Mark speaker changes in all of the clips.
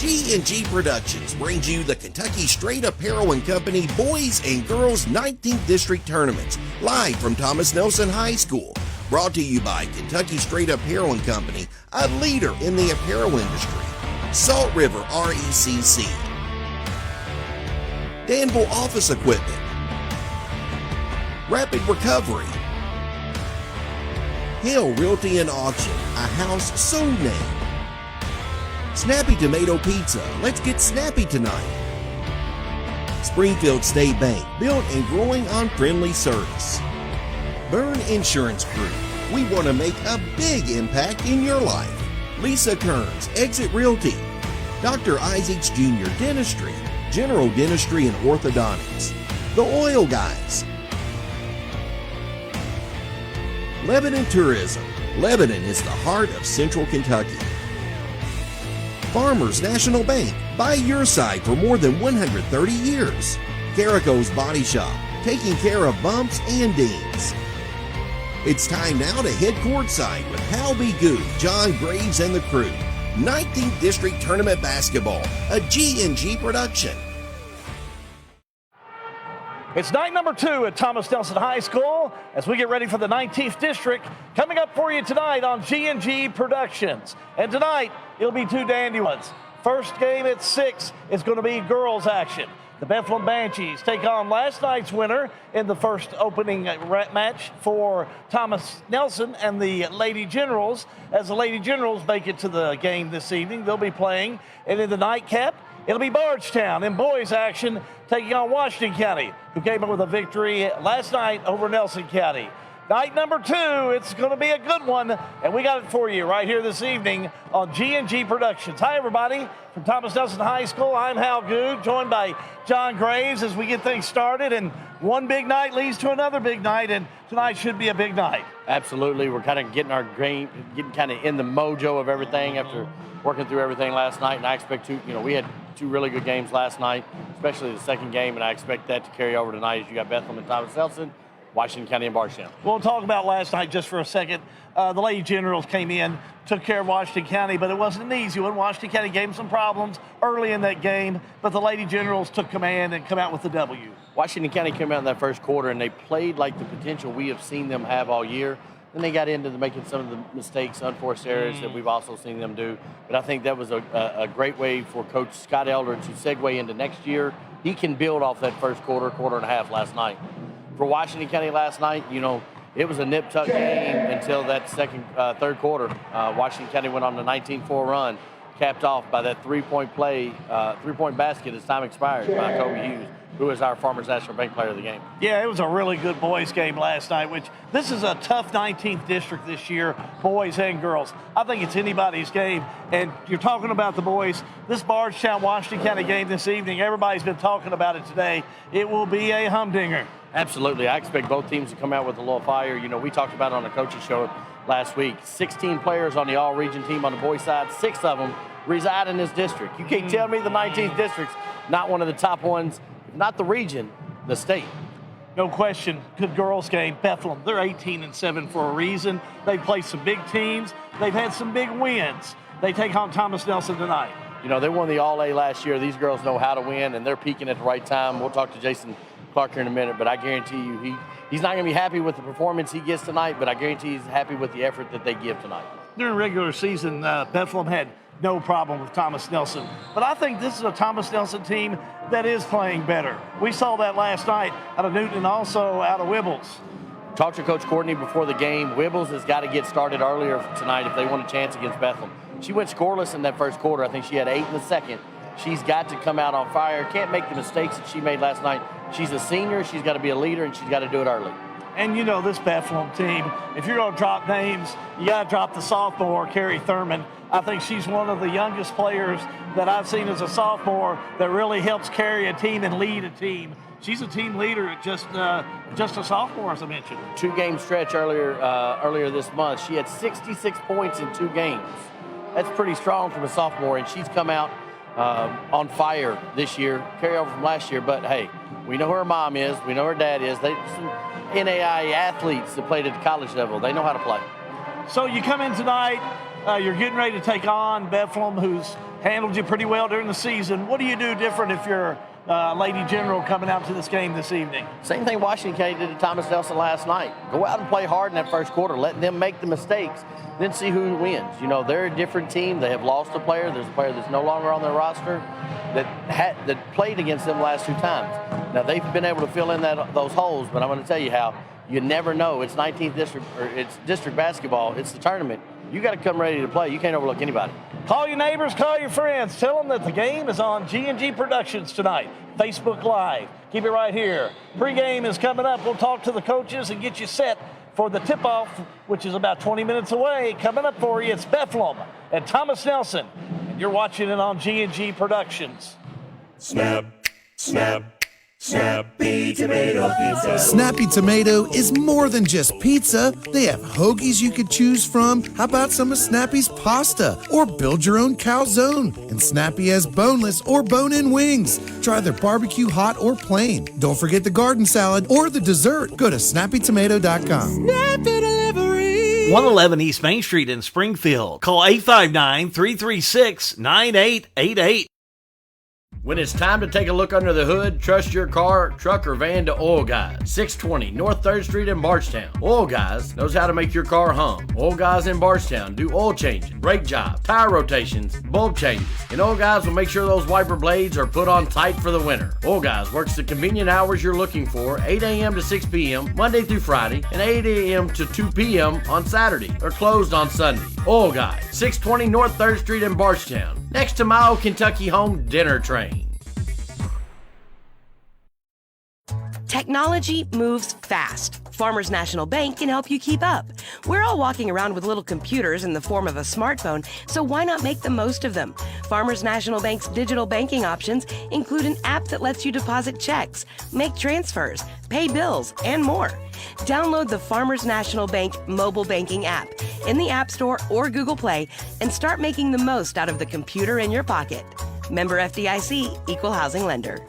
Speaker 1: G&G Productions brings you the Kentucky Straight Apparel and Company Boys and Girls 19th District Tournaments, live from Thomas Nelson High School. Brought to you by Kentucky Straight Apparel and Company, a leader in the apparel industry. Salt River RECC. Danville Office Equipment. Rapid Recovery. Hill Realty and Auction, a house so named. Snappy Tomato Pizza, let's get snappy tonight. Springfield State Bank, built and growing on friendly service. Byrne Insurance Group, we want to make a big impact in your life. Lisa Kearns, Exit Realty. Dr. Isaacs Jr. Dentistry, General Dentistry and Orthodontics. The Oil Guys. Lebanon Tourism, Lebanon is the heart of Central Kentucky. Farmers National Bank, by your side for more than 130 years. Carico's Body Shop, taking care of bumps and dings. It's time now to head courtside with Hal B. Good, John Graves, and the crew. 19th District Tournament Basketball, a G&G production.
Speaker 2: It's night number 2 at Thomas Nelson High School as we get ready for the 19th District. Coming up for you tonight on G&G Productions. And tonight, it'll be 2 dandy ones. First game at 6 is going to be girls action. The Bethlehem Banshees take on last night's winner in the first opening match for Thomas Nelson and the Lady Generals. As the Lady Generals make it to the game this evening, they'll be playing. And in the nightcap, it'll be Bardstown in boys action taking on Washington County, who came up with a victory last night over Nelson County. Night number 2, it's going to be a good one, and we got it for you right here this evening on G&G Productions. Hi, everybody. From Thomas Nelson High School, I'm Hal Good, joined by John Graves as we get things started. And one big night leads to another big night, and tonight should be a big night.
Speaker 3: Absolutely. We're kind of getting getting kind of in the mojo of everything after working through everything last night. And I expect we had 2 really good games last night, especially the second game, and I expect that to carry over tonight as you got Bethlehem and Thomas Nelson, Washington County, and Bardstown.
Speaker 2: We'll talk about last night just for a second. The Lady Generals came in, took care of Washington County, but it wasn't an easy one. Washington County gave them some problems early in that game, but the Lady Generals took command and come out with the W.
Speaker 3: Washington County came out in that first quarter, and they played like the potential we have seen them have all year. Then they got into making some of the mistakes, unforced errors that we've also seen them do. But I think that was a great way for Coach Scott Elder to segue into next year. He can build off that first quarter and a half last night. For Washington County last night, it was a nip-tuck game until that third quarter. Washington County went on the 19-4 run, capped off by that three-point basket as time expired by Kobe Hughes, who is our Farmers National Bank Player of the Game.
Speaker 2: Yeah, it was a really good boys game last night, which this is a tough 19th district this year, boys and girls. I think it's anybody's game. And you're talking about the boys. This Bardstown Washington County game this evening, everybody's been talking about it today. It will be a humdinger.
Speaker 3: Absolutely. I expect both teams to come out with a little fire. We talked about it on the coaches show last week. 16 players on the all-region team on the boys' side. 6 of them reside in this district. You can't tell me the 19th district's not one of the top ones, not the region, the state.
Speaker 2: No question. Good girls game. Bethlehem, they're 18-7 for a reason. They've played some big teams. They've had some big wins. They take on Thomas Nelson tonight.
Speaker 3: They won the All-A last year. These girls know how to win, and they're peaking at the right time. We'll talk to Jason Clark here in a minute, but I guarantee you he's not going to be happy with the performance he gets tonight, but I guarantee he's happy with the effort that they give tonight.
Speaker 2: During regular season, Bethlehem had no problem with Thomas Nelson, but I think this is a Thomas Nelson team that is playing better. We saw that last night out of Newton and also out of Wibbles.
Speaker 3: Talked to Coach Courtney before the game. Wibbles has got to get started earlier tonight if they want a chance against Bethlehem. She went scoreless in that first quarter. I think she had 8 in the second. She's got to come out on fire. Can't make the mistakes that she made last night. She's a senior. She's got to be a leader, and she's got to do it early.
Speaker 2: And this Bethlehem team, if you're going to drop names, you got to drop the sophomore, Carrie Thurman. I think she's one of the youngest players that I've seen as a sophomore that really helps carry a team and lead a team. She's a team leader, just a sophomore, as I mentioned.
Speaker 3: 2-game stretch earlier this month. She had 66 points in 2 games. That's pretty strong from a sophomore, and she's come out on fire this year, carryover from last year. But, hey, we know who her mom is. We know her dad is. Some NAIA athletes that played at the college level. They know how to play.
Speaker 2: So you come in tonight, You're getting ready to take on Bethlehem, who's handled you pretty well during the season. What do you do different if you're Lady General coming out to this game this evening?
Speaker 3: Same thing Washington County did to Thomas Nelson last night. Go out and play hard in that first quarter. Let them make the mistakes, then see who wins. You know, they're a different team. They have lost a player. There's a player that's no longer on their roster that played against them last 2 times. Now, they've been able to fill in those holes, but I'm going to tell you how you never know. It's 19th district, or it's district basketball. It's the tournament. You got to come ready to play. You can't overlook anybody.
Speaker 2: Call your neighbors, call your friends. Tell them that the game is on G&G Productions tonight, Facebook Live. Keep it right here. Pre-game is coming up. We'll talk to the coaches and get you set for the tip-off, which is about 20 minutes away. Coming up for you, it's Bethlehem and Thomas Nelson. And you're watching it on G&G Productions.
Speaker 4: Snap, snap. Snappy Tomato Pizza.
Speaker 5: Snappy Tomato is more than just pizza. They have hoagies you could choose from. How about some of Snappy's pasta? Or build your own calzone. And Snappy has boneless or bone-in wings. Try their barbecue hot or plain. Don't forget the garden salad or the dessert. Go to snappytomato.com.
Speaker 6: Snappy Delivery.
Speaker 7: 111 East Main Street in Springfield. Call 859-336-9888.
Speaker 3: When it's time to take a look under the hood, trust your car, truck, or van to Oil Guys. 620 North 3rd Street in Bardstown. Oil Guys knows how to make your car hum. Oil Guys in Bardstown do oil changing, brake jobs, tire rotations, bulb changes. And Oil Guys will make sure those wiper blades are put on tight for the winter. Oil Guys works the convenient hours you're looking for, 8 a.m. to 6 p.m., Monday through Friday, and 8 a.m. to 2 p.m. on Saturday. They're closed on Sunday. Oil Guys, 620 North 3rd Street in Bardstown. Next to my old Kentucky Home Dinner Train.
Speaker 8: Technology moves fast. Farmers National Bank can help you keep up. We're all walking around with little computers in the form of a smartphone, so why not make the most of them? Farmers National Bank's digital banking options include an app that lets you deposit checks, make transfers, pay bills, and more. Download the Farmers National Bank mobile banking app in the App Store or Google Play and start making the most out of the computer in your pocket. Member FDIC, Equal Housing Lender.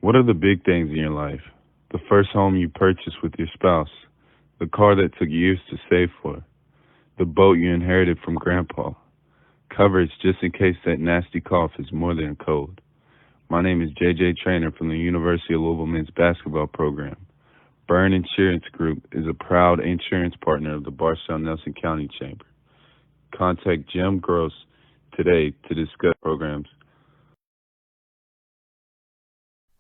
Speaker 9: What are the big things in your life? The first home you purchased with your spouse, the car that took years to save for, the boat you inherited from Grandpa, coverage just in case that nasty cough is more than a cold. My name is JJ Trainer from the University of Louisville men's basketball program. Byrne Insurance Group is a proud insurance partner of the Bardstown-Nelson County Chamber. Contact Jim Gross today to discuss programs.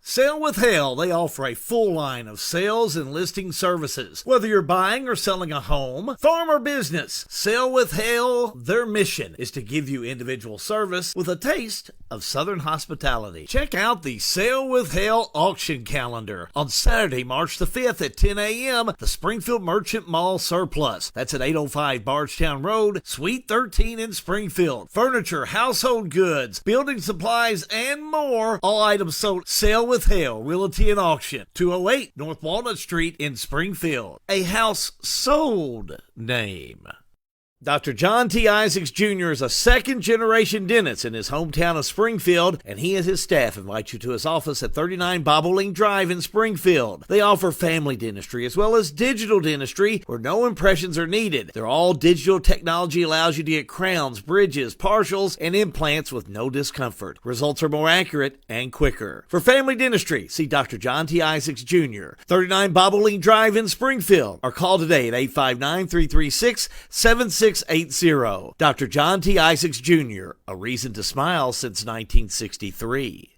Speaker 7: Sale with Hale. They offer a full line of sales and listing services. Whether you're buying or selling a home, farm or business, Sale with Hale, their mission is to give you individual service with a taste of Southern hospitality. Check out the Sale with Hale auction calendar on Saturday, March the 5th at 10 a.m. The Springfield Merchant Mall Surplus. That's at 805 Bardstown Road, Suite 13 in Springfield. Furniture, household goods, building supplies, and more. All items sold. Sale with Hale Realty and Auction, 208 North Walnut Street in Springfield. A house sold name. Dr. John T. Isaacs Jr. is a second-generation dentist in his hometown of Springfield, and he and his staff invite you to his office at 39 Bobolink Drive in Springfield. They offer family dentistry as well as digital dentistry where no impressions are needed. Their all-digital technology allows you to get crowns, bridges, partials, and implants with no discomfort. Results are more accurate and quicker. For family dentistry, see Dr. John T. Isaacs Jr., 39 Bobolink Drive in Springfield, or call today at 859-336-7680. Dr. John T. Isaacs Jr., a reason to smile since 1963.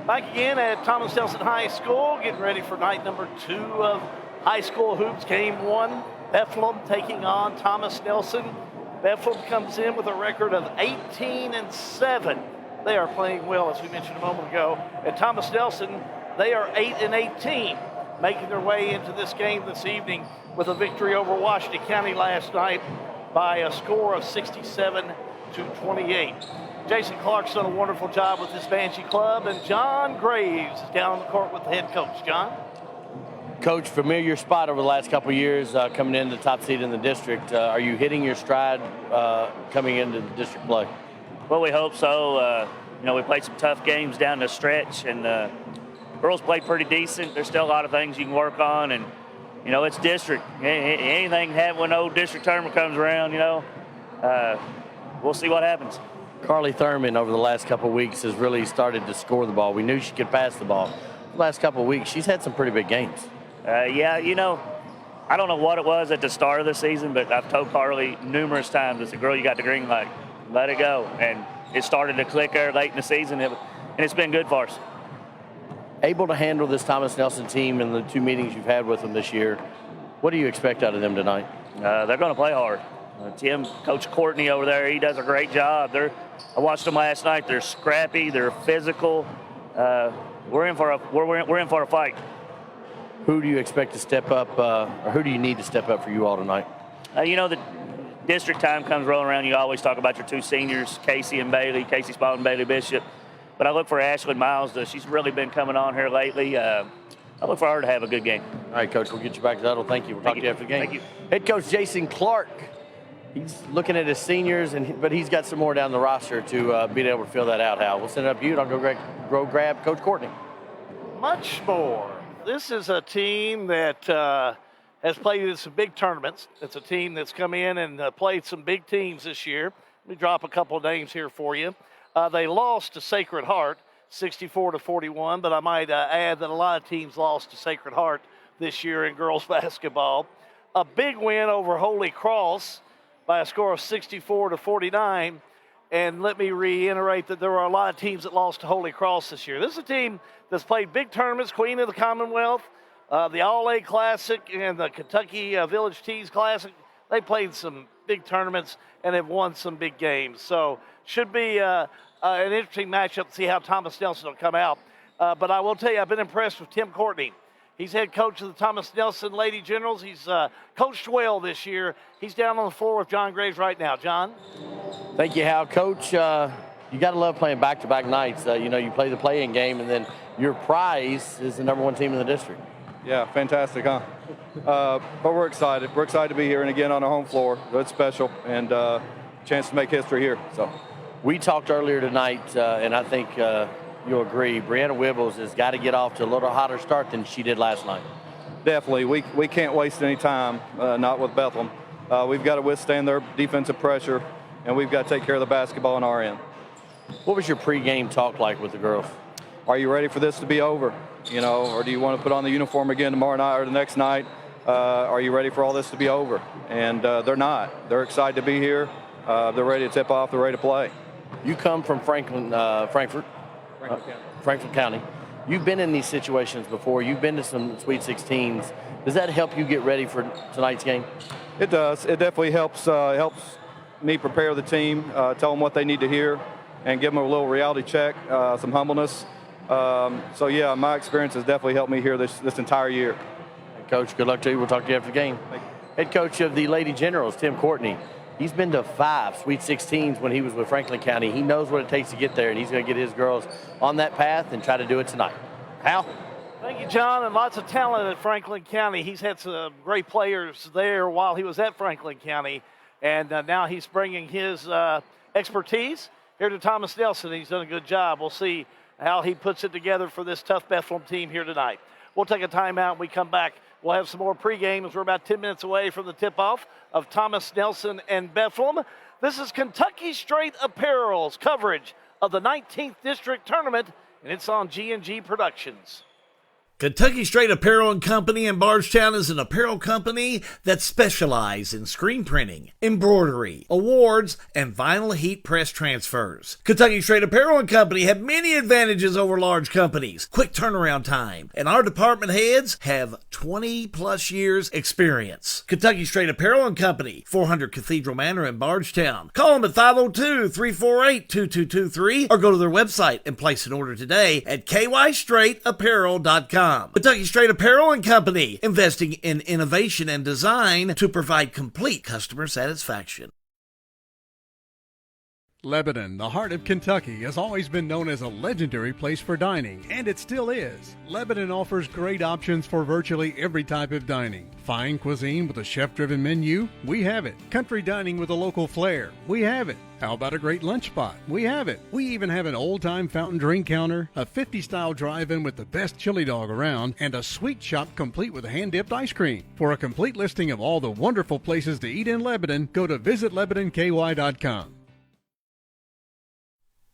Speaker 2: Back again at Thomas Nelson High School, getting ready for night number 2 of high school hoops. Game 1, Bethlehem taking on Thomas Nelson. Bethlehem comes in with a record of 18-7. They are playing well, as we mentioned a moment ago. And Thomas Nelson, they are 8-18, making their way into this game this evening with a victory over Washington County last night by a score of 67-28. Jason Clark's done a wonderful job with this Banshee club, and John Graves is down on the court with the head coach. John?
Speaker 3: Coach, familiar spot over the last couple of years, coming into the top seed in the district. Are you hitting your stride coming into the district play?
Speaker 10: Well, we hope so. We played some tough games down the stretch, and girls played pretty decent. There's still a lot of things you can work on, and it's district. Anything can happen when the old district tournament comes around, we'll see what happens.
Speaker 3: Carly Thurman over the last couple of weeks has really started to score the ball. We knew she could pass the ball. The last couple of weeks, she's had some pretty big games.
Speaker 10: I don't know what it was at the start of the season, but I've told Carly numerous times, it's a girl, you got the green light. Let it go. And it started to click there late in the season, and it's been good for us.
Speaker 3: Able to handle this Thomas Nelson team in the 2 meetings you've had with them this year, what do you expect out of them tonight?
Speaker 10: They're going to play hard. Coach Courtney over there, he does a great job. I watched them last night. They're scrappy. They're physical. We're in for a fight.
Speaker 3: Who do you expect to step up, or who do you need to step up for you all tonight?
Speaker 10: The district time comes rolling around. You always talk about your 2 seniors, Casey and Bailey, Casey Spalding, Bailey Bishop. But I look for Ashley Miles. She's really been coming on here lately. I look for her to have a good game.
Speaker 3: All right, Coach, we'll get you back to that. Thank you. We'll talk to you after the game.
Speaker 10: Thank you.
Speaker 3: Head coach Jason Clark. He's looking at his seniors, but he's got some more down the roster to be able to fill that out, Hal. We'll send it up to you, and I'll go grab Coach Courtney.
Speaker 2: Much more. This is a team that has played in some big tournaments. It's a team that's come in and played some big teams this year. Let me drop a couple of names here for you. They lost to Sacred Heart, 64-41, but I might add that a lot of teams lost to Sacred Heart this year in girls basketball. A big win over Holy Cross by a score of 64-49. And let me reiterate that there were a lot of teams that lost to Holy Cross this year. This is a team that's played big tournaments, Queen of the Commonwealth, the All-A Classic, and the Kentucky Village Tees Classic. They played some big tournaments and have won some big games. So should be an interesting matchup to see how Thomas Nelson will come out. But I will tell you, I've been impressed with Tim Courtney. He's head coach of the Thomas Nelson Lady Generals. He's coached well this year. He's down on the floor with John Graves right now. John?
Speaker 3: Thank you, Hal. Coach, you got to love playing back-to-back nights. You play the play-in game, and then your prize is the #1 team in the district.
Speaker 11: Yeah, fantastic, huh? But we're excited. We're excited to be here and again on our home floor. It's special and chance to make history here. So,
Speaker 3: we talked earlier tonight, and I think you'll agree. Brianna Wibbles has got to get off to a little hotter start than she did last night.
Speaker 11: Definitely, we can't waste any time. Not with Bethlehem. We've got to withstand their defensive pressure, and we've got to take care of the basketball on our end.
Speaker 3: What was your pregame talk like with the girls?
Speaker 11: Are you ready for this to be over? Or do you want to put on the uniform again tomorrow night or the next night? Are you ready for all this to be over? And they're not. They're excited to be here. They're ready to tip off. They're ready to play.
Speaker 3: You come from Frankfort County. You've been in these situations before. You've been to some Sweet 16s. Does that help you get ready for tonight's game?
Speaker 11: It does. It definitely helps me prepare the team, tell them what they need to hear, and give them a little reality check, some humbleness. Yeah, my experience has definitely helped me here this entire year.
Speaker 3: Coach, good luck to you. We'll talk to you after the game. Head coach of the Lady Generals, Tim Courtney. He's been to 5 Sweet 16s when he was with Franklin County. He knows what it takes to get there, and he's going to get his girls on that path and try to do it tonight. Hal?
Speaker 2: Thank you, John, and lots of talent at Franklin County. He's had some great players there while he was at Franklin County, and now he's bringing his expertise here to Thomas Nelson. He's done a good job. We'll see how he puts it together for this tough Bethlehem team here tonight. We'll take a timeout. When we come back, we'll have some more pregame as we're about 10 minutes away from the tip-off of Thomas Nelson and Bethlehem. This is Kentucky Straight Apparel's coverage of the 19th District Tournament, and it's on G&G Productions.
Speaker 7: Kentucky Straight Apparel and Company in Bardstown is an apparel company that specializes in screen printing, embroidery, awards, and vinyl heat press transfers. Kentucky Straight Apparel and Company have many advantages over large companies, quick turnaround time, and our department heads have 20-plus years experience. Kentucky Straight Apparel and Company, 400 Cathedral Manor in Bardstown. Call them at 502-348-2223 or go to their website and place an order today at kystraightapparel.com. Kentucky Straight Apparel and Company, investing in innovation and design to provide complete customer satisfaction.
Speaker 12: Lebanon, the heart of Kentucky, has always been known as a legendary place for dining, and it still is. Lebanon offers great options for virtually every type of dining. Fine cuisine with a chef-driven menu? We have it. Country dining with a local flair? We have it. How about a great lunch spot? We have it. We even have an old-time fountain drink counter, a 50-style drive-in with the best chili dog around, and a sweet shop complete with hand-dipped ice cream. For a complete listing of all the wonderful places to eat in Lebanon, go to visitlebanonky.com.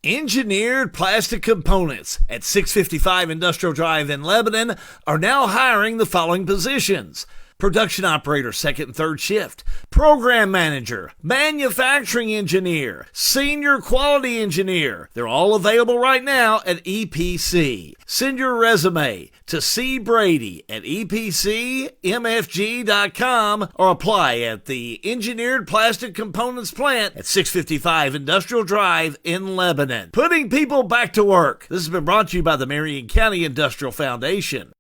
Speaker 7: Engineered Plastic Components at 655 Industrial Drive in Lebanon are now hiring the following positions: production operator, second and third shift, program manager, manufacturing engineer, senior quality engineer. They're all available right now at EPC. Send your resume to cbrady@epcmfg.com or apply at the Engineered Plastic Components plant at 655 Industrial Drive in Lebanon. Putting people back to work. This has been brought to you by the Marion County Industrial Foundation.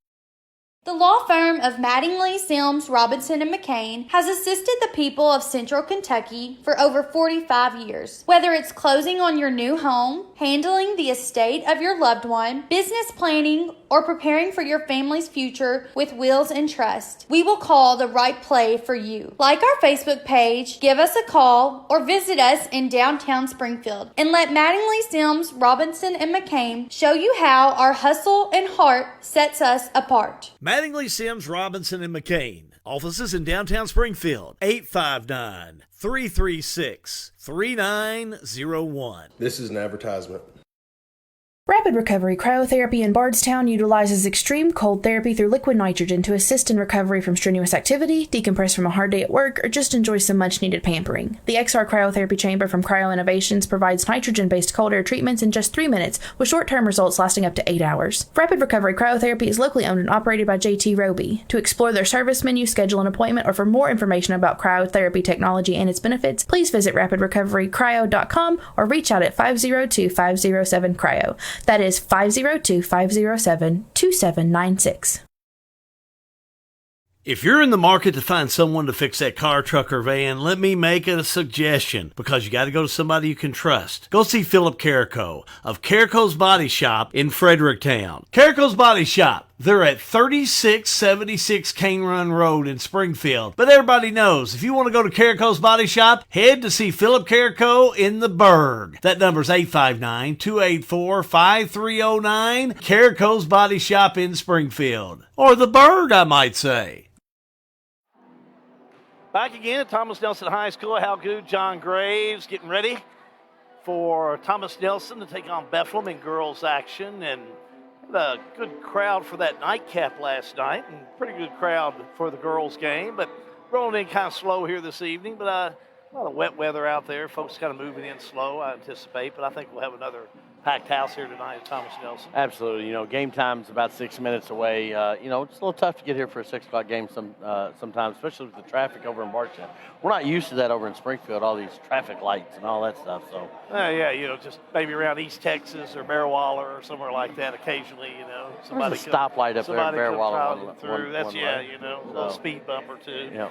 Speaker 13: The law firm of Mattingly, Sims, Robinson, and McCain has assisted the people of Central Kentucky for over 45 years. Whether it's closing on your new home, handling the estate of your loved one, business planning, or preparing for your family's future with wills and trust, we will call the right play for you. Like our Facebook page, give us a call, or visit us in downtown Springfield, and let Mattingly, Sims, Robinson, and McCain show you how our hustle and heart sets us apart.
Speaker 7: Mattingly, Sims, Robinson, and McCain. Offices in downtown Springfield. 859-336-3901.
Speaker 14: This is an advertisement.
Speaker 15: Rapid Recovery Cryotherapy in Bardstown utilizes extreme cold therapy through liquid nitrogen to assist in recovery from strenuous activity, decompress from a hard day at work, or just enjoy some much-needed pampering. The XR Cryotherapy Chamber from Cryo Innovations provides nitrogen-based cold air treatments in just 3 minutes, with short-term results lasting up to 8 hours. Rapid Recovery Cryotherapy is locally owned and operated by JT Roby. To explore their service menu, schedule an appointment, or for more information about cryotherapy technology and its benefits, please visit rapidrecoverycryo.com or reach out at 502-507-CRYO. That is 502-507-2796.
Speaker 7: If you're in the market to find someone to fix that car, truck, or van, let me make a suggestion, because you got to go to somebody you can trust. Go see Philip Carrico of Carrico's Body Shop in Fredericktown. Carrico's Body Shop. They're at 3676 Cane Run Road in Springfield. But everybody knows, if you want to go to Carrico's Body Shop, head to see Philip Carrico in the Burg. That number's 859-284-5309. Carrico's Body Shop in Springfield. Or the Burg, I might say.
Speaker 2: Back again at Thomas Nelson High School. Hal Good, John Graves getting ready for Thomas Nelson to take on Bethlehem in girls action. And had a good crowd for that nightcap last night, and pretty good crowd for the girls game. But rolling in kind of slow here this evening. But a lot of wet weather out there. Folks kind of moving in slow, I anticipate. But I think we'll have another packed house here tonight at Thomas Nelson.
Speaker 3: Absolutely. Game time's about 6 minutes away. It's a little tough to get here for a 6 o'clock game sometimes, especially with the traffic over in Bardstown. We're not used to that over in Springfield, all these traffic lights and all that stuff. So.
Speaker 2: Just maybe around East Texas or Bear Waller or somewhere like that occasionally, somebody
Speaker 3: There's a stoplight up there in Bear Waller.
Speaker 2: Through. That's, a little speed bump or two.
Speaker 3: Yeah.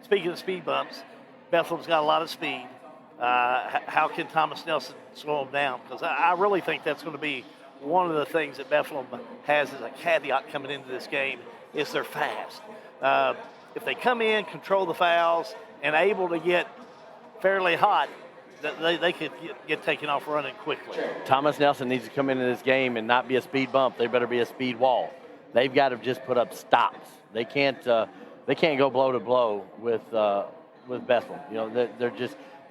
Speaker 2: Speaking of speed bumps, Bethlehem's got a lot of speed. How can Thomas Nelson slow them down? Because I really think that's going to be one of the things that Bethlehem has as a caveat coming into this game is they're fast. If they come in, control the fouls, and able to get fairly hot, they could get taken off running quickly.
Speaker 3: Thomas Nelson needs to come into this game and not be a speed bump. They better be a speed wall. They've got to just put up stops. They can't go blow to blow with Bethlehem.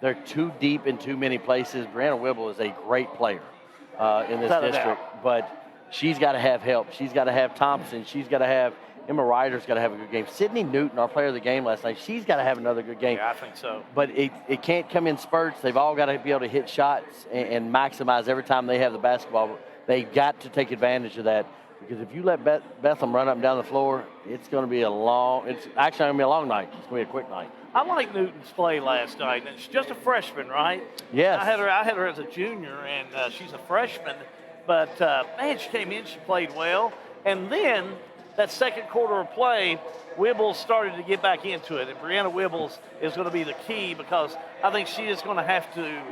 Speaker 3: They're too deep in too many places. Brianna Whibble is a great player in this district, but she's got to have help. She's got to have Thompson. She's got to have Emma Ryder's got to have a good game. Sydney Newton, our player of the game last night, she's got to have another good game.
Speaker 2: Yeah, I think so.
Speaker 3: But it can't come in spurts. They've all got to be able to hit shots and maximize every time they have the basketball. They've got to take advantage of that, because if you let Bethlehem run up and down the floor, it's going to be it's actually going to be a long night. It's going to be a quick night.
Speaker 2: I like Newton's play last night, and she's just a freshman, right?
Speaker 3: Yes.
Speaker 2: I had her as a junior, and she's a freshman. But, man, she came in, she played well. And then that second quarter of play, Wibbles started to get back into it. And Brianna Wibbles is going to be the key, because I think she is going to have to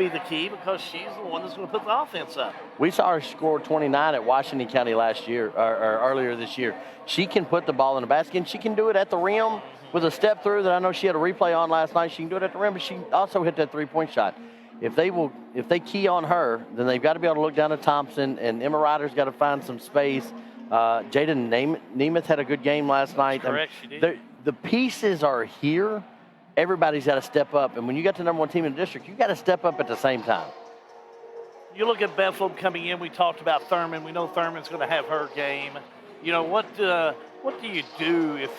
Speaker 2: be the key because she's the one that's going to put the offense up.
Speaker 3: We saw her score 29 at Washington County last year, or earlier this year. She can put the ball in the basket, and she can do it at the rim with a step through that I know she had a replay on last night. She can do it at the rim, but she also hit that three-point shot. If they key on her, then they've got to be able to look down at Thompson, and Emma Ryder's got to find some space. Jaden Nemeth had a good game last night.
Speaker 2: Correct, she did.
Speaker 3: The pieces are here. Everybody's got to step up, and when you got the number one team in the district, you got to step up at the same time.
Speaker 2: You look at Bethlehem coming in. We talked about Thurman. We know Thurman's going to have her game. You know, what do you do if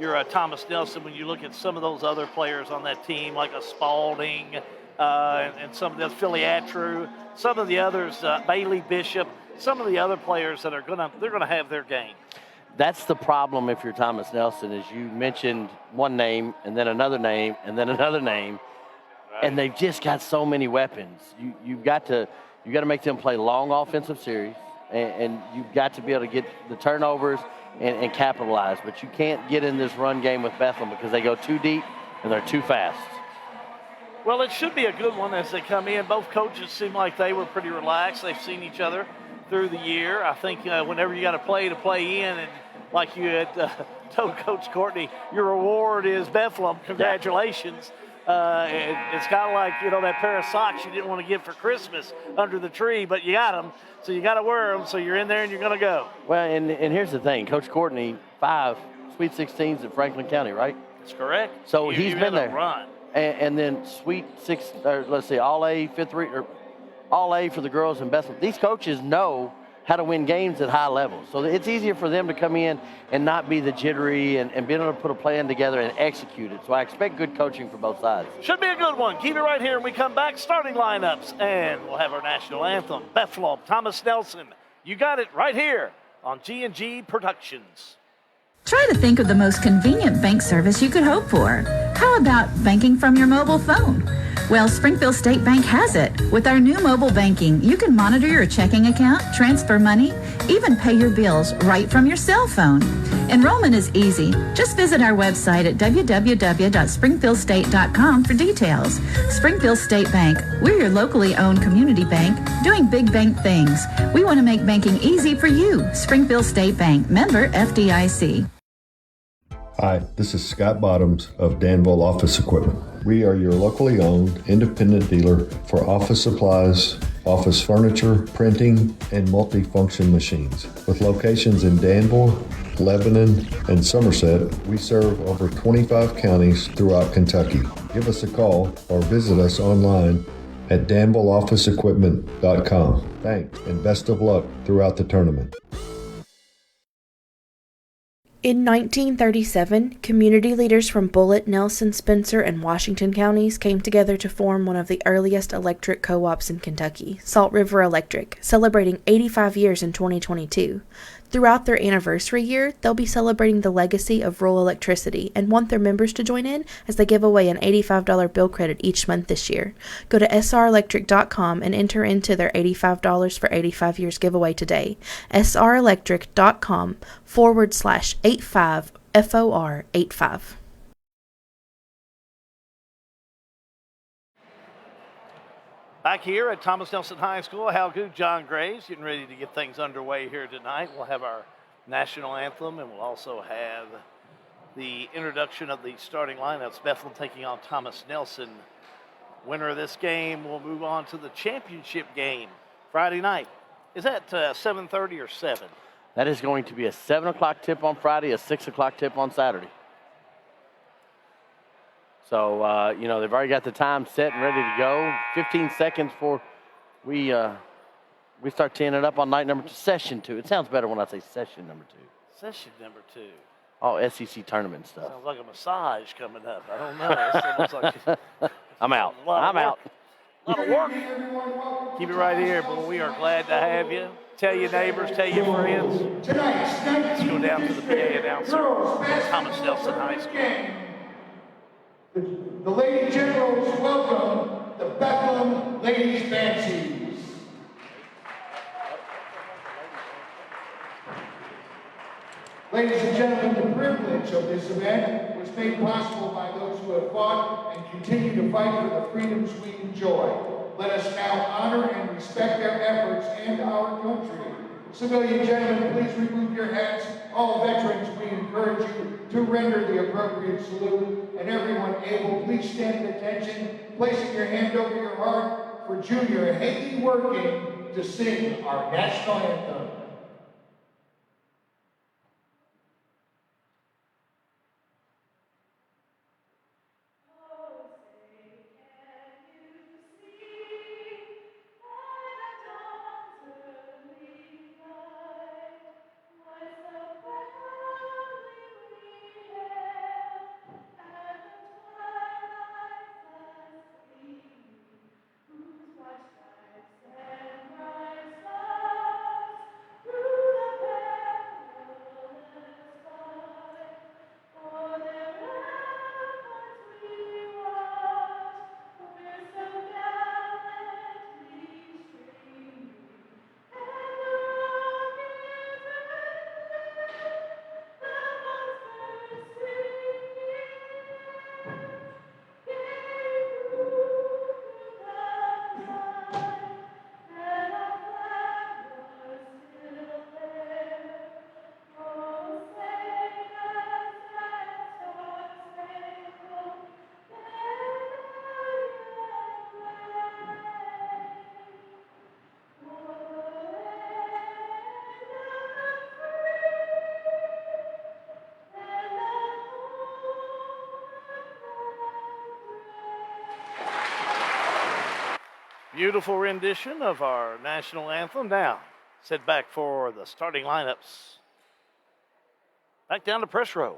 Speaker 2: you're a Thomas Nelson when you look at some of those other players on that team, like a Spalding and some of the Philly Atru, some of the others, Bailey Bishop, some of the other players that they're gonna have their game.
Speaker 3: That's the problem if you're Thomas Nelson, is you mentioned one name and then another name and then another name, right. And they've just got so many weapons. You've got to make them play long offensive series, and you've got to be able to get the turnovers and capitalize. But you can't get in this run game with Bethlehem because they go too deep and they're too fast.
Speaker 2: Well, it should be a good one as they come in. Both coaches seem like they were pretty relaxed. They've seen each other through the year. I think whenever you got to play in, and like you had told Coach Courtney, your reward is Bethlehem. Congratulations. It's kind of like, that pair of socks you didn't want to get for Christmas under the tree, but you got them, so you got to wear them, so you're in there and you're going to go.
Speaker 3: Well, and here's the thing. Coach Courtney, 5 Sweet 16s in Franklin County, right?
Speaker 2: That's correct.
Speaker 3: So he's been there.
Speaker 2: Run.
Speaker 3: And then All A, All A for the girls in Bethlehem. These coaches know how to win games at high levels. So it's easier for them to come in and not be the jittery and be able to put a plan together and execute it. So I expect good coaching for both sides.
Speaker 2: Should be a good one. Keep it right here when we come back. Starting lineups, and we'll have our national anthem. Bethlehem, Thomas Nelson. You got it right here on G&G Productions.
Speaker 14: Try to think of the most convenient bank service you could hope for. How about banking from your mobile phone? Well, Springfield State Bank has it. With our new mobile banking, you can monitor your checking account, transfer money, even pay your bills right from your cell phone. Enrollment is easy. Just visit our website at www.springfieldstate.com for details. Springfield State Bank, we're your locally owned community bank doing big bank things. We want to make banking easy for you. Springfield State Bank, member FDIC.
Speaker 16: Hi, this is Scott Bottoms of Danville Office Equipment. We are your locally owned independent dealer for office supplies, office furniture, printing, and multifunction machines. With locations in Danville, Lebanon, and Somerset, we serve over 25 counties throughout Kentucky. Give us a call or visit us online at danvilleofficeequipment.com. Thanks and best of luck throughout the tournament.
Speaker 15: In 1937, community leaders from Bullitt, Nelson, Spencer, and Washington counties came together to form one of the earliest electric co-ops in Kentucky, Salt River Electric, celebrating 85 years in 2022. Throughout their anniversary year, they'll be celebrating the legacy of rural electricity and want their members to join in as they give away an $85 bill credit each month this year. Go to srelectric.com and enter into their $85 for 85 years giveaway today. srelectric.com/85FOR85.
Speaker 2: Back here at Thomas Nelson High School, Hal Goode, John Graves, getting ready to get things underway here tonight. We'll have our national anthem, and we'll also have the introduction of the starting lineups. Bethlehem taking on Thomas Nelson. Winner of this game will move on to the championship game Friday night. Is that 7:30 or 7?
Speaker 3: That is going to be a 7 o'clock tip on Friday, a 6 o'clock tip on Saturday. So, they've already got the time set and ready to go. 15 seconds before we start teeing it up on night number 2, session 2. It sounds better when I say session number 2.
Speaker 2: Session number 2.
Speaker 3: Oh, SEC tournament stuff.
Speaker 2: Sounds like a massage coming up. I don't know. It looks like
Speaker 3: I'm out. I'm out.
Speaker 2: A lot of work. Keep it right here, but we are glad to have you. Tell your neighbors, tell your friends. Let's go down to the PA announcer at Thomas Nelson High School.
Speaker 17: The Lady Generals welcome the Bethlehem Ladies Fancies. Ladies and gentlemen, the privilege of this event was made possible by those who have fought and continue to fight for the freedoms we enjoy. Let us now honor and respect their efforts and our country. Civilian gentlemen, please remove your hats. All veterans, we encourage you to render the appropriate salute. And everyone able, please stand at attention, placing your hand over your heart for Junior Haley Working to sing our national anthem.
Speaker 2: Beautiful rendition of our national anthem. Now, sit back for the starting lineups. Back down to press row.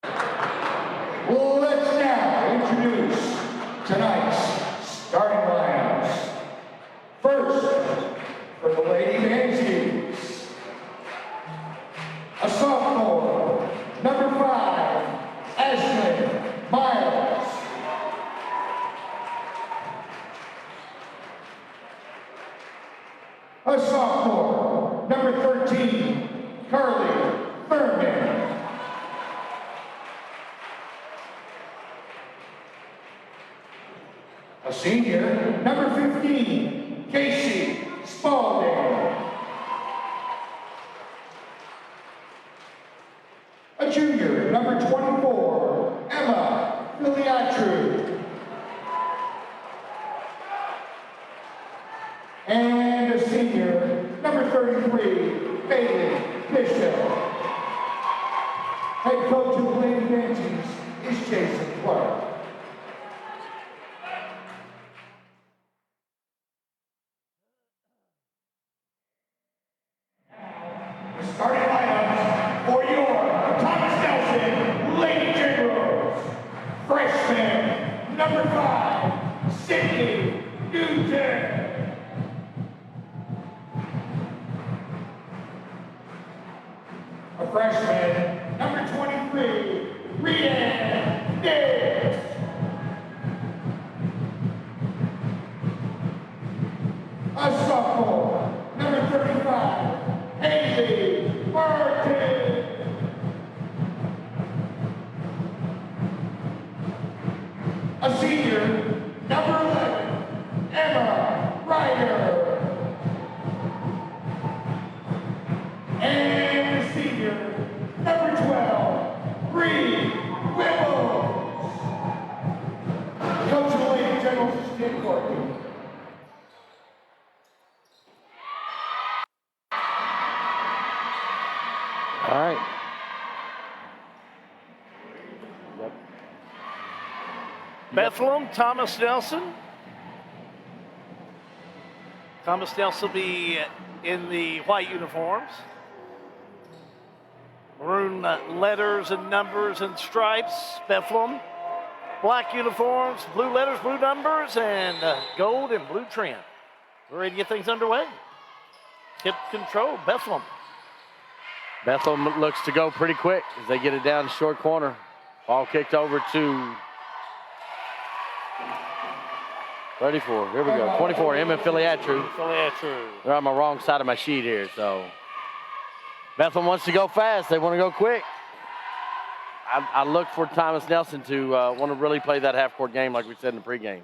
Speaker 17: Let's now introduce tonight's starting lineups. First, for the Lady Mansies, a sophomore, number 5, Ashlyn Miles. A sophomore, number 13, Carly Thurman. A senior, number 15, Casey Spalding. A junior, number 24, Emma Filiatru. And a senior, number 33, Bailey Bishop. Head coach of the Lady Mansies is Jason Clark. The starting lineup for your Thomas Nelson Lady Generals. Freshman, number 5, Sydney Newton. A freshman, number 23, Rhiannon Diggs. A sophomore, number 35, Haley Martin. A senior, number 11, Emma Ryder. And a senior, number 12, Bree Whipple. Coach of the Lady Generals is Tim Courtney.
Speaker 3: All right. Yep.
Speaker 2: Bethlehem, Thomas Nelson. Thomas Nelson will be in the white uniforms. Maroon letters and numbers and stripes, Bethlehem. Black uniforms, blue letters, blue numbers, and gold and blue trim. We're ready to get things underway. Hip control, Bethlehem.
Speaker 3: Bethlehem looks to go pretty quick as they get it down the short corner. Ball kicked over to 34. Here we go. 24, Emma Filiatru. They're on my wrong side of my sheet here, so. Bethlehem wants to go fast. They want to go quick. I look for Thomas Nelson to want to really play that half-court game like we said in the pregame.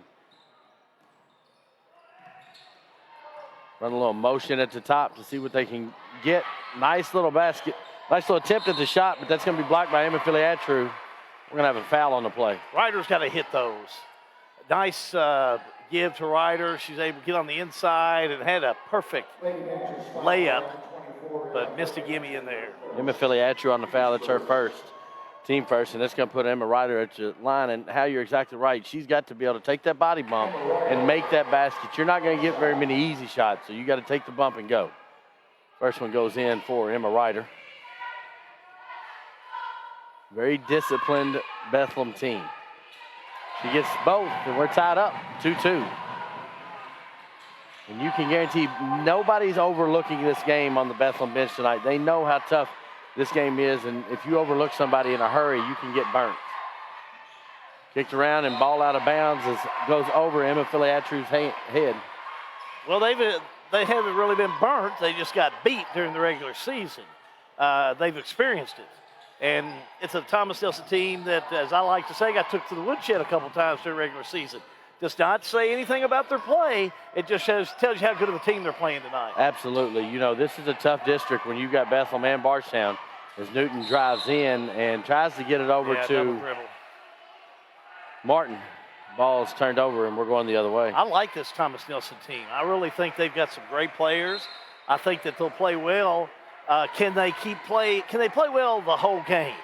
Speaker 3: Run a little motion at the top to see what they can get. Nice little basket. Nice little attempt at the shot, but that's going to be blocked by Emma Filiatru. We're going to have a foul on the play.
Speaker 2: Ryder's got to hit those. Nice give to Ryder. She's able to get on the inside and had a perfect layup, but missed a gimme in there.
Speaker 3: Emma Filiatru on the foul. That's her first, team first, and that's going to put Emma Ryder at the line. And how you're exactly right. She's got to be able to take that body bump and make that basket. You're not going to get very many easy shots, so you got to take the bump and go. First one goes in for Emma Ryder. Very disciplined Bethlehem team. She gets both, and we're tied up 2-2. And you can guarantee nobody's overlooking this game on the Bethlehem bench tonight. They know how tough this game is, and if you overlook somebody in a hurry, you can get burnt. Kicked around and ball out of bounds as goes over Emma Filiatru's head.
Speaker 2: Well, they haven't really been burnt. They just got beat during the regular season. They've experienced it. And it's a Thomas Nelson team that, as I like to say, got took to the woodshed a couple times during regular season. Does not say anything about their play. It just tells you how good of a team they're playing tonight.
Speaker 3: Absolutely. You know, this is a tough district when you've got Bethlehem and Bardstown as Newton drives in and tries to get it over to Martin. Ball's turned over, and we're going the other way.
Speaker 2: I like this Thomas Nelson team. I really think they've got some great players. I think that they'll play well. Can they play well the whole game?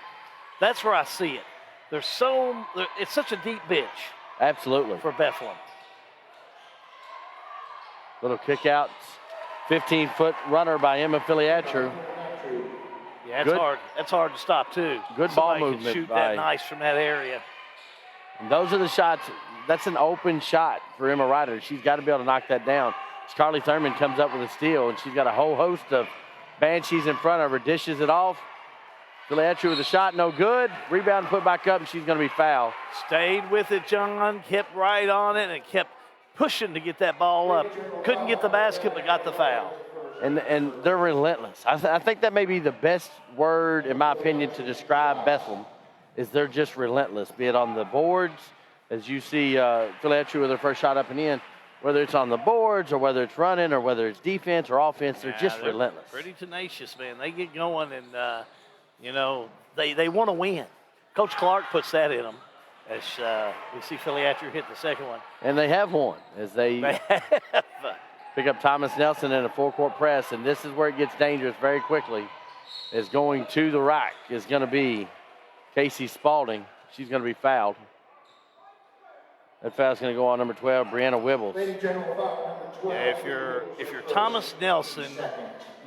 Speaker 2: That's where I see it. It's such a deep bench.
Speaker 3: Absolutely.
Speaker 2: For Bethlehem.
Speaker 3: Little kick out, 15-foot runner by Emma Filiatru.
Speaker 2: Yeah, it's hard. That's hard to stop too.
Speaker 3: Good ball movement.
Speaker 2: Can shoot that nice from that area.
Speaker 3: And those are the shots. That's an open shot for Emma Ryder. She's got to be able to knock that down. Carly Thurman comes up with a steal, and she's got a whole host of Banshees in front of her. Dishes it off. Filiatru with a shot, no good. Rebound put back up, and she's going to be fouled.
Speaker 2: Stayed with it, John. Kept right on it and kept pushing to get that ball up. Couldn't get the basket, but got the foul.
Speaker 3: And they're relentless. I think that may be the best word, in my opinion, to describe Bethlehem, is they're just relentless, be it on the boards, as you see Filiatru with her first shot up and in, whether it's on the boards or whether it's running or whether it's defense or offense, they're just relentless.
Speaker 2: Pretty tenacious, man. They get going and, they want to win. Coach Clark puts that in them as we see Filiatru hit the second one.
Speaker 3: And they have won as they pick up Thomas Nelson in a full-court press, and this is where it gets dangerous very quickly. Is going to the rack is going to be Casey Spalding. She's going to be fouled. That foul's going to go on number 12, Brianna Wibbles.
Speaker 2: Yeah, if you're Thomas Nelson,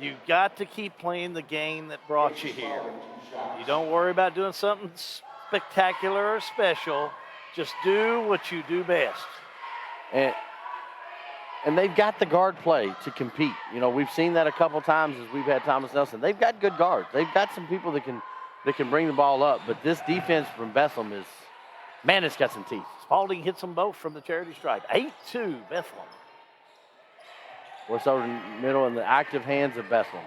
Speaker 2: you got to keep playing the game that brought you here. You don't worry about doing something spectacular or special. Just do what you do best.
Speaker 3: And they've got the guard play to compete. You know, we've seen that a couple times as we've had Thomas Nelson. They've got good guards. They've got some people that can bring the ball up. But this defense from Bethlehem is, man, it's got some teeth.
Speaker 2: Spalding hits them both from the charity stripe. 8-2, Bethlehem.
Speaker 3: Works over in the middle in the active hands of Bethlehem.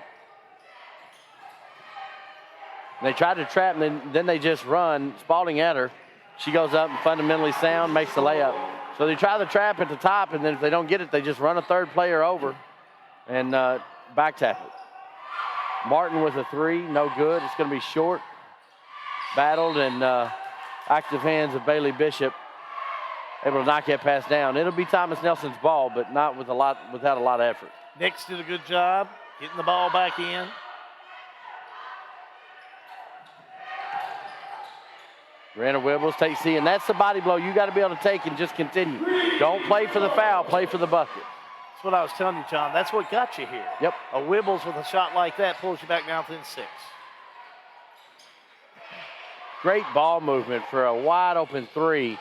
Speaker 3: And they try to trap, and then they just run. Spalding at her. She goes up and fundamentally sound, makes the layup. So they try the trap at the top, and then if they don't get it, they just run a third player over and back tap it. Martin with a three, no good. It's going to be short. Battled and active hands of Bailey Bishop. Able to knock that pass down. It'll be Thomas Nelson's ball, but not without a lot of effort.
Speaker 2: Nix did a good job getting the ball back in.
Speaker 3: Brianna Wibbles takes C, and that's the body blow you got to be able to take and just continue. Don't play for the foul, play for the bucket.
Speaker 2: That's what I was telling you, John. That's what got you here.
Speaker 3: Yep.
Speaker 2: A Wibbles with a shot like that pulls you back down within 6.
Speaker 3: Great ball movement for a wide open three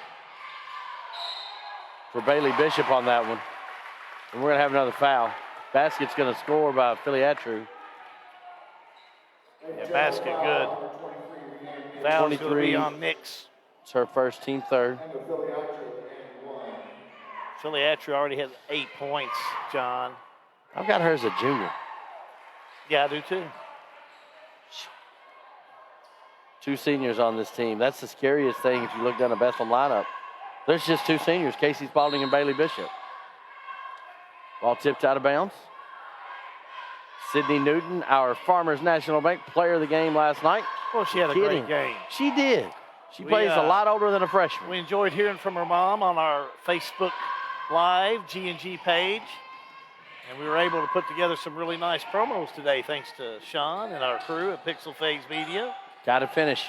Speaker 3: for Bailey Bishop on that one. And we're going to have another foul. Basket's going to score by Filiatru.
Speaker 2: Yeah, basket good. Foul's going to be on Nix.
Speaker 3: It's her first, team third.
Speaker 2: Filiatru already has 8 points, John.
Speaker 3: I've got her as a junior.
Speaker 2: Yeah, I do too.
Speaker 3: 2 seniors on this team. That's the scariest thing if you look down the Bethlehem lineup. There's just 2 seniors, Casey Spalding and Bailey Bishop. Ball tipped out of bounds. Sydney Newton, our Farmers National Bank player of the game last night.
Speaker 2: Well, she had a great game.
Speaker 3: She did. She plays a lot older than a freshman.
Speaker 2: We enjoyed hearing from her mom on our Facebook Live G&G page. And we were able to put together some really nice promos today thanks to Sean and our crew at Pixel Phase Media.
Speaker 3: Got to finish.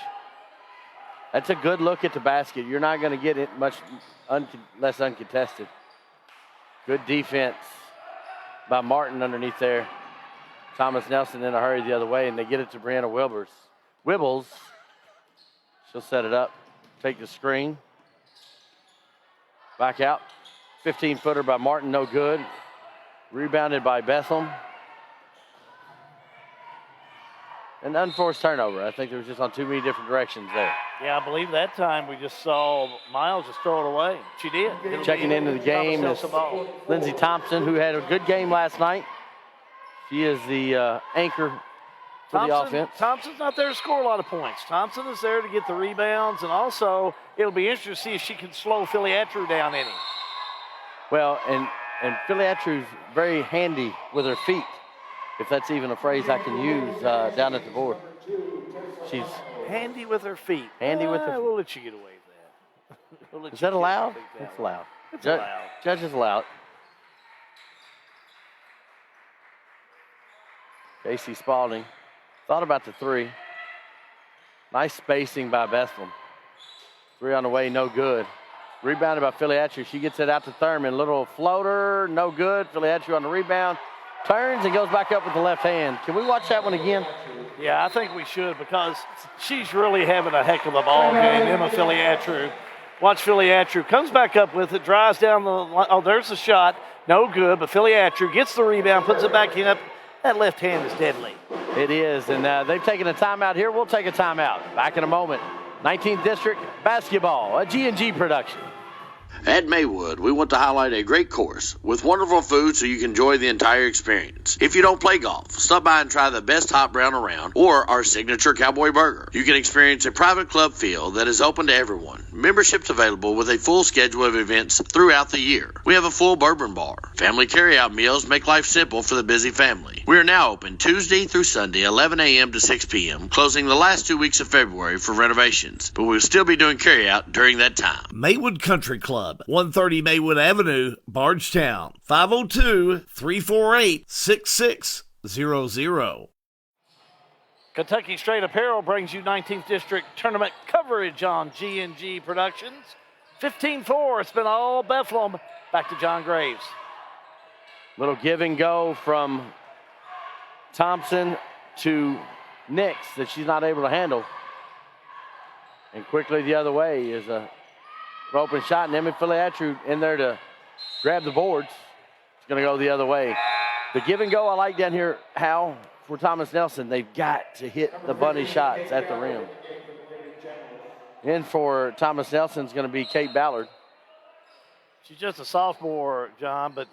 Speaker 3: That's a good look at the basket. You're not going to get it much less uncontested. Good defense by Martin underneath there. Thomas Nelson in a hurry the other way, and they get it to Brianna Wibbles. She'll set it up, take the screen. Back out. 15-footer by Martin, no good. Rebounded by Bethlehem. An unforced turnover. I think there was just on too many different directions there.
Speaker 2: Yeah, I believe that time we just saw Miles just throw it away. She did.
Speaker 3: Checking into the game is Lindsey Thompson, who had a good game last night. She is the anchor for the offense.
Speaker 2: Thompson's not there to score a lot of points. Thompson is there to get the rebounds, and also it'll be interesting to see if she can slow Philly Atru down any.
Speaker 3: Well, and Philly Atru's very handy with her feet, if that's even a phrase I can use down at the board. She's
Speaker 2: handy with her feet.
Speaker 3: Handy with her feet.
Speaker 2: We'll let you get away with that.
Speaker 3: Is that allowed? It's allowed.
Speaker 2: It's allowed.
Speaker 3: Judges allowed. Casey Spalding thought about the 3. Nice spacing by Bethlehem. 3 on the way, no good. Rebounded by Philly Atru. She gets it out to Thurman. Little floater, no good. Philly Atru on the rebound. Turns and goes back up with the left hand. Can we watch that one again?
Speaker 2: Yeah, I think we should because she's really having a heck of a ball game. Emma Philly Atru. Watch Philly Atru. Comes back up with it, drives down the line. Oh, there's the shot. No good, but Philly Atru gets the rebound, puts it back in up. That left hand is deadly.
Speaker 3: It is, and they've taken a timeout here. We'll take a timeout. Back in a moment. 19th District Basketball, a G&G production.
Speaker 18: At Maywood, we want to highlight a great course with wonderful food so you can enjoy the entire experience. If you don't play golf, stop by and try the best hot brown around or our signature cowboy burger. You can experience a private club feel that is open to everyone. Memberships available with a full schedule of events throughout the year. We have a full bourbon bar. Family carryout meals make life simple for the busy family. We are now open Tuesday through Sunday, 11 a.m. to 6 p.m., closing the last 2 weeks of February for renovations, but we'll still be doing carryout during that time.
Speaker 7: Maywood Country Club, 130 Maywood Avenue, Bardstown, 502-348-6600.
Speaker 2: Kentucky Straight Apparel brings you 19th District Tournament coverage on G&G Productions. 15-4, it's been all Bethlehem. Back to John Graves.
Speaker 3: Little give and go from Thompson to Nix that she's not able to handle. And quickly the other way is a open shot, and Emma Philly Atru in there to grab the boards. It's going to go the other way. The give and go I like down here, Hal, for Thomas Nelson. They've got to hit the bunny shots at the rim. In for Thomas Nelson is going to be Kate Ballard.
Speaker 2: She's just a sophomore, John, but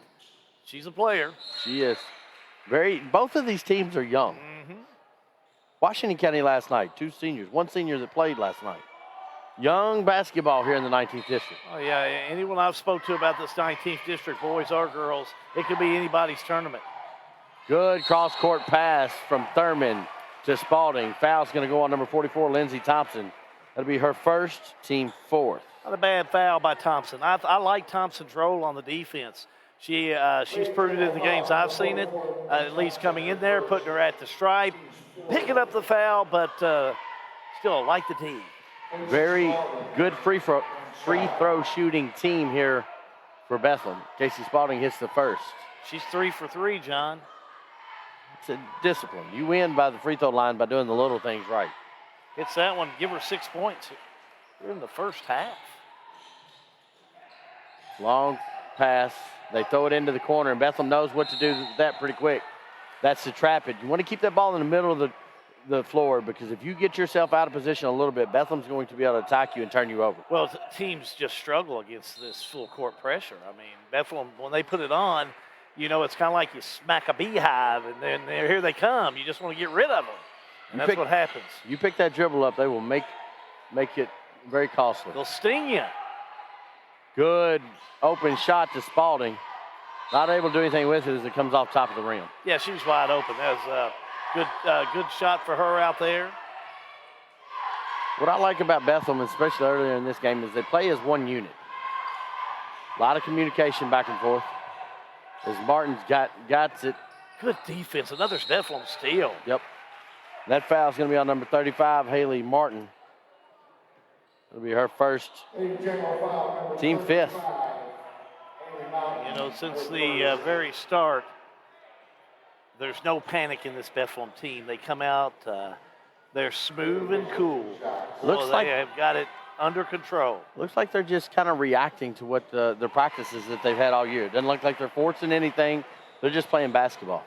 Speaker 2: she's a player.
Speaker 3: She is. Both of these teams are young.
Speaker 2: Mm-hmm.
Speaker 3: Washington County last night, 2 seniors, 1 senior that played last night. Young basketball here in the 19th District.
Speaker 2: Oh, yeah. Anyone I've spoke to about this 19th District, boys or girls, it could be anybody's tournament.
Speaker 3: Good cross-court pass from Thurman to Spalding. Foul's going to go on number 44, Lindsey Thompson. That'll be her first, team 4th.
Speaker 2: Not a bad foul by Thompson. I like Thompson's role on the defense. She's proved it in the games I've seen it, at least coming in there, putting her at the stripe, picking up the foul, but still like the team.
Speaker 3: Very good free throw shooting team here for Bethlehem. Casey Spalding hits the first.
Speaker 2: She's 3 for 3, John.
Speaker 3: It's a discipline. You win by the free throw line by doing the little things right.
Speaker 2: Hits that one, give her 6 points. We're in the first half.
Speaker 3: Long pass. They throw it into the corner, and Bethlehem knows what to do with that pretty quick. That's to trap it. You want to keep that ball in the middle of the floor, because if you get yourself out of position a little bit, Bethlehem's going to be able to attack you and turn you over.
Speaker 2: Well, teams just struggle against this full court pressure. I mean, Bethlehem, when they put it on, you know, it's kind of like you smack a beehive, and then here they come. You just want to get rid of them. And that's what happens.
Speaker 3: You pick that dribble up, they will make it very costly.
Speaker 2: They'll sting you.
Speaker 3: Good open shot to Spalding. Not able to do anything with it as it comes off top of the rim.
Speaker 2: Yeah, she was wide open. That was a good shot for her out there.
Speaker 3: What I like about Bethlehem, especially earlier in this game, is they play as one unit. A lot of communication back and forth. As Martin's got it.
Speaker 2: Good defense. Another Bethlehem steal.
Speaker 3: Yep. That foul's going to be on number 35, Haley Martin. It'll be her first, team fifth.
Speaker 2: You know, since the very start, there's no panic in this Bethlehem team. They come out, they're smooth and cool. They have got it under control.
Speaker 3: Looks like they're just kind of reacting to what the practices that they've had all year. It doesn't look like they're forcing anything. They're just playing basketball.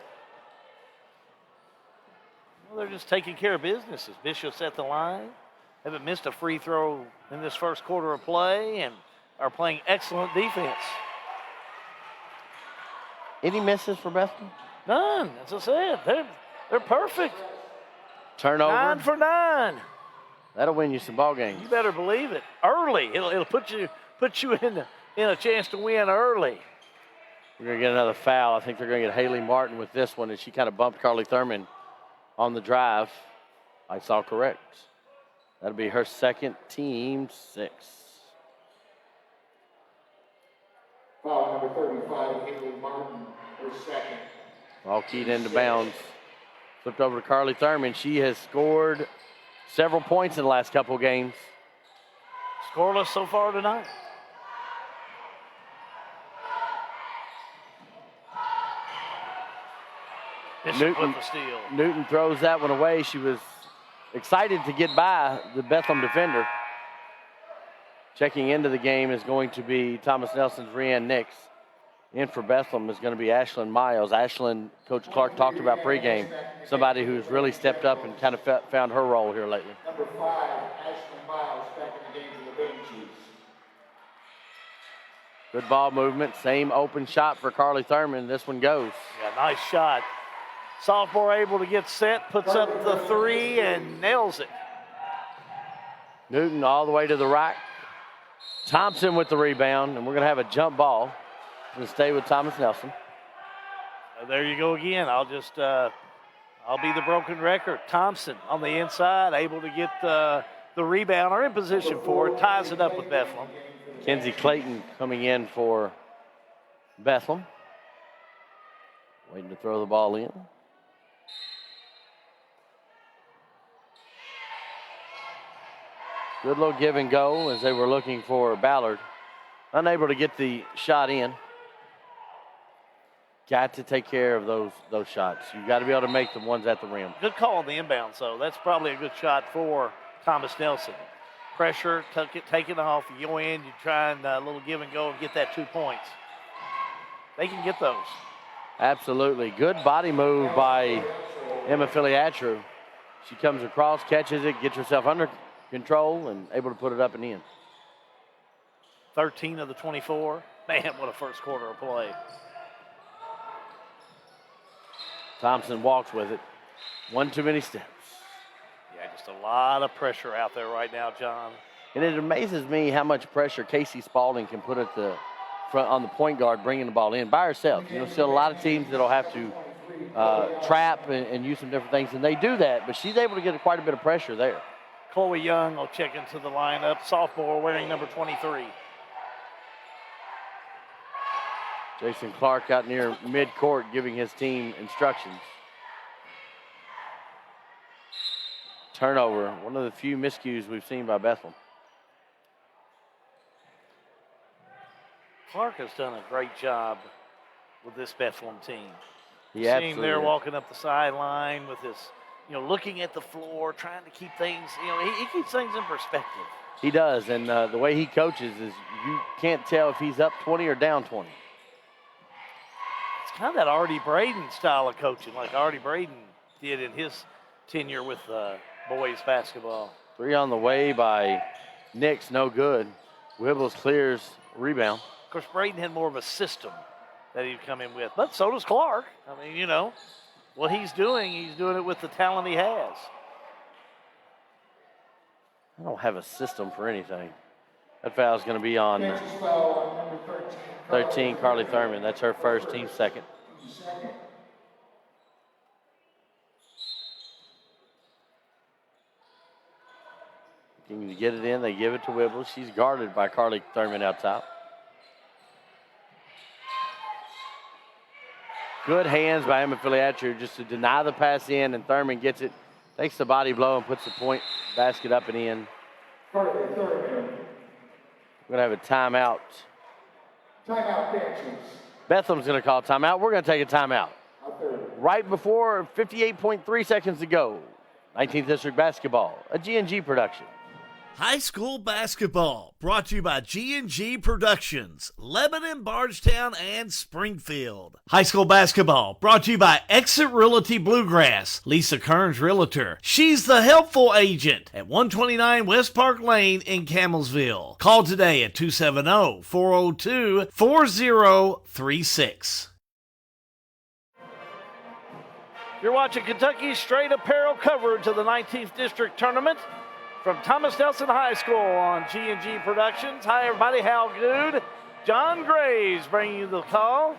Speaker 2: Well, they're just taking care of business. As Bishop's at the line, haven't missed a free throw in this first quarter of play, and are playing excellent defense.
Speaker 3: Any misses for Bethlehem?
Speaker 2: None. As I said, they're perfect.
Speaker 3: Turnover.
Speaker 2: 9 for 9.
Speaker 3: That'll win you some ball games.
Speaker 2: You better believe it. Early, it'll put you in a chance to win early.
Speaker 3: We're going to get another foul. I think they're going to get Haley Martin with this one, and she kind of bumped Carly Thurman on the drive. I saw correct. That'll be her second, team 6.
Speaker 17: Foul number 35, Haley Martin, her second.
Speaker 3: All keyed into bounds. Flipped over to Carly Thurman. She has scored several points in the last couple of games.
Speaker 2: Scoreless so far tonight. Bishop with the steal.
Speaker 3: Newton throws that one away. She was excited to get by the Bethlehem defender. Checking into the game is going to be Thomas Nelson's Rianne Nix. In for Bethlehem is going to be Ashlyn Miles. Ashlyn, Coach Clark talked about pregame, somebody who's really stepped up and kind of found her role here lately.
Speaker 17: Number 5, Ashlyn Miles, back in the game for the benches.
Speaker 3: Good ball movement. Same open shot for Carly Thurman. This one goes.
Speaker 2: Yeah, nice shot. Sophomore able to get set, puts up the 3 and nails it.
Speaker 3: Newton all the way to the rack. Thompson with the rebound, and we're going to have a jump ball. Going to stay with Thomas Nelson.
Speaker 2: There you go again. I'll be the broken record. Thompson on the inside, able to get the rebound or in position for it, ties it up with Bethlehem.
Speaker 3: Kenzie Clayton coming in for Bethlehem. Waiting to throw the ball in. Good little give and go as they were looking for Ballard. Unable to get the shot in. Got to take care of those shots. You've got to be able to make the ones at the rim.
Speaker 2: Good call on the inbound, so that's probably a good shot for Thomas Nelson. Pressure, take it off, you go in, you try and a little give and go and get that 2 points. They can get those.
Speaker 3: Absolutely. Good body move by Emma Filiatru. She comes across, catches it, gets herself under control, and able to put it up and in.
Speaker 2: 13 of the 24. Man, what a first quarter of play.
Speaker 3: Thompson walks with it. One too many steps.
Speaker 2: Yeah, just a lot of pressure out there right now, John.
Speaker 3: And it amazes me how much pressure Casey Spalding can put at the front on the point guard, bringing the ball in by herself. You know, still a lot of teams that'll have to trap and use some different things, and they do that, but she's able to get quite a bit of pressure there.
Speaker 2: Chloe Young will check into the lineup, sophomore wearing number 23.
Speaker 3: Jason Clark out near midcourt giving his team instructions. Turnover, one of the few miscues we've seen by Bethlehem.
Speaker 2: Clark has done a great job with this Bethlehem team.
Speaker 3: He
Speaker 2: Seeing
Speaker 3: absolutely
Speaker 2: there
Speaker 3: is.
Speaker 2: walking up the sideline with his, looking at the floor, trying to keep things, he keeps things in perspective.
Speaker 3: He does, and the way he coaches is you can't tell if he's up 20 or down 20.
Speaker 2: It's kind of that Artie Braden style of coaching, like Artie Braden did in his tenure with boys basketball.
Speaker 3: 3 on the way by Nix, no good. Wibbles clears, rebound.
Speaker 2: Of course, Braden had more of a system that he'd come in with, but so does Clark. I mean, what he's doing it with the talent he has.
Speaker 3: I don't have a system for anything. That foul is going to be on
Speaker 17: Texas foul on number
Speaker 3: 13, Carly Thurman. That's her first, team second. Can you get it in? They give it to Wibbles. She's guarded by Carly Thurman out top. Good hands by Emma Filiatru just to deny the pass in, and Thurman gets it, takes the body blow, and puts the point basket up and in. We're going to have a timeout.
Speaker 17: Timeout, Texas.
Speaker 3: Bethlehem's going to call timeout. We're going to take a timeout. Right before 58.3 seconds to go. 19th District Basketball, a G&G production.
Speaker 7: High school basketball brought to you by G&G Productions, Lebanon, Bardstown, and Springfield. High school basketball brought to you by Exit Realty Bluegrass, Lisa Kearns Realtor. She's the helpful agent at 129 West Park Lane in Camelsville. Call today at 270-402-4036.
Speaker 2: You're watching Kentucky's straight apparel coverage of the 19th District Tournament from Thomas Nelson High School on G&G Productions. Hi, everybody. How good? John Graves bringing you the call.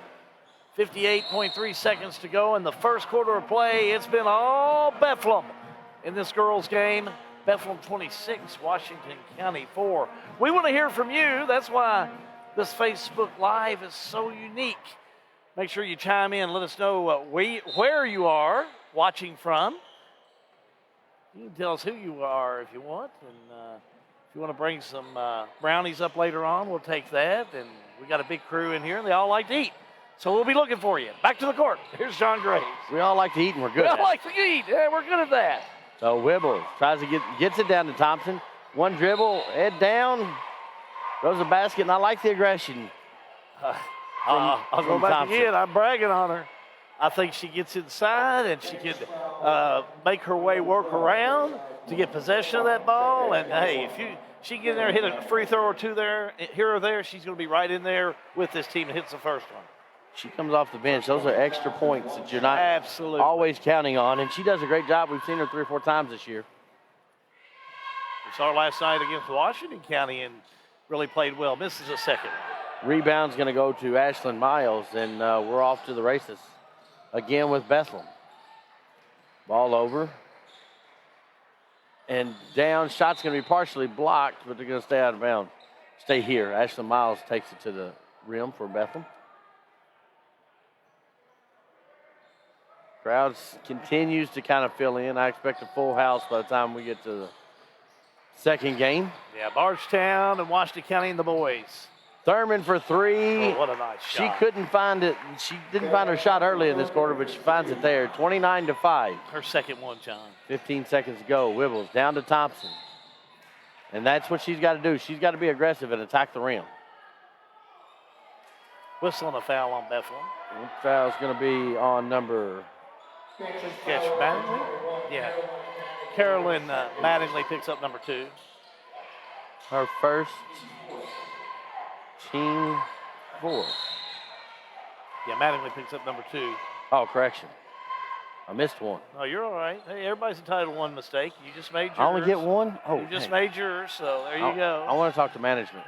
Speaker 2: 58.3 seconds to go in the first quarter of play. It's been all Bethlehem in this girls' game. Bethlehem 26, Washington County 4. We want to hear from you. That's why this Facebook Live is so unique. Make sure you chime in. Let us know where you are watching from. You can tell us who you are if you want. And if you want to bring some brownies up later on, we'll take that. And we got a big crew in here, and they all like to eat. So we'll be looking for you. Back to the court. Here's John Graves.
Speaker 3: We all like to eat, and we're good
Speaker 2: We
Speaker 3: at
Speaker 2: all
Speaker 3: it.
Speaker 2: like to eat. Yeah, we're good at that.
Speaker 3: So Wibbles tries to gets it down to Thompson. One dribble, head down, throws a basket, and I like the aggression.
Speaker 2: I'll go
Speaker 3: from
Speaker 2: back
Speaker 3: Thompson.
Speaker 2: again. I'm bragging on her. I think she gets inside and she can make her way work around to get possession of that ball. And hey, if she get in there, hit a free throw or two there, here or there, she's going to be right in there with this team and hits the first one.
Speaker 3: She comes off the bench. Those are extra points that you're not
Speaker 2: Absolutely.
Speaker 3: always counting on, and she does a great job. We've seen her 3 or 4 times this year.
Speaker 2: We saw her last night against Washington County and really played well. Misses a second.
Speaker 3: Rebound's going to go to Ashlyn Miles, and we're off to the races again with Bethlehem. Ball over. And down. Shot's going to be partially blocked, but they're going to stay out of bounds. Stay here. Ashlyn Miles takes it to the rim for Bethlehem. Crowd continues to kind of fill in. I expect a full house by the time we get to the second game.
Speaker 2: Yeah, Bardstown and Washington County and the boys.
Speaker 3: Thurman for 3.
Speaker 2: Oh, what a nice
Speaker 3: She
Speaker 2: shot.
Speaker 3: couldn't find it. She didn't find her shot early in this quarter, but she finds it there. 29-5.
Speaker 2: Her second one, John.
Speaker 3: 15 seconds to go. Wibbles down to Thompson. And that's what she's got to do. She's got to be aggressive and attack the rim.
Speaker 2: Whistling a foul on Bethlehem.
Speaker 3: Foul's going to be on number...
Speaker 2: Catch Mattingly? Yeah. Carolyn Mattingly picks up number 2.
Speaker 3: Her first, team 4.
Speaker 2: Yeah, Mattingly picks up number 2.
Speaker 3: Oh, correction. I missed one.
Speaker 2: Oh, you're all right. Hey, everybody's entitled to one mistake. You just made yours.
Speaker 3: I only get one? Oh,
Speaker 2: You just
Speaker 3: hey.
Speaker 2: made yours, so there you go.
Speaker 3: I want to talk to management.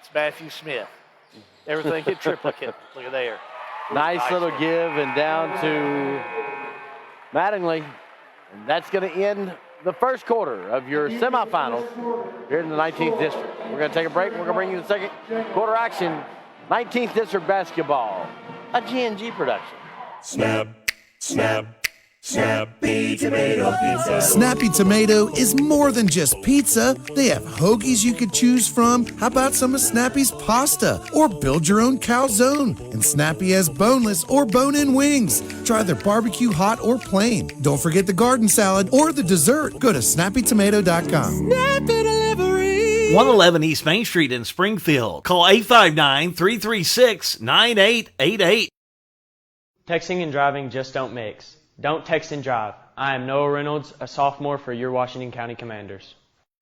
Speaker 2: It's Matthew Smith. Everything hit triplicate. Look at there.
Speaker 3: Nice little give and down to Mattingly. And that's going to end the first quarter of your semifinals here in the 19th District. We're going to take a break. We're going to bring you the second quarter action. 19th District basketball, a G&G production.
Speaker 4: Snap, snap, Snappy Tomato Pizza.
Speaker 5: Snappy Tomato is more than just pizza. They have hoagies you could choose from. How about some of Snappy's pasta? Or build your own calzone. And Snappy has boneless or bone-in wings. Try their barbecue hot or plain. Don't forget the garden salad or the dessert. Go to snappytomato.com.
Speaker 6: Snappy Delivery.
Speaker 7: 111 East Main Street in Springfield. Call 859-336-9888.
Speaker 19: Texting and driving just don't mix. Don't text and drive. I am Noah Reynolds, a sophomore for your Washington County Commanders.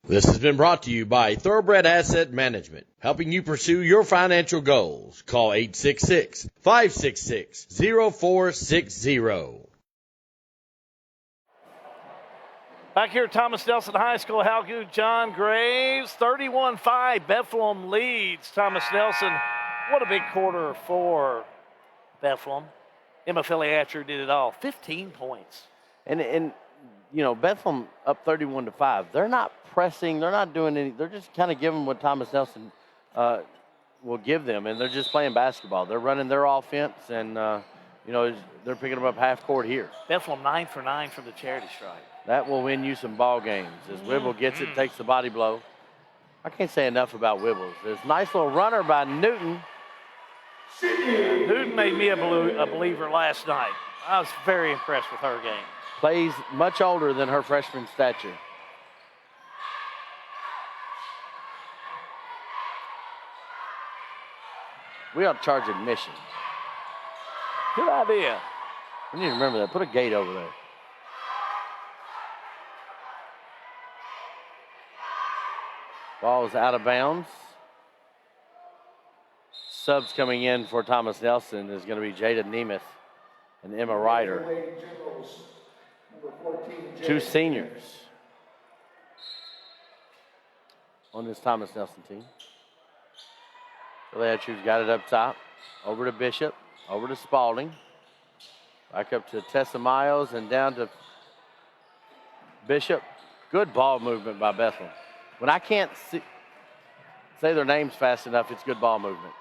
Speaker 18: This has been brought to you by Thoroughbred Asset Management, helping you pursue your financial goals. Call 866-566-0460.
Speaker 2: Back here at Thomas Nelson High School, Halgood John Graves, 31-5. Bethlehem leads Thomas Nelson. What a big quarter for Bethlehem. Emma Filiatru did it all. 15 points.
Speaker 3: And you know, Bethlehem up 31-5. They're not pressing. They're not doing any. They're just kind of giving what Thomas Nelson will give them, and they're just playing basketball. They're running their offense, and you know, they're picking them up half court here.
Speaker 2: Bethlehem 9 for 9 from the charity stripe.
Speaker 3: That will win you some ball games. As Wibble gets it, takes the body blow. I can't say enough about Wibbles. There's a nice little runner by Newton.
Speaker 2: Newton made me a believer last night. I was very impressed with her game.
Speaker 3: Plays much older than her freshman stature. We ought to charge admission.
Speaker 2: Good idea.
Speaker 3: We need to remember that. Put a gate over there. Ball is out of bounds. Subs coming in for Thomas Nelson is going to be Jada Nemeth and Emma Ryder. Two seniors on this Thomas Nelson team. Filiatru's got it up top. Over to Bishop. Over to Spalding. Back up to Tessa Miles and down to Bishop. Good ball movement by Bethlehem. When I can't say their names fast enough, it's good ball movement.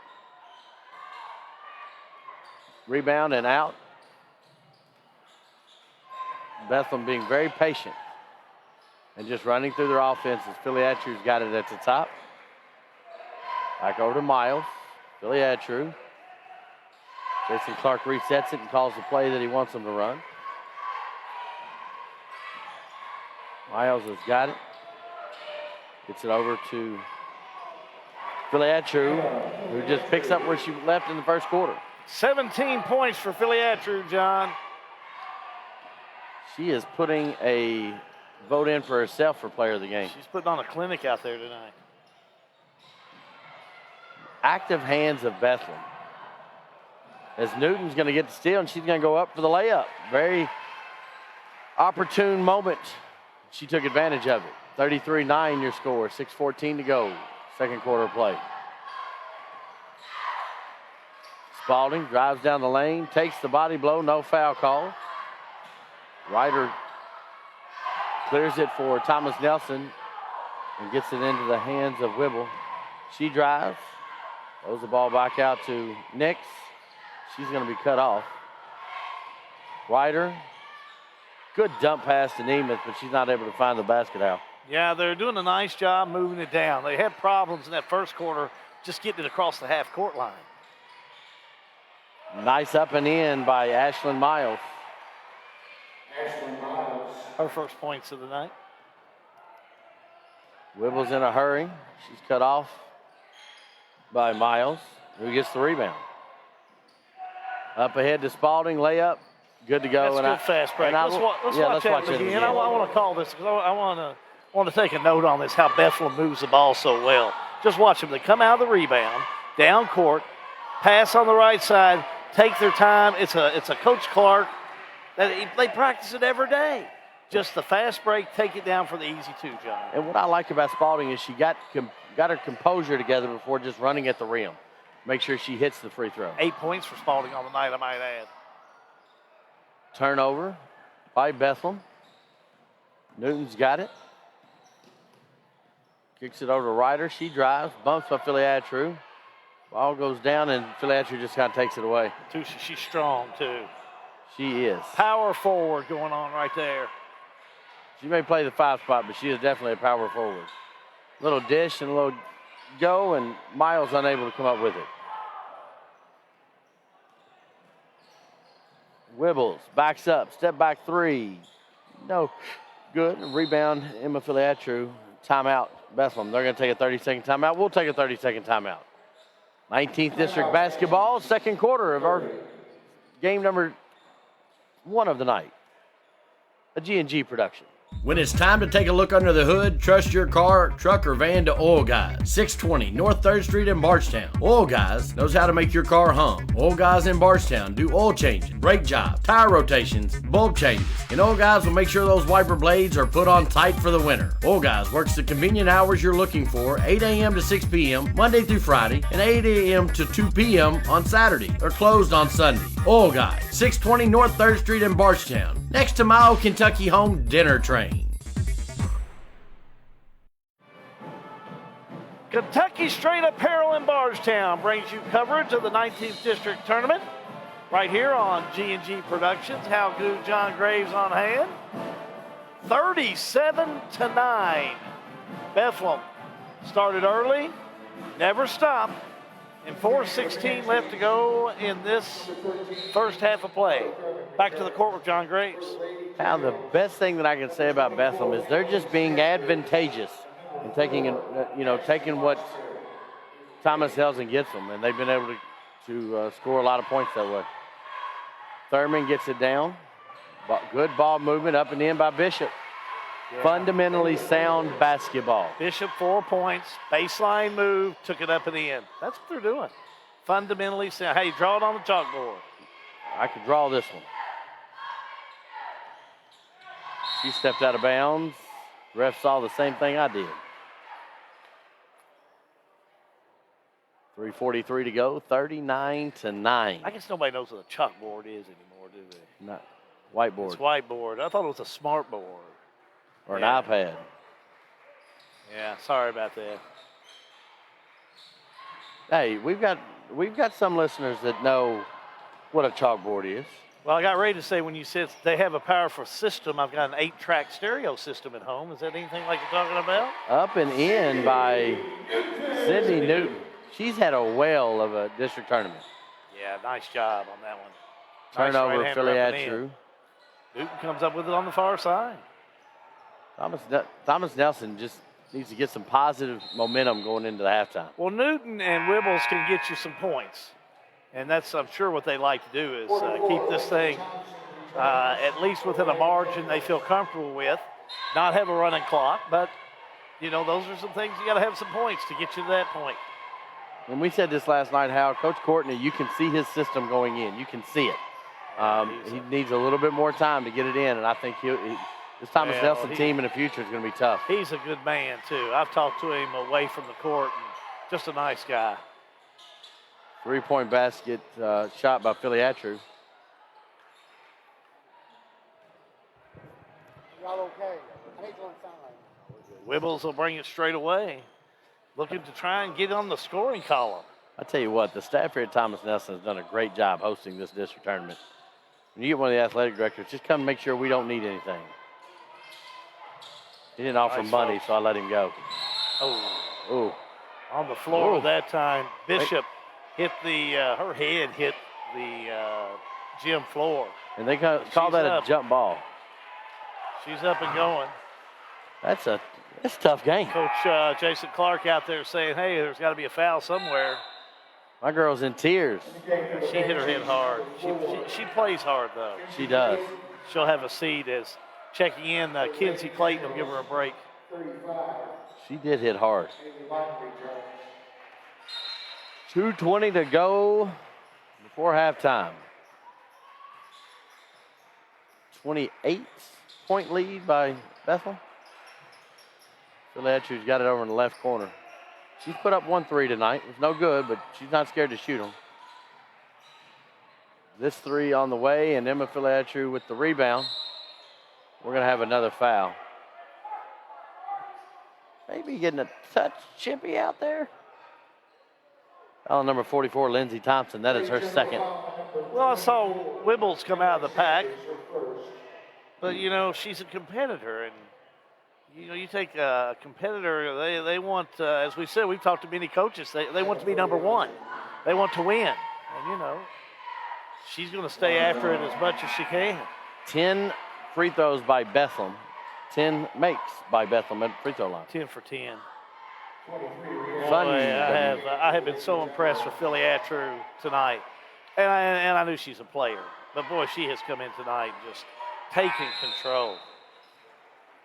Speaker 3: Rebound and out. Bethlehem being very patient and just running through their offense as Filiatru's got it at the top. Back over to Miles. Filiatru. Jason Clark resets it and calls the play that he wants them to run. Miles has got it. Gets it over to Filiatru, who just picks up where she left in the first quarter.
Speaker 2: 17 points for Filiatru, John.
Speaker 3: She is putting a vote in for herself for player of the game.
Speaker 2: She's putting on a clinic out there tonight.
Speaker 3: Active hands of Bethlehem. As Newton's going to get the steal, and she's going to go up for the layup. Very opportune moment. She took advantage of it. 33-9 your score, 6:14 to go. Second quarter play. Spalding drives down the lane, takes the body blow, no foul call. Ryder clears it for Thomas Nelson and gets it into the hands of Wibble. She drives, throws the ball back out to Nix. She's going to be cut off. Ryder, good dump pass to Nemeth, but she's not able to find the basket out.
Speaker 2: Yeah, they're doing a nice job moving it down. They had problems in that first quarter just getting it across the half-court line.
Speaker 3: Nice up and in by Ashlyn Miles.
Speaker 2: Her first points of the night.
Speaker 3: Wibble's in a hurry. She's cut off by Miles, who gets the rebound. Up ahead to Spalding, layup. Good to go.
Speaker 2: That's good fast break. Let's watch that again. I want to call this because I want to take a note on this, how Bethlehem moves the ball so well. Just watch them. They come out of the rebound, down court, pass on the right side, take their time. It's a Coach Clark. They practice it every day. Just the fast break, take it down for the easy two, John.
Speaker 3: And what I like about Spalding is she got her composure together before just running at the rim. Make sure she hits the free throw.
Speaker 2: 8 points for Spalding on the night, I might add.
Speaker 3: Turnover by Bethlehem. Newton's got it. Kicks it over to Ryder. She drives, bumps by Filiatru. Ball goes down, and Filiatru just kind of takes it away.
Speaker 2: She's strong, too.
Speaker 3: She is.
Speaker 2: Power forward going on right there.
Speaker 3: She may play the 5 spot, but she is definitely a power forward. Little dish and a little go, and Miles unable to come up with it. Wibbles backs up, step back three. No good. Rebound, Emma Filiatru. Timeout, Bethlehem. They're going to take a 30-second timeout. We'll take a 30-second timeout. 19th District basketball, second quarter of our game number 1 of the night. A G&G production. When it's time to take a look under the hood, trust your car, truck, or van to Oil Guys, 620 North 3rd Street in Bardstown. Oil Guys knows how to make your car hum. Oil Guys in Bardstown do oil changing, brake jobs, tire rotations, bulb changes, and Oil Guys will make sure those wiper blades are put on tight for the winter. Oil Guys works the convenient hours you're looking for, 8 a.m. to 6 p.m. Monday through Friday, and 8 a.m. to 2 p.m. on Saturday. They're closed on Sunday. Oil Guys, 620 North 3rd Street in Bardstown, next to my old Kentucky Home Dinner Train.
Speaker 2: Kentucky Straight Apparel in Bardstown brings you coverage of the 19th District Tournament right here on G&G Productions. Hal Goode, John Graves on hand. 37-9. Bethlehem started early, never stopped, and 4:16 left to go in this first half of play. Back to the court with John Graves.
Speaker 3: Now, the best thing that I can say about Bethlehem is they're just being advantageous and taking what Thomas Nelson gets them, and they've been able to score a lot of points that way. Thurman gets it down. Good ball movement up and in by Bishop. Yeah. Fundamentally sound basketball.
Speaker 2: Bishop 4 points, baseline move, took it up and in. That's what they're doing. Fundamentally sound. Hey, draw it on the chalkboard.
Speaker 3: I could draw this one. She stepped out of bounds. Ref saw the same thing I did. 3:43 to go, 39-9.
Speaker 2: I guess nobody knows what a chalkboard is anymore, do they?
Speaker 3: Not whiteboard.
Speaker 2: It's whiteboard. I thought it was a smart board.
Speaker 3: Or an iPad.
Speaker 2: Yeah, sorry about that.
Speaker 3: Hey, we've got some listeners that know what a chalkboard is.
Speaker 2: Well, I got ready to say when you said they have a powerful system, I've got an 8-track stereo system at home. Is that anything like you're talking about?
Speaker 3: Up and in by Sydney Newton. She's had a whale of a district tournament.
Speaker 2: Yeah, nice job on that one.
Speaker 3: Turnover,
Speaker 2: Nice
Speaker 3: Philly
Speaker 2: right-hander up and
Speaker 3: Atru.
Speaker 2: in. Newton comes up with it on the far side.
Speaker 3: Thomas Nelson just needs to get some positive momentum going into the halftime.
Speaker 2: Well, Newton and Wibbles can get you some points. And that's, I'm sure, what they like to do is keep this thing at least within a margin they feel comfortable with, not have a running clock. But, those are some things you got to have some points to get you to that point.
Speaker 3: When we said this last night, Hal, Coach Courtney, you can see his system going in. You can see it. He needs a little bit more time to get it in, and I think this Thomas Nelson team in the future is going to be tough.
Speaker 2: He's a good man, too. I've talked to him away from the court, and just a nice guy.
Speaker 3: 3-point basket shot by Philly Atru.
Speaker 20: Y'all okay? I hate to sound like
Speaker 2: Wibbles will bring it straight away, looking to try and get on the scoring column.
Speaker 3: I tell you what, the staff here at Thomas Nelson has done a great job hosting this district tournament. When you get one of the athletic directors, just come and make sure we don't need anything. He didn't offer money, so I let him go.
Speaker 2: Oh. On the floor that time, Bishop hit her head hit the gym floor.
Speaker 3: And they call that a jump ball.
Speaker 2: She's up and going.
Speaker 3: That's a tough game.
Speaker 2: Coach Jason Clark out there saying, hey, there's got to be a foul somewhere.
Speaker 3: My girl's in tears.
Speaker 2: She hit her head hard. She plays hard, though.
Speaker 3: She does.
Speaker 2: She'll have a seat as checking in. Kinsey Clayton will give her a break.
Speaker 3: She did hit hard. 2:20 to go before halftime. 28-point lead by Bethel. Philly Atru's got it over in the left corner. She's put up 1 3 tonight. It was no good, but she's not scared to shoot them. This 3 on the way, and Emma Philly Atru with the rebound. We're going to have another foul. Maybe getting a touch chippy out there. Foul number 44, Lindsey Thompson. That is her second.
Speaker 2: Well, I saw Wibbles come out of the pack. But, she's a competitor. And, you take a competitor, they want, as we said, we've talked to many coaches, they want to be number one. They want to win. And, she's going to stay after it as much as she can.
Speaker 3: 10 free throws by Bethlehem. 10 makes by Bethlehem at free throw line.
Speaker 2: 10 for 10. I have been so impressed with Philly Atru tonight. And I knew she's a player. But, boy, she has come in tonight just taking control.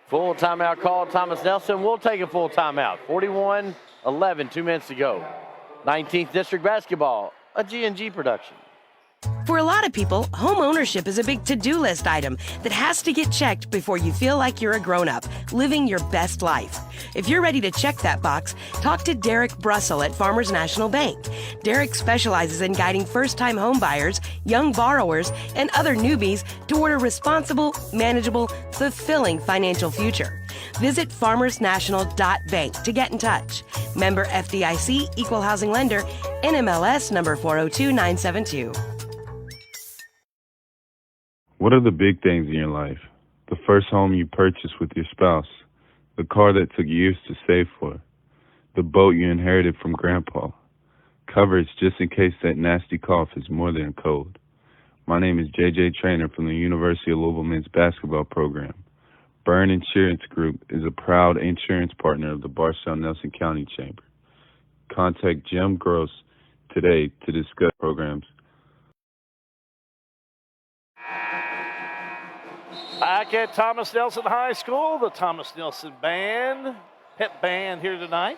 Speaker 3: Full timeout call, Thomas Nelson. We'll take a full timeout. 41-11, 2 minutes to go. 19th District Basketball, a G&G production.
Speaker 8: For a lot of people, home ownership is a big to-do list item that has to get checked before you feel like you're a grown-up, living your best life. If you're ready to check that box, talk to Derek Brussel at Farmers National Bank. Derek specializes in guiding first-time home buyers, young borrowers, and other newbies toward a responsible, manageable, fulfilling financial future. Visit farmersnational.bank to get in touch. Member FDIC, Equal Housing Lender, NMLS number 402972.
Speaker 9: What are the big things in your life? The first home you purchased with your spouse, the car that took years to save for, the boat you inherited from Grandpa, coverage just in case that nasty cough is more than a cold. My name is JJ Trainer from the University of Louisville Men's Basketball Program. Byrne Insurance Group is a proud insurance partner of the Bardstown-Nelson County Chamber. Contact Jim Gross today to discuss programs.
Speaker 2: Back at Thomas Nelson High School, the Thomas Nelson Band, pep band here tonight.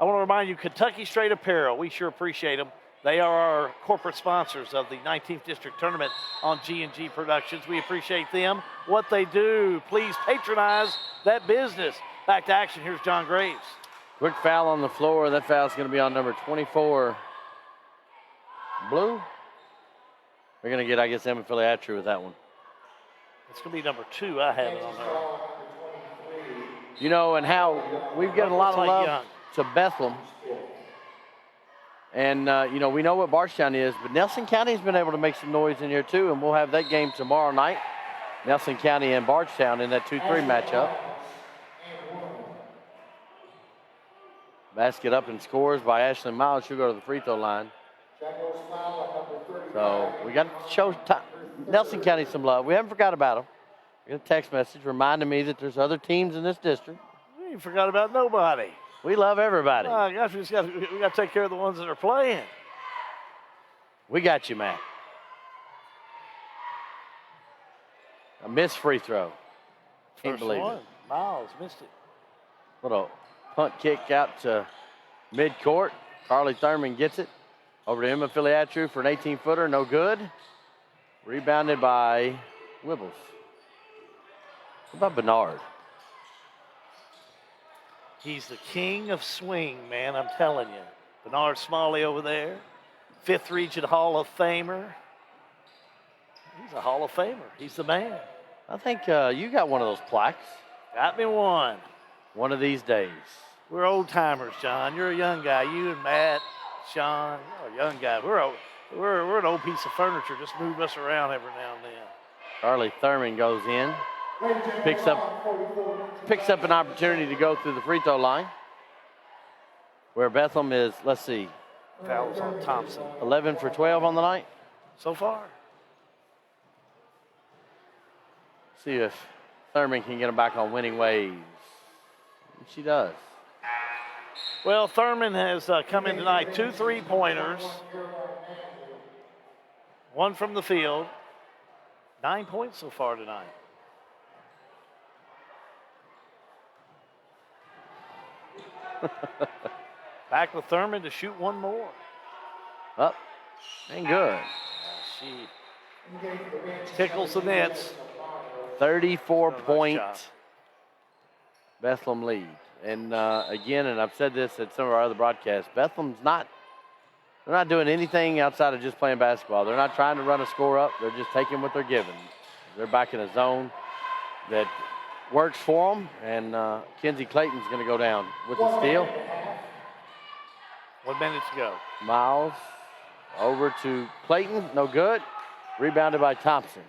Speaker 2: I want to remind you, Kentucky Straight Apparel, we sure appreciate them. They are our corporate sponsors of the 19th District Tournament on G&G Productions. We appreciate them, what they do. Please patronize that business. Back to action, here's John Graves.
Speaker 3: Quick foul on the floor. That foul's going to be on number 24, Blue. We're going to get, I guess, Emma Filiatru with that one.
Speaker 2: It's going to be number 2. I have it on there.
Speaker 3: You know, and how we've given a lot of love to Bethlehem. And, you know, we know what Bardstown is, but Nelson County's been able to make some noise in here, too, and we'll have that game tomorrow night. Nelson County and Bardstown in that 2-3 matchup. Basket up and scores by Ashlyn Miles. She'll go to the free throw line. So we got to show Nelson County some love. We haven't forgot about them. We got a text message reminding me that there's other teams in this district.
Speaker 2: We ain't forgot about nobody.
Speaker 3: We love everybody.
Speaker 2: Oh, gosh, we got to take care of the ones that are playing.
Speaker 3: We got you, Matt. A missed free throw. Can't believe it.
Speaker 2: Miles missed it.
Speaker 3: Little punt kick out to midcourt. Carly Thurman gets it. Over to Emma Filiatru for an 18-footer. No good. Rebounded by Wibbles. What about Bernard?
Speaker 2: He's the king of swing, man, I'm telling you. Bernard Smalley over there, 5th Region Hall of Famer. He's a Hall of Famer. He's the man.
Speaker 3: I think you got one of those plaques.
Speaker 2: Got me one.
Speaker 3: One of these days.
Speaker 2: We're old timers, John. You're a young guy. You and Matt, Sean, you're a young guy. We're an old piece of furniture. Just move us around every now and then.
Speaker 3: Carly Thurman goes in. Picks up an opportunity to go through the free throw line. Where Bethlehem is, let's see.
Speaker 2: Fouls on Thompson.
Speaker 3: 11 for 12 on the night.
Speaker 2: So far.
Speaker 3: See if Thurman can get them back on winning ways. She does.
Speaker 2: Well, Thurman has come in tonight. 2 3-pointers. 1 from the field. 9 points so far tonight. Back with Thurman to shoot 1 more.
Speaker 3: Up. Ain't good.
Speaker 2: She tickles the nets.
Speaker 3: 34-point Bethlehem lead. And again, and I've said this at some of our other broadcasts, Bethlehem's they're not doing anything outside of just playing basketball. They're not trying to run a score up. They're just taking what they're given. They're back in a zone that works for them, and Kenzie Clayton's going to go down with the steal.
Speaker 2: 1 minute to go.
Speaker 3: Miles over to Clayton, no good. Rebounded by Thompson.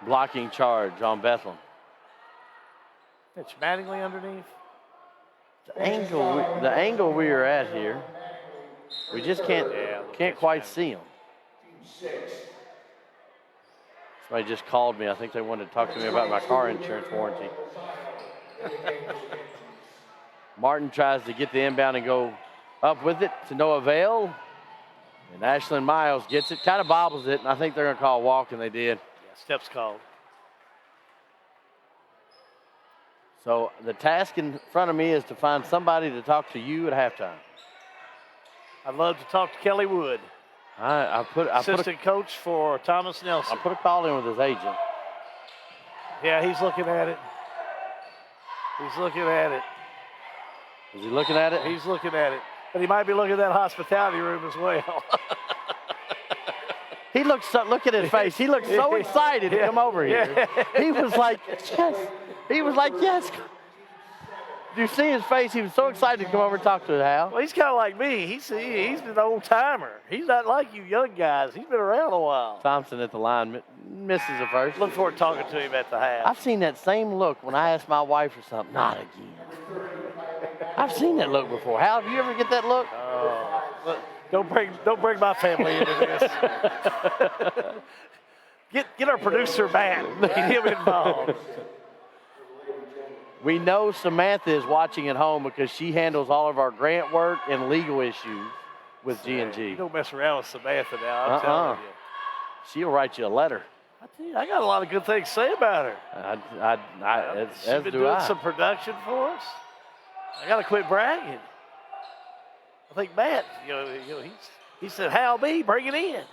Speaker 3: Blocking charge on Bethlehem.
Speaker 2: It's Mattingly underneath.
Speaker 3: The angle we are at here, we just can't quite see him. Somebody just called me. I think they wanted to talk to me about my car insurance warranty. Martin tries to get the inbound and go Up with it to no avail. And Ashlyn Miles gets it, kind of bobbles it, and I think they're going to call a walk, and they did.
Speaker 2: Yeah, steps called.
Speaker 3: So the task in front of me is to find somebody to talk to you at halftime.
Speaker 2: I'd love to talk to Kelly Wood.
Speaker 3: Assistant
Speaker 2: coach for Thomas Nelson.
Speaker 3: I put a call in with his agent.
Speaker 2: Yeah, he's looking at it. He's looking at it.
Speaker 3: Is he looking at it?
Speaker 2: He's looking at it. But he might be looking at that hospitality room as well.
Speaker 3: He looks so, look at his face. He looks so excited to come over here.
Speaker 2: Yeah.
Speaker 3: He was like, yes. He was like, yes. You see his face? He was so excited to come over and talk to Hal.
Speaker 2: Well, he's kind of like me. He's an old timer. He's not like you young guys. He's been around a while.
Speaker 3: Thompson at the line misses the first.
Speaker 2: Look forward to talking to him at the half.
Speaker 3: I've seen that same look when I asked my wife for something. Not again. I've seen that look before. Hal, have you ever get that look?
Speaker 2: Look, don't bring my family into this. Get our producer back. Get him involved.
Speaker 3: We know Samantha is watching at home because she handles all of our grant work and legal issues with G&G.
Speaker 2: You don't mess around with Samantha now, I'm telling you.
Speaker 3: She'll write you a letter.
Speaker 2: I tell you, I got a lot of good things to say about her. She's been doing some production for us. I got to quit bragging. I think Matt, he said, Hal B, bring it in.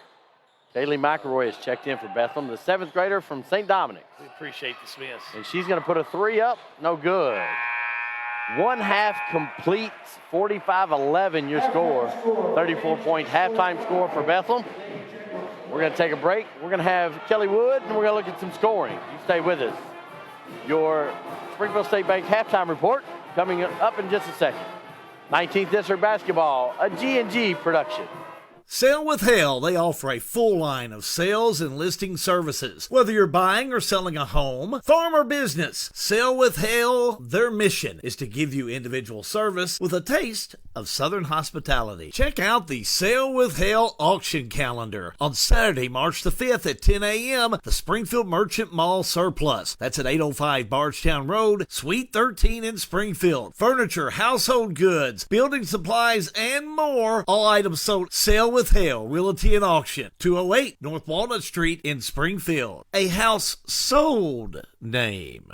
Speaker 3: Kaylee McElroy has checked in for Bethlehem, the 7th grader from St. Dominic.
Speaker 2: We appreciate the Smiths.
Speaker 3: And she's going to put a 3 up. No good. 1 half complete, 45-11 your score. 34-point halftime score for Bethlehem. We're going to take a break. We're going to have Kelly Wood, and we're going to look at some scoring. You stay with us. Your Springfield State Bank halftime report coming up in just a second. 19th District Basketball, a G&G production.
Speaker 7: Sale with Hale, they offer a full line of sales and listing services. Whether you're buying or selling a home, farm or business, Sale with Hale, their mission is to give you individual service with a taste of Southern hospitality. Check out the Sale with Hale auction calendar on Saturday, March the 5th at 10 a.m., the Springfield Merchant Mall Surplus. That's at 805 Bardstown Road, Suite 13 in Springfield. Furniture, household goods, building supplies, and more. All items sold. Sale with Hale Realty and Auction, 208 North Walnut Street in Springfield. A house sold name.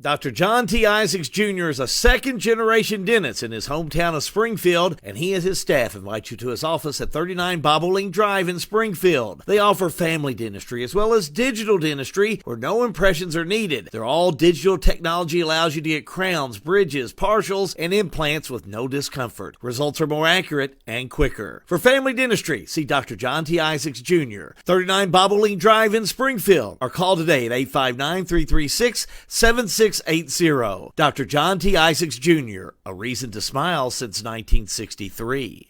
Speaker 7: Dr. John T. Isaacs Jr. is a second-generation dentist in his hometown of Springfield, and he and his staff invite you to his office at 39 Bobolink Drive in Springfield. They offer family dentistry as well as digital dentistry where no impressions are needed. Their all-digital technology allows you to get crowns, bridges, partials, and implants with no discomfort. Results are more accurate and quicker. For family dentistry, see Dr. John T. Isaacs Jr., 39 Bobolink Drive in Springfield, or call today at 859-336-7680. Dr. John T. Isaacs Jr., a reason to smile since 1963.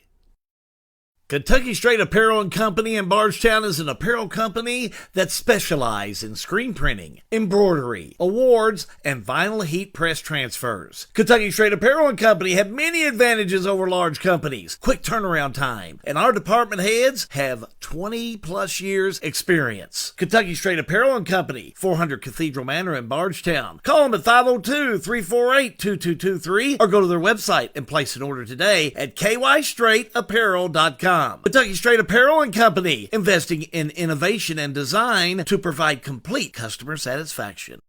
Speaker 7: Kentucky Straight Apparel and Company in Bardstown is an apparel company that specializes in screen printing, embroidery, awards, and vinyl heat press transfers. Kentucky Straight Apparel and Company have many advantages over large companies, quick turnaround time, and our department heads have 20-plus years experience. Kentucky Straight Apparel and Company, 400 Cathedral Manor in Bardstown. Call them at 502-348-2223 or go to their website and place an order today at kystraightapparel.com. Kentucky Straight Apparel and Company, investing in innovation and design to provide complete customer satisfaction.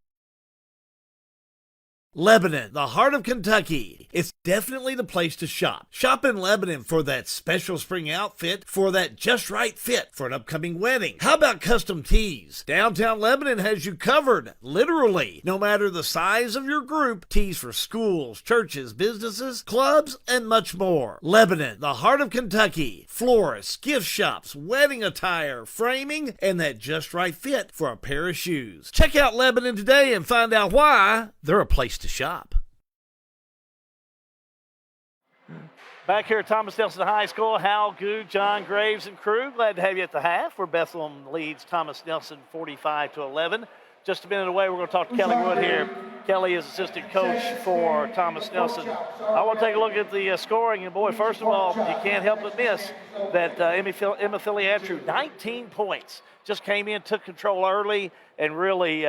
Speaker 7: Lebanon, the heart of Kentucky. It's definitely the place to shop. Shop in Lebanon for that special spring outfit, for that just right fit for an upcoming wedding. How about custom tees? Downtown Lebanon has you covered, literally. No matter the size of your group, tees for schools, churches, businesses, clubs, and much more. Lebanon, the heart of Kentucky. Florists, gift shops, wedding attire, framing, and that just right fit for a pair of shoes. Check out Lebanon today and find out why they're a place to shop.
Speaker 2: Back here at Thomas Nelson High School, Hal Good, John Graves, and crew. Glad to have you at the half where Bethlehem leads Thomas Nelson 45-11. Just a minute away, we're going to talk to Kelly Wood here Kelly is assistant coach for Thomas Nelson. I want to take a look at the scoring. And, boy, first of all, you can't help but miss that Emma Filiatru, 19 points. Just came in, took control early, and really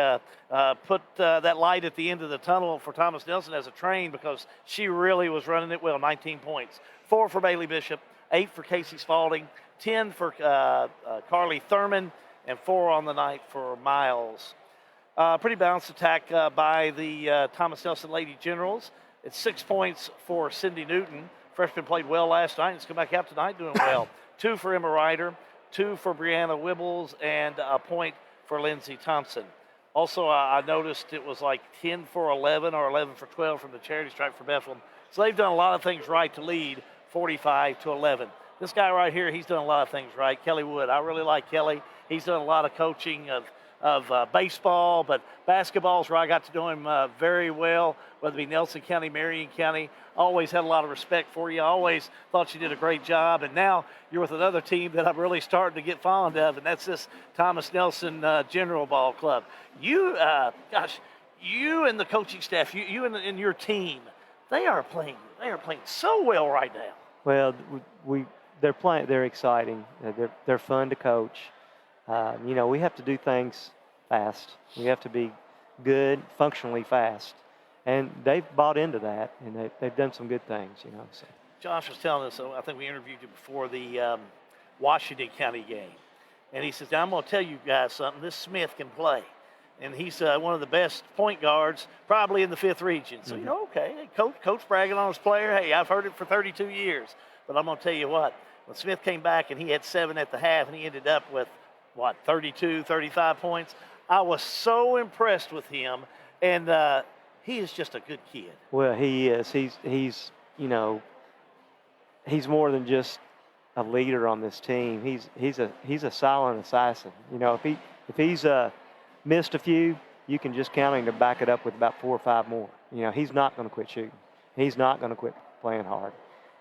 Speaker 2: put that light at the end of the tunnel for Thomas Nelson as a train, because she really was running it well. 19 points. 4 for Bailey Bishop, 8 for Casey Spalding, 10 for Carly Thurman, and 4 on the night for Miles. Pretty balanced attack by the Thomas Nelson Lady Generals. It's 6 points for Cindy Newton. Freshman played well last night. It's come back out tonight doing well. 2 for Emma Ryder, 2 for Brianna Wibbles, and a point for Lindsey Thompson. Also, I noticed it was like 10 for 11 or 11 for 12 from the charity stripe for Bethlehem. So they've done a lot of things right to lead 45-11. This guy right here, he's done a lot of things right. Kelly Wood. I really like Kelly. He's done a lot of coaching of baseball, but basketball's where I got to know him very well, whether it be Nelson County, Marion County. Always had a lot of respect for you. I always thought you did a great job, and now you're with another team that I'm really starting to get fond of, and that's this Thomas Nelson General Ball Club. You, you and the coaching staff, you and your team, they are playing so well right now.
Speaker 21: Well, they're exciting. They're fun to coach. We have to do things fast. We have to be good, functionally fast. And they've bought into that, and they've done some good things, So.
Speaker 2: Josh was telling us, I think we interviewed you before the Washington County game. And he says, now I'm going to tell you guys something. This Smith can play. And he's one of the best point guards probably in the 5th region. So, okay, coach bragging on his player. Hey, I've heard it for 32 years. But I'm going to tell you what, when Smith came back and he had 7 at the half and he ended up with, 32, 35 points, I was so impressed with him. And he is just a good kid.
Speaker 21: Well, he is. He's more than just a leader on this team. He's a silent assassin. If he's missed a few, you can just count him to back it up with about 4 or 5 more. He's not going to quit shooting. He's not going to quit playing hard.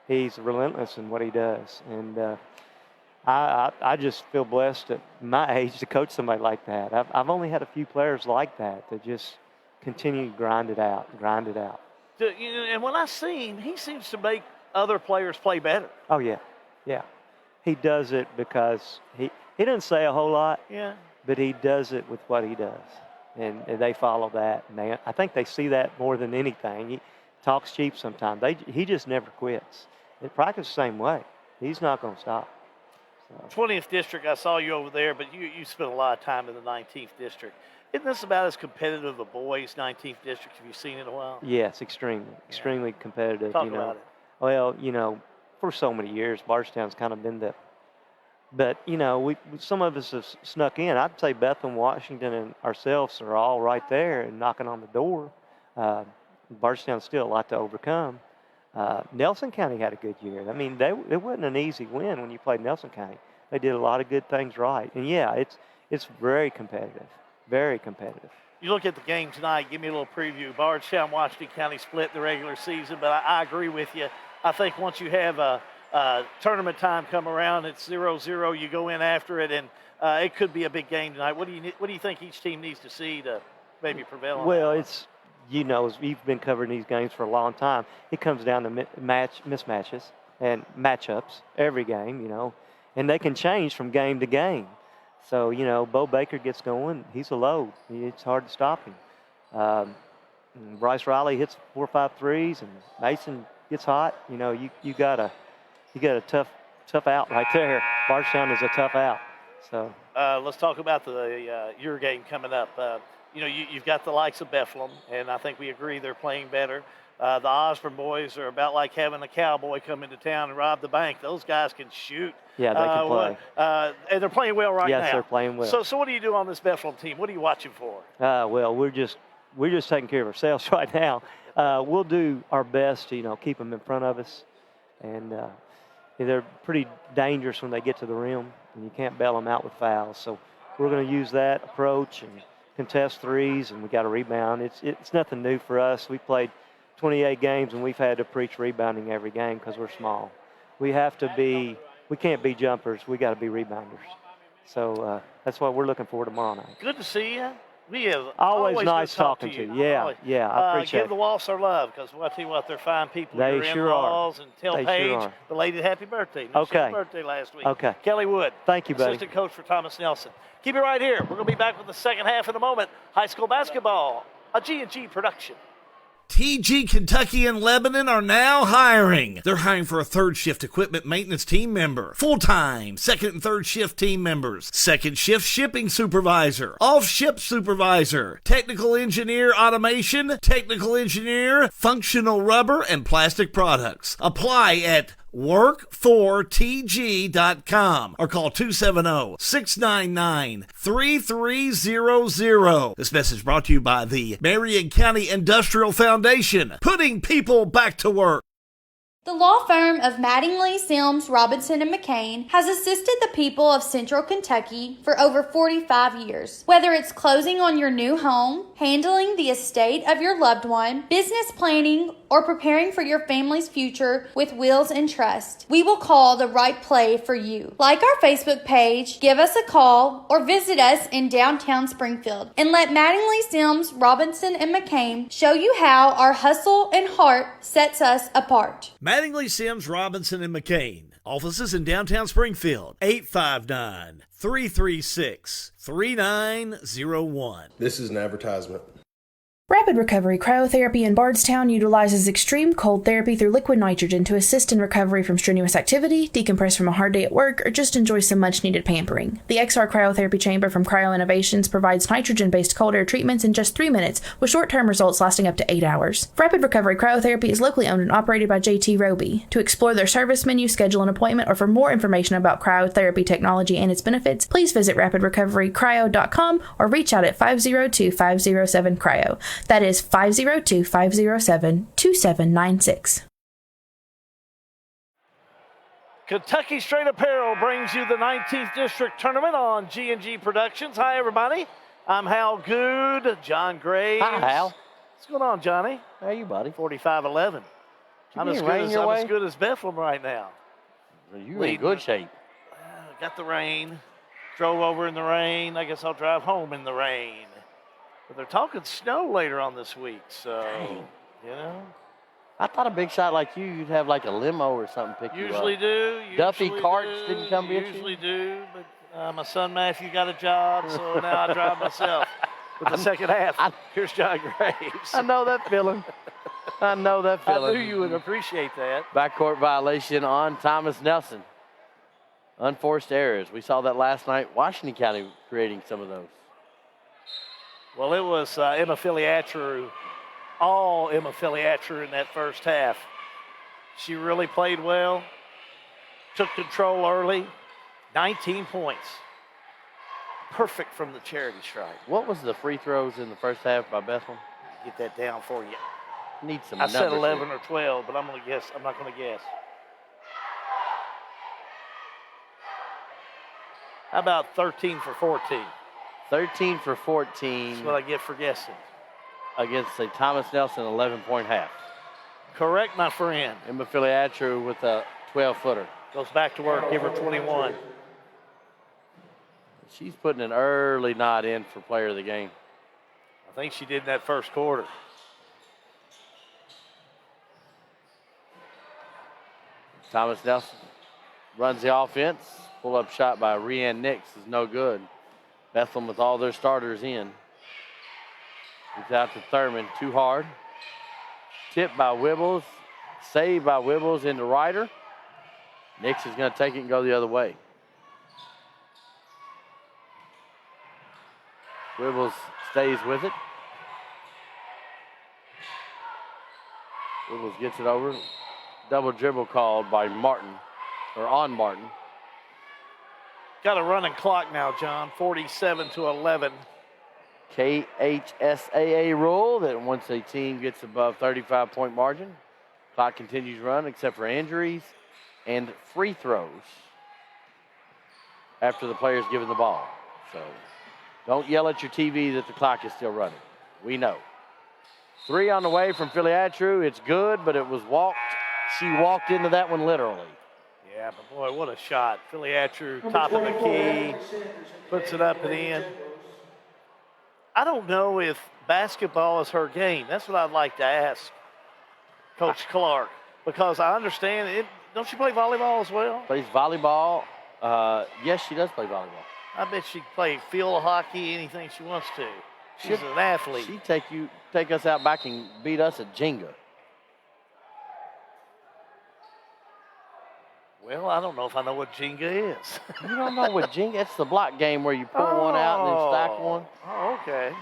Speaker 21: He's relentless in what he does, and I just feel blessed at my age to coach somebody like that. I've only had a few players like that just continue to grind it out.
Speaker 2: And when I see him, he seems to make other players play better.
Speaker 21: Oh, yeah. He does it because he doesn't say a whole lot, but he does it with what he does. And they follow that. And I think they see that more than anything. He talks cheap sometimes. He just never quits. They practice the same way. He's not going to stop.
Speaker 2: 20th District, I saw you over there, but you spent a lot of time in the 19th District. Isn't this about as competitive a boys' 19th District? Have you seen it in a while?
Speaker 21: Yes, extremely competitive.
Speaker 2: Talk about it.
Speaker 21: Well, for so many years, Bardstown's kind of been the. But some of us have snuck in. I'd say Bethlehem, Washington, and ourselves are all right there and knocking on the door. Bardstown's still a lot to overcome. Nelson County had a good year. I mean, it wasn't an easy win when you played Nelson County. They did a lot of good things right, and it's very competitive. Very competitive.
Speaker 2: You look at the game tonight, give me a little preview. Bardstown, Washington County split the regular season, but I agree with you. I think once you have a tournament time come around, it's 0-0, you go in after it, and it could be a big game tonight. What do you think each team needs to see to maybe prevail on
Speaker 21: Well,
Speaker 2: that?
Speaker 21: it's, you've been covering these games for a long time. It comes down to mismatches and matchups every game, and they can change from game to game. So, Bo Baker gets going. He's a load. It's hard to stop him. Bryce Riley hits 4 or 5 threes, and Mason gets hot. You got a tough out right there. Bardstown is a tough out. So
Speaker 2: let's talk about your game coming up. You've got the likes of Bethlehem, and I think we agree they're playing better. The Osborne boys are about like having a cowboy come into town and rob the bank. Those guys can shoot.
Speaker 21: Yeah, they can play.
Speaker 2: And they're playing well now.
Speaker 21: Yes, they're playing well.
Speaker 2: So what do you do on this Bethlehem team? What are you watching for?
Speaker 21: Well, we're just taking care of ourselves right now. We'll do our best to, keep them in front of us. And they're pretty dangerous when they get to the rim, and you can't bail them out with fouls. So we're going to use that approach and contest threes, and we got to rebound. It's nothing new for us. We played 28 games, and we've had to preach rebounding every game because we're small. We can't be jumpers. We got to be rebounders. So that's what we're looking for tomorrow night.
Speaker 2: Good to see you. We have
Speaker 21: Always
Speaker 2: good
Speaker 21: nice talking to you. Yeah,
Speaker 2: Always.
Speaker 21: yeah, I appreciate
Speaker 2: Give the Walls our love, because I'll tell you what, they're fine people.
Speaker 21: They
Speaker 2: Your
Speaker 21: sure are.
Speaker 2: in-laws, and tell
Speaker 21: They
Speaker 2: Paige
Speaker 21: sure are.
Speaker 2: belated happy birthday. No,
Speaker 21: Okay.
Speaker 2: She had a birthday last week.
Speaker 21: Okay.
Speaker 2: Kelly Wood.
Speaker 21: Thank you, buddy.
Speaker 2: Assistant coach for Thomas Nelson. Keep it right here. We're going to be back with the second half in a moment. High school basketball, a G&G production.
Speaker 7: TG Kentucky and Lebanon are now hiring. They're hiring for a third shift equipment maintenance team member, full-time, second and third shift team members, second shift shipping supervisor, off-ship supervisor, technical engineer automation, technical engineer, functional rubber and plastic products. Apply at work4tg.com or call 270-699-3300. This message brought to you by the Marion County Industrial Foundation, putting people back to work.
Speaker 13: The law firm of Mattingly, Sims, Robinson, and McCain has assisted the people of Central Kentucky for over 45 years. Whether it's closing on your new home, handling the estate of your loved one, business planning, or preparing for your family's future with wills and trust, we will call the right play for you. Like our Facebook page, give us a call, or visit us in downtown Springfield, and let Mattingly, Sims, Robinson, and McCain show you how our hustle and heart sets us apart.
Speaker 7: Mattingly, Sims, Robinson, and McCain. Offices in downtown Springfield. 859-336-3901.
Speaker 1: This is an advertisement.
Speaker 15: Rapid Recovery Cryotherapy in Bardstown utilizes extreme cold therapy through liquid nitrogen to assist in recovery from strenuous activity, decompress from a hard day at work, or just enjoy some much-needed pampering. The XR Cryotherapy Chamber from Cryo Innovations provides nitrogen-based cold air treatments in just 3 minutes, with short-term results lasting up to 8 hours. Rapid Recovery Cryotherapy is locally owned and operated by JT Roby. To explore their service menu, schedule an appointment, or for more information about cryotherapy technology and its benefits, please visit rapidrecoverycryo.com or reach out at 502-507-CRYO. That is 502-507-2796.
Speaker 2: Kentucky Straight Apparel brings you the 19th District Tournament on G&G Productions. Hi, everybody. I'm Hal Good, John Graves.
Speaker 3: Hi, Hal.
Speaker 2: What's going on, Johnny?
Speaker 3: How are you, buddy?
Speaker 2: 45-11. I'm as good as Bethlehem right now.
Speaker 3: You're in good shape.
Speaker 2: Got the rain. Drove over in the rain. I guess I'll drive home in the rain. But they're talking snow later on this week, so,
Speaker 3: Dang.
Speaker 2: You know.
Speaker 3: I thought a big shot like you'd have like a limo or something pick you up.
Speaker 2: Usually do.
Speaker 3: Duffy carts didn't come get you?
Speaker 2: Usually do, but my son Matthew got a job, so now I drive myself. With the second half, here's John Graves.
Speaker 3: I know that feeling. I know that feeling.
Speaker 2: I knew you would appreciate that.
Speaker 3: Backcourt violation on Thomas Nelson. Unforced errors. We saw that last night. Washington County creating some of those.
Speaker 2: Well, it was Emma Filiatru, all Emma Filiatru in that first half. She really played well, took control early, 19 points. Perfect from the charity strike.
Speaker 3: What was the free throws in the first half by Bethlehem?
Speaker 2: Get that down for you.
Speaker 3: Need some
Speaker 2: I
Speaker 3: numbers
Speaker 2: said 11
Speaker 3: here.
Speaker 2: or 12, but I'm going to guess. I'm not going to guess. How about 13 for 14?
Speaker 3: 13 for 14.
Speaker 2: That's what I get for guessing.
Speaker 3: Against a Thomas Nelson 11-point half.
Speaker 2: Correct, my friend.
Speaker 3: Emma Filiatru with a 12-footer.
Speaker 2: Goes back to work, give her 21.
Speaker 3: She's putting an early nod in for player of the game.
Speaker 2: I think she did in that first quarter.
Speaker 3: Thomas Nelson runs the offense. Pull-up shot by Rianne Nix is no good. Bethlehem with all their starters in. It's out to Thurman, too hard. Tipped by Wibbles, saved by Wibbles into Ryder. Nix is going to take it and go the other way. Wibbles stays with it. Wibbles gets it over. Double dribble called by Martin, or on Martin.
Speaker 2: Got a running clock now, John, 47-11.
Speaker 3: KHSAA rule that once a team gets above 35-point margin, clock continues to run except for injuries and free throws after the player's given the ball. So don't yell at your TV that the clock is still running. We know. 3 on the way from Filiatru. It's good, but it was walked. She walked into that one literally.
Speaker 2: Yeah, but boy, what a shot. Filiatru, top of the key, puts it up and in. I don't know if basketball is her game. That's what I'd like to ask Coach Clark, because I understand it. Don't she play volleyball as well?
Speaker 3: Plays volleyball. Yes, she does play volleyball.
Speaker 2: I bet she can play field hockey, anything she wants to. She's an athlete.
Speaker 3: She'd take us out back and beat us at Jenga.
Speaker 2: Well, I don't know if I know what Jenga is.
Speaker 3: You don't know what Jenga? It's the block game where you pull one out and then stack one.
Speaker 2: Oh, okay.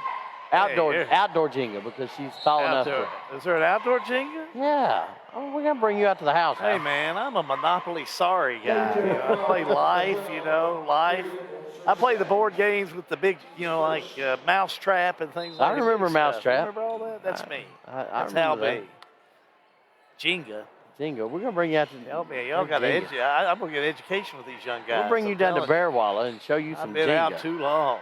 Speaker 3: Outdoor Jenga, because she's tall enough to.
Speaker 2: Is there an outdoor Jenga?
Speaker 3: Yeah. Oh, we're gonna bring you out to the house.
Speaker 2: Hey, man, I'm a Monopoly sorry guy. You know, I play Life. I play the board games with the big, like Mousetrap and things like that.
Speaker 3: I remember Mousetrap.
Speaker 2: Remember all that? That's me.
Speaker 3: That's
Speaker 2: how
Speaker 3: big.
Speaker 2: Jenga.
Speaker 3: We're gonna bring you out to.
Speaker 2: Y'all got to I'm gonna get education with these young guys.
Speaker 3: We'll bring you down to Bearwalla and show you some
Speaker 2: I've been
Speaker 3: Jenga.
Speaker 2: out too long.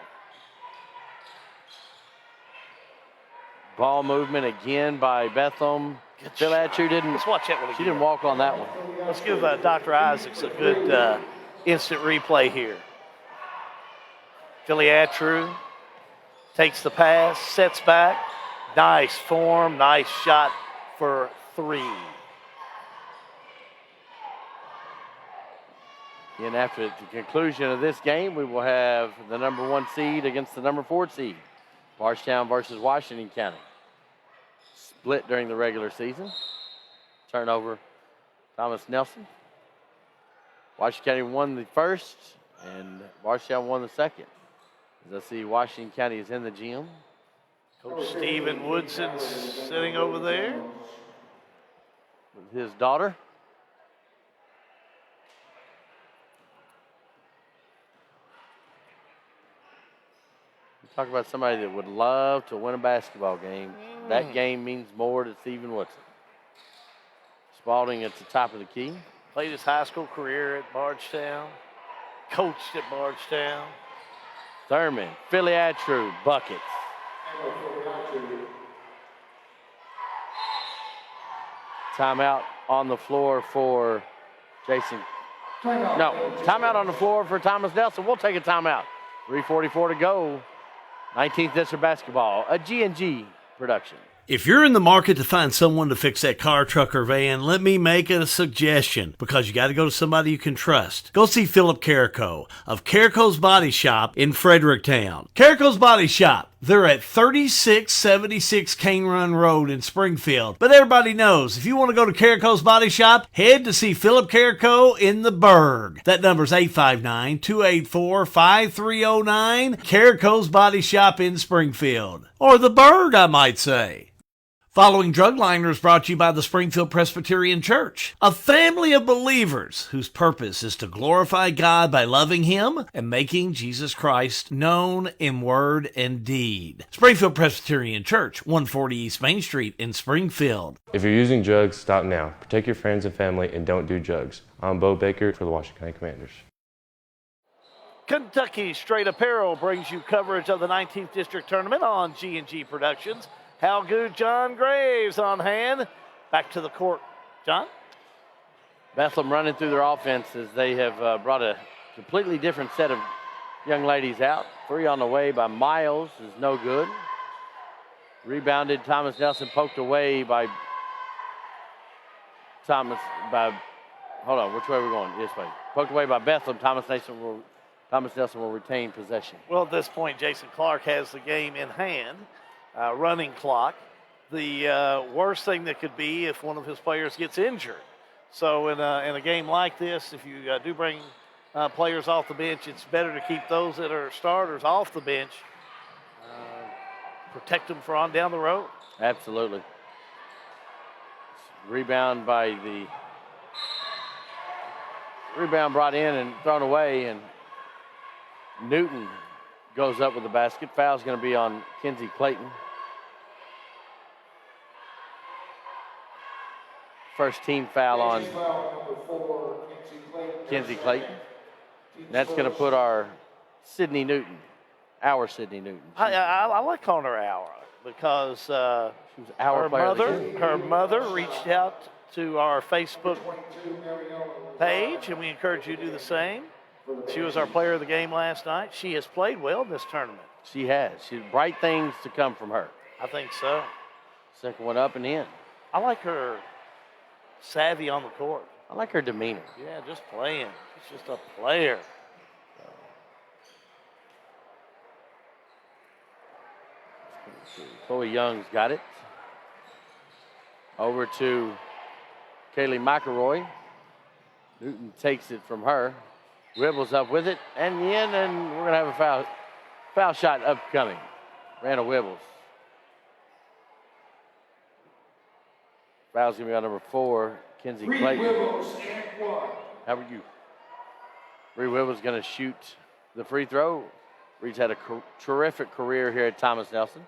Speaker 3: Ball movement again by Bethlehem. Phil Attrue didn't.
Speaker 2: Let's watch that one again.
Speaker 3: She didn't walk on that one.
Speaker 2: Let's give Dr. Isaacs a good instant replay here. Philly Attrue takes the pass, sets back. Nice form, nice shot for 3.
Speaker 3: And after the conclusion of this game, we will have the number 1 seed against the number 4 seed. Bardstown versus Washington County. Split during the regular season. Turnover, Thomas Nelson. Washington County won the first, and Bardstown won the second. As I see Washington County is in the gym.
Speaker 2: Coach Stephen Woodson sitting over there
Speaker 3: with his daughter. Talk about somebody that would love to win a basketball game. That game means more to Stephen Woodson. Spalding at the top of the key.
Speaker 2: Played his high school career at Bardstown. Coached at Bardstown.
Speaker 3: Thurman, Philly Attrue, buckets. Timeout on the floor for Jason. No, timeout on the floor for Thomas Nelson. We'll take a timeout. 3:44 to go. 19th District Basketball, a G&G production.
Speaker 7: If you're in the market to find someone to fix that car, truck, or van, let me make a suggestion, because you got to go to somebody you can trust. Go see Philip Carrico of Carrico's Body Shop in Fredericktown. Carrico's Body Shop, they're at 3676 Cane Run Road in Springfield. But everybody knows, if you want to go to Carrico's Body Shop, head to see Philip Carrico in the Berg. That number's 859-284-5309. Carrico's Body Shop in Springfield. Or the Berg, I might say. Following Drugliner is brought to you by the Springfield Presbyterian Church, a family of believers whose purpose is to glorify God by loving Him and making Jesus Christ known in word and deed. Springfield Presbyterian Church, 140 East Main Street in Springfield.
Speaker 1: If you're using drugs, stop now. Protect your friends and family and don't do drugs. I'm Bo Baker for the Washington County Commanders.
Speaker 2: Kentucky Straight Apparel brings you coverage of the 19th District Tournament on G&G Productions. How good, John Graves on hand. Back to the court. John?
Speaker 3: Bethlehem running through their offense as they have brought a completely different set of young ladies out. 3 on the way by Miles is no good. Rebounded, Thomas Nelson poked away by hold on, which way are we going? This way. Poked away by Bethlehem. Thomas Nelson will retain possession.
Speaker 2: Well, at this point, Jason Clark has the game in hand. Running clock. The worst thing that could be if one of his players gets injured. So in a game like this, if you do bring players off the bench, it's better to keep those that are starters off the bench. Protect them for on down the road.
Speaker 3: Absolutely. Rebound brought in and thrown away, and Newton goes up with the basket. Foul's going to be on Kenzie Clayton. First team foul on Kenzie Clayton. And that's going to put our Sydney Newton.
Speaker 2: I like calling her Aura because her mother reached out to our Facebook page, and we encourage you to do the same. She was our player of the game last night. She has played well in this tournament.
Speaker 3: She has. She's bright things to come from her.
Speaker 2: I think so.
Speaker 3: Second one up and in.
Speaker 2: I like her savvy on the court.
Speaker 3: I like her demeanor.
Speaker 2: Yeah, just playing. She's just a player.
Speaker 3: Chloe Young's got it. Over to Kaylee McElroy. Newton takes it from her. Wibbles up with it and in, and we're going to have a foul shot upcoming. Randall Wibbles. Foul's going to be on number 4, Kenzie Clayton. How are you? Bree Wibbles going to shoot the free throw. Bree's had a terrific career here at Thomas Nelson.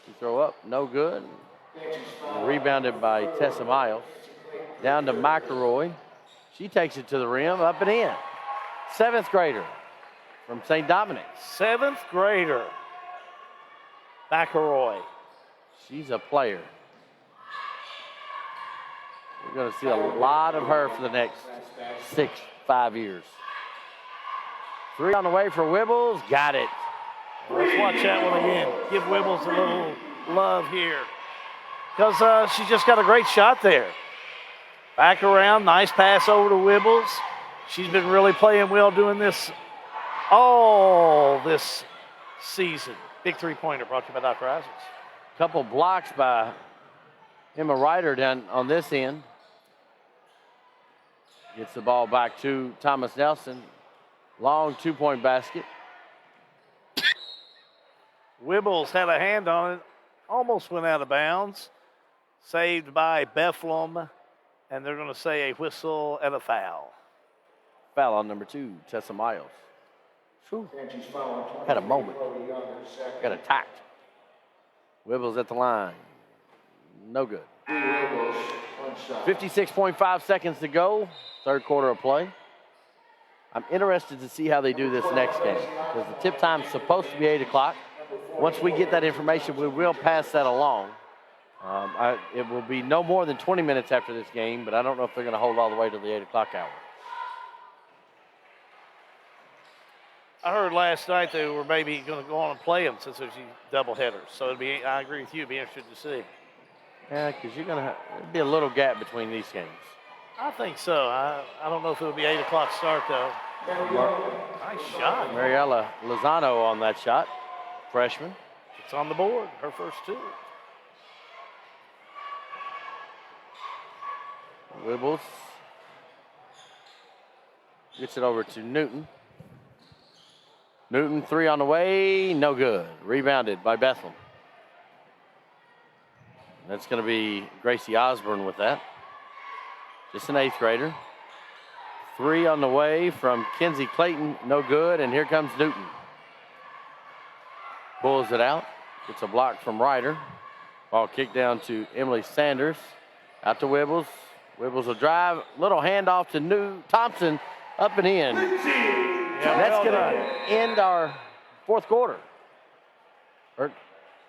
Speaker 3: Free throw up, no good. Rebounded by Tessa Miles. Down to McElroy. She takes it to the rim, up and in. 7th grader from St. Dominic.
Speaker 2: 7th grader. McElroy.
Speaker 3: She's a player. We're going to see a lot of her for the next 5 years. 3 on the way for Wibbles. Got it.
Speaker 2: Let's watch that one again. Give Wibbles a little love here. Because she's just got a great shot there. Back around, nice pass over to Wibbles. She's been really playing well doing this all this season. Big three-pointer brought to you by Dr. Isaacs.
Speaker 3: Couple blocks by Emma Ryder down on this end. Gets the ball back to Thomas Nelson. Long 2-point basket.
Speaker 2: Wibbles had a hand on it. Almost went out of bounds. Saved by Bethlehem. And they're going to say a whistle and a foul.
Speaker 3: Foul on number 2, Tessa Miles. Whew. Had a moment. Got attacked. Wibbles at the line. No good. 56.5 seconds to go. 3rd quarter of play. I'm interested to see how they do this next game because the tip time's supposed to be 8 o'clock. Once we get that information, we will pass that along. It will be no more than 20 minutes after this game, but I don't know if they're going to hold all the way to the 8 o'clock hour.
Speaker 2: I heard last night they were maybe going to go on and play them since there's double headers. So I agree with you. It'd be interesting to see.
Speaker 3: Yeah, because there'll be a little gap between these games.
Speaker 2: I think so. I don't know if it'll be 8 o'clock start though. Nice shot.
Speaker 3: Mariella Lozano on that shot, freshman.
Speaker 2: It's on the board. Her first 2.
Speaker 3: Wibbles gets it over to Newton. Newton 3 on the way, no good. Rebounded by Bethlehem. That's going to be Gracie Osborne with that. Just an 8th grader. 3 on the way from Kenzie Clayton, no good, and here comes Newton. Pulls it out, gets a block from Ryder. Ball kicked down to Emily Sanders. Out to Wibbles. Wibbles will drive, little handoff to Thompson, up and in.
Speaker 2: Yeah,
Speaker 3: that's going to end our 4th quarter. Or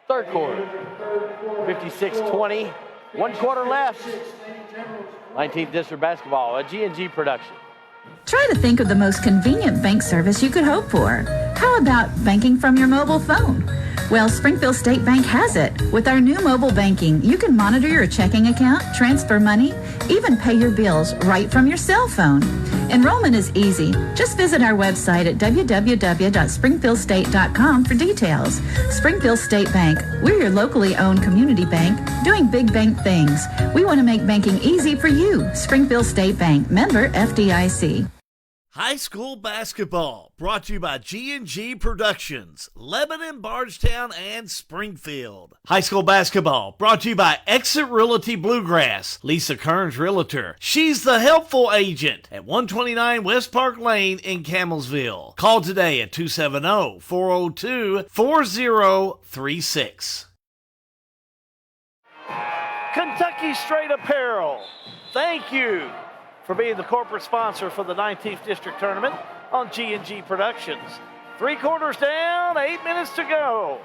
Speaker 3: 3rd quarter. 56-20. 1 quarter left. 19th District Basketball, a G&G production.
Speaker 14: Try to think of the most convenient bank service you could hope for. How about banking from your mobile phone? Well, Springfield State Bank has it. With our new mobile banking, you can monitor your checking account, transfer money, even pay your bills right from your cell phone. Enrollment is easy. Just visit our website at www.springfieldstate.com for details. Springfield State Bank. We're your locally owned community bank doing big bank things. We want to make banking easy for you. Springfield State Bank. Member FDIC.
Speaker 7: High school basketball brought to you by G&G Productions, Lebanon, Bardstown, and Springfield. High school basketball brought to you by Exit Realty Bluegrass, Lisa Kearns Realtor. She's the helpful agent at 129 West Park Lane in Camelsville. Call today at 270-402-4036.
Speaker 2: Kentucky Straight Apparel. Thank you for being the corporate sponsor for the 19th District Tournament on G&G Productions. 3 quarters down, 8 minutes to go.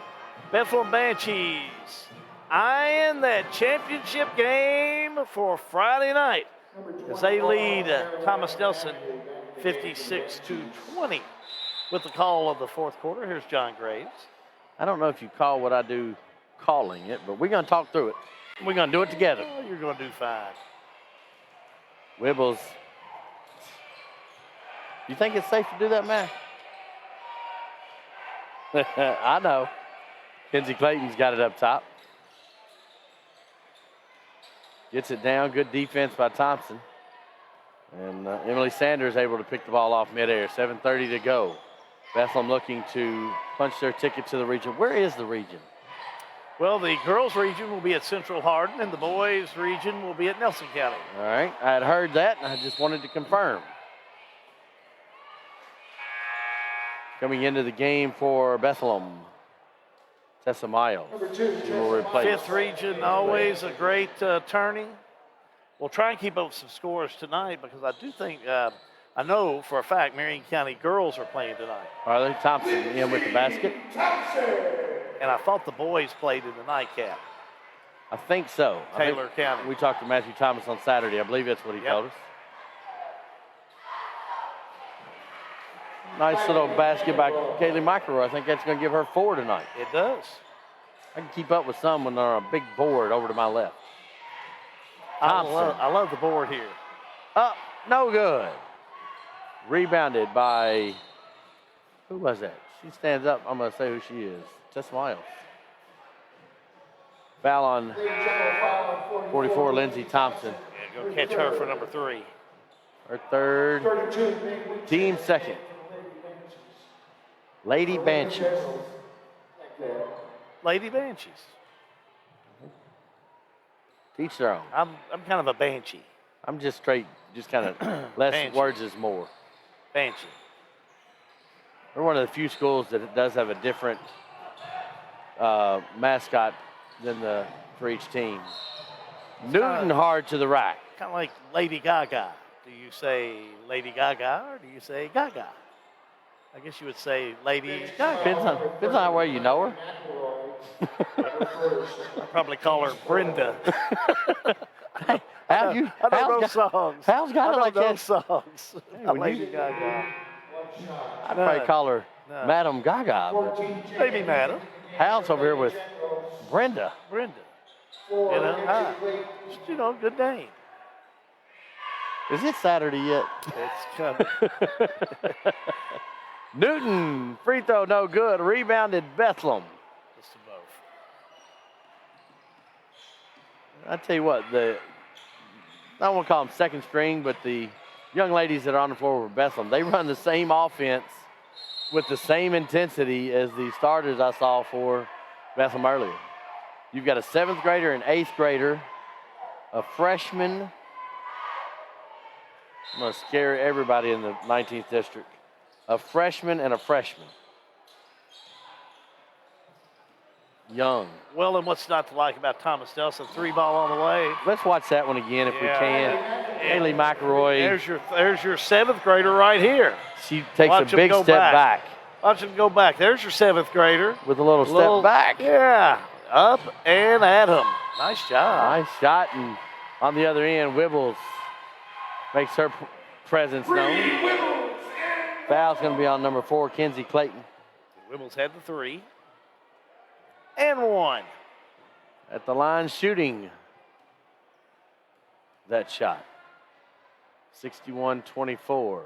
Speaker 2: Bethlehem Banshees eyeing that championship game for Friday night as they lead Thomas Nelson 56-20. with the call of the fourth quarter. Here's John Graves.
Speaker 3: I don't know if you call what I do calling it, but we're going to talk through it. We're going to do it together.
Speaker 2: Oh, you're going to do fine.
Speaker 3: Wibbles. You think it's safe to do that, Matt? I know. Kenzie Clayton's got it up top. Gets it down. Good defense by Thompson. And Emily Sanders able to pick the ball off midair. 7:30 to go. Bethlehem looking to punch their ticket to the region. Where is the region?
Speaker 2: Well, the girls' region will be at Central Hardin, and the boys' region will be at Nelson County.
Speaker 3: All right. I had heard that, and I just wanted to confirm. Coming into the game for Bethlehem, Tessa Miles. She will replace.
Speaker 2: Fifth region, always a great turning. We'll try and keep up some scores tonight because I do think, I know for a fact, Marion County girls are playing tonight.
Speaker 3: Are they? Thompson in with the basket.
Speaker 2: And I thought the boys played in the nightcap.
Speaker 3: I think so.
Speaker 2: Taylor County.
Speaker 3: We talked to Matthew Thomas on Saturday. I believe that's what he told us. Nice little basket by Kaylee McElroy. I think that's going to give her 4 tonight.
Speaker 2: It does.
Speaker 3: I can keep up with some when they're on a big board over to my left.
Speaker 2: I love the board here.
Speaker 3: Up, no good. Rebounded by, who was that? She stands up. I'm going to say who she is. Tess Miles. Foul on 44, Lindsey Thompson.
Speaker 2: Yeah, go catch her for number 3.
Speaker 3: Her third, team second. Lady Banshees.
Speaker 2: Lady Banshees.
Speaker 3: Teach their own.
Speaker 2: I'm kind of a banshee.
Speaker 3: I'm just straight, just kind of less
Speaker 2: Banshee.
Speaker 3: words is more.
Speaker 2: Banshee.
Speaker 3: We're one of the few schools that does have a different mascot than for each team. Newton hard to the rack.
Speaker 2: Kind of like Lady Gaga. Do you say Lady Gaga or do you say Gaga? I guess you would say Lady Gaga.
Speaker 3: Depends on where you know her.
Speaker 2: I'd probably call her Brenda.
Speaker 3: I
Speaker 2: don't know songs.
Speaker 3: Hal's got it like that.
Speaker 2: I don't know songs.
Speaker 3: Hey,
Speaker 2: Lady Gaga.
Speaker 3: I'd probably call her Madam Gaga. But
Speaker 2: Maybe Madam.
Speaker 3: Hal's over here with Brenda.
Speaker 2: Brenda. Good name.
Speaker 3: Is it Saturday yet?
Speaker 2: It's coming.
Speaker 3: Newton, free throw, no good. Rebounded Bethlehem.
Speaker 2: Just above.
Speaker 3: I tell you what, I don't want to call them second string, but the young ladies that are on the floor with Bethlehem, they run the same offense with the same intensity as the starters I saw for Bethlehem earlier. You've got a 7th grader, an 8th grader, a freshman. I'm going to scare everybody in the 19th district. A freshman and a freshman. Young.
Speaker 2: Well, and what's not to like about Thomas Nelson? 3 ball on the way.
Speaker 3: Let's watch that one again if we can. Haley McElroy.
Speaker 2: There's your 7th grader right here.
Speaker 3: She takes a big step back.
Speaker 2: Watch him go back. There's your 7th grader.
Speaker 3: With a little step back.
Speaker 2: Yeah. Up and at him. Nice job.
Speaker 3: Nice shot. And on the other end, Wibbles makes her presence known. Foul's going to be on number 4, Kenzie Clayton.
Speaker 2: Wibbles had the 3. And 1.
Speaker 3: At the line shooting that shot. 61-24.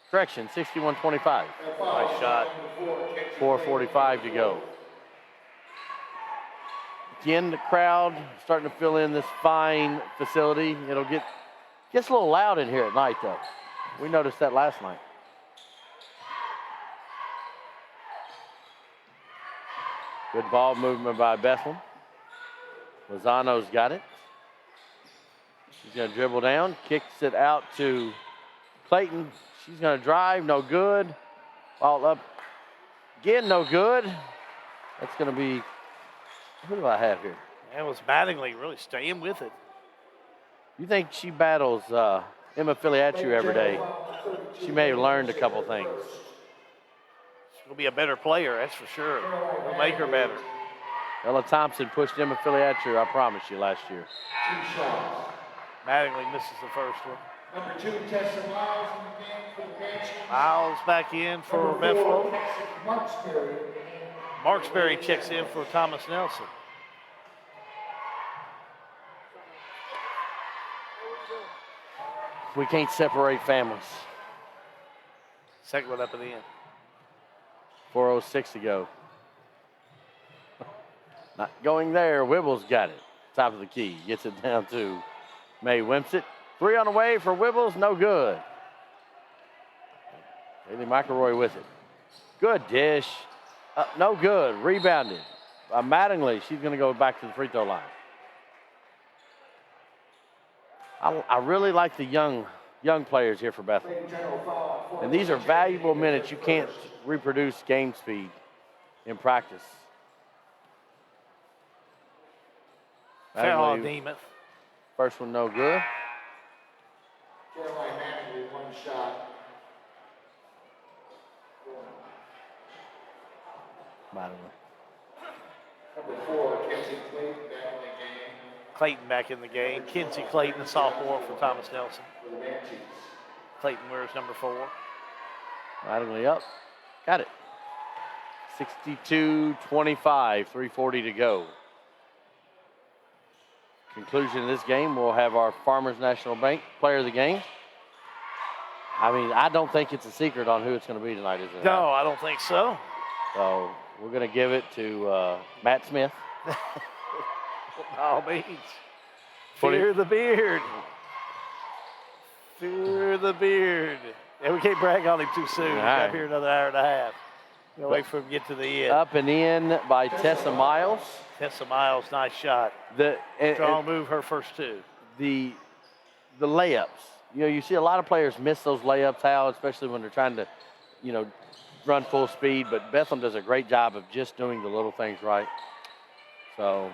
Speaker 3: Correction, 61-25.
Speaker 2: Nice shot.
Speaker 3: 4:45 to go. Again, the crowd starting to fill in this fine facility. Gets a little loud in here at night, though. We noticed that last night. Good ball movement by Bethlehem. Lozano's got it. She's going to dribble down, kicks it out to Clayton. She's going to drive, no good. Ball up again, no good. That's going to be, who do I have here?
Speaker 2: That was Mattingly really staying with it.
Speaker 3: You think she battles Emma Filiatru every day? She may have learned a couple things.
Speaker 2: She'll be a better player, that's for sure. It'll make her better.
Speaker 3: Ella Thompson pushed Emma Filiatru, I promise you, last year.
Speaker 2: Mattingly misses the first one.
Speaker 17: Number 2, Tessa Miles in the game for the Banshees.
Speaker 2: Miles back in for
Speaker 17: Number 4,
Speaker 2: Buffalo.
Speaker 17: Marksberry.
Speaker 2: Marksberry checks in for Thomas Nelson.
Speaker 3: We can't separate families.
Speaker 2: Second one up and in.
Speaker 3: 4:06 to go. Not going there. Wibbles got it. Top of the key. Gets it down to May Wimsett. 3 on the way for Wibbles. No good. Haley McElroy with it. Good dish. No good. Rebounded by Mattingly. She's going to go back to the free throw line. I really like the young players here for Bethel. And these are valuable minutes. You can't reproduce game speed in practice.
Speaker 2: Foul on
Speaker 3: Mattingly,
Speaker 2: Demuth.
Speaker 3: first one no good.
Speaker 17: Caroline Mattingly, 1 shot.
Speaker 3: Mattingly.
Speaker 17: Number 4, Kenzie Clayton back in the game
Speaker 2: Clayton back in the game. Kinsey Clayton, a sophomore for Thomas Nelson.
Speaker 17: for the Banshees.
Speaker 2: Clayton wears number 4.
Speaker 3: Mattingly up. Got it. 62-25, 3:40 to go. Conclusion of this game, we'll have our Farmers National Bank player of the game. I mean, I don't think it's a secret on who it's going to be tonight, is it?
Speaker 2: No, I don't think so.
Speaker 3: So we're going to give it to Matt Smith.
Speaker 2: By all means. Fear the beard. Fear the beard. And we can't brag on him too soon. We've got
Speaker 3: right.
Speaker 2: here another hour and a half. We'll wait for him to get to the end.
Speaker 3: Up and in by Tessa Miles.
Speaker 2: Tessa Miles, nice shot. Strong move, her first 2.
Speaker 3: The layups. You know, you see a lot of players miss those layups, Hal, especially when they're trying to, run full speed. But Bethlehem does a great job of just doing the little things right. So.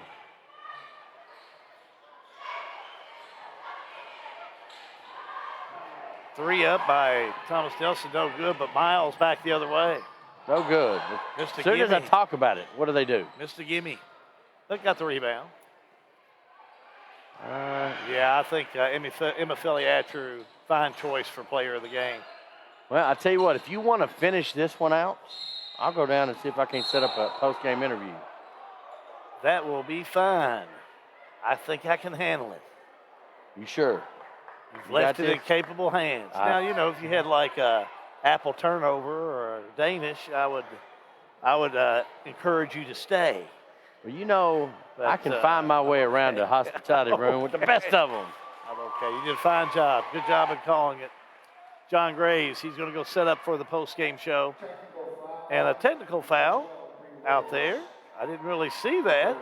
Speaker 2: Three up by Thomas Nelson, no good, but Miles back the other way.
Speaker 3: No good.
Speaker 2: Missed a
Speaker 3: As soon as I
Speaker 2: gimme.
Speaker 3: talk about it, what do they do?
Speaker 2: Missed a gimme. They got the rebound. Yeah, I think Emma Filiatru, fine choice for player of the game.
Speaker 3: Well, I tell you what, if you want to finish this one out, I'll go down and see if I can set up a post-game interview.
Speaker 2: That will be fine. I think I can handle it.
Speaker 3: You sure?
Speaker 2: You've
Speaker 3: You
Speaker 2: left
Speaker 3: got
Speaker 2: it in
Speaker 3: this?
Speaker 2: capable hands. Now, if you had like a apple turnover or a Danish, I would encourage you to stay.
Speaker 3: Well, I can find my way around the hospitality room with the best of them.
Speaker 2: I'm okay. You did a fine job. Good job in calling it. John Graves, he's going to go set up for the post-game show. And a technical foul out there. I didn't really see that.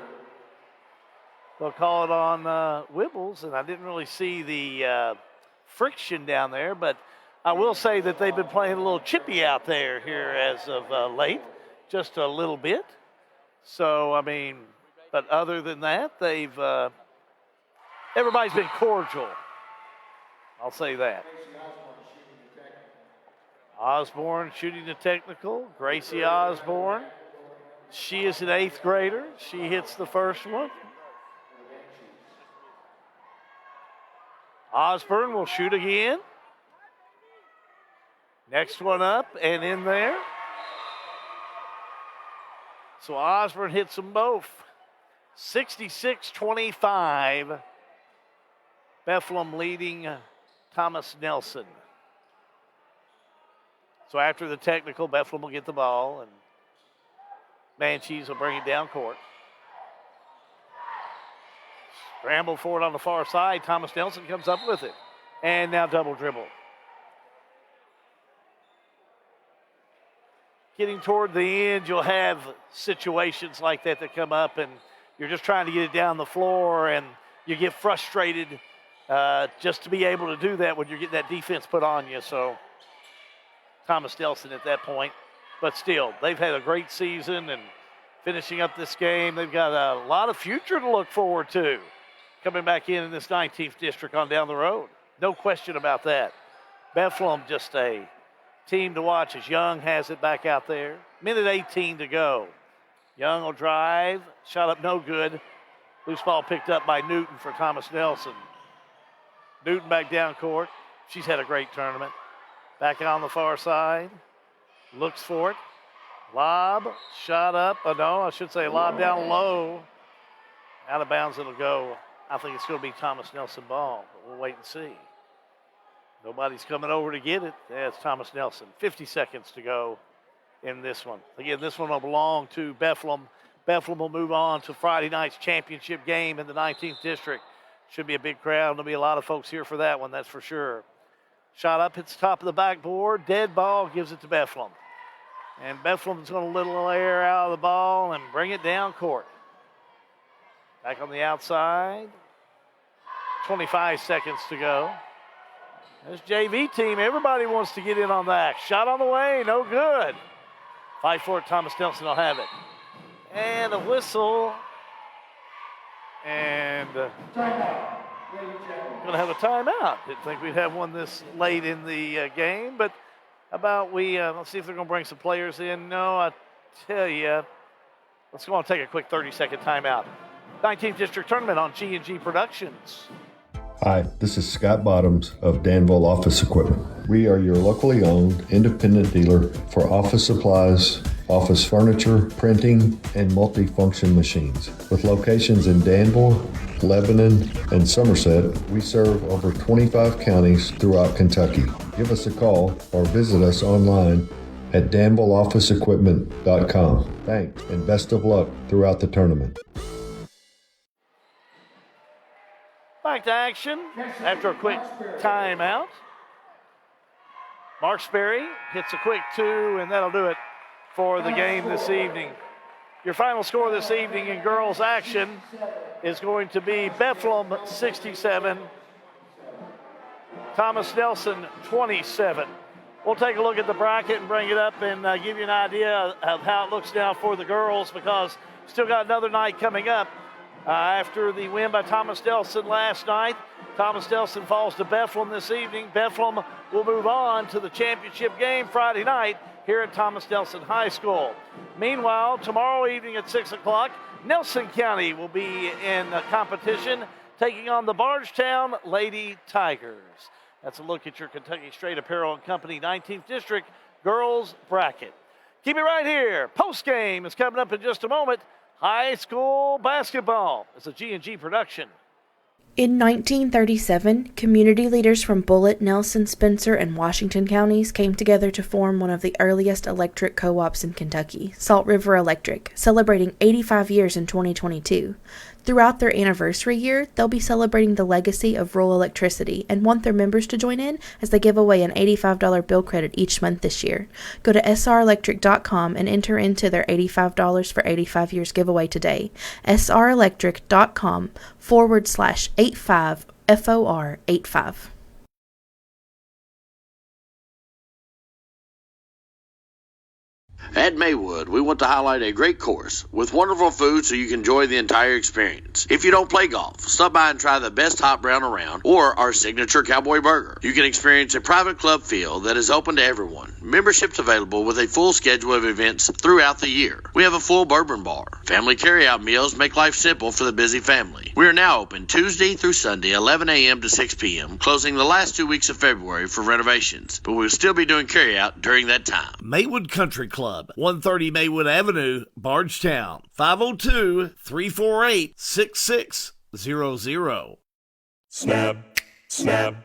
Speaker 2: They'll call it on Wibbles, and I didn't really see the friction down there, but I will say that they've been playing a little chippy out there here as of late, just a little bit. So, but other than that, everybody's been cordial. I'll say that. Osborne shooting the technical. Gracie Osborne. She is an 8th grader. She hits the first one. Osborne will shoot again. Next one up and in there. So Osborne hits them both. 66-25. Bethlehem leading Thomas Nelson. So after the technical, Bethlehem will get the ball and Banshees will bring it down court. Scramble for it on the far side. Thomas Nelson comes up with it. And now double dribble. Getting toward the end, you'll have situations like that come up, and you're just trying to get it down the floor, and you get frustrated just to be able to do that when you're getting that defense put on you. So Thomas Nelson at that point. But still, they've had a great season, and finishing up this game, they've got a lot of future to look forward to coming back in this 19th district on down the road. No question about that. Bethlehem just a team to watch as Young has it back out there. Minute 18 to go. Young will drive. Shot up no good. Loose ball picked up by Newton for Thomas Nelson. Newton back down court. She's had a great tournament. Back on the far side. Looks for it. Lob. Shot up. Oh, no, I should say lob down low. Out of bounds it'll go. I think it's going to be Thomas Nelson ball, but we'll wait and see. Nobody's coming over to get it. Yeah, it's Thomas Nelson. 50 seconds to go in this one. Again, this one will belong to Bethlehem. Bethlehem will move on to Friday night's championship game in the 19th district. Should be a big crowd. There'll be a lot of folks here for that one, that's for sure. Shot up, hits the top of the backboard. Dead ball, gives it to Bethlehem. And Bethlehem's going to little air out of the ball and bring it down court. Back on the outside. 25 seconds to go. This JV team, everybody wants to get in on that. Shot on the way, no good. Fight for it, Thomas Nelson will have it. And a whistle. And going to have a timeout. Didn't think we'd have one this late in the game, but how about let's see if they're going to bring some players in. No, I tell you, let's go and take a quick 30-second timeout. 19th District Tournament on G&G Productions.
Speaker 16: Hi, this is Scott Bottoms of Danville Office Equipment. We are your locally owned independent dealer for office supplies, office furniture, printing, and multifunction machines. With locations in Danville, Lebanon, and Somerset, we serve over 25 counties throughout Kentucky. Give us a call or visit us online at danvilleofficeequipment.com. Thanks, and best of luck throughout the tournament.
Speaker 2: Back to action after a quick timeout. Mark Sperry hits a quick 2, and that'll do it for the game this evening. Your final score this evening in girls action is going to be Bethlehem 67, Thomas Nelson 27. We'll take a look at the bracket and bring it up and give you an idea of how it looks now for the girls, because still got another night coming up. After the win by Thomas Nelson last night, Thomas Nelson falls to Bethlehem this evening. Bethlehem will move on to the championship game Friday night here at Thomas Nelson High School. Meanwhile, tomorrow evening at 6 o'clock, Nelson County will be in competition, taking on the Bardstown Lady Tigers. That's a look at your Kentucky Straight Apparel and Company 19th District girls bracket. Keep it right here. Post-game is coming up in just a moment. High school basketball is a G&G production.
Speaker 15: In 1937, community leaders from Bullitt, Nelson, Spencer, and Washington counties came together to form one of the earliest electric co-ops in Kentucky, Salt River Electric, celebrating 85 years in 2022. Throughout their anniversary year, they'll be celebrating the legacy of rural electricity and want their members to join in as they give away an $85 bill credit each month this year. Go to srelectric.com and enter into their $85 for 85 years giveaway today. srelectric.com/85FOR85.
Speaker 18: At Maywood, we want to highlight a great course with wonderful food so you can enjoy the entire experience. If you don't play golf, stop by and try the best hot brown around or our signature cowboy burger. You can experience a private club feel that is open to everyone. Memberships available with a full schedule of events throughout the year. We have a full bourbon bar. Family carryout meals make life simple for the busy family. We are now open Tuesday through Sunday, 11 a.m. to 6 p.m., closing the last 2 weeks of February for renovations, but we'll still be doing carryout during that time.
Speaker 7: Maywood Country Club, 130 Maywood Avenue, Bardstown, 502-348-6600.
Speaker 4: Snap, snap,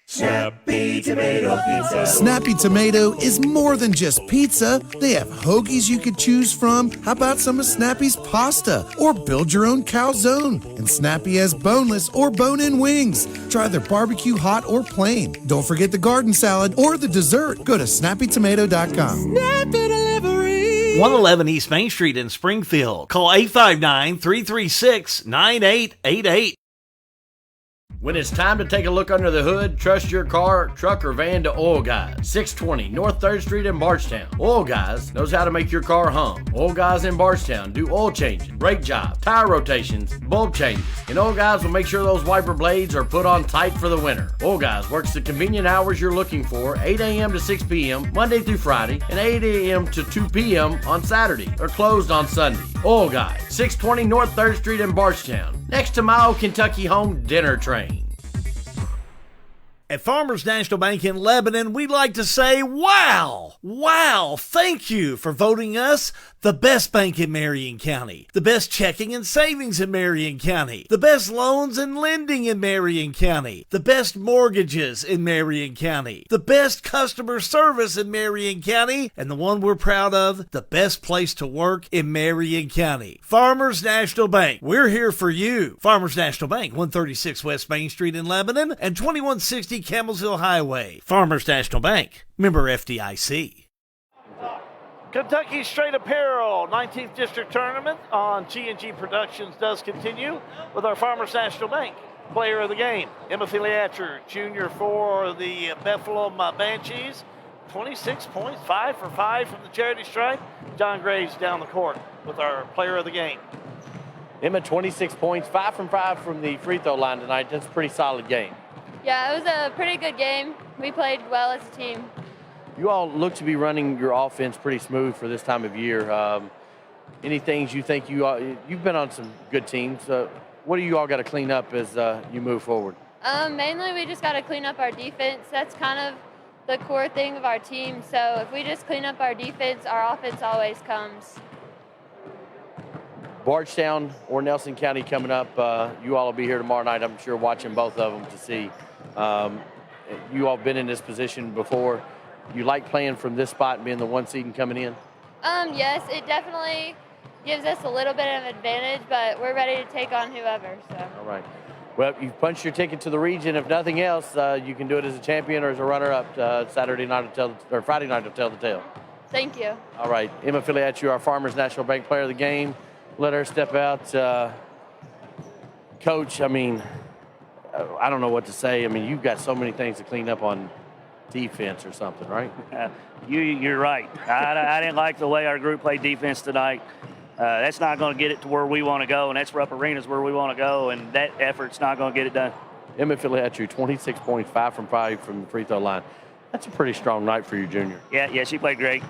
Speaker 4: Snappy Tomato Pizza.
Speaker 5: Snappy Tomato is more than just pizza. They have hoagies you could choose from. How about some of Snappy's pasta? Or build your own calzone. And Snappy has boneless or bone-in wings. Try their barbecue hot or plain. Don't forget the garden salad or the dessert. Go to snappytomato.com.
Speaker 6: Snappy Delivery.
Speaker 7: 111 East Main Street in Springfield. Call 859-336-9888.
Speaker 10: When it's time to take a look under the hood, trust your car, truck, or van to Oil Guys, 620 North 3rd Street in Bardstown. Oil Guys knows how to make your car hum. Oil Guys in Bardstown do oil changes, brake jobs, tire rotations, bulb changes, and Oil Guys will make sure those wiper blades are put on tight for the winter. Oil Guys works the convenient hours you're looking for, 8 a.m. to 6 p.m. Monday through Friday, and 8 a.m. to 2 p.m. on Saturday, or closed on Sunday. Oil Guys, 620 North 3rd Street in Bardstown, next to my old Kentucky Home Dinner Train.
Speaker 7: At Farmers National Bank in Lebanon, we'd like to say, wow! Wow! Thank you for voting us the best bank in Marion County, the best checking and savings in Marion County, the best loans and lending in Marion County, the best mortgages in Marion County, the best customer service in Marion County, and the one we're proud of, the best place to work in Marion County. Farmers National Bank, we're here for you. Farmers National Bank, 136 West Main Street in Lebanon and 2160 Campbellsville Highway. Farmers National Bank, member FDIC.
Speaker 2: Kentucky Straight Apparel 19th District Tournament on G&G Productions does continue with our Farmers National Bank player of the game, Emma Filiatcher, junior for the Bethlehem Banshees. 26 points, 5 for 5 from the charity stripe. John Graves down the court with our player of the game.
Speaker 3: Emma, 26 points, 5 from 5 from the free throw line tonight. That's a pretty solid game.
Speaker 11: Yeah, it was a pretty good game. We played well as a team.
Speaker 3: You all look to be running your offense pretty smooth for this time of year. Any things you think you've been on some good teams. What do you all got to clean up as you move forward?
Speaker 11: Mainly, we just got to clean up our defense. That's kind of the core thing of our team. So if we just clean up our defense, our offense always comes.
Speaker 3: Bardstown or Nelson County coming up. You all will be here tomorrow night, I'm sure, watching both of them to see. You all been in this position before. You like playing from this spot and being the 1 seed and coming in?
Speaker 11: Yes, it definitely gives us a little bit of advantage, but we're ready to take on whoever. So.
Speaker 3: All right. Well, you've punched your ticket to the region. If nothing else, you can do it as a champion or as a runner-up Friday night to tell the tale.
Speaker 11: Thank you.
Speaker 3: All right. Emma Filiatcher, our Farmers National Bank player of the game. Let her step out. Coach, I mean, I don't know what to say. I mean, you've got so many things to clean up on defense or something, right?
Speaker 22: You're right. I didn't like the way our group played defense tonight. That's not going to get it to where we want to go, and that's Rupp Arena's where we want to go, and that effort's not going to get it done.
Speaker 3: Emma Filiatcher, 26 points, 5 from 5 from the free throw line. That's a pretty strong night for your junior.
Speaker 22: Yeah, she played great.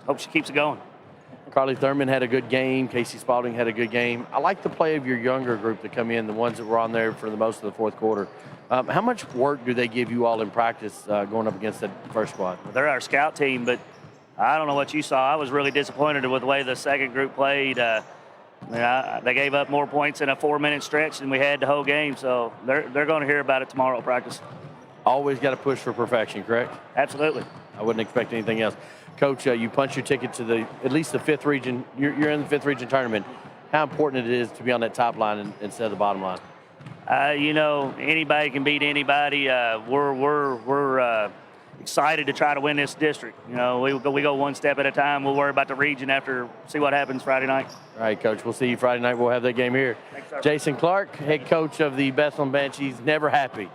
Speaker 22: Hope she keeps it going.
Speaker 3: Carly Thurman had a good game. Casey Spalding had a good game. I like the play of your younger group to come in, the ones that were on there for the most of the fourth quarter. How much work do they give you all in practice going up against that first squad?
Speaker 22: Well, they're our scout team, but I don't know what you saw. I was really disappointed with the way the second group played. They gave up more points in a 4-minute stretch than we had the whole game, so they're going to hear about it tomorrow at practice.
Speaker 3: Always got to push for perfection, correct?
Speaker 22: Absolutely.
Speaker 3: I wouldn't expect anything else. Coach, you punched your ticket to at least the 5th region. You're in the 5th region tournament. How important it is to be on that top line instead of the bottom line?
Speaker 22: Anybody can beat anybody. We're excited to try to win this district. We go one step at a time. We'll worry about the region after, see what happens Friday night.
Speaker 3: All right, Coach. We'll see you Friday night. We'll have that game here.
Speaker 22: Thanks, sir.
Speaker 3: Jason Clark, head coach of the Bethlehem Banshees, never happy.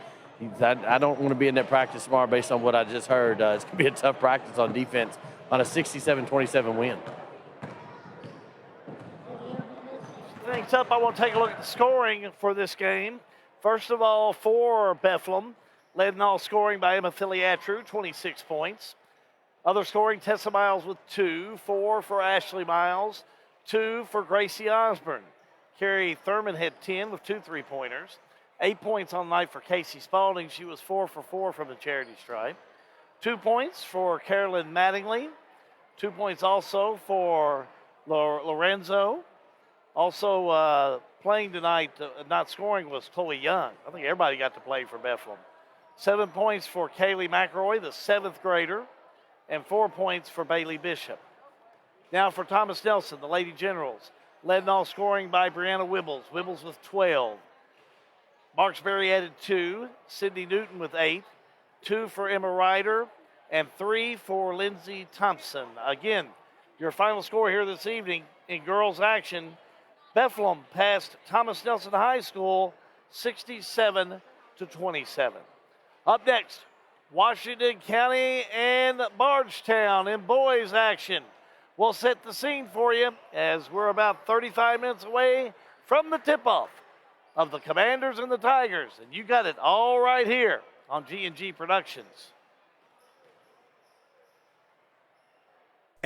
Speaker 3: I don't want to be in that practice tomorrow based on what I just heard. It's going to be a tough practice on defense on a 67-27 win.
Speaker 2: Things up, I want to take a look at the scoring for this game. First of all, for Bethlehem, led in all scoring by Emma Filiatcher, 26 points. Other scoring, Tessa Miles with 2, 4 for Ashley Miles, 2 for Gracie Osborne. Carrie Thurman had 10 with 2 3-pointers. 8 points on the night for Casey Spalding. She was 4 for 4 from the charity stripe. 2 points for Carolyn Mattingly. 2 points also for Lorenzo. Also playing tonight, not scoring, was Chloe Young. I think everybody got to play for Bethlehem. 7 points for Kaylee McElroy, the 7th grader, and 4 points for Bailey Bishop. Now for Thomas Nelson, the Lady Generals. Led in all scoring by Brianna Wibbles. Wibbles with 12. Marksberry added 2. Sydney Newton with 8. 2 for Emma Ryder, and 3 for Lindsey Thompson. Again, your final score here this evening in girls action, Bethlehem passed Thomas Nelson High School 67-27. Up next, Washington County and Bardstown in boys action. We'll set the scene for you as we're about 35 minutes away from the tip-off of the Commanders and the Tigers. And you got it all right here on G&G Productions.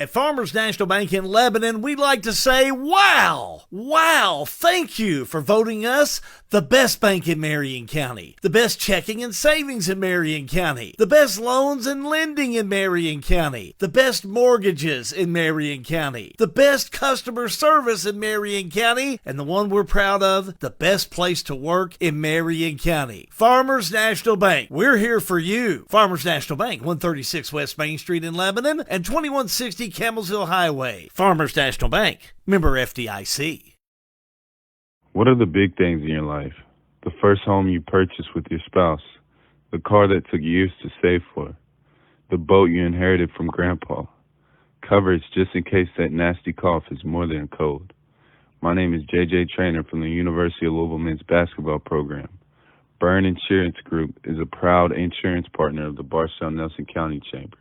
Speaker 7: At Farmers National Bank in Lebanon, we'd like to say, wow! Wow! Thank you for voting us the best bank in Marion County, the best checking and savings in Marion County, the best loans and lending in Marion County, the best mortgages in Marion County, the best customer service in Marion County, and the one we're proud of, the best place to work in Marion County. Farmers National Bank, we're here for you. Farmers National Bank, 136 West Main Street in Lebanon and 2160 Campbellsville Highway. Farmers National Bank, member FDIC.
Speaker 9: What are the big things in your life? The first home you purchased with your spouse, the car that took years to save for, the boat you inherited from Grandpa, coverage just in case that nasty cough is more than a cold. My name is JJ Trainer from the University of Louisville men's basketball program. Byrne Insurance Group is a proud insurance partner of the Bardstown-Nelson County Chamber.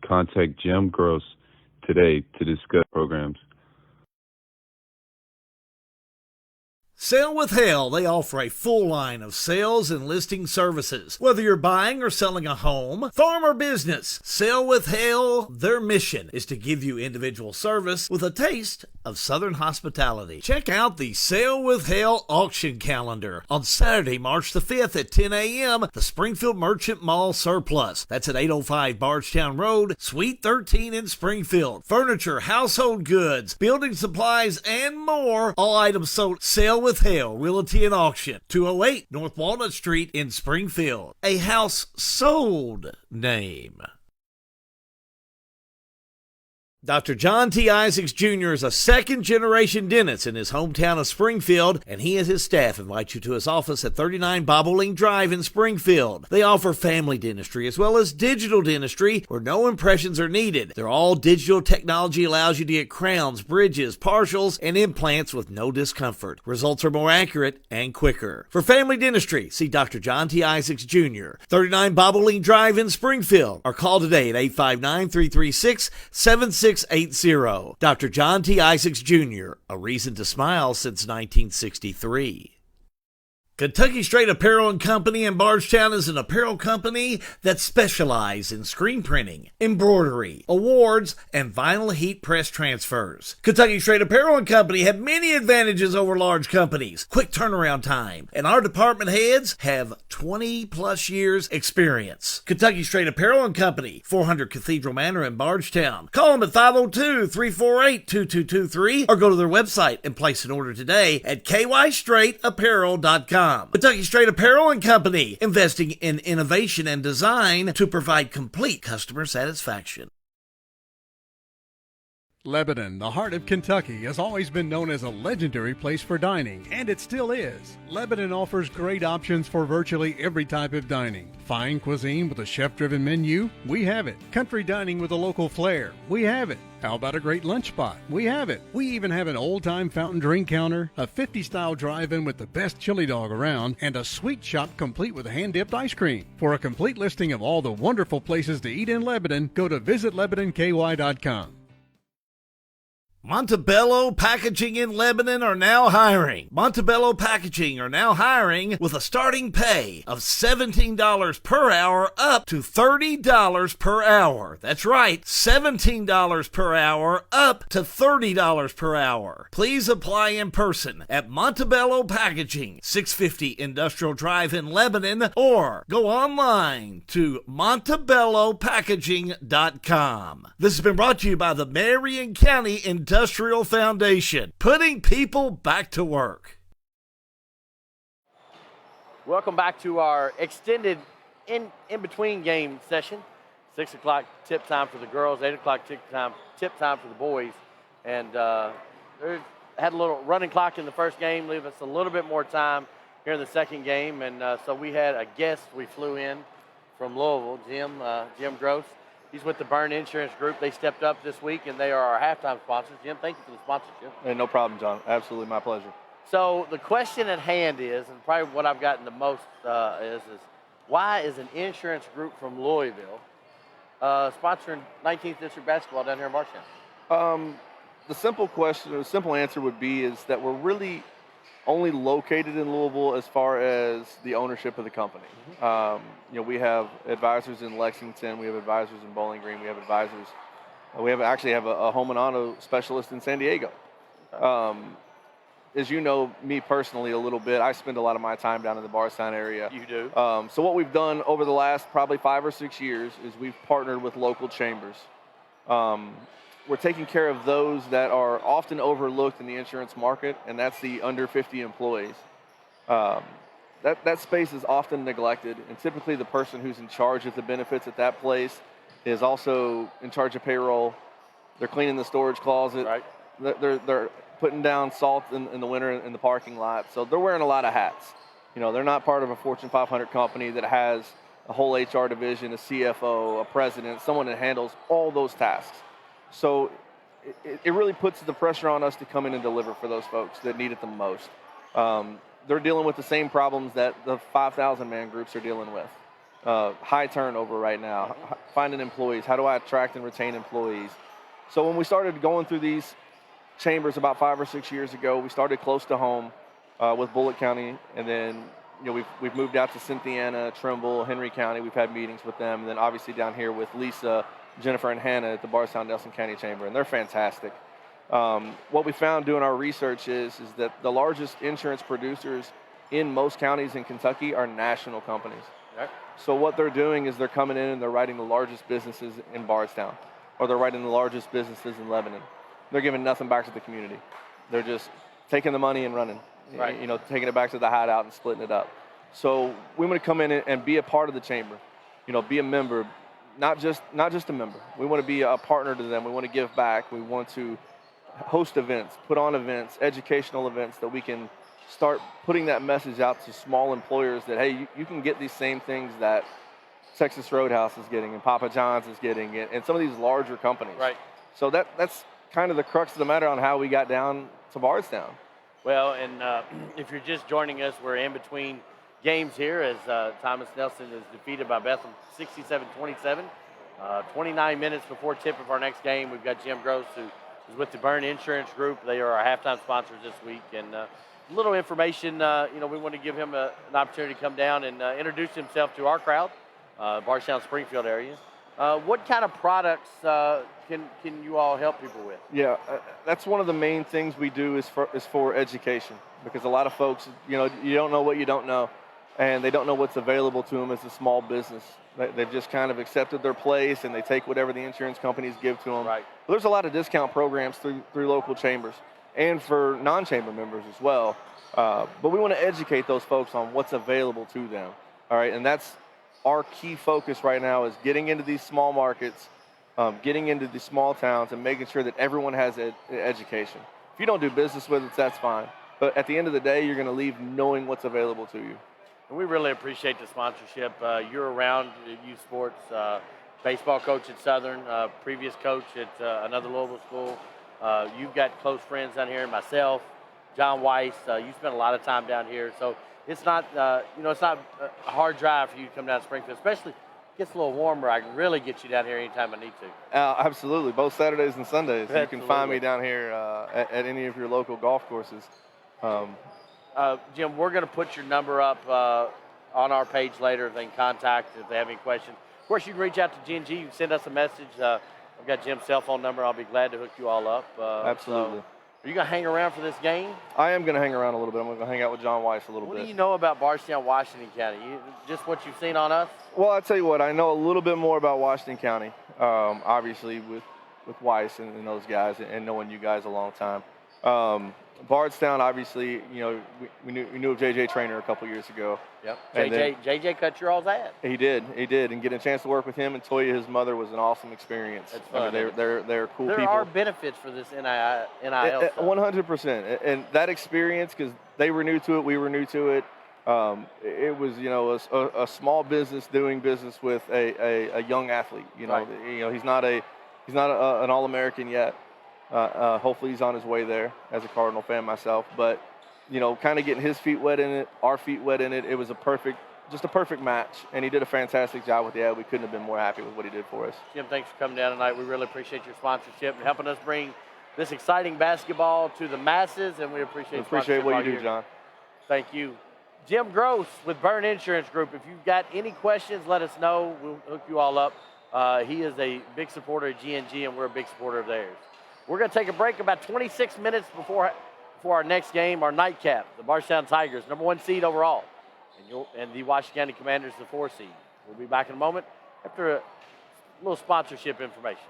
Speaker 9: Contact Jim Gross today to discuss programs.
Speaker 7: Sale with Hale, they offer a full line of sales and listing services. Whether you're buying or selling a home, farm or business, Sale with Hale, their mission is to give you individual service with a taste of Southern hospitality. Check out the Sale with Hale auction calendar on Saturday, March the 5th at 10 a.m., the Springfield Merchant Mall Surplus. That's at 805 Bardstown Road, Suite 13 in Springfield. Furniture, household goods, building supplies, and more. All items sold. Sale with Hale Realty and Auction, 208 North Walnut Street in Springfield. A house sold name. Dr. John T. Isaacs Jr. is a second-generation dentist in his hometown of Springfield, and he and his staff invite you to his office at 39 Bobolink Drive in Springfield. They offer family dentistry as well as digital dentistry where no impressions are needed. Their all-digital technology allows you to get crowns, bridges, partials, and implants with no discomfort. Results are more accurate and quicker. For family dentistry, see Dr. John T. Isaacs Jr., 39 Bobolink Drive in Springfield, or call today at 859-336-7680. Dr. John T. Isaacs Jr., a reason to smile since 1963. Kentucky Straight Apparel and Company in Bardstown is an apparel company that specializes in screen printing, embroidery, awards, and vinyl heat press transfers. Kentucky Straight Apparel and Company have many advantages over large companies, quick turnaround time, and our department heads have 20-plus years experience. Kentucky Straight Apparel and Company, 400 Cathedral Manor in Bardstown. Call them at 502-348-2223 or go to their website and place an order today at kystraightapparel.com. Kentucky Straight Apparel and Company, investing in innovation and design to provide complete customer satisfaction.
Speaker 12: Lebanon, the heart of Kentucky, has always been known as a legendary place for dining, and it still is. Lebanon offers great options for virtually every type of dining. Fine cuisine with a chef-driven menu? We have it. Country dining with a local flair? We have it. How about a great lunch spot? We have it. We even have an old-time fountain drink counter, a 50-style drive-in with the best chili dog around, and a sweet shop complete with hand-dipped ice cream. For a complete listing of all the wonderful places to eat in Lebanon, go to visitlebanonky.com.
Speaker 7: Montebello Packaging in Lebanon are now hiring. Montebello Packaging are now hiring with a starting pay of $17 per hour up to $30 per hour. That's right, $17 per hour up to $30 per hour. Please apply in person at Montebello Packaging, 650 Industrial Drive in Lebanon, or go online to montebellopackaging.com. This has been brought to you by the Marion County Industrial Foundation, putting people back to work.
Speaker 3: Welcome back to our extended in-between game session. 6 o'clock tip time for the girls, 8 o'clock tip time for the boys. And they had a little running clock in the first game, leave us a little bit more time here in the second game. And so we had a guest we flew in from Louisville, Jim Gross. He's with the Byrne Insurance Group. They stepped up this week, and they are our halftime sponsors. Jim, thank you for the sponsorship.
Speaker 19: Hey, no problem, John. Absolutely my pleasure.
Speaker 3: So the question at hand is, and probably what I've gotten the most is why is an insurance group from Louisville sponsoring 19th District basketball down here in Bardstown?
Speaker 19: The simple answer would be is that we're really only located in Louisville as far as the ownership of the company. We have advisors in Lexington, we have advisors in Bowling Green, we have advisors We actually have a home and auto specialist in San Diego. As you know, me personally a little bit, I spend a lot of my time down in the Bardstown area.
Speaker 3: You do.
Speaker 19: So what we've done over the last probably 5 or 6 years is we've partnered with local chambers. We're taking care of those that are often overlooked in the insurance market, and that's the under 50 employees. That space is often neglected, and typically the person who's in charge of the benefits at that place is also in charge of payroll. They're cleaning the storage closet.
Speaker 3: Right.
Speaker 19: They're putting down salt in the winter in the parking lot. So they're wearing a lot of hats. You know, they're not part of a Fortune 500 company that has a whole HR division, a CFO, a president, someone that handles all those tasks. So it really puts the pressure on us to come in and deliver for those folks that need it the most. They're dealing with the same problems that the 5,000-man groups are dealing with. High turnover right now, finding employees. How do I attract and retain employees? So when we started going through these chambers about 5 or 6 years ago, we started close to home with Bullitt County, and then we've moved out to Cynthiana, Trimble, Henry County. We've had meetings with them, and then obviously down here with Lisa, Jennifer, and Hannah at the Bardstown Nelson County Chamber, and they're fantastic. What we found doing our research is that the largest insurance producers in most counties in Kentucky are national companies.
Speaker 3: Right.
Speaker 19: So what they're doing is they're coming in and they're writing the largest businesses in Bardstown, or they're writing the largest businesses in Lebanon. They're giving nothing back to the community. They're just taking the money and running,
Speaker 3: right.
Speaker 19: Taking it back to the hideout and splitting it up. So we want to come in and be a part of the chamber, be a member, not just a member. We want to be a partner to them. We want to give back. We want to host events, put on events, educational events that we can start putting that message out to small employers that, hey, you can get these same things that Texas Roadhouse is getting and Papa John's is getting and some of these larger companies.
Speaker 3: Right.
Speaker 19: So that's kind of the crux of the matter on how we got down to Bardstown.
Speaker 3: Well, and if you're just joining us, we're in between games here as Thomas Nelson is defeated by Bethlehem 67-27. 29 minutes before tip of our next game, we've got Jim Gross, who is with the Byrne Insurance Group. They are our halftime sponsors this week. And a little information, we want to give him an opportunity to come down and introduce himself to our crowd, Bardstown, Springfield area. What kind of products can you all help people with?
Speaker 19: Yeah, that's one of the main things we do is for education, because a lot of folks, you don't know what you don't know, and they don't know what's available to them as a small business. They've just kind of accepted their place, and they take whatever the insurance companies give to them.
Speaker 3: Right.
Speaker 19: But there's a lot of discount programs through local chambers and for non-chamber members as well. But we want to educate those folks on what's available to them. All right, and that's our key focus right now is getting into these small markets, getting into these small towns, and making sure that everyone has education. If you don't do business with us, that's fine. But at the end of the day, you're going to leave knowing what's available to you.
Speaker 3: And we really appreciate the sponsorship. You're around youth sports, baseball coach at Southern, previous coach at another Louisville school. You've got close friends down here, myself, John Weiss. You spend a lot of time down here, so it's not it's not a hard drive for you to come down to Springfield, especially if it gets a little warmer. I can really get you down here anytime I need to.
Speaker 19: Absolutely, both Saturdays and Sundays.
Speaker 3: Absolutely.
Speaker 19: You can find me down here at any of your local golf courses.
Speaker 3: Jim, we're going to put your number up on our page later if they can contact if they have any questions. Of course, you can reach out to G&G. You can send us a message. I've got Jim's cell phone number. I'll be glad to hook you all up.
Speaker 19: Absolutely.
Speaker 3: So, are you going to hang around for this game?
Speaker 19: I am going to hang around a little bit. I'm going to hang out with John Weiss a little bit.
Speaker 3: What do you know about Bardstown, Washington County? Just what you've seen on us?
Speaker 19: Well, I'll tell you what. I know a little bit more about Washington County, obviously with Weiss and those guys, and knowing you guys a long time. Bardstown, obviously, we knew of J.J. Traynor a couple years ago.
Speaker 3: Yep. JJ cut your all's ass.
Speaker 19: He did, and getting a chance to work with him and Toya, his mother, was an awesome experience.
Speaker 3: It's fun.
Speaker 19: I mean, they're cool
Speaker 3: there
Speaker 19: people.
Speaker 3: There are benefits for this NIL stuff.
Speaker 19: 100%, and that experience, because they were new to it, we were new to it. It was a small business doing business with a young athlete.
Speaker 3: Right.
Speaker 19: He's not an All-American yet. Hopefully he's on his way there as a Cardinal fan myself. But, kind of getting his feet wet in it, our feet wet in it, it was a perfect match. And he did a fantastic job with the ad. We couldn't have been more happy with what he did for us.
Speaker 3: Jim, thanks for coming down tonight. We really appreciate your sponsorship and helping us bring this exciting basketball to the masses. And we appreciate
Speaker 19: what you do, John.
Speaker 3: Thank you. Jim Gross with Byrne Insurance Group. If you've got any questions, let us know. We'll hook you all up. He is a big supporter of GNG, and we're a big supporter of theirs. We're going to take a break about 26 minutes before our next game, our nightcap, the Bardstown Tigers, #1 seed overall, and the Washington County Commanders, the 4 seed. We'll be back in a moment after a little sponsorship information.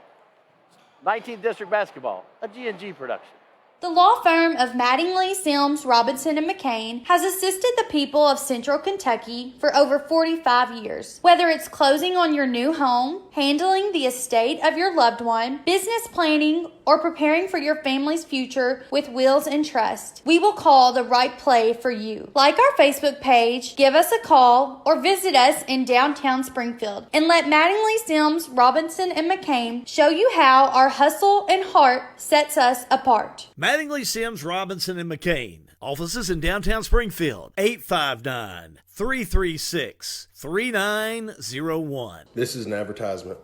Speaker 3: 19th District Basketball, a GNG production.
Speaker 13: The law firm of Mattingly, Sims, Robinson, and McCain has assisted the people of Central Kentucky for over 45 years. Whether it's closing on your new home, handling the estate of your loved one, business planning, or preparing for your family's future with wills and trust, we will call the right play for you. Like our Facebook page, give us a call, or visit us in downtown Springfield, and let Mattingly, Sims, Robinson, and McCain show you how our hustle and heart sets us apart.
Speaker 7: Mattingly, Sims, Robinson, and McCain. Offices in downtown Springfield. 859-336-3901.
Speaker 8: This is an advertisement.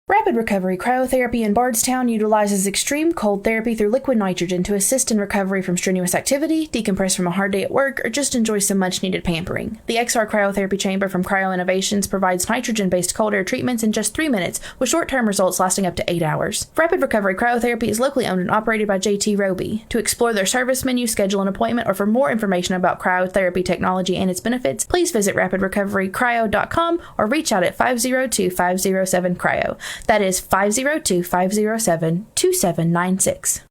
Speaker 15: Rapid Recovery Cryotherapy in Bardstown utilizes extreme cold therapy through liquid nitrogen to assist in recovery from strenuous activity, decompress from a hard day at work, or just enjoy some much-needed pampering. The XR Cryotherapy Chamber from Cryo Innovations provides nitrogen-based cold air treatments in just 3 minutes, with short-term results lasting up to 8 hours. Rapid Recovery Cryotherapy is locally owned and operated by JT Roby. To explore their service menu, schedule an appointment, or for more information about cryotherapy technology and its benefits, please visit rapidrecoverycryo.com or reach out at 502-507-CRYO. That is 502-507-2796.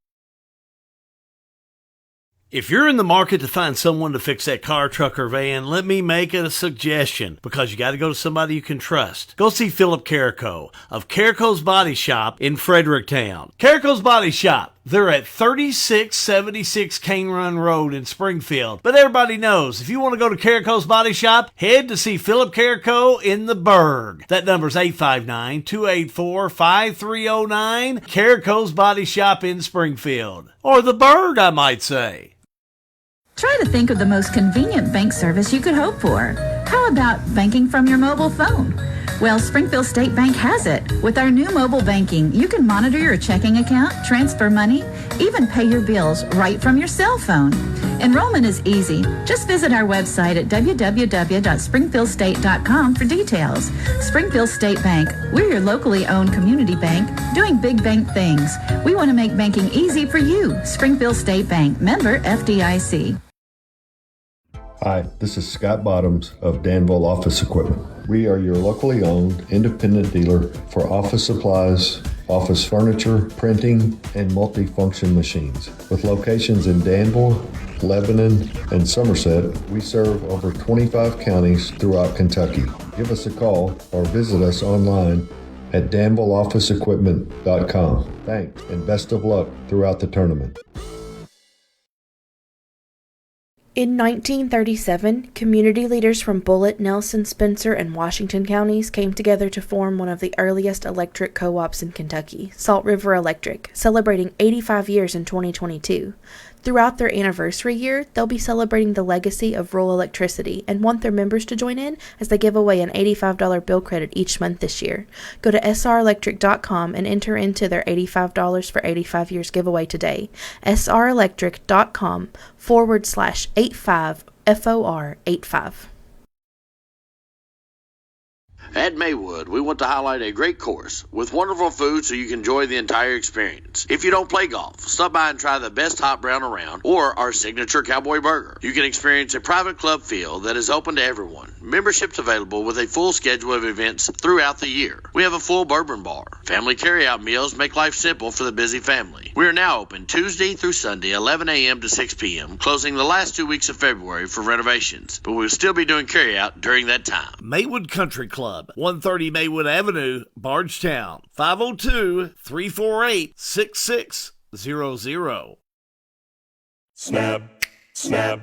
Speaker 7: If you're in the market to find someone to fix that car, truck, or van, let me make a suggestion, because you got to go to somebody you can trust. Go see Philip Carrico of Carrico's Body Shop in Fredericktown. Carrico's Body Shop. They're at 3676 Cane Run Road in Springfield. But everybody knows, if you want to go to Carrico's Body Shop, head to see Philip Carrico in the Burg. That number's 859-284-5309. Carrico's Body Shop in Springfield. Or the Burg, I might say.
Speaker 14: Try to think of the most convenient bank service you could hope for. How about banking from your mobile phone? Well, Springfield State Bank has it. With our new mobile banking, you can monitor your checking account, transfer money, even pay your bills right from your cell phone. Enrollment is easy. Just visit our website at www.springfieldstate.com for details. Springfield State Bank, we're your locally owned community bank doing big bank things. We want to make banking easy for you. Springfield State Bank, member FDIC.
Speaker 16: Hi, this is Scott Bottoms of Danville Office Equipment. We are your locally owned independent dealer for office supplies, office furniture, printing, and multifunction machines. With locations in Danville, Lebanon, and Somerset, we serve over 25 counties throughout Kentucky. Give us a call or visit us online at danvilleofficeequipment.com. Thanks and best of luck throughout the tournament.
Speaker 15: In 1937, community leaders from Bullitt, Nelson, Spencer, and Washington counties came together to form one of the earliest electric co-ops in Kentucky, Salt River Electric, celebrating 85 years in 2022. Throughout their anniversary year, they'll be celebrating the legacy of rural electricity and want their members to join in as they give away an $85 bill credit each month this year. Go to srelectric.com and enter into their $85 for 85 years giveaway today. srelectric.com/85FOR85.
Speaker 18: At Maywood, we want to highlight a great course with wonderful food so you can enjoy the entire experience. If you don't play golf, stop by and try the best hot brown around or our signature cowboy burger. You can experience a private club feel that is open to everyone. Memberships available with a full schedule of events throughout the year. We have a full bourbon bar. Family carryout meals make life simple for the busy family. We are now open Tuesday through Sunday, 11 a.m. to 6 p.m., closing the last 2 weeks of February for renovations, but we'll still be doing carryout during that time.
Speaker 7: Maywood Country Club, 130 Maywood Avenue, Bardstown, 502-348-6600.
Speaker 4: Snap, snap,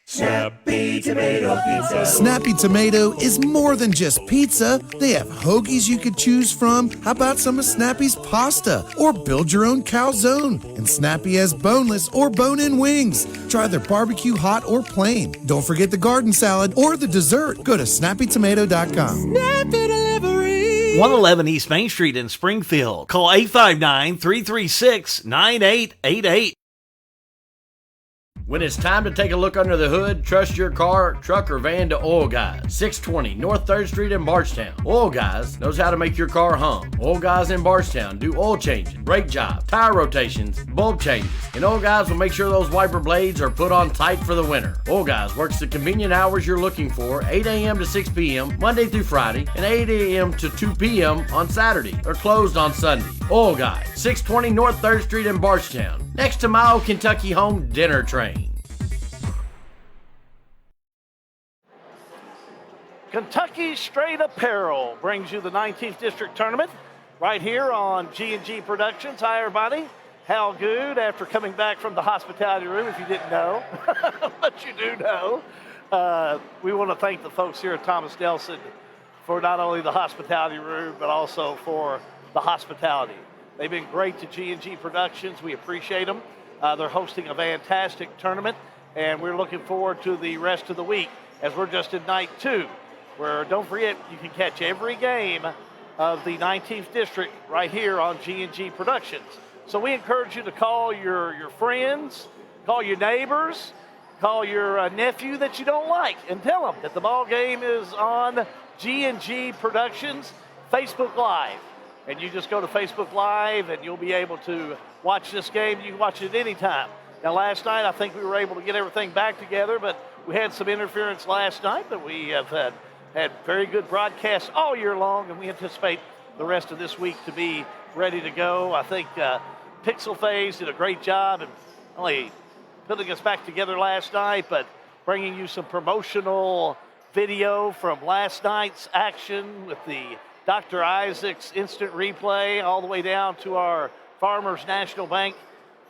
Speaker 4: Snappy Tomato Pizza.
Speaker 5: Snappy Tomato is more than just pizza. They have hoagies you could choose from. How about some of Snappy's pasta? Or build your own calzone. And Snappy has boneless or bone-in wings. Try their barbecue hot or plain. Don't forget the garden salad or the dessert. Go to snappytomato.com.
Speaker 6: Snappy Delivery.
Speaker 7: 111 East Main Street in Springfield. Call 859-336-9888.
Speaker 10: When it's time to take a look under the hood, trust your car, truck, or van to Oil Guys, 620 North 3rd Street in Bardstown. Oil Guys knows how to make your car hum. Oil Guys in Bardstown do oil changing, brake jobs, tire rotations, bulb changes, and Oil Guys will make sure those wiper blades are put on tight for the winter. Oil Guys works the convenient hours you're looking for, 8 a.m. to 6 p.m. Monday through Friday, and 8 a.m. to 2 p.m. on Saturday. They're closed on Sunday. Oil Guys, 620 North 3rd Street in Bardstown, next to my old Kentucky Home Dinner Train.
Speaker 2: Kentucky Straight Apparel brings you the 19th District Tournament right here on G&G Productions. Hi, everybody. Hal Good, after coming back from the hospitality room, if you didn't know, but you do know. We want to thank the folks here at Thomas Nelson for not only the hospitality room, but also for the hospitality. They've been great to G&G Productions. We appreciate them. They're hosting a fantastic tournament, and we're looking forward to the rest of the week as we're just in night 2. Where, don't forget, you can catch every game of the 19th District right here on G&G Productions. So we encourage you to call your friends, call your neighbors, call your nephew that you don't like, and tell them that the ball game is on G&G Productions Facebook Live. And you just go to Facebook Live, and you'll be able to watch this game. You can watch it anytime. Now, last night, I think we were able to get everything back together, but we had some interference last night, but we have had very good broadcasts all year long, and we anticipate the rest of this week to be ready to go. I think Pixel Phase did a great job in only putting us back together last night, but bringing you some promotional video from last night's action with the Dr. Isaacs instant replay all the way down to our Farmers National Bank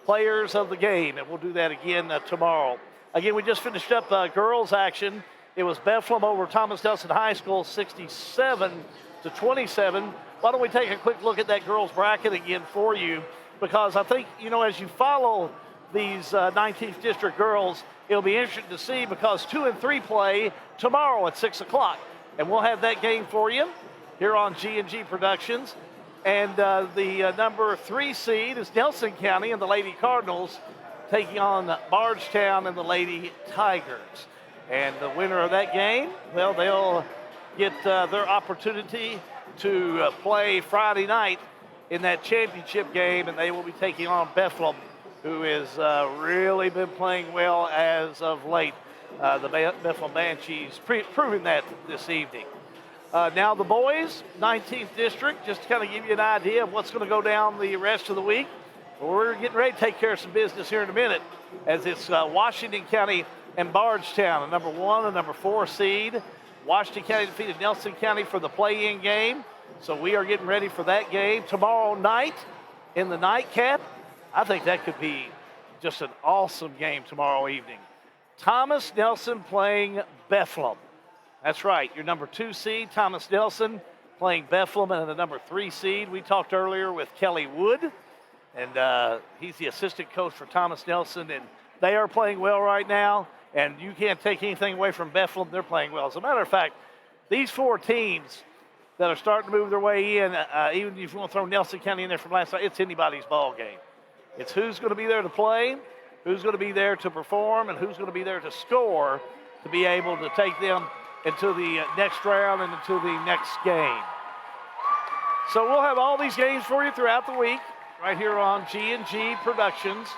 Speaker 2: players of the game, and we'll do that again tomorrow. Again, we just finished up girls action. It was Bethlehem over Thomas Nelson High School, 67-27. Why don't we take a quick look at that girls bracket again for you? Because I think, as you follow these 19th District girls, it'll be interesting to see because 2 and 3 play tomorrow at 6 o'clock. And we'll have that game for you here on G&G Productions. And the number 3 seed is Nelson County and the Lady Cardinals taking on Bardstown and the Lady Tigers. And the winner of that game, well, they'll get their opportunity to play Friday night in that championship game, and they will be taking on Bethlehem, who has really been playing well as of late. The Bethlehem Banshees proving that this evening. Now the boys, 19th District, just to kind of give you an idea of what's going to go down the rest of the week. We're getting ready to take care of some business here in a minute as it's Washington County and Bardstown, a number 1 and number 4 seed. Washington County defeated Nelson County for the play-in game. So we are getting ready for that game tomorrow night in the nightcap. I think that could be just an awesome game tomorrow evening. Thomas Nelson playing Bethlehem. That's right, your number 2 seed, Thomas Nelson, playing Bethlehem, and the number 3 seed. We talked earlier with Kelly Wood, and he's the assistant coach for Thomas Nelson, and they are playing well right now. And you can't take anything away from Bethlehem. They're playing well. As a matter of fact, these 4 teams that are starting to move their way in, even if you want to throw Nelson County in there from last night, it's anybody's ball game. It's who's going to be there to play, who's going to be there to perform, and who's going to be there to score to be able to take them into the next round and into the next game. So we'll have all these games for you throughout the week right here on G&G Productions.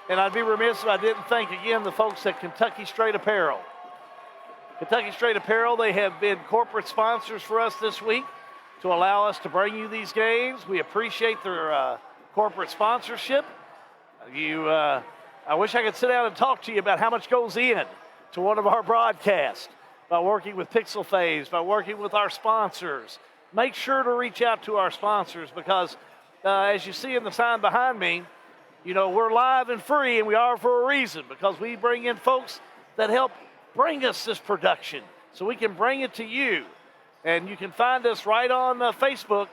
Speaker 2: And I'd be remiss if I didn't thank again the folks at Kentucky Straight Apparel. Kentucky Straight Apparel, they have been corporate sponsors for us this week to allow us to bring you these games. We appreciate their corporate sponsorship. I wish I could sit down and talk to you about how much goes in to one of our broadcasts by working with Pixel Phase, by working with our sponsors. Make sure to reach out to our sponsors because as you see in the sign behind me, we're live and free, and we are for a reason because we bring in folks that help bring us this production so we can bring it to you. And you can find us right on Facebook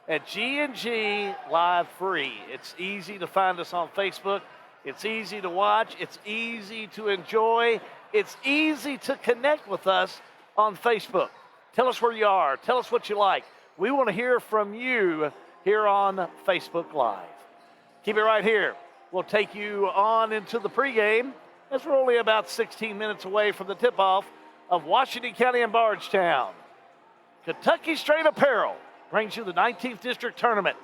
Speaker 2: at G&G Live Free. It's easy to find us on Facebook. It's easy to watch. It's easy to enjoy. It's easy to connect with us on Facebook. Tell us where you are. Tell us what you like. We want to hear from you here on Facebook Live. Keep it right here. We'll take you on into the pregame as we're only about 16 minutes away from the tip-off of Washington County and Bardstown. Kentucky Straight Apparel brings you the 19th District Tournament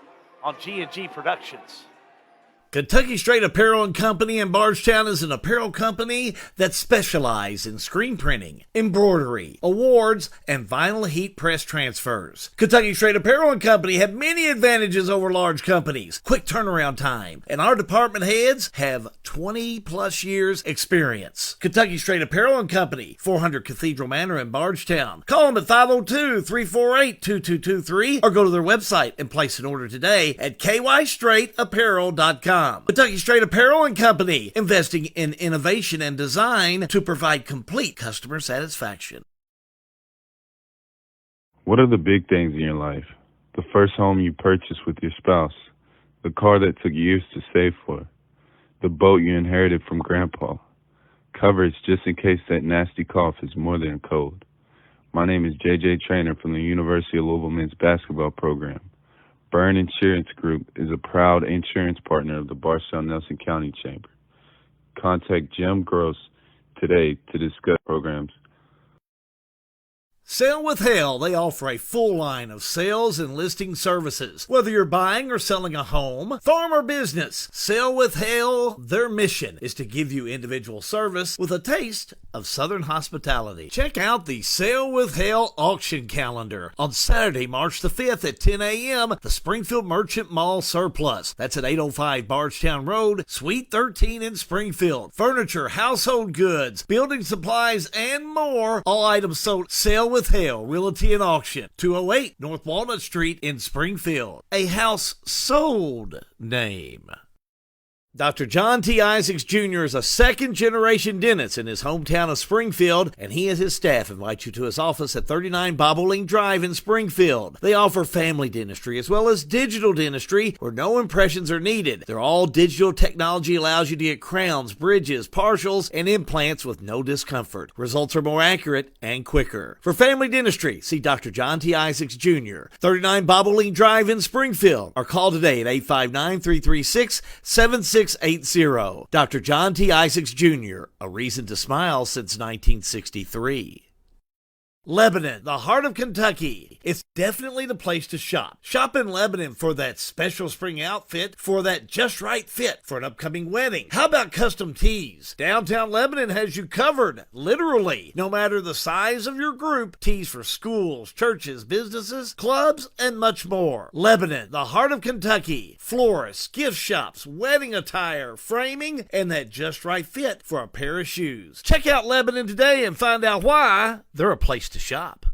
Speaker 2: on G&G Productions.
Speaker 7: Kentucky Straight Apparel and Company in Bardstown is an apparel company that specializes in screen printing, embroidery, awards, and vinyl heat press transfers. Kentucky Straight Apparel and Company have many advantages over large companies, quick turnaround time, and our department heads have 20 plus years experience. Kentucky Straight Apparel and Company, 400 Cathedral Manor in Bardstown. Call them at 502-348-2223 or go to their website and place an order today at kystraightapparel.com. Kentucky Straight Apparel and Company, investing in innovation and design to provide complete customer satisfaction.
Speaker 9: What are the big things in your life? The first home you purchased with your spouse, the car that took years to save for, the boat you inherited from Grandpa, coverage just in case that nasty cough is more than a cold. My name is JJ Trainer from the University of Louisville men's basketball program. Byrne Insurance Group is a proud insurance partner of the Bardstown-Nelson County Chamber. Contact Jim Gross today to discuss programs.
Speaker 7: Sale with Hale, they offer a full line of sales and listing services. Whether you're buying or selling a home, farm or business, Sale with Hale, their mission is to give you individual service with a taste of Southern hospitality. Check out the Sale with Hale auction calendar. On Saturday, March the 5th at 10 a.m., the Springfield Merchant Mall Surplus. That's at 805 Bardstown Road, Suite 13 in Springfield. Furniture, household goods, building supplies, and more. All items sold. Sale with Hale Realty and Auction, 208 North Walnut Street in Springfield. A house sold name. Dr. John T. Isaacs Jr. is a second-generation dentist in his hometown of Springfield, and he and his staff invite you to his office at 39 Bobolink Drive in Springfield. They offer family dentistry as well as digital dentistry where no impressions are needed. Their all-digital technology allows you to get crowns, bridges, partials, and implants with no discomfort. Results are more accurate and quicker. For family dentistry, see Dr. John T. Isaacs Jr., 39 Bobolink Drive in Springfield, or call today at 859-336-7680. Dr. John T. Isaacs Jr., a reason to smile since 1963. Lebanon, the heart of Kentucky. It's definitely the place to shop. Shop in Lebanon for that special spring outfit, for that just right fit for an upcoming wedding. How about custom tees? Downtown Lebanon has you covered, literally. No matter the size of your group, tees for schools, churches, businesses, clubs, and much more. Lebanon, the heart of Kentucky. Florists, gift shops, wedding attire, framing, and that just right fit for a pair of shoes. Check out Lebanon today and find out why they're a place to shop.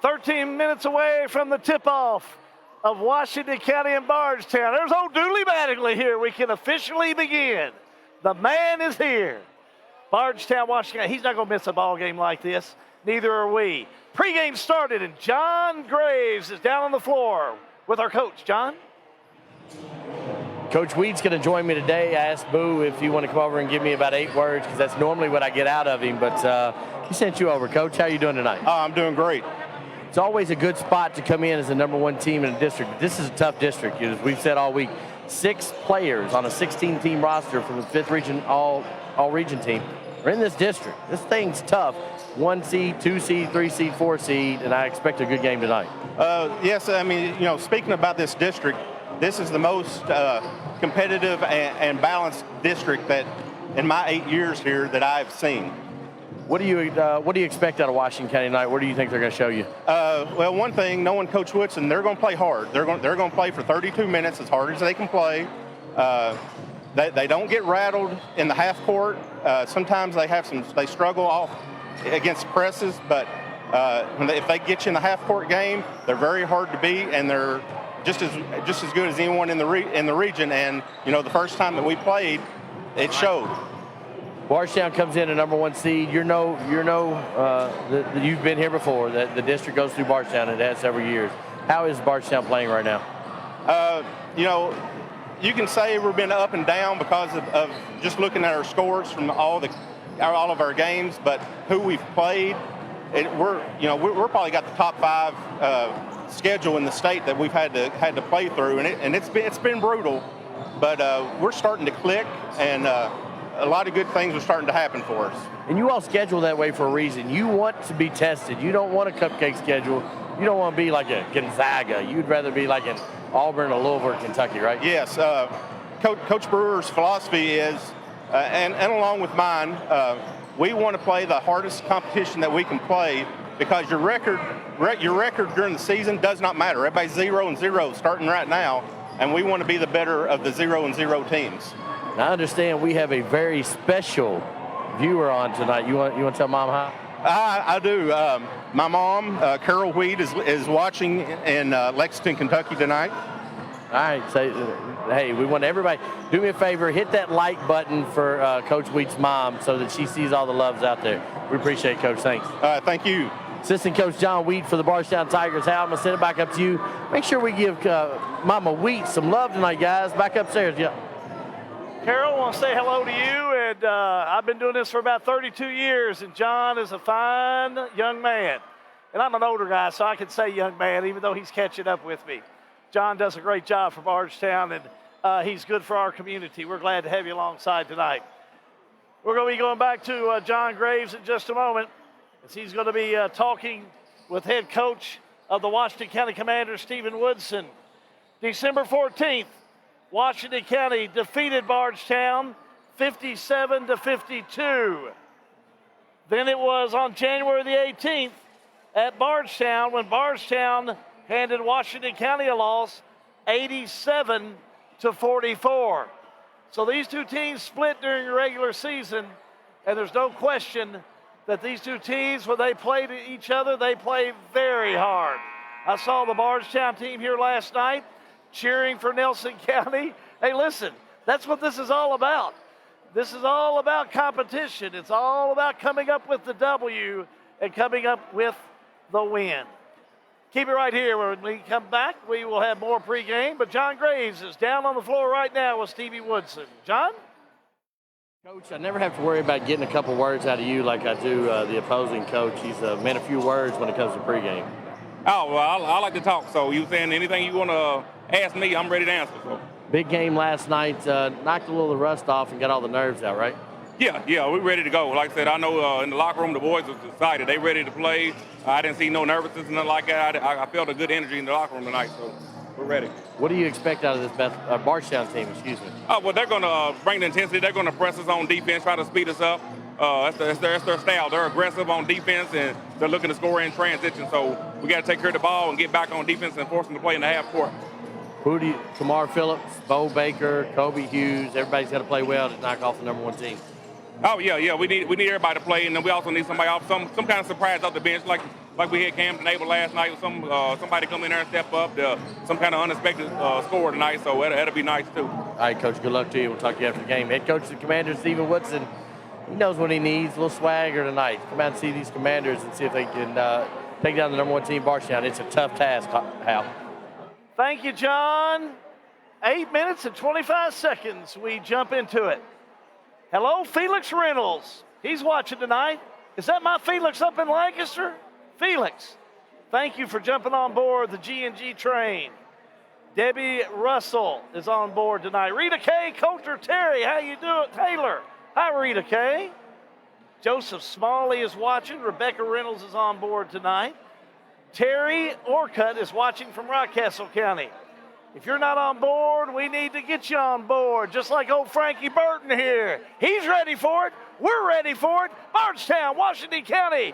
Speaker 2: 13 minutes away from the tip-off of Washington County and Bardstown. There's old Dooley Mattingly here. We can officially begin. The man is here. Bardstown, Washington. He's not going to miss a ball game like this. Neither are we. Pre-game started, and John Graves is down on the floor with our coach. John?
Speaker 3: Coach Weed's going to join me today. I asked Boo if you want to come over and give me about 8 words because that's normally what I get out of him. But he sent you over, Coach. How are you doing tonight?
Speaker 8: I'm doing great.
Speaker 3: It's always a good spot to come in as the #1 team in a district. This is a tough district, as we've said all week. 6 players on a 16-team roster from the 5th region all-region team are in this district. This thing's tough. 1 seed, 2 seed, 3 seed, 4 seed, and I expect a good game tonight.
Speaker 8: Yes, I mean, speaking about this district, this is the most competitive and balanced district that, in my 8 years here, that I've seen.
Speaker 3: What do you expect out of Washington County tonight? What do you think they're going to show you?
Speaker 8: Well, one thing, knowing Coach Woodson, they're going to play hard. They're going to play for 32 minutes as hard as they can play. They don't get rattled in the half court. Sometimes they struggle off against presses, but if they get you in the half court game, they're very hard to beat, and they're just as good as anyone in the region. And the first time that we played, it showed.
Speaker 3: Bardstown comes in a #1 seed. You've been here before. That the district goes through Bardstown. It has several years. How is Bardstown playing right now?
Speaker 8: You can say we've been up and down because of just looking at our scores from all of our games. But who we've played, we're probably got the top 5 schedule in the state that we've had to play through, and it's been brutal. but we're starting to click, and a lot of good things are starting to happen for us.
Speaker 3: And you all schedule that way for a reason. You want to be tested. You don't want a cupcake schedule. You don't want to be like a Gonzaga. You'd rather be like an Auburn or Louisville or Kentucky, right?
Speaker 8: Yes. Coach Brewer's philosophy is, and along with mine, we want to play the hardest competition that we can play, because your record during the season does not matter. Everybody's 0-0 starting right now, and we want to be the better of the 0-0 teams.
Speaker 3: Now, I understand we have a very special viewer on tonight. You want to tell Mom hi?
Speaker 8: I do. My mom, Carol Wheat, is watching in Lexington, Kentucky tonight.
Speaker 3: All right. So, hey, we want everybody, do me a favor, hit that like button for Coach Wheat's mom so that she sees all the loves out there. We appreciate it, Coach. Thanks.
Speaker 8: Thank you.
Speaker 3: Assistant Coach John Wheat for the Bardstown Tigers. Hal, I'm going to send it back up to you. Make sure we give Mama Wheat some love tonight, guys. Back upstairs. Yeah.
Speaker 2: Carol, I want to say hello to you, and I've been doing this for about 32 years, and John is a fine young man. And I'm an older guy, so I can say young man, even though he's catching up with me. John does a great job for Bardstown, and he's good for our community. We're glad to have you alongside tonight. We're going to be going back to John Graves in just a moment, as he's going to be talking with head coach of the Washington County Commanders, Stephen Woodson. December 14th, Washington County defeated Bardstown 57-52. Then it was on January the 18th at Bardstown when Bardstown handed Washington County a loss 87-44. So these two teams split during the regular season, and there's no question that these two teams, when they played each other, they played very hard. I saw the Bardstown team here last night cheering for Nelson County. Hey, listen, that's what this is all about. This is all about competition. It's all about coming up with the W and coming up with the win. Keep it right here. When we come back, we will have more pregame, but John Graves is down on the floor right now with Stevie Woodson. John?
Speaker 3: Coach, I never have to worry about getting a couple words out of you like I do the opposing coach. He's meant a few words when it comes to pregame.
Speaker 20: Oh, well, I like to talk, so you saying anything you want to ask me, I'm ready to answer. So.
Speaker 3: Big game last night, knocked a little of the rust off and got all the nerves out, right?
Speaker 20: Yeah, we're ready to go. Like I said, I know in the locker room the boys are excited. They ready to play. I didn't see no nervousness and nothing like that. I felt a good energy in the locker room tonight, so we're ready.
Speaker 3: What do you expect out of this Bardstown team, excuse me?
Speaker 20: Oh, well, they're going to bring the intensity. They're going to press us on defense, try to speed us up. That's their style. They're aggressive on defense, and they're looking to score in transition. So we got to take care of the ball and get back on defense and force them to play in the half court.
Speaker 3: Kamar Phillips, Bo Baker, Kobe Hughes, everybody's got to play well to knock off the number one team.
Speaker 20: Oh, yeah. We need everybody to play, and then we also need somebody off, some kind of surprise off the bench, like we had Camden Abel last night. Somebody come in there and step up, some kind of unexpected score tonight, so that'll be nice, too.
Speaker 3: All right, Coach, good luck to you. We'll talk to you after the game. Head coach of the Commanders, Stephen Woodson, he knows what he needs, a little swagger tonight. Come out and see these Commanders and see if they can take down the number one team, Bardstown. It's a tough task, Hal.
Speaker 2: Thank you, John. 8 minutes and 25 seconds. We jump into it. Hello, Felix Reynolds. He's watching tonight. Is that my Felix up in Lancaster? Felix, thank you for jumping on board the G&G train. Debbie Russell is on board tonight. Rita K. Coulter Terry, how you doing? Taylor. Hi, Rita K. Joseph Smalley is watching. Rebecca Reynolds is on board tonight. Terry Orcutt is watching from Rockcastle County. If you're not on board, we need to get you on board, just like old Frankie Burton here. He's ready for it. We're ready for it. Bardstown, Washington County.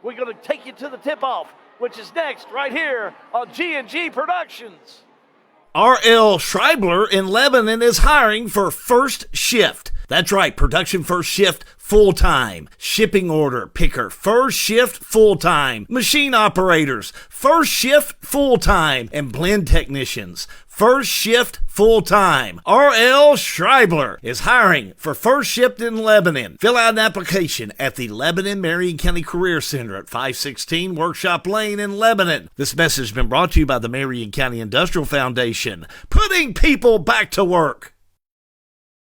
Speaker 2: We're going to take you to the tip-off, which is next right here on G&G Productions.
Speaker 7: R.L. Schreibler in Lebanon is hiring for first shift. That's right, production first shift full-time. Shipping order picker, first shift full-time. Machine operators, first shift full-time. And blend technicians, first shift full-time. R.L. Schreibler is hiring for first shift in Lebanon. Fill out an application at the Lebanon Marion County Career Center at 516 Workshop Lane in Lebanon. This message has been brought to you by the Marion County Industrial Foundation, putting people back to work.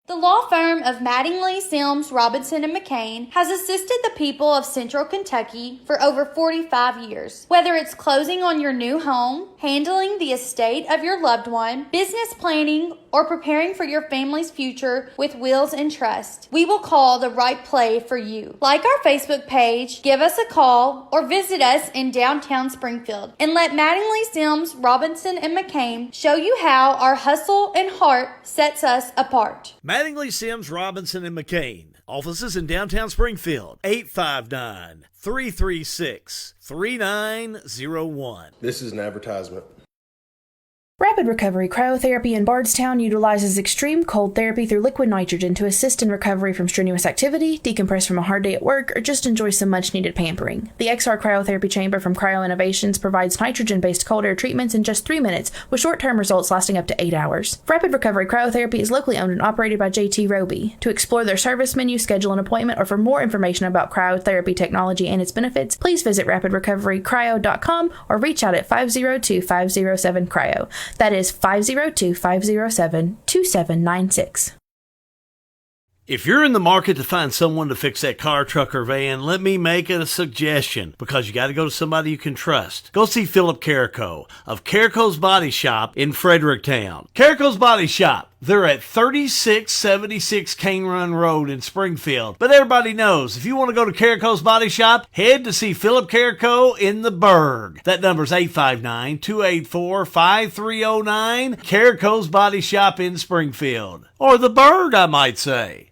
Speaker 13: The law firm of Mattingly, Sims, Robinson, and McCain has assisted the people of Central Kentucky for over 45 years. Whether it's closing on your new home, handling the estate of your loved one, business planning, or preparing for your family's future with wills and trust, we will call the right play for you. Like our Facebook page, give us a call, or visit us in downtown Springfield and let Mattingly, Sims, Robinson, and McCain show you how our hustle and heart sets us apart.
Speaker 7: Mattingly, Sims, Robinson, and McCain. Offices in downtown Springfield. 859-336-3901.
Speaker 1: This is an advertisement.
Speaker 15: Rapid Recovery Cryotherapy in Bardstown utilizes extreme cold therapy through liquid nitrogen to assist in recovery from strenuous activity, decompress from a hard day at work, or just enjoy some much-needed pampering. The XR Cryotherapy Chamber from Cryo Innovations provides nitrogen-based cold air treatments in just 3 minutes, with short-term results lasting up to 8 hours. Rapid Recovery Cryotherapy is locally owned and operated by JT Roby. To explore their service menu, schedule an appointment, or for more information about cryotherapy technology and its benefits, please visit rapidrecoverycryo.com or reach out at 502-507-CRYO. That is 502-507-2796.
Speaker 7: If you're in the market to find someone to fix that car, truck, or van, let me make a suggestion, because you got to go to somebody you can trust. Go see Philip Carrico of Carrico's Body Shop in Fredericktown. Carrico's Body Shop. They're at 3676 Cane Run Road in Springfield. But everybody knows, if you want to go to Carrico's Body Shop, head to see Philip Carrico in the Burg. That number's 859-284-5309. Carrico's Body Shop in Springfield. Or the Burg, I might say.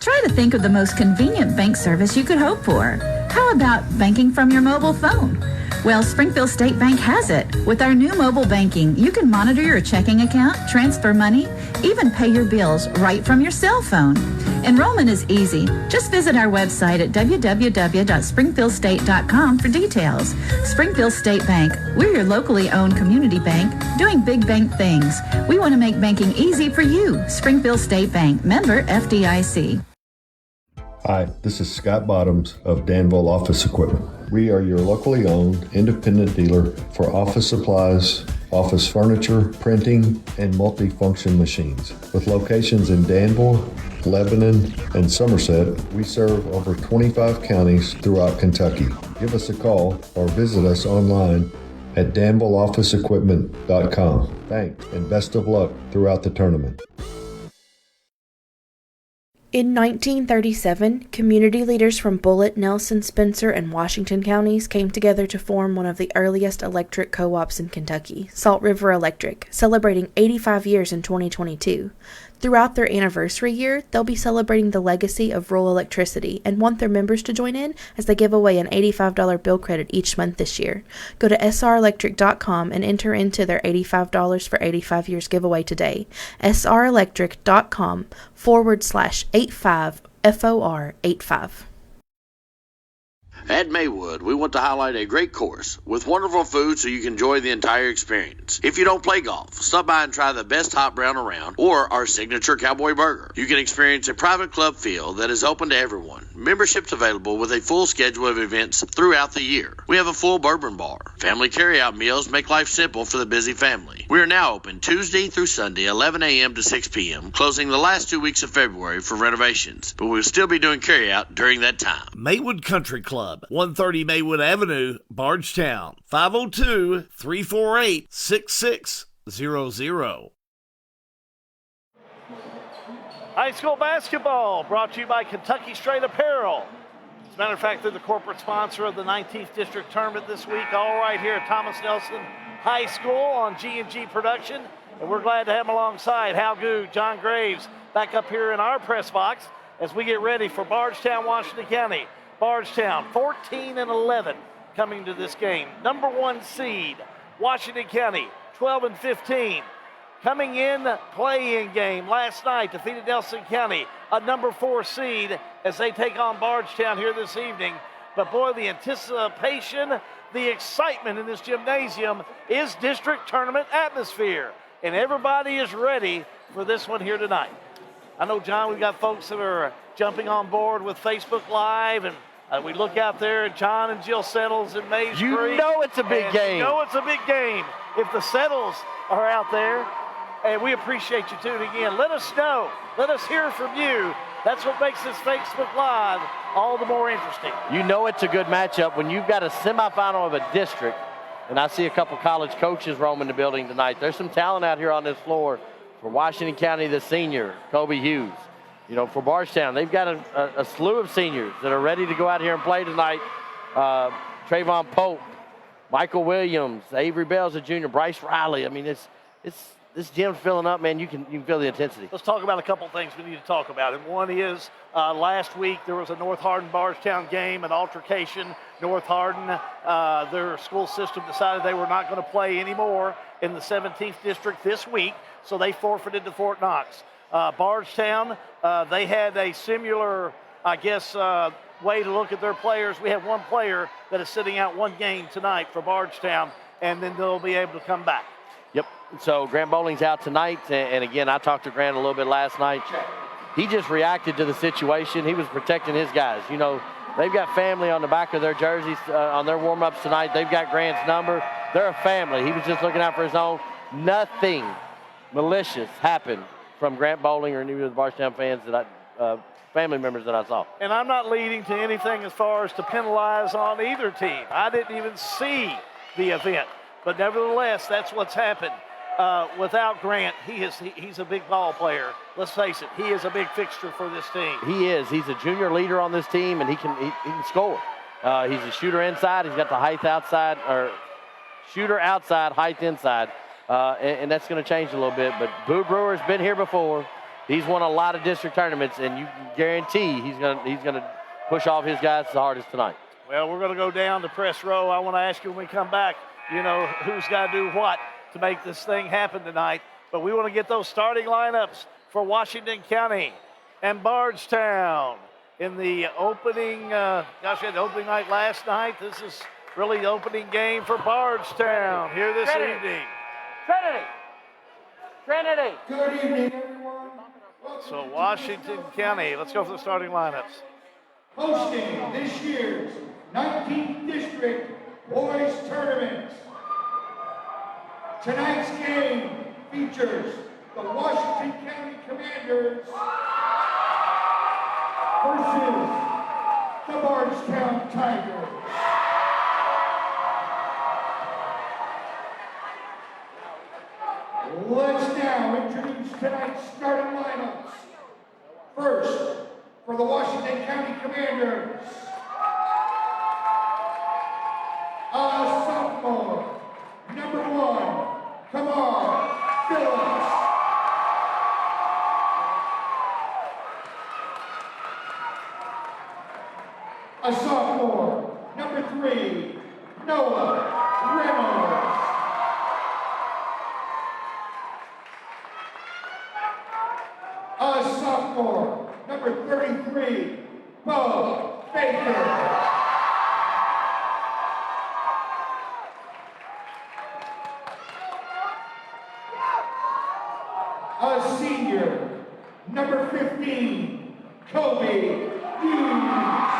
Speaker 14: Try to think of the most convenient bank service you could hope for. How about banking from your mobile phone? Well, Springfield State Bank has it. With our new mobile banking, you can monitor your checking account, transfer money, even pay your bills right from your cell phone. Enrollment is easy. Just visit our website at www.springfieldstate.com for details. Springfield State Bank, we're your locally owned community bank doing big bank things. We want to make banking easy for you. Springfield State Bank, member FDIC.
Speaker 16: Hi, this is Scott Bottoms of Danville Office Equipment. We are your locally owned independent dealer for office supplies, office furniture, printing, and multifunction machines. With locations in Danville, Lebanon, and Somerset, we serve over 25 counties throughout Kentucky. Give us a call or visit us online at danvilleofficeequipment.com. Thanks and best of luck throughout the tournament.
Speaker 15: In 1937, community leaders from Bullitt, Nelson, Spencer, and Washington counties came together to form one of the earliest electric co-ops in Kentucky, Salt River Electric, celebrating 85 years in 2022. Throughout their anniversary year, they'll be celebrating the legacy of rural electricity and want their members to join in as they give away an $85 bill credit each month this year. Go to srelectric.com and enter into their $85 for 85 years giveaway today. srelectric.com/85FOR85.
Speaker 18: At Maywood, we want to highlight a great course with wonderful food so you can enjoy the entire experience. If you don't play golf, stop by and try the best hot brown around or our signature cowboy burger. You can experience a private club feel that is open to everyone. Memberships available with a full schedule of events throughout the year. We have a full bourbon bar. Family carryout meals make life simple for the busy family. We are now open Tuesday through Sunday, 11 a.m. to 6 p.m., closing the last 2 weeks of February for renovations, but we'll still be doing carryout during that time.
Speaker 7: Maywood Country Club, 130 Maywood Avenue, Bardstown, 502-348-6600.
Speaker 2: High school basketball brought to you by Kentucky Straight Apparel. As a matter of fact, they're the corporate sponsor of the 19th District Tournament this week, all right here at Thomas Nelson High School on G&G Production. And we're glad to have them alongside Hal Goode, John Graves, back up here in our press box as we get ready for Bardstown, Washington County. Bardstown, 14-11 coming to this game. Number 1 seed, Washington County, 12-15. Coming in, play-in game last night, defeated Nelson County, a number 4 seed, as they take on Bardstown here this evening. But boy, the anticipation, the excitement in this gymnasium is district tournament atmosphere. And everybody is ready for this one here tonight. I know, John, we've got folks that are jumping on board with Facebook Live, and we look out there at John and Jill Settles and Mays Creek.
Speaker 3: You know it's a big game.
Speaker 2: You know it's a big game if the Settles are out there, and we appreciate you tuning in. Let us know. Let us hear from you. That's what makes this Facebook Live all the more interesting.
Speaker 3: You know it's a good matchup when you've got a semifinal of a district, and I see a couple college coaches roaming the building tonight. There's some talent out here on this floor For Washington County, the senior, Kobe Hughes. You know, for Bardstown, they've got a slew of seniors that are ready to go out here and play tonight. Trayvon Pope, Michael Williams, Avery Bell's a junior, Bryce Riley. I mean, this gym's filling up, man. You can feel the intensity.
Speaker 2: Let's talk about a couple things we need to talk about. And one is last week there was a North Hardin-Bardstown game, an altercation. North Hardin, their school system decided they were not going to play anymore in the 17th district this week, so they forfeited to Fort Knox. Bardstown, they had a similar, I guess, way to look at their players. We have one player that is sitting out one game tonight for Bardstown, and then they'll be able to come back.
Speaker 3: Yep. So Grant Bowling's out tonight, and again, I talked to Grant a little bit last night. He just reacted to the situation. He was protecting his guys. You know, they've got family on the back of their jerseys on their warm-ups tonight. They've got Grant's number. They're a family. He was just looking out for his own. Nothing malicious happened from Grant Bowling or any of the Bardstown fans family members that I saw.
Speaker 2: And I'm not leading to anything as far as to penalize on either team. I didn't even see the event. But nevertheless, that's what's happened. Without Grant, he's a big ball player. Let's face it, he is a big fixture for this team.
Speaker 3: He is. He's a junior leader on this team, and he can score. He's a shooter inside. He's got the height outside, or shooter outside, height inside. And that's going to change a little bit. But Boo Brewer's been here before. He's won a lot of district tournaments, and you can guarantee he's going to push off his guys the hardest tonight.
Speaker 2: Well, we're going to go down to press row. I want to ask you when we come back, you know, who's got to do what to make this thing happen tonight. But we want to get those starting lineups for Washington County and Bardstown in the opening. We had the opening night last night. This is really the opening game for Bardstown here this evening.
Speaker 17: Trinity. Good evening, everyone.
Speaker 2: So Washington County, let's go for the starting lineups.
Speaker 17: Hosting this year's 19th District Boys Tournament. Tonight's game features the Washington County Commanders versus the Bardstown Tigers. Let's now introduce tonight's starting lineups. First, for the Washington County Commanders, a sophomore, number 1, Kamar Phillips. A sophomore, number 3, Noah Reynolds. A sophomore, number 33, Bo Baker. A senior, number 15, Kobe Hughes.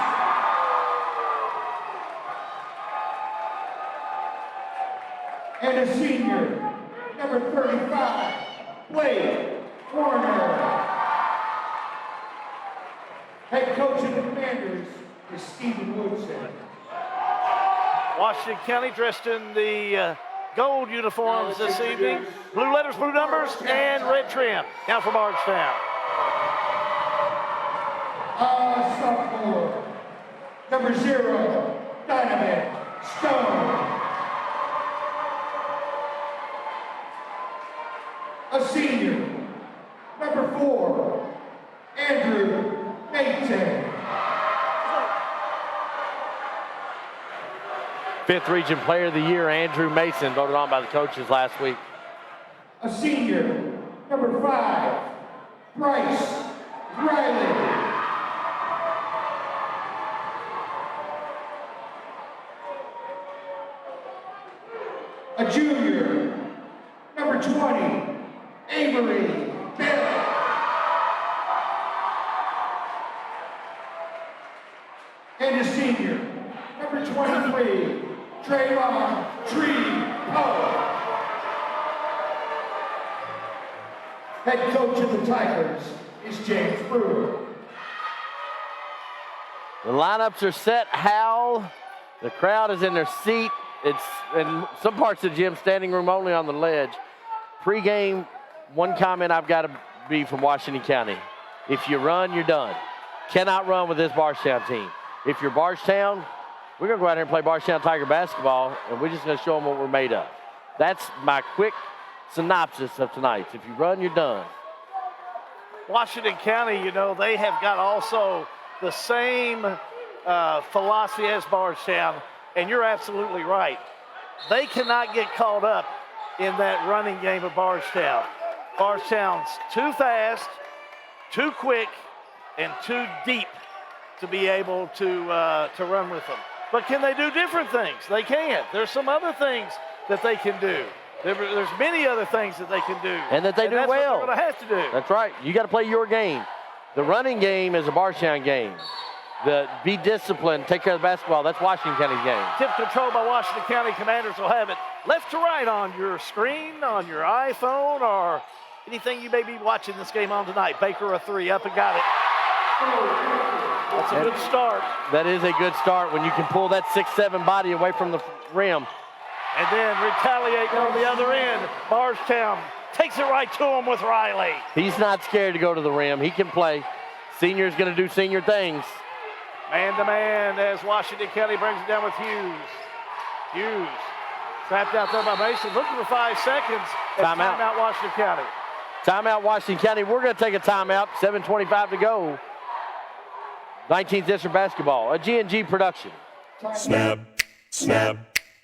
Speaker 17: And a senior, number 35, Blake Warner. Head coach of the Commanders is Stephen Woodson.
Speaker 2: Washington County dressed in the gold uniforms this evening. Blue letters, blue numbers, and red trim. Now for Bardstown.
Speaker 17: Sophomore, number 0, Dynamite Stone. A senior, number 4, Andrew Mason.
Speaker 3: 5th Region Player of the Year, Andrew Mason, voted on by the coaches last week.
Speaker 17: A senior, number 5, Bryce Riley. A junior, number 20, Avery Bell. And a senior, number 23, Trayvon Tree Poe. Head coach of the Tigers is James Brewer.
Speaker 3: The lineups are set, Hal. The crowd is in their seat. It's in some parts of the gym, standing room only on the ledge. Pre-game one comment I've got to be from Washington County. If you run, you're done. Cannot run with this Bardstown team. If you're Bardstown, we're going to go out here and play Bardstown Tiger basketball, and we're just going to show them what we're made of. That's my quick synopsis of tonight. If you run, you're done.
Speaker 2: Washington County, you know, they have got also the same philosophy as Bardstown, and you're absolutely right. They cannot get caught up in that running game of Bardstown. Bardstown's too fast, too quick, and too deep to be able to run with them. But can they do different things? They can. There's some other things that they can do. There's many other things that they can do.
Speaker 3: And that they do
Speaker 2: that's
Speaker 3: well.
Speaker 2: What they're going to have to do.
Speaker 3: That's right. You got to play your game. The running game is a Bardstown game. Be disciplined, take care of the basketball. That's Washington County's game.
Speaker 2: Tip control by Washington County. Commanders will have it left to right on your screen, on your iPhone, or anything you may be watching this game on tonight. Baker a three, up and got it. That's a good start.
Speaker 3: That is a good start when you can pull that 6'7" body away from the rim.
Speaker 2: And then retaliating on the other end. Bardstown takes it right to him with Riley.
Speaker 3: He's not scared to go to the rim. He can play. Senior's going to do senior things.
Speaker 2: Man-to-man as Washington County brings it down with Hughes. Hughes trapped out there by Mason, looking for 5 seconds. Timeout Washington County.
Speaker 3: Timeout Washington County. We're going to take a timeout. 7:25 to go. 19th District Basketball, a G&G production.
Speaker 4: Snap, snap,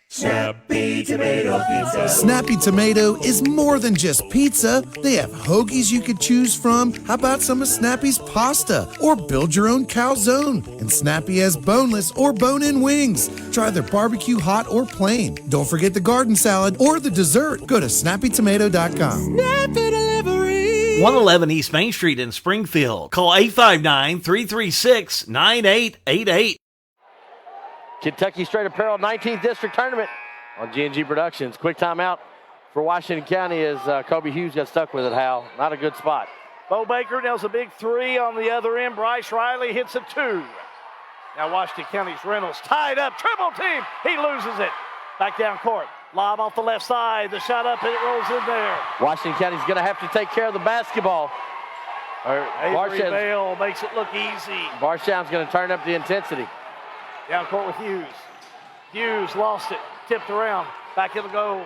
Speaker 4: Snappy Tomato Pizza.
Speaker 5: Snappy Tomato is more than just pizza. They have hoagies you could choose from. How about some of Snappy's pasta? Or build your own calzone. And Snappy has boneless or bone-in wings. Try their barbecue hot or plain. Don't forget the garden salad or the dessert. Go to snappytomato.com.
Speaker 6: Snappy Delivery.
Speaker 7: 111 East Main Street in Springfield. Call 859-336-9888.
Speaker 3: Kentucky Straight Apparel 19th District Tournament on G&G Productions. Quick timeout for Washington County as Kobe Hughes got stuck with it, Hal. Not a good spot.
Speaker 2: Bo Baker nails a big three on the other end. Bryce Riley hits a two. Now Washington County's Reynolds tied up. Triple team. He loses it. Back down court. Lob off the left side. The shot up and it rolls in there.
Speaker 3: Washington County's going to have to take care of the basketball.
Speaker 2: Avery Bale makes it look easy.
Speaker 3: Bardstown's going to turn up the intensity.
Speaker 2: Down court with Hughes. Hughes lost it. Tipped around. Back it'll go.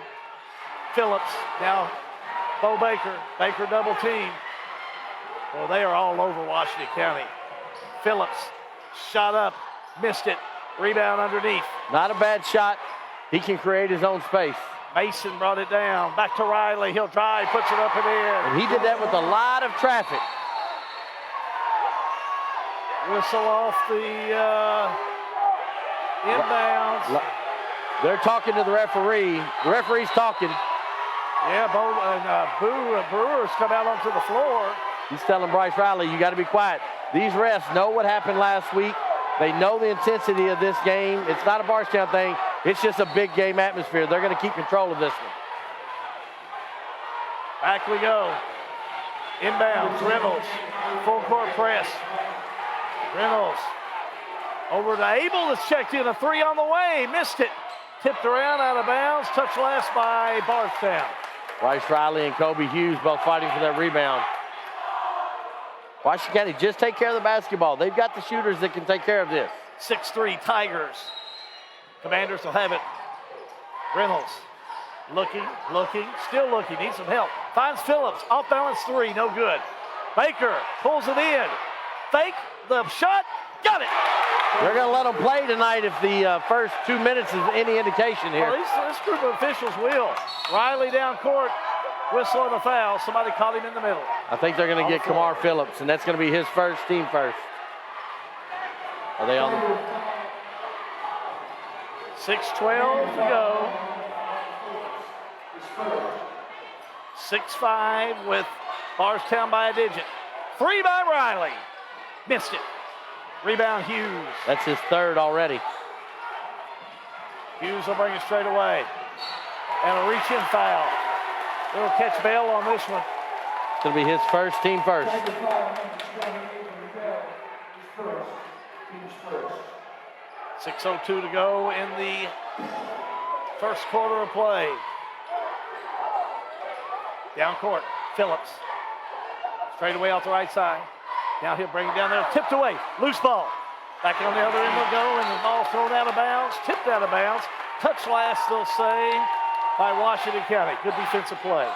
Speaker 2: Phillips. Now Bo Baker. Baker double team. Well, they are all over Washington County. Phillips shot up. Missed it. Rebound underneath.
Speaker 3: Not a bad shot. He can create his own space.
Speaker 2: Mason brought it down. Back to Riley. He'll drive. Puts it up and in.
Speaker 3: And he did that with a lot of traffic.
Speaker 2: Whistle off the inbounds.
Speaker 3: They're talking to the referee. The referee's talking.
Speaker 2: Yeah, Brewer's come out onto the floor.
Speaker 3: He's telling Bryce Riley, you got to be quiet. These refs know what happened last week. They know the intensity of this game. It's not a Bardstown thing. It's just a big game atmosphere. They're going to keep control of this one.
Speaker 2: Back we go. Inbounds, Reynolds. Full court press. Reynolds. Over to Abel, that's checked in. A three on the way. Missed it. Tipped around, out of bounds. Touched last by Bardstown.
Speaker 3: Bryce Riley and Kobe Hughes both fighting for that rebound. Washington County, just take care of the basketball. They've got the shooters that can take care of this.
Speaker 2: 6-3 Tigers. Commanders will have it. Reynolds looking, still looking. Needs some help. Finds Phillips. Off balance three. No good. Baker pulls it in. Fake the shot. Got it.
Speaker 3: They're going to let them play tonight if the first 2 minutes is any indication here.
Speaker 2: Well, this group of officials will. Riley down court, whistle on the foul. Somebody caught him in the middle.
Speaker 3: I think they're going to get Kamar Phillips, and that's going to be his first, team first. Are they on the...
Speaker 2: 6:12 to go. 6-5 with Bardstown by a digit. Three by Riley. Missed it. Rebound Hughes.
Speaker 3: That's his third already.
Speaker 2: Hughes will bring it straight away. And a reach-in foul. They'll catch Bell on this one.
Speaker 3: It's going to be his first, team first.
Speaker 2: 6:02 to go in the first quarter of play. Down court. Phillips. Straight away off the right side. Now he'll bring it down there. Tipped away. Loose ball. Back on the other end will go, and the ball thrown out of bounds. Tipped out of bounds. Touch last, they'll say, by Washington County. Good defensive play.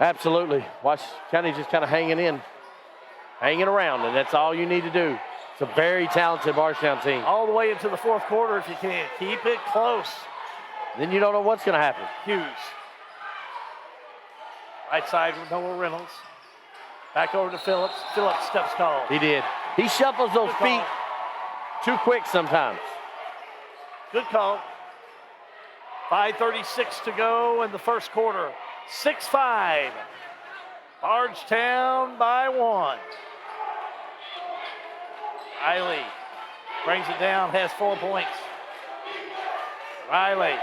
Speaker 3: Absolutely. Washington County just kind of hanging around, and that's all you need to do. It's a very talented Bardstown team.
Speaker 2: All the way into the fourth quarter if you can. Keep it close.
Speaker 3: Then you don't know what's going to happen.
Speaker 2: Hughes. Right side with Noah Reynolds. Back over to Phillips. Phillips steps called.
Speaker 3: He did. He shuffles those feet too quick sometimes.
Speaker 2: Good call. 5:36 to go in the first quarter. 6-5. Bardstown by 1. Riley brings it down, has 4 points. Riley.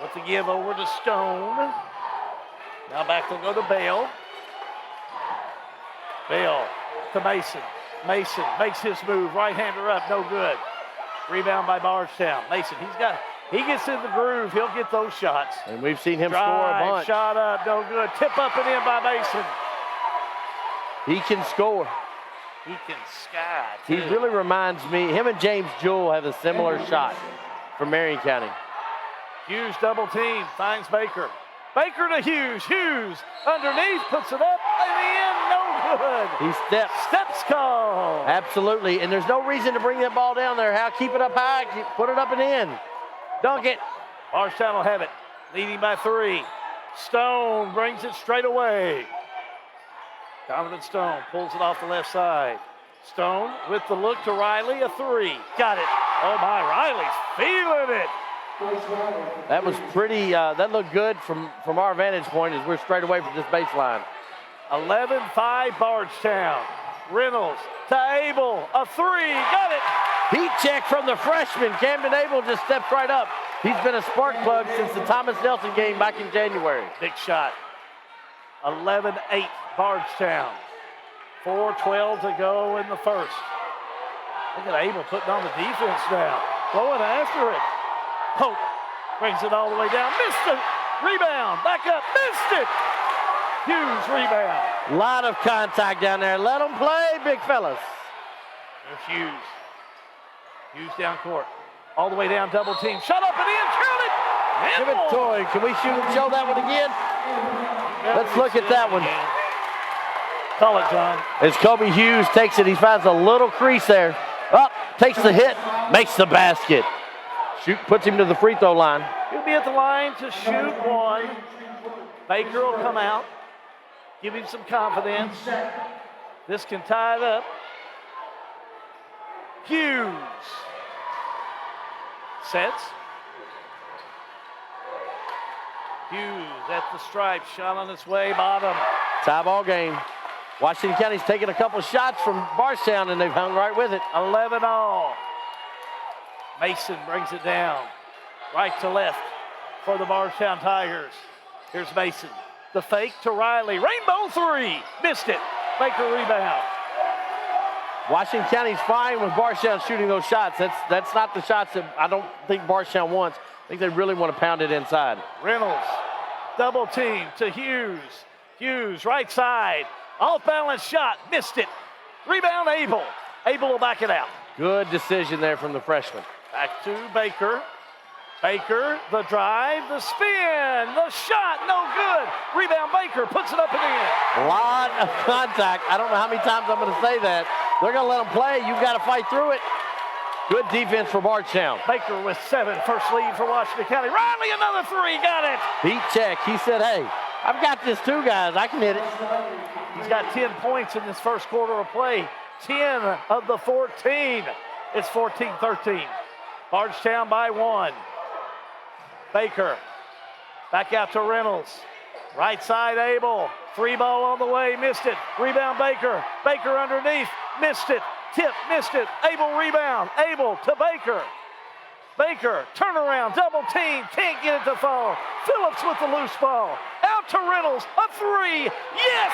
Speaker 2: With the give over to Stone. Now back to go to Bale. Bale to Mason. Mason makes his move. Right-hander up, no good. Rebound by Bardstown. Mason, he gets in the groove. He'll get those shots.
Speaker 3: And we've seen him score a bunch.
Speaker 2: Shot up, no good. Tip up and in by Mason.
Speaker 3: He can score.
Speaker 2: He can sky.
Speaker 3: He really reminds me, him and James Jewell have a similar shot from Marion County.
Speaker 2: Hughes double team, finds Baker. Baker to Hughes. Hughes underneath, puts it up, and in, no good.
Speaker 3: He steps.
Speaker 2: Steps call.
Speaker 3: Absolutely, and there's no reason to bring that ball down there. Hal, keep it up high, put it up and in. Dunk it.
Speaker 2: Bardstown will have it, leading by 3. Stone brings it straight away. Donovan Stone pulls it off the left side. Stone with the look to Riley, a 3. Got it. Oh my, Riley's feeling it.
Speaker 3: That was pretty, that looked good from our vantage point as we're straight away from this baseline.
Speaker 2: 11-5 Bardstown. Reynolds to Abel, a 3, got it.
Speaker 3: Heat check from the freshman. Camden Abel just stepped right up. He's been a spark plug since the Thomas Nelson game back in January.
Speaker 2: Big shot. 11-8 Bardstown. 4:12 to go in the first. Look at Abel putting on the defense now. Going after it. Pope brings it all the way down. Missed it. Rebound. Back up. Missed it. Hughes rebound.
Speaker 3: A lot of contact down there. Let them play, big fellas.
Speaker 2: There's Hughes. Hughes down court. All the way down, double team. Shut up and in. Count it.
Speaker 3: Give it to him. Can we show that one again? Let's look at that one.
Speaker 2: Call it, John.
Speaker 3: As Kobe Hughes takes it, he finds a little crease there. Up, takes the hit, makes the basket. Puts him to the free throw line.
Speaker 2: He'll be at the line to shoot 1. Baker will come out, give him some confidence. This can tie it up. Hughes sets. Hughes at the stripe, shot on its way, bottom.
Speaker 3: Tie ball game. Washington County's taken a couple shots from Bardstown, and they've hung right with it.
Speaker 2: 11 all. Mason brings it down, right to left for the Bardstown Tigers. Here's Mason. The fake to Riley. Rainbow 3. Missed it. Baker rebound.
Speaker 3: Washington County's fine with Bardstown shooting those shots. That's not the shots that I don't think Bardstown wants. I think they really want to pound it inside.
Speaker 2: Reynolds, double team to Hughes. Hughes, right side. Off balance shot. Missed it. Rebound Abel. Abel will back it out.
Speaker 3: Good decision there from the freshman.
Speaker 2: Back to Baker. Baker, the drive, the spin, the shot, no good. Rebound Baker, puts it up and in.
Speaker 3: A lot of contact. I don't know how many times I'm going to say that. They're going to let them play. You've got to fight through it. Good defense for Bardstown.
Speaker 2: Baker with 7, first lead for Washington County. Riley, another 3, got it.
Speaker 3: Heat check. He said, hey, I've got this too, guys. I can hit it.
Speaker 2: He's got 10 points in this first quarter of play. 10 of the 14. It's 14-13. Bardstown by 1. Baker, back out to Reynolds. Right side, Abel. 3 ball on the way, missed it. Rebound Baker. Baker underneath, missed it. Tip, missed it. Abel rebound. Abel to Baker. Baker, turnaround, double team, can't get it to fall. Phillips with the loose ball. Out to Reynolds, a 3. Yes!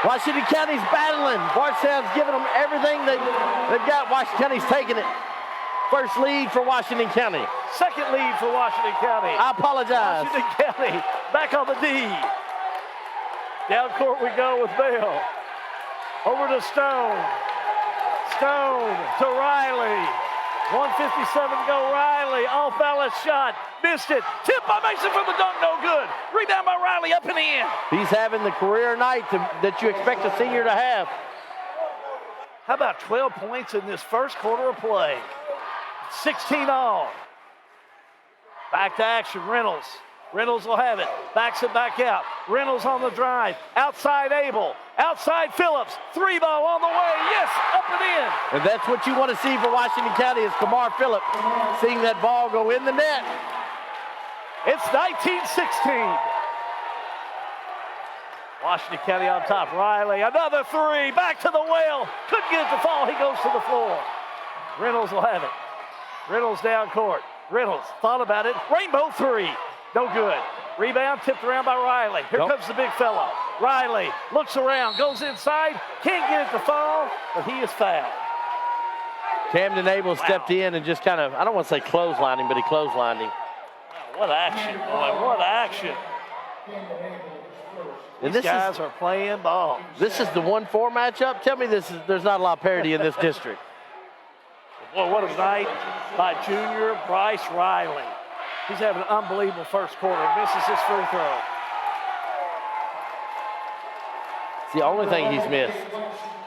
Speaker 3: Washington County's battling. Bardstown's giving them everything they've got. Washington County's taking it. First lead for Washington County.
Speaker 2: Second lead for Washington County.
Speaker 3: I apologize.
Speaker 2: Washington County back on the D. Down court we go with Bell. Over to Stone. Stone to Riley. 1:57 to go. Riley, off balance shot. Missed it. Tip by Mason for the dunk. No good. Rebound by Riley up and in.
Speaker 3: He's having the career night that you expect a senior to have.
Speaker 2: How about 12 points in this first quarter of play? 16 all. Back to action, Reynolds. Reynolds will have it. Backs it back out. Reynolds on the drive. Outside Abel. Outside Phillips. 3 ball on the way. Yes, up and in.
Speaker 3: And that's what you want to see for Washington County is Kamar Phillips seeing that ball go in the net.
Speaker 2: It's 19-16. Washington County on top. Riley, another 3. Back to the well. Couldn't get it to fall. He goes to the floor. Reynolds will have it. Reynolds down court. Reynolds thought about it. Rainbow 3. No good. Rebound tipped around by Riley. Here comes the big fella. Riley looks around, goes inside, can't get it to fall, but he is fouled.
Speaker 3: Camden Abel stepped in and just kind of, I don't want to say clotheslined him, but he clotheslined him.
Speaker 2: Wow, what action, boy, what action.
Speaker 3: And
Speaker 2: These guys are playing ball.
Speaker 3: This is the 1-4 matchup? Tell me there's not a lot of parity in this district.
Speaker 2: Boy, what a night by junior Bryce Riley. He's having an unbelievable first quarter. Misses his free throw.
Speaker 3: It's the only thing he's missed.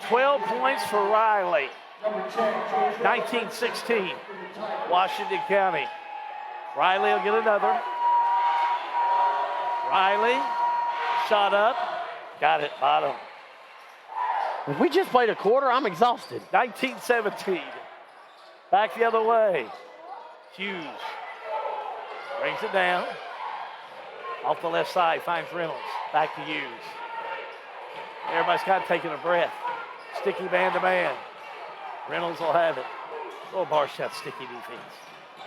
Speaker 2: 12 points for Riley. 19-16. Washington County. Riley will get another. Riley, shot up. Got it, bottom.
Speaker 3: If we just played a quarter, I'm exhausted.
Speaker 2: 19-17. Back the other way. Hughes. Brings it down. Off the left side, finds Reynolds. Back to Hughes. Everybody's kind of taking a breath. Sticky man-to-man. Reynolds will have it. Oh, Barstown, sticky defense.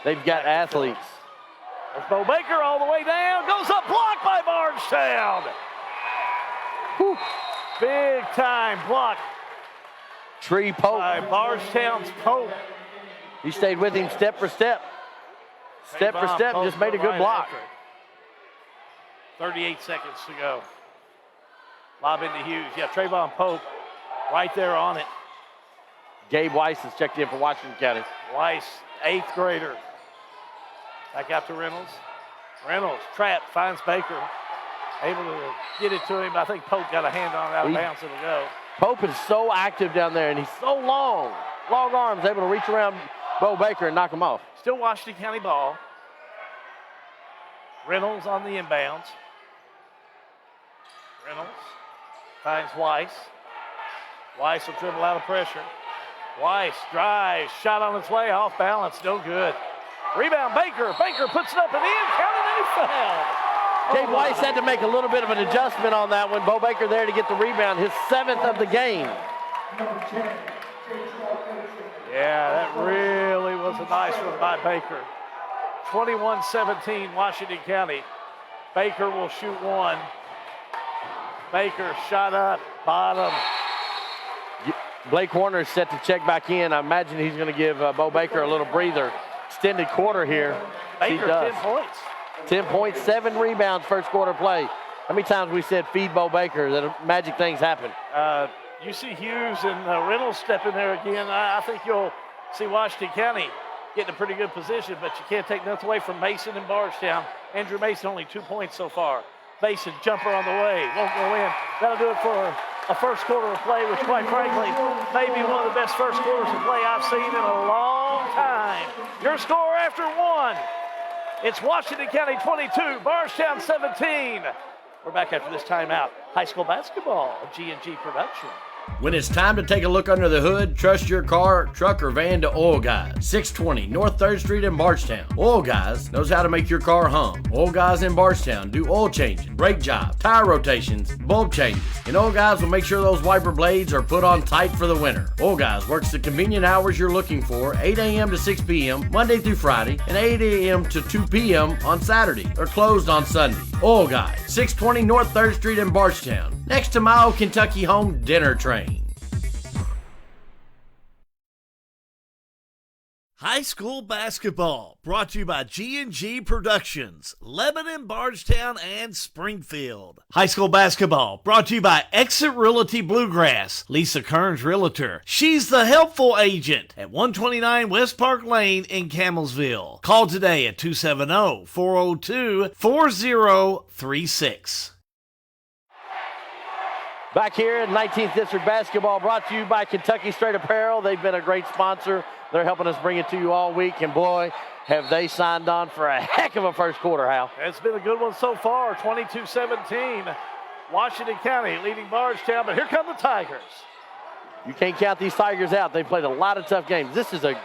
Speaker 3: They've got athletes.
Speaker 2: There's Bo Baker all the way down. Goes up, blocked by Bardstown. Whew. Big time block.
Speaker 3: Tree Pope.
Speaker 2: By Bardstown's Pope.
Speaker 3: He stayed with him step for step. Step for step, just made a good block.
Speaker 2: 38 seconds to go. Lob into Hughes. Yeah, Trayvon Pope right there on it.
Speaker 3: Gabe Weiss has checked in for Washington County.
Speaker 2: Weiss, 8th grader. Back out to Reynolds. Reynolds, trapped, finds Baker. Able to get it to him, but I think Pope got a hand on it out of bounds. It'll go.
Speaker 3: Pope is so active down there, and he's so long. Long arms, able to reach around Bo Baker and knock him off.
Speaker 2: Still Washington County ball. Reynolds on the inbounds. Reynolds finds Weiss. Weiss will dribble out of pressure. Weiss drives, shot on its way, off balance, no good. Rebound, Baker. Baker puts it up and in, counted and he fouled.
Speaker 3: Gabe Weiss had to make a little bit of an adjustment on that one. Bo Baker there to get the rebound, his 7th of the game.
Speaker 2: Yeah, that really was a nice one by Baker. 21-17, Washington County. Baker will shoot one. Baker shot up, bottom.
Speaker 3: Blake Warner is set to check back in. I imagine he's going to give Bo Baker a little breather. Extended quarter here.
Speaker 2: Baker, 10 points.
Speaker 3: 10 points, 7 rebounds, first quarter play. How many times we said feed Bo Baker, that magic things happen?
Speaker 2: You see Hughes and Reynolds step in there again. I think you'll see Washington County get in a pretty good position, but you can't take nothing away from Mason and Bardstown. Andrew Mason only 2 points so far. Mason, jumper on the way, won't go in. That'll do it for a first quarter of play, which quite frankly may be one of the best first quarters of play I've seen in a long time. Your score after 1. It's Washington County 22, Bardstown 17. We're back after this timeout. High school basketball, a G&G production.
Speaker 10: When it's time to take a look under the hood, trust your car, truck, or van to Oil Guys, 620 North 3rd Street in Bardstown. Oil Guys knows how to make your car hum. Oil Guys in Bardstown do oil changing, brake jobs, tire rotations, bulb changes, and Oil Guys will make sure those wiper blades are put on tight for the winter. Oil Guys works the convenient hours you're looking for, 8 a.m. to 6 p.m. Monday through Friday, and 8 a.m. to 2 p.m. on Saturday, or closed on Sunday. Oil Guys, 620 North 3rd Street in Bardstown, next to my old Kentucky Home Dinner Train.
Speaker 7: High school basketball brought to you by G&G Productions, Lebanon, Bardstown, and Springfield. High school basketball brought to you by Exit Realty Bluegrass, Lisa Kearns Realtor. She's the helpful agent at 129 West Park Lane in Camelsville. Call today at 270-402-4036.
Speaker 3: Back here in 19th District Basketball, brought to you by Kentucky Straight Apparel. They've been a great sponsor. They're helping us bring it to you all week, and boy, have they signed on for a heck of a first quarter, Hal.
Speaker 2: It's been a good one so far, 22-17. Washington County leading Bardstown, but here come the Tigers.
Speaker 3: You can't count these Tigers out. They've played a lot of tough games. This is a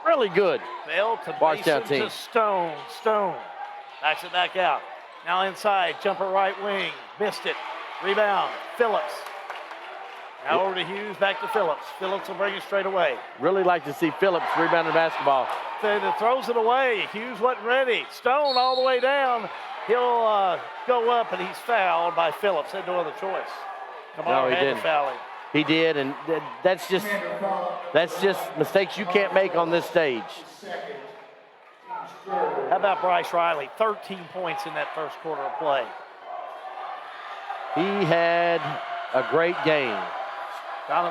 Speaker 3: really good
Speaker 2: Bell to
Speaker 3: Bardstown
Speaker 2: Mason
Speaker 3: team.
Speaker 2: to Stone. Stone backs it back out. Now inside, jumper right wing. Missed it. Rebound, Phillips. Now over to Hughes, back to Phillips. Phillips will bring it straight away.
Speaker 3: Really like to see Phillips rebounding basketball.
Speaker 2: Then it throws it away. Hughes wasn't ready. Stone all the way down. He'll go up, and he's fouled by Phillips. Had no other choice. Kamara had to foul him.
Speaker 3: He did, and that's just mistakes you can't make on this stage.
Speaker 2: How about Bryce Riley? 13 points in that first quarter of play.
Speaker 3: He had a great game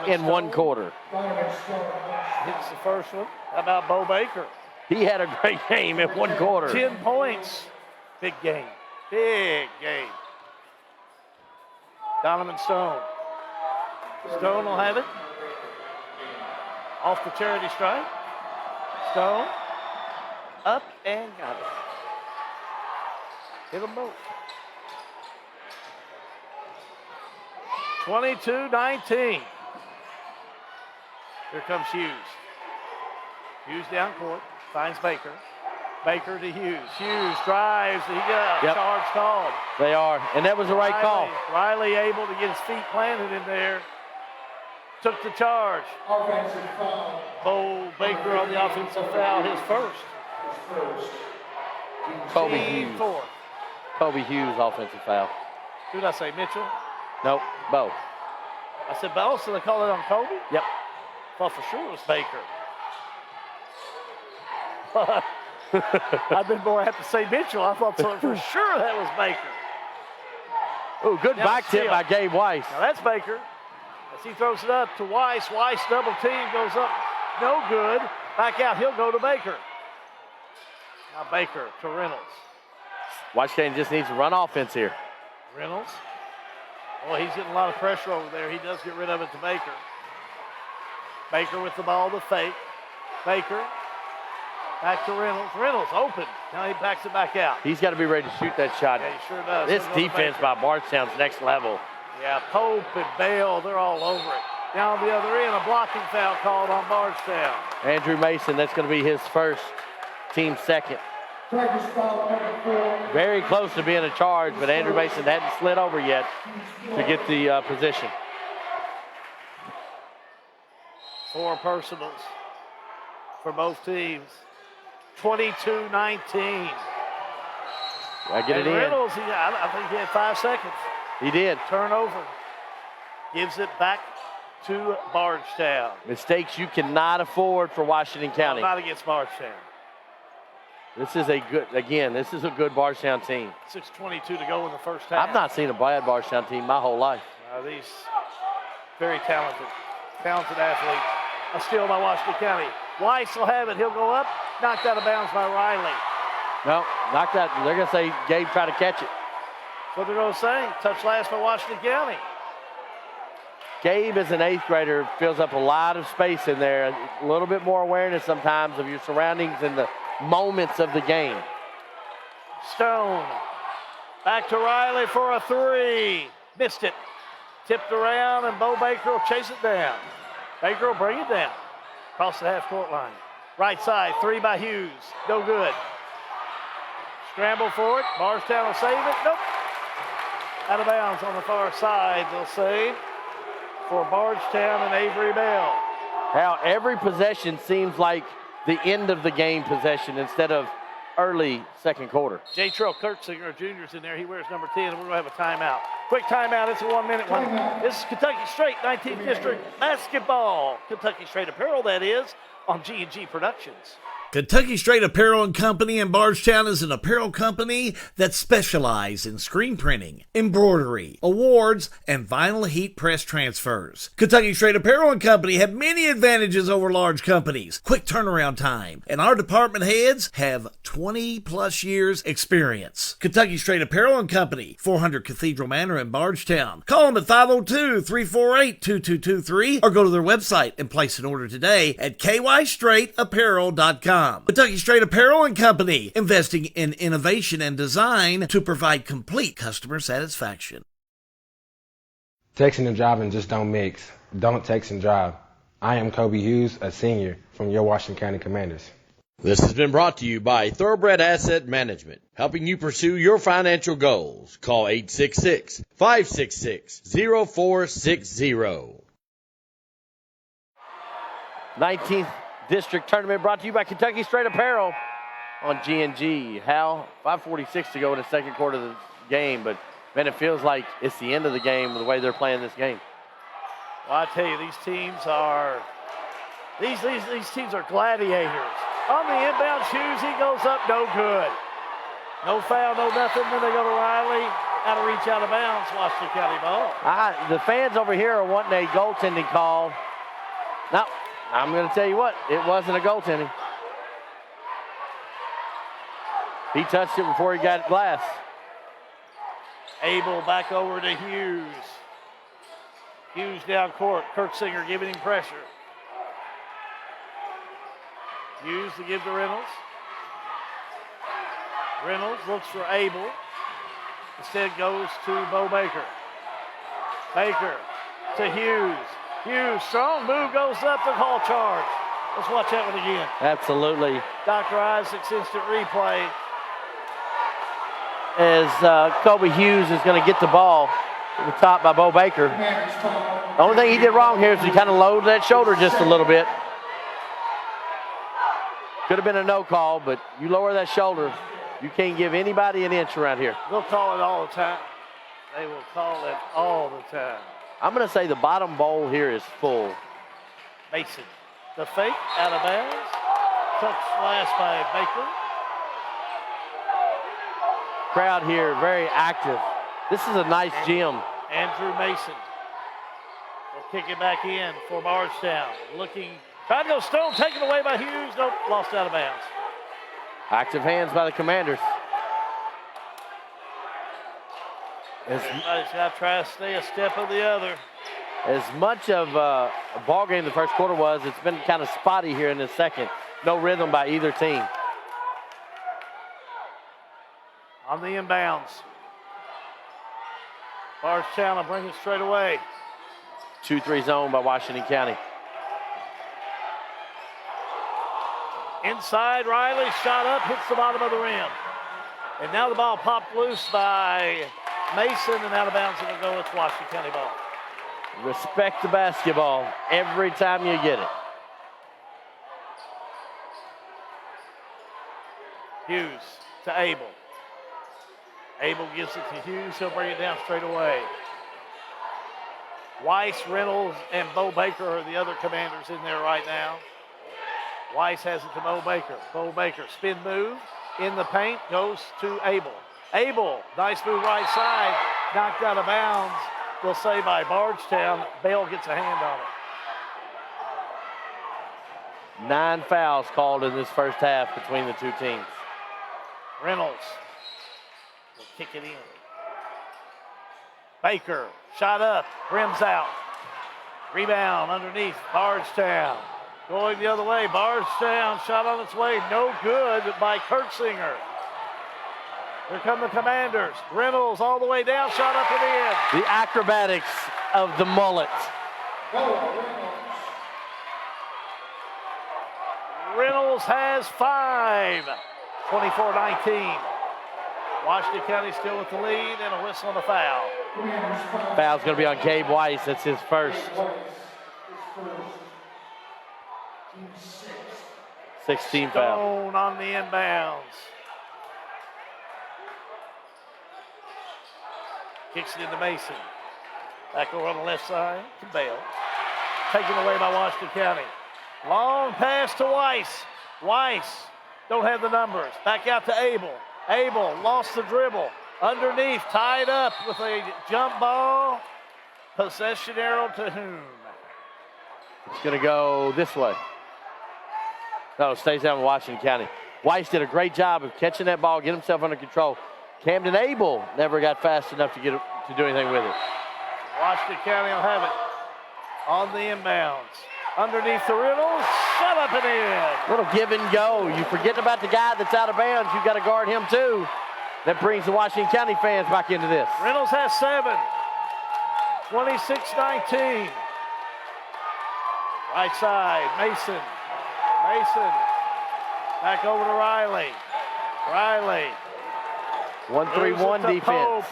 Speaker 3: in one quarter.
Speaker 2: Hits the first one. How about Bo Baker?
Speaker 3: He had a great game in one quarter.
Speaker 2: 10 points. Big game. Big game. Donovan Stone. Stone will have it. Off the charity stripe. Stone. Up and got it. Hit them both. 22-19. Here comes Hughes. Hughes down court. Finds Baker. Baker to Hughes. Hughes drives. He got a charge called.
Speaker 3: They are, and that was the right call.
Speaker 2: Riley able to get his feet planted in there. Took the charge.
Speaker 17: Offensive foul.
Speaker 2: Bo Baker on the offensive foul, his first.
Speaker 3: Kobe
Speaker 2: Team
Speaker 3: Hughes.
Speaker 2: fourth.
Speaker 3: Kobe Hughes offensive foul.
Speaker 2: Who did I say, Mitchell?
Speaker 3: Nope, Bo.
Speaker 2: I said Bo, so they call it on Kobe?
Speaker 3: Yep.
Speaker 2: Thought for sure it was Baker. I've been more apt to say Mitchell. I thought for sure that was Baker.
Speaker 3: Ooh, good
Speaker 2: Now
Speaker 3: back tip
Speaker 2: steal.
Speaker 3: by Gabe Weiss.
Speaker 2: Now that's Baker. As he throws it up to Weiss. Weiss double team goes up. No good. Back out. He'll go to Baker. Now Baker to Reynolds.
Speaker 3: Washington just needs to run offense here.
Speaker 2: Reynolds. Well, he's getting a lot of pressure over there. He does get rid of it to Baker. Baker with the ball, the fake. Baker. Back to Reynolds. Reynolds open. Now he backs it back out.
Speaker 3: He's got to be ready to shoot that shot.
Speaker 2: Yeah, he sure does.
Speaker 3: This
Speaker 2: He'll go to
Speaker 3: defense
Speaker 2: Baker.
Speaker 3: by Bardstown's next level.
Speaker 2: Yeah, Pope and Bale, they're all over it. Down the other end, a blocking foul called on Bardstown.
Speaker 3: Andrew Mason, that's going to be his first, team second.
Speaker 17: Practice foul number 4.
Speaker 3: Very close to being a charge, but Andrew Mason hadn't slid over yet to get the position.
Speaker 2: 4 personals for both teams. 22-19.
Speaker 3: I get it in.
Speaker 2: Reynolds, I think he had 5 seconds.
Speaker 3: He did.
Speaker 2: Turnover. Gives it back to Bardstown.
Speaker 3: Mistakes you cannot afford for Washington County.
Speaker 2: Not against Bardstown.
Speaker 3: This is a good Bardstown team.
Speaker 2: 6:22 to go in the first half.
Speaker 3: I've not seen a bad Bardstown team my whole life.
Speaker 2: These very talented athletes. A steal by Washington County. Weiss will have it. He'll go up. Knocked out of bounds by Riley.
Speaker 3: No, knocked out. They're going to say Gabe tried to catch it.
Speaker 2: That's what they're going to say. Touch last by Washington County.
Speaker 3: Gabe, as an 8th grader, fills up a lot of space in there. A little bit more awareness sometimes of your surroundings and the moments of the game.
Speaker 2: Stone. Back to Riley for a 3. Missed it. Tipped around, and Bo Baker will chase it down. Baker will bring it down. Across the half-court line. Right side, 3 by Hughes. No good. Scramble for it. Bardstown will save it. Nope. Out of bounds on the far side. They'll save for Bardstown and Avery Bell.
Speaker 3: How every possession seems like the end of the game possession instead of early second quarter.
Speaker 2: J. Trill Kurtzinger, Jr.'s in there. He wears number 10, and we're going to have a timeout. Quick timeout. It's a 1-minute one. This is Kentucky Straight 19th District Basketball. Kentucky Straight Apparel, that is, on G&G Productions.
Speaker 7: Kentucky Straight Apparel and Company in Bardstown is an apparel company that specializes in screen printing, embroidery, awards, and vinyl heat press transfers. Kentucky Straight Apparel and Company have many advantages over large companies, quick turnaround time, and our department heads have 20 plus years experience. Kentucky Straight Apparel and Company, 400 Cathedral Manor in Bardstown. Call them at 502-348-2223 or go to their website and place an order today at kystraightapparel.com. Kentucky Straight Apparel and Company, investing in innovation and design to provide complete customer satisfaction.
Speaker 1: Texting and driving just don't mix. Don't text and drive. I am Kobe Hughes, a senior from your Washington County Commanders.
Speaker 18: This has been brought to you by Thoroughbred Asset Management, helping you pursue your financial goals. Call 866-566-0460.
Speaker 3: 19th District Tournament brought to you by Kentucky Straight Apparel on G&G. Hal, 5:46 to go in the second quarter of the game, but man, it feels like it's the end of the game with the way they're playing this game.
Speaker 2: Well, I tell you, these teams are gladiators. On the inbound, Hughes, he goes up, no good. No foul, no nothing. Then they go to Riley, out of reach, out of bounds. Washington County ball.
Speaker 3: The fans over here are wanting a goaltending call. Now, I'm going to tell you what, it wasn't a goaltending. He touched it before he got glass.
Speaker 2: Abel back over to Hughes. Hughes down court. Kurtzinger giving him pressure. Hughes to give to Reynolds. Reynolds looks for Abel. Instead goes to Bo Baker. Baker to Hughes. Hughes, strong move, goes up to call charge. Let's watch that one again.
Speaker 3: Absolutely.
Speaker 2: Dr. Isaac's instant replay.
Speaker 3: As Kobe Hughes is going to get the ball to the top by Bo Baker. The only thing he did wrong here is he kind of lowered that shoulder just a little bit. Could have been a no call, but you lower that shoulder, you can't give anybody an inch around here.
Speaker 2: They'll call it all the time. They will call it all the time.
Speaker 3: I'm going to say the bottom bowl here is full.
Speaker 2: Mason, the fake, out of bounds. Touch last by Baker.
Speaker 3: Crowd here very active. This is a nice gym.
Speaker 2: Andrew Mason will kick it back in for Bardstown. Looking, trying to go Stone, taken away by Hughes. Nope, lost out of bounds.
Speaker 3: Active hands by the Commanders.
Speaker 2: Everybody's got to try to stay a step of the other.
Speaker 3: As much of a ball game the first quarter was, it's been kind of spotty here in the second. No rhythm by either team.
Speaker 2: On the inbounds. Bardstown will bring it straight away.
Speaker 3: 2-3 zone by Washington County.
Speaker 2: Inside, Riley, shot up, hits the bottom of the rim. And now the ball popped loose by Mason, and out of bounds it'll go. It's Washington County ball.
Speaker 3: Respect the basketball every time you get it.
Speaker 2: Hughes to Abel. Abel gives it to Hughes. He'll bring it down straight away. Weiss, Reynolds, and Bo Baker are the other Commanders in there right now. Weiss has it to Bo Baker. Bo Baker, spin move in the paint, goes to Abel. Abel, nice move right side, knocked out of bounds. We'll say by Bardstown. Bell gets a hand on it.
Speaker 3: 9 fouls called in this first half between the two teams.
Speaker 2: Reynolds will kick it in. Baker, shot up, rims out. Rebound underneath, Bardstown. Going the other way, Bardstown, shot on its way, no good by Kurtzinger. Here come the Commanders. Reynolds all the way down, shot up and in.
Speaker 3: The acrobatics of the mullet.
Speaker 2: Reynolds has 5, 24-19. Washington County still with the lead and a whistle and a foul.
Speaker 3: Foul's going to be on Gabe Weiss. That's his first. 16 foul.
Speaker 2: Stone on the inbounds. Kicks it into Mason. Back over on the left side to Bell. Taken away by Washington County. Long pass to Weiss. Weiss don't have the numbers. Back out to Abel. Abel lost the dribble. Underneath, tied up with a jump ball. Possession arrow to whom?
Speaker 3: It's going to go this way. No, stays down with Washington County. Weiss did a great job of catching that ball, get himself under control. Camden Abel never got fast enough to do anything with it.
Speaker 2: Washington County will have it on the inbounds. Underneath the Reynolds, shut up and in.
Speaker 3: Little give and go. You forgetting about the guy that's out of bounds. You've got to guard him too. That brings the Washington County fans back into this.
Speaker 2: Reynolds has 7. 26-19. Right side, Mason. Mason. Back over to Riley. Riley.
Speaker 3: 1-3-1 defense.
Speaker 2: Pope.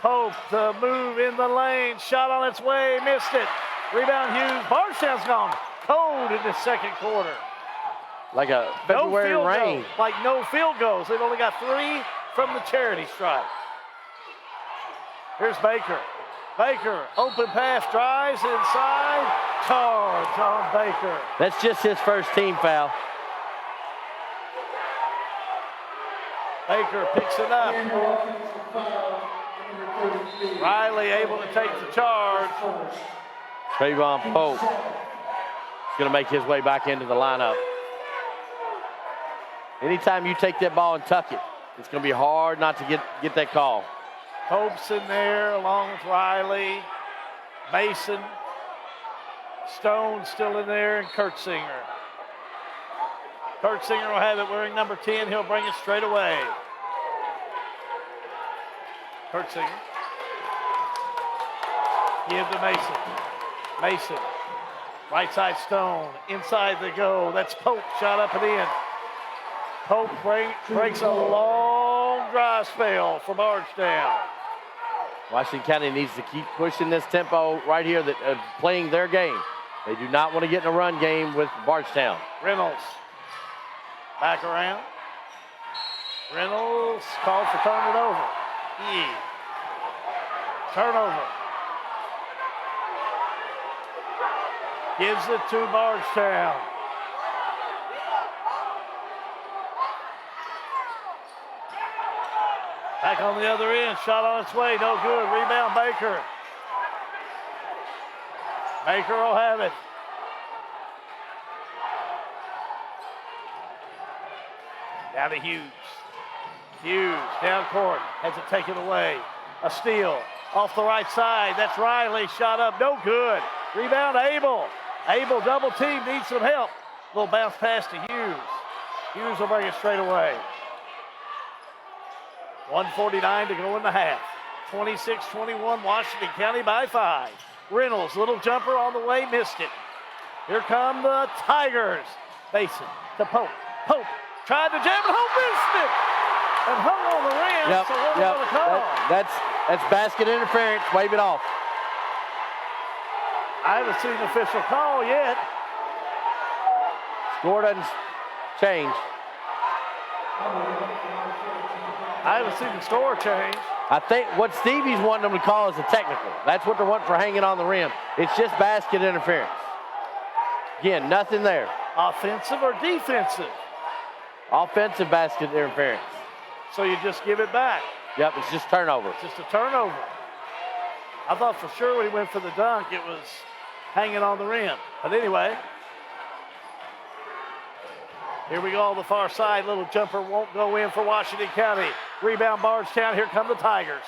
Speaker 2: Pope, the move in the lane. Shot on its way, missed it. Rebound Hughes. Bardstown's gone cold in the second quarter.
Speaker 3: Like a February rain.
Speaker 2: Like no field goals. They've only got 3 from the charity stripe. Here's Baker. Baker, open pass, drives inside. Charge on Baker.
Speaker 3: That's just his first team foul.
Speaker 2: Baker picks it up. Riley able to take the charge.
Speaker 3: Trayvon Pope is going to make his way back into the lineup. Anytime you take that ball and tuck it, it's going to be hard not to get that call.
Speaker 2: Pope's in there along with Riley. Mason. Stone still in there, and Kurtzinger. Kurtzinger will have it wearing number 10. He'll bring it straight away. Kurtzinger. Give to Mason. Mason. Right side Stone. Inside they go. That's Pope. Shot up and in. Pope breaks a long drive spell for Bardstown.
Speaker 3: Washington County needs to keep pushing this tempo right here, playing their game. They do not want to get in a run game with Bardstown.
Speaker 2: Reynolds. Back around. Reynolds called for turn it over. Turnover. Gives it to Bardstown. Back on the other end, shot on its way, no good. Rebound Baker. Baker will have it. Down to Hughes. Hughes down court, has to take it away. A steal off the right side. That's Riley, shot up, no good. Rebound Abel. Abel double team, needs some help. Little bounce pass to Hughes. Hughes will bring it straight away. 1:49 to go in the half. 26-21, Washington County by 5. Reynolds, little jumper on the way, missed it. Here come the Tigers. Mason to Pope. Pope tried to jam it home, missed it. And hung on the rim, so what are we going to call?
Speaker 3: That's basket interference. Wave it off.
Speaker 2: I haven't seen the official call yet.
Speaker 3: Score doesn't change.
Speaker 2: I haven't seen the score change.
Speaker 3: I think what Stevie's wanting them to call is a technical. That's what they're wanting for hanging on the rim. It's just basket interference. Again, nothing there.
Speaker 2: Offensive or defensive?
Speaker 3: Offensive basket interference.
Speaker 2: So you just give it back?
Speaker 3: Yep, it's just turnover.
Speaker 2: It's just a turnover. I thought for sure when he went for the dunk, it was hanging on the rim. But anyway, here we go on the far side. Little jumper won't go in for Washington County. Rebound Bardstown. Here come the Tigers.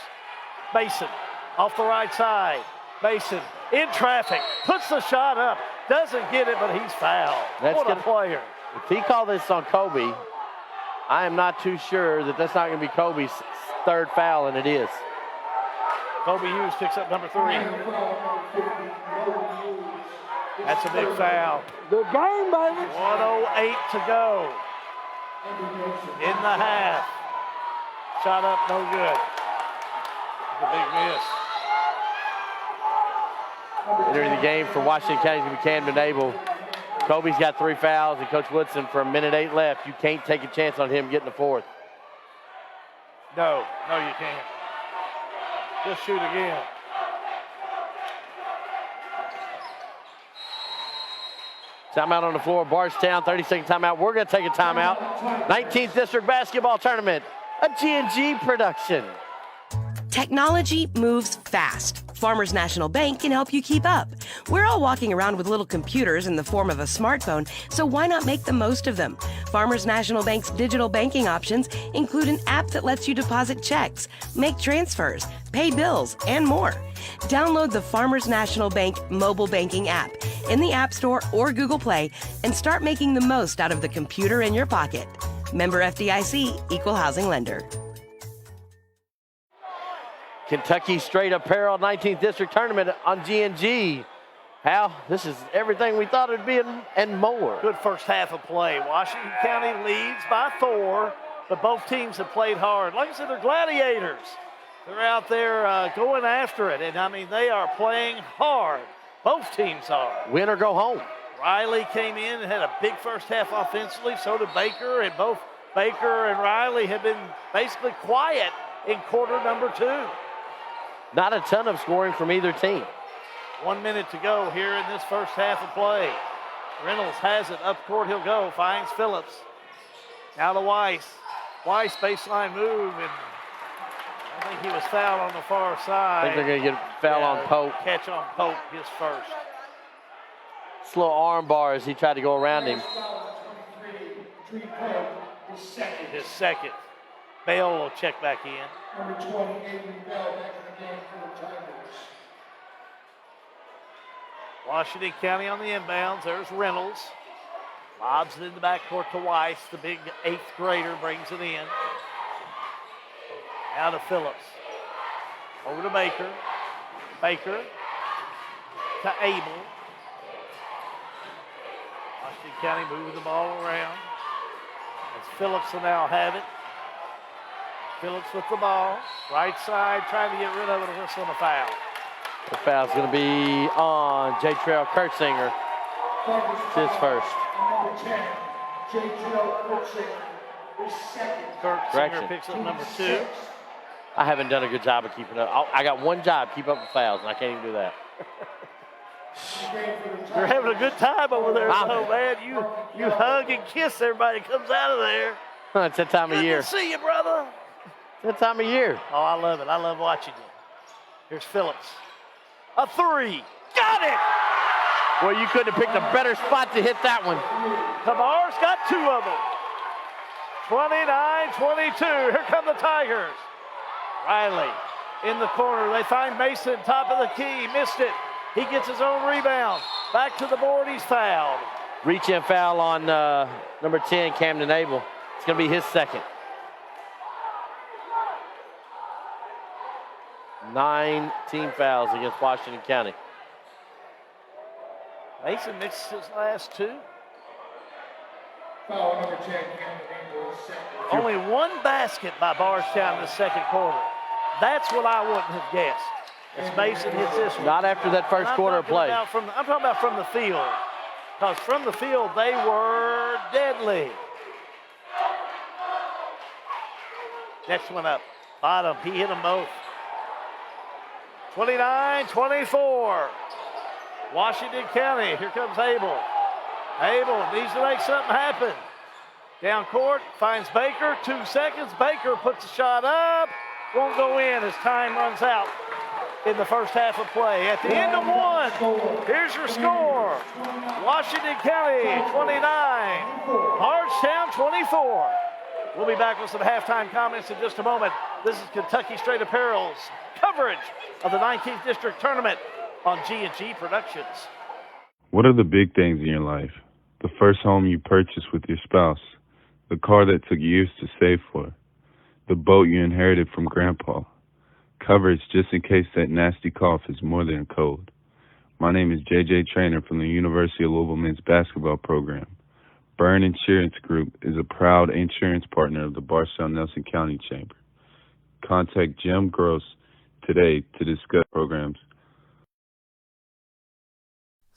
Speaker 2: Mason off the right side. Mason in traffic. Puts the shot up. Doesn't get it, but he's fouled. What a player.
Speaker 3: If he called this on Kobe, I am not too sure that that's not going to be Kobe's third foul, and it is.
Speaker 2: Kobe Hughes picks up number 3. That's a big foul.
Speaker 6: Good game, baby.
Speaker 2: 1:08 to go in the half. Shot up, no good. The big miss.
Speaker 3: Entering the game for Washington County is going to be Camden Abel. Kobe's got 3 fouls, and Coach Woodson, for 1:08 left, you can't take a chance on him getting the 4th.
Speaker 2: No, you can't. He'll shoot again.
Speaker 3: Timeout on the floor. Bardstown, 30-second timeout. We're going to take a timeout. 19th District Basketball Tournament, a G&G production.
Speaker 11: Technology moves fast. Farmers National Bank can help you keep up. We're all walking around with little computers in the form of a smartphone, so why not make the most of them? Farmers National Bank's digital banking options include an app that lets you deposit checks, make transfers, pay bills, and more. Download the Farmers National Bank mobile banking app in the App Store or Google Play and start making the most out of the computer in your pocket. Member FDIC, Equal Housing Lender.
Speaker 3: Kentucky Straight Apparel 19th District Tournament on G&G. Hal, this is everything we thought it would be and more.
Speaker 2: Good first half of play. Washington County leads by 4, but both teams have played hard. Like I said, they're gladiators. They're out there going after it, and I mean, they are playing hard. Both teams are.
Speaker 3: Win or go home.
Speaker 2: Riley came in and had a big first half offensively. So did Baker, and both Baker and Riley have been basically quiet in quarter number 2.
Speaker 3: Not a ton of scoring from either team.
Speaker 2: 1 minute to go here in this first half of play. Reynolds has it up court. He'll go. Finds Phillips. Now to Weiss. Weiss baseline move, and I think he was fouled on the far side.
Speaker 3: I think they're going to get foul on Pope.
Speaker 2: Catch on Pope, his first.
Speaker 3: Slow arm bar as he tried to go around him.
Speaker 2: His second. Bale will check back in.
Speaker 17: Number 28, Bell back in the game for the Tigers.
Speaker 2: Washington County on the inbounds. There's Reynolds. Lobs it in the backcourt to Weiss. The big 8th grader brings it in. Now to Phillips. Over to Baker. Baker to Abel. Washington County moving the ball around. As Phillips will now have it. Phillips with the ball. Right side, trying to get rid of it. A whistle and a foul.
Speaker 3: The foul's going to be on J. Trail Kurtzinger. It's his first.
Speaker 17: Number 10, J. Trail Kurtzinger, his second.
Speaker 2: Kurtzinger picks up number 2.
Speaker 3: I haven't done a good job of keeping up. I got one job, keep up with fouls, and I can't even do that.
Speaker 2: You're having a good time over there, though, man. You hug and kiss everybody that comes out of there.
Speaker 3: It's that time of year.
Speaker 2: Good to see you, brother.
Speaker 3: It's that time of year.
Speaker 2: Oh, I love it. I love watching you. Here's Phillips. A 3. Got it!
Speaker 3: Well, you couldn't have picked a better spot to hit that one.
Speaker 2: Tamar's got 2 of them. 29-22. Here come the Tigers. Riley in the corner. They find Mason, top of the key. Missed it. He gets his own rebound. Back to the board. He's fouled.
Speaker 3: Reach-in foul on number 10, Camden Abel. It's going to be his second. 9 team fouls against Washington County.
Speaker 2: Mason missed his last 2.
Speaker 17: Foul number 10, Camden Abel, second.
Speaker 2: Only 1 basket by Bardstown in the second quarter. That's what I wouldn't have guessed. As Mason hits this one.
Speaker 3: Not after that first quarter of play.
Speaker 2: I'm talking about from the field. Because from the field, they were deadly. Next one up. Bottom. He hit them both. 29-24. Washington County. Here comes Abel. Abel needs to make something happen. Down court. Finds Baker. 2 seconds. Baker puts a shot up. Won't go in as time runs out in the first half of play. At the end of 1, here's your score. Washington County 29, Bardstown 24. We'll be back with some halftime comments in just a moment. This is Kentucky Straight Apparel's coverage of the 19th District Tournament on G&G Productions.
Speaker 9: What are the big things in your life? The first home you purchased with your spouse, the car that took years to save for, the boat you inherited from Grandpa, coverage just in case that nasty cough is more than a cold. My name is JJ Trainer from the University of Louisville men's basketball program. Byrne Insurance Group is a proud insurance partner of the Bardstown-Nelson County Chamber. Contact Jim Gross today to discuss programs.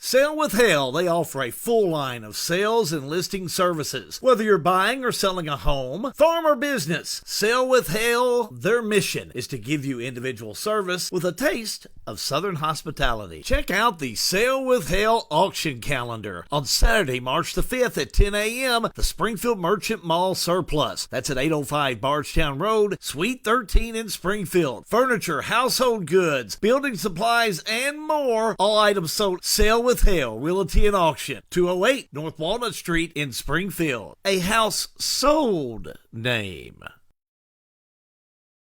Speaker 7: Sale with Hale, they offer a full line of sales and listing services. Whether you're buying or selling a home, farm or business, Sale with Hale, their mission is to give you individual service with a taste of Southern hospitality. Check out the Sale with Hale auction calendar. On Saturday, March the 5th at 10 a.m., the Springfield Merchant Mall Surplus. That's at 805 Bardstown Road, Suite 13 in Springfield. Furniture, household goods, building supplies, and more. All items sold. Sale with Hale, Realty and Auction, 208 North Walnut Street in Springfield. A house sold name.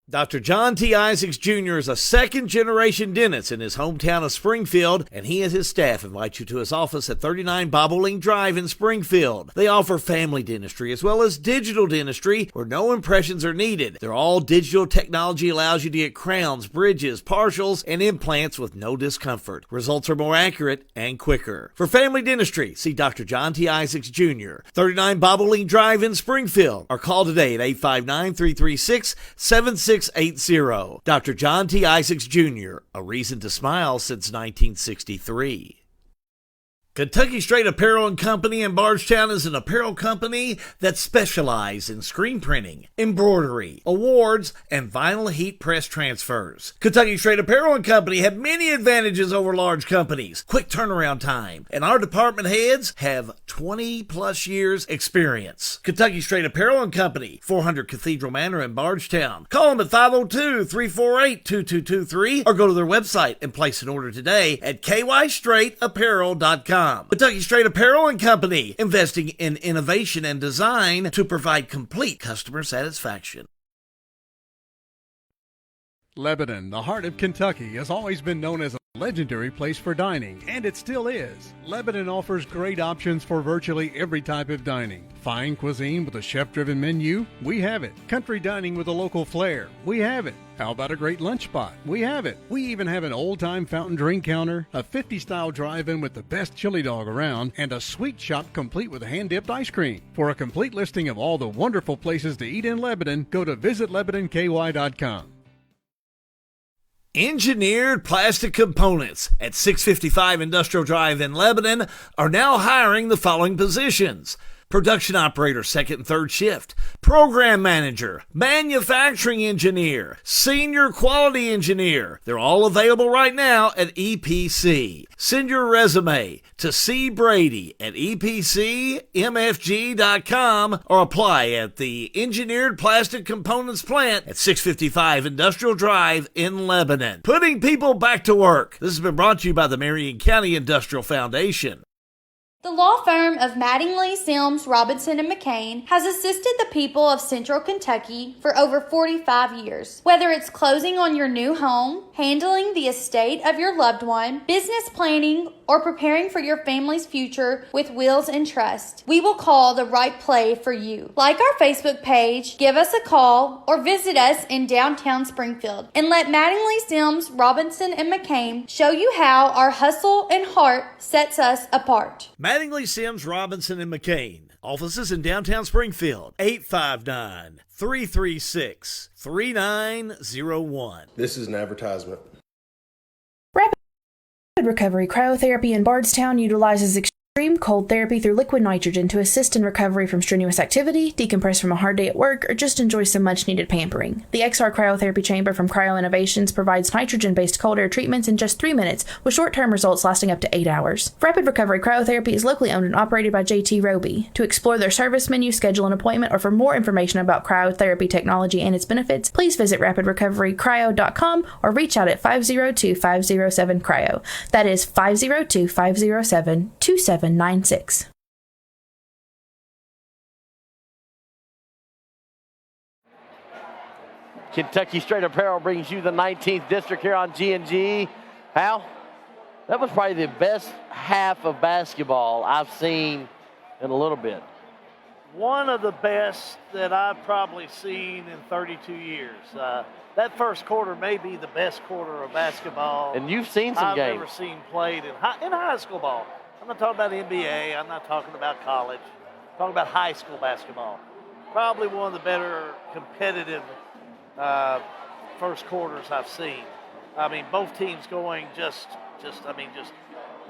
Speaker 7: Dr. John T. Isaacs Jr. is a second-generation dentist in his hometown of Springfield, and he and his staff invite you to his office at 39 Bobolink Drive in Springfield. They offer family dentistry as well as digital dentistry where no impressions are needed. Their all-digital technology allows you to get crowns, bridges, partials, and implants with no discomfort. Results are more accurate and quicker. For family dentistry, see Dr. John T. Isaacs Jr., 39 Bobolink Drive in Springfield, or call today at 859-336-7680. Dr. John T. Isaacs Jr., a reason to smile since 1963. Kentucky Straight Apparel and Company in Bardstown is an apparel company that specializes in screen printing, embroidery, awards, and vinyl heat press transfers. Kentucky Straight Apparel and Company have many advantages over large companies, quick turnaround time, and our department heads have 20-plus years experience. Kentucky Straight Apparel and Company, 400 Cathedral Manor in Bardstown. Call them at 502-348-2223 or go to their website and place an order today at kystraightapparel.com. Kentucky Straight Apparel and Company, investing in innovation and design to provide complete customer satisfaction.
Speaker 12: Lebanon, the heart of Kentucky, has always been known as a legendary place for dining, and it still is. Lebanon offers great options for virtually every type of dining. Fine cuisine with a chef-driven menu? We have it. Country dining with a local flair? We have it. How about a great lunch spot? We have it. We even have an old-time fountain drink counter, a 50-style drive-in with the best chili dog around, and a sweet shop complete with hand-dipped ice cream. For a complete listing of all the wonderful places to eat in Lebanon, go to visitlebanonky.com.
Speaker 7: Engineered Plastic Components at 655 Industrial Drive in Lebanon are now hiring the following positions: production operator, second and third shift, program manager, manufacturing engineer, senior quality engineer. They're all available right now at EPC. Send your resume to cbrady@epcmfg.com or apply at the Engineered Plastic Components plant at 655 Industrial Drive in Lebanon. Putting people back to work. This has been brought to you by the Marion County Industrial Foundation.
Speaker 13: The law firm of Mattingly, Sims, Robinson, and McCain has assisted the people of Central Kentucky for over 45 years. Whether it's closing on your new home, handling the estate of your loved one, business planning, or preparing for your family's future with wills and trust, we will call the right play for you. Like our Facebook page, give us a call, or visit us in downtown Springfield, and let Mattingly, Sims, Robinson, and McCain show you how our hustle and heart sets us apart.
Speaker 7: Mattingly, Sims, Robinson, and McCain. Offices in downtown Springfield. 859-336-3901.
Speaker 21: This is an advertisement.
Speaker 15: Rapid Recovery Cryotherapy in Bardstown utilizes extreme cold therapy through liquid nitrogen to assist in recovery from strenuous activity, decompress from a hard day at work, or just enjoy some much-needed pampering. The XR Cryotherapy Chamber from Cryo Innovations provides nitrogen-based cold air treatments in just 3 minutes, with short-term results lasting up to 8 hours. Rapid Recovery Cryotherapy is locally owned and operated by JT Roby. To explore their service menu, schedule an appointment, or for more information about cryotherapy technology and its benefits, please visit rapidrecoverycryo.com or reach out at 502-507-CRYO. That is 502-507-2796.
Speaker 3: Kentucky Straight Apparel brings you the 19th District here on G&G. Hal, that was probably the best half of basketball I've seen in a little bit.
Speaker 2: One of the best that I've probably seen in 32 years. That first quarter may be the best quarter of basketball.
Speaker 3: And you've seen some games.
Speaker 2: I've ever seen played in high school ball. I'm not talking about NBA. I'm not talking about college. I'm talking about high school basketball. Probably one of the better competitive first quarters I've seen. I mean, both teams going just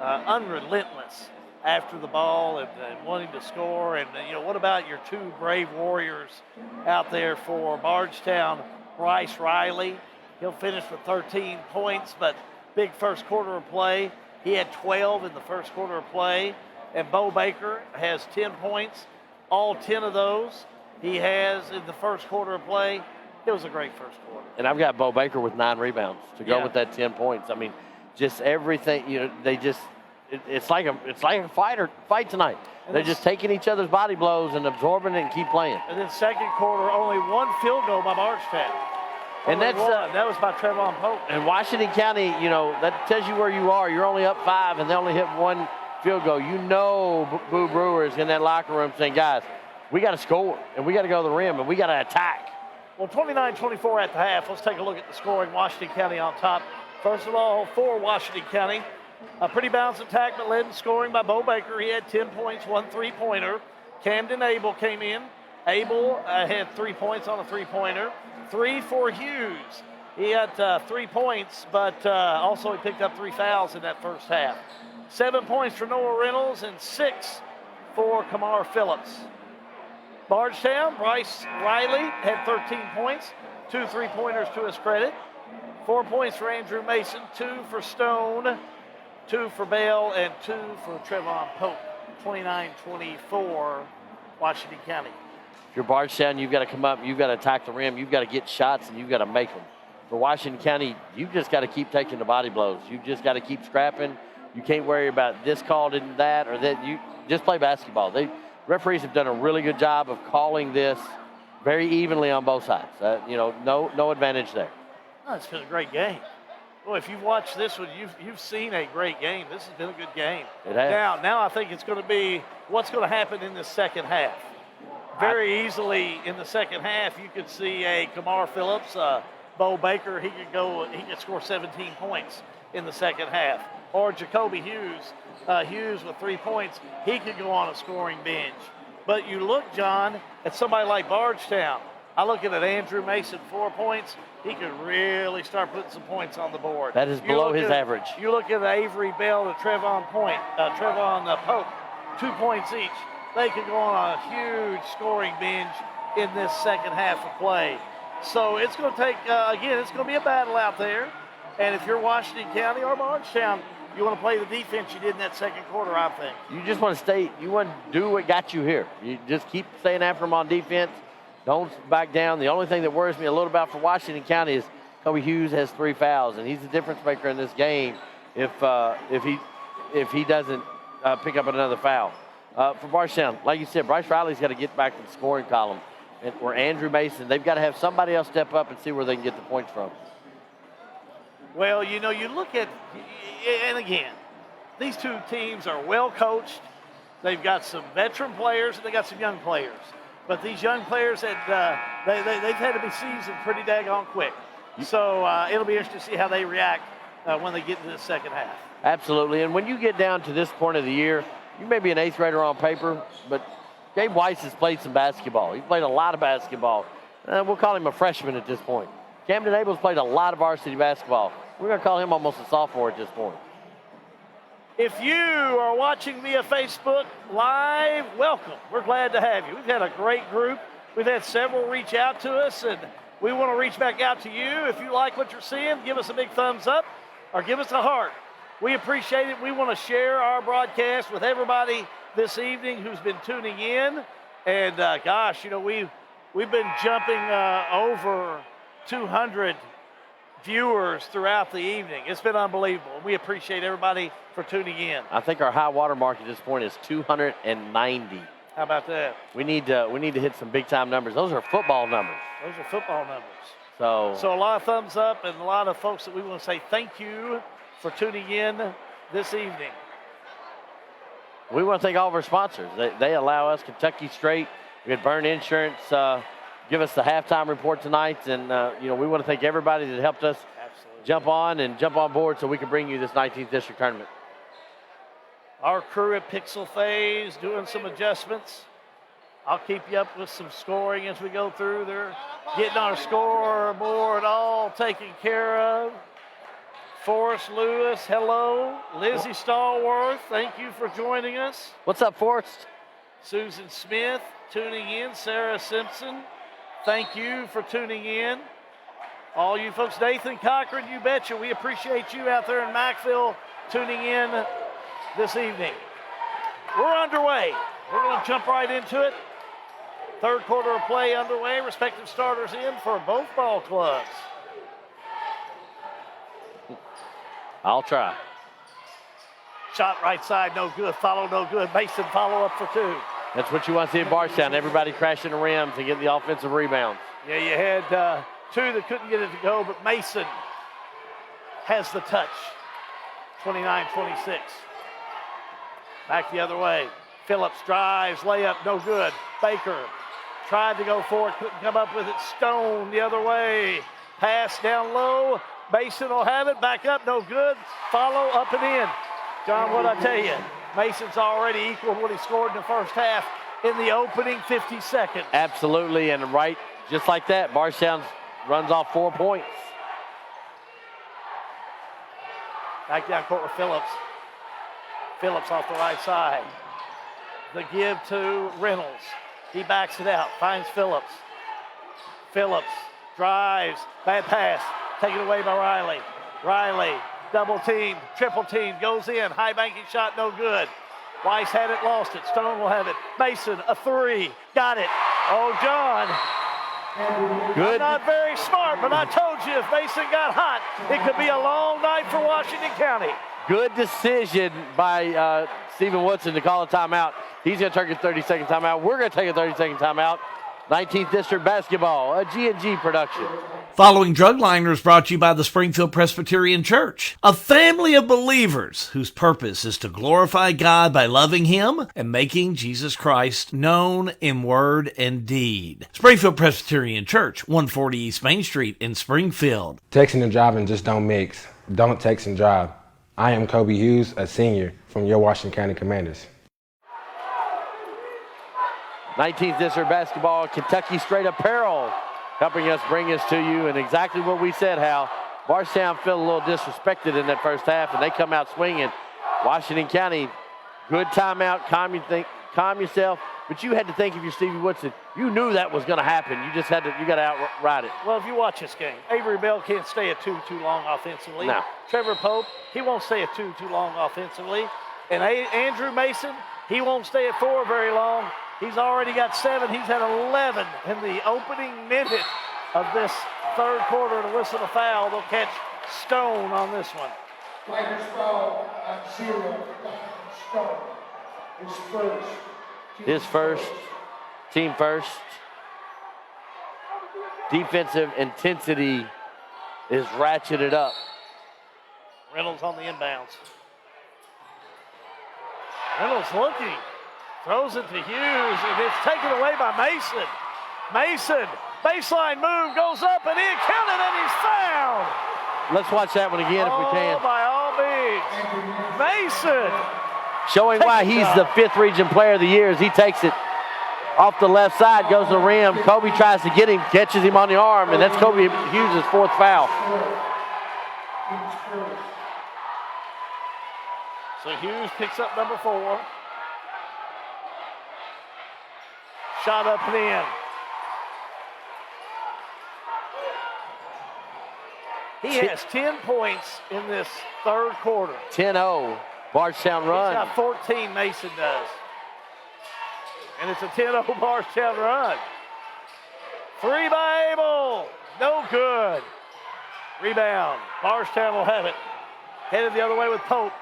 Speaker 2: unrelentless after the ball and wanting to score. And, what about your two brave warriors out there for Bardstown? Bryce Riley, he'll finish with 13 points, but big first quarter of play. He had 12 in the first quarter of play. And Bo Baker has 10 points. All 10 of those he has in the first quarter of play. It was a great first quarter.
Speaker 3: And I've got Bo Baker with 9 rebounds to go with that 10 points. I mean, just everything, they just – it's like a fight tonight. They're just taking each other's body blows and absorbing it and keep playing.
Speaker 2: And then second quarter, only one field goal by Bardstown.
Speaker 3: And that
Speaker 2: was by Trevon Pope.
Speaker 3: And Washington County, that tells you where you are. You're only up 5, and they only hit one field goal. Boo Brewer is in that locker room saying, guys, we got to score, and we got to go to the rim, and we got to attack.
Speaker 2: Well, 29-24 at the half. Let's take a look at the scoring. Washington County on top. First of all, for Washington County, a pretty balanced attack, but led in scoring by Bo Baker. He had 10 points, 1 3-pointer. Camden Abel came in. Abel had 3 points on a 3-pointer. 3 for Hughes. He had 3 points, but also he picked up 3 fouls in that first half. 7 points for Noah Reynolds and 6 for Kamar Phillips. Bardstown, Bryce Riley had 13 points, 2 3-pointers to his credit. 4 points for Andrew Mason, 2 for Stone, 2 for Bell, and 2 for Trevon Pope. 29-24, Washington County.
Speaker 3: If you're Bardstown, you've got to come up, you've got to attack the rim, you've got to get shots, and you've got to make them. For Washington County, you've just got to keep taking the body blows. You've just got to keep scrapping. You can't worry about this called and that or that. You just play basketball. Referees have done a really good job of calling this very evenly on both sides. No advantage there.
Speaker 2: Oh, it's been a great game. Well, if you've watched this one, you've seen a great game. This has been a good game.
Speaker 3: It has.
Speaker 2: Now I think it's going to be what's going to happen in the second half. Very easily in the second half, you could see a Kamar Phillips, Bo Baker. He could score 17 points in the second half. Or Jacoby Hughes with 3 points. He could go on a scoring binge. But you look, John, at somebody like Bardstown. I look at Andrew Mason, 4 points. He could really start putting some points on the board.
Speaker 3: That is below his average.
Speaker 2: You look at Avery Bell to Trevon Pope, 2 points each. They could go on a huge scoring binge in this second half of play. So it's going to take, it's going to be a battle out there. And if you're Washington County or Bardstown, you want to play the defense you did in that second quarter, I think.
Speaker 3: You just want to you want to do what got you here. You just keep staying after them on defense. Don't back down. The only thing that worries me a little about for Washington County is Kobe Hughes has 3 fouls, and he's the difference maker in this game if he doesn't pick up another foul. For Bardstown, like you said, Bryce Riley's got to get back to the scoring column. Or Andrew Mason, they've got to have somebody else step up and see where they can get the points from.
Speaker 2: Well, you look at, and again, these two teams are well coached. They've got some veteran players and they got some young players. But these young players, they've had to be seasoned pretty daggone quick. So it'll be interesting to see how they react when they get into the second half.
Speaker 3: Absolutely. And when you get down to this point of the year, you may be an 8th grader on paper, but Gabe Weiss has played some basketball. He's played a lot of basketball. We'll call him a freshman at this point. Camden Abel's played a lot of varsity basketball. We're going to call him almost a sophomore at this point.
Speaker 2: If you are watching via Facebook Live, welcome. We're glad to have you. We've had a great group. We've had several reach out to us, and we want to reach back out to you. If you like what you're seeing, give us a big thumbs up or give us a heart. We appreciate it. We want to share our broadcast with everybody this evening who's been tuning in. And, we've been jumping over 200 viewers throughout the evening. It's been unbelievable. We appreciate everybody for tuning in.
Speaker 3: I think our high water mark at this point is 290.
Speaker 2: How about that?
Speaker 3: We need to hit some big time numbers. Those are football numbers.
Speaker 2: Those are football numbers.
Speaker 3: So
Speaker 2: a lot of thumbs up and a lot of folks that we want to say thank you for tuning in this evening.
Speaker 3: We want to thank all of our sponsors. They allow us, Kentucky Straight, we had Burn Insurance, give us the halftime report tonight. And, we want to thank everybody that helped us jump on board so we can bring you this 19th district tournament.
Speaker 2: Our crew at Pixel Phase doing some adjustments. I'll keep you up with some scoring as we go through. They're getting our scoreboard all taken care of. Forrest Lewis, hello. Lizzie Stallworth, thank you for joining us.
Speaker 3: What's up, Forrest?
Speaker 2: Susan Smith tuning in. Sarah Simpson, thank you for tuning in. All you folks, Nathan Cochran, you betcha. We appreciate you out there in Mackville tuning in this evening. We're underway. We're going to jump right into it. Third quarter of play underway. Respective starters in for both ball clubs.
Speaker 3: I'll try.
Speaker 2: Shot right side, no good. Follow, no good. Mason follow up for two.
Speaker 3: That's what you want to see in Bardstown. Everybody crashing the rims and getting the offensive rebounds.
Speaker 2: Yeah, you had two that couldn't get it to go, but Mason has the touch. 29-26. Back the other way. Phillips drives, layup, no good. Baker tried to go for it, couldn't come up with it. Stone the other way. Pass down low. Mason will have it. Back up, no good. Follow, up and in. John, what'd I tell you? Mason's already equaled what he scored in the first half in the opening 50 seconds.
Speaker 3: Absolutely, and right, just like that, Bardstown runs off 4 points.
Speaker 2: Back down court with Phillips. Phillips off the right side. The give to Reynolds. He backs it out, finds Phillips. Phillips drives, bad pass, taken away by Riley. Riley, double team, triple team, goes in, high banking shot, no good. Weiss had it, lost it. Stone will have it. Mason, a three, got it. Oh, John.
Speaker 3: Good.
Speaker 2: I'm not very smart, but I told you if Mason got hot, it could be a long night for Washington County.
Speaker 3: Good decision by Stephen Woodson to call a timeout. He's going to take a 30-second timeout. We're going to take a 30-second timeout. 19th District Basketball, a G&G production.
Speaker 7: Following Drugliner is brought to you by the Springfield Presbyterian Church, a family of believers whose purpose is to glorify God by loving Him and making Jesus Christ known in word and deed. Springfield Presbyterian Church, 140 East Main Street in Springfield.
Speaker 1: Texting and driving just don't mix. Don't text and drive. I am Kobe Hughes, a senior from your Washington County Commanders.
Speaker 3: 19th District Basketball, Kentucky Straight Apparel, helping us bring this to you. And exactly what we said, Hal. Bardstown felt a little disrespected in that first half, and they come out swinging. Washington County, good timeout, calm yourself. But you had to think if you're Stevie Woodson, you knew that was going to happen. You just had to, you got to outride it.
Speaker 2: Well, if you watch this game, Avery Bell can't stay at two too long offensively.
Speaker 3: No.
Speaker 2: Trevor Pope, he won't stay at two too long offensively. And Andrew Mason, he won't stay at four very long. He's already got 7. He's had 11 in the opening minute of this third quarter to whistle a foul. They'll catch Stone on this one.
Speaker 17: Players foul at 0. Stone.
Speaker 3: His first, team first. Defensive intensity is ratcheted up.
Speaker 2: Reynolds on the inbounds. Reynolds looking. Throws it to Hughes, and it's taken away by Mason. Mason, baseline move, goes up and in, counted, and he's fouled.
Speaker 3: Let's watch that one again if we can.
Speaker 2: By all means. Mason.
Speaker 3: Showing why he's the 5th region player of the year as he takes it off the left side, goes to the rim. Kobe tries to get him, catches him on the arm, and that's Kobe Hughes' 4th foul.
Speaker 2: So Hughes picks up number 4. Shot up and in. He has 10 points in this third quarter.
Speaker 3: 10-0, Bardstown run.
Speaker 2: He's got 14, Mason does. And it's a 10-0 Bardstown run. 3 by Abel, no good. Rebound, Bardstown will have it. Headed the other way with Pope.